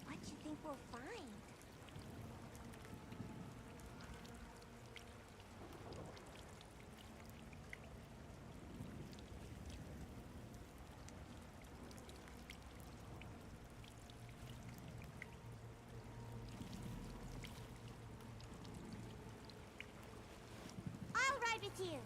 What do you think we'll find? I'll ride with you.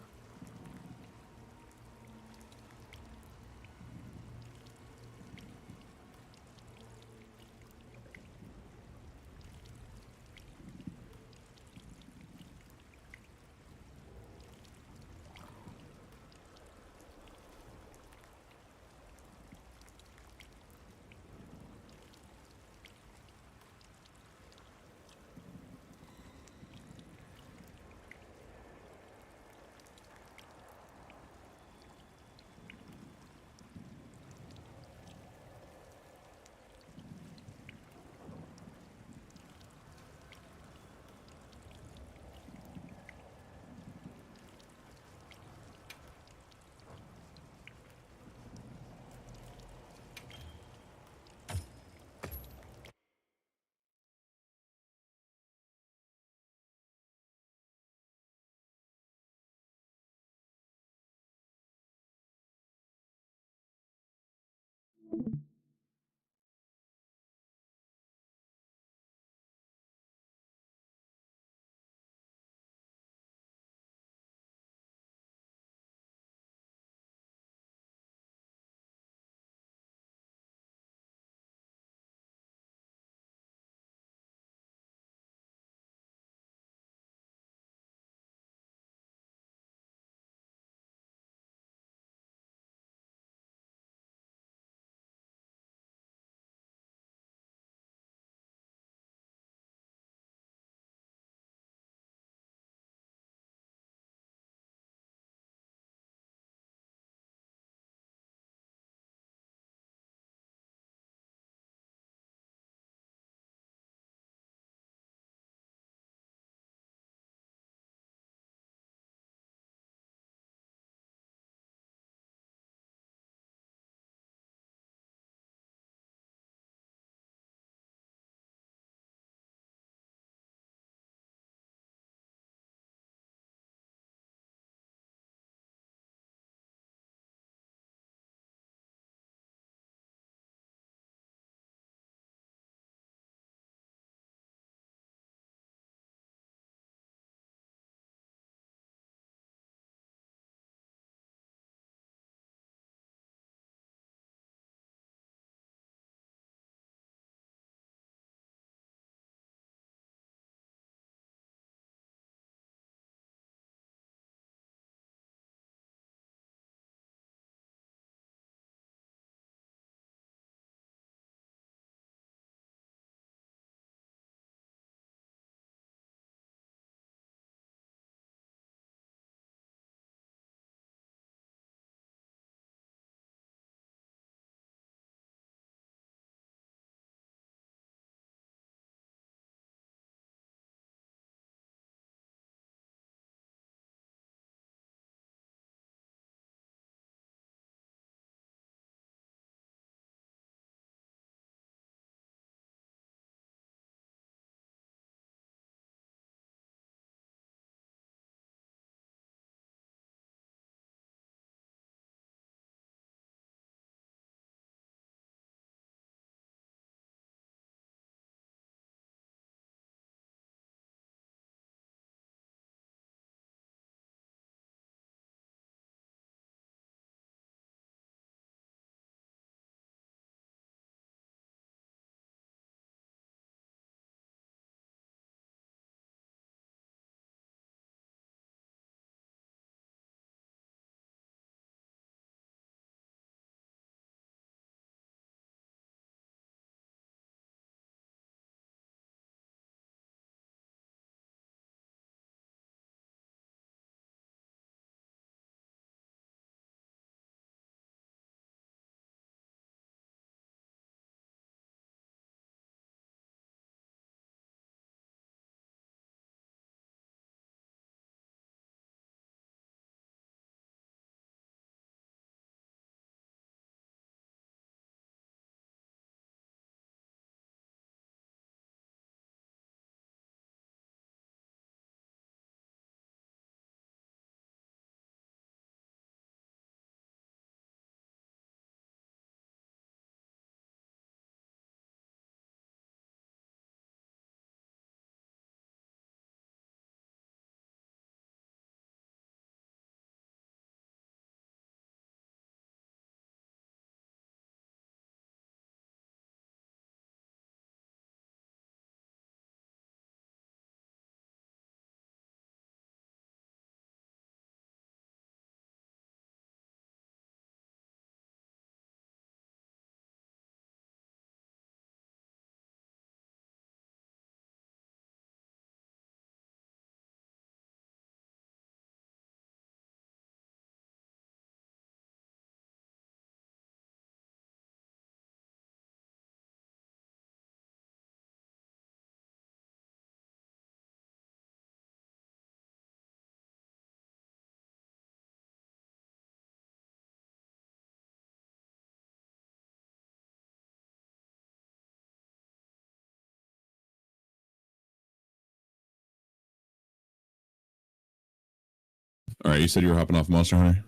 All right, you said you were hopping off Monster Hunter.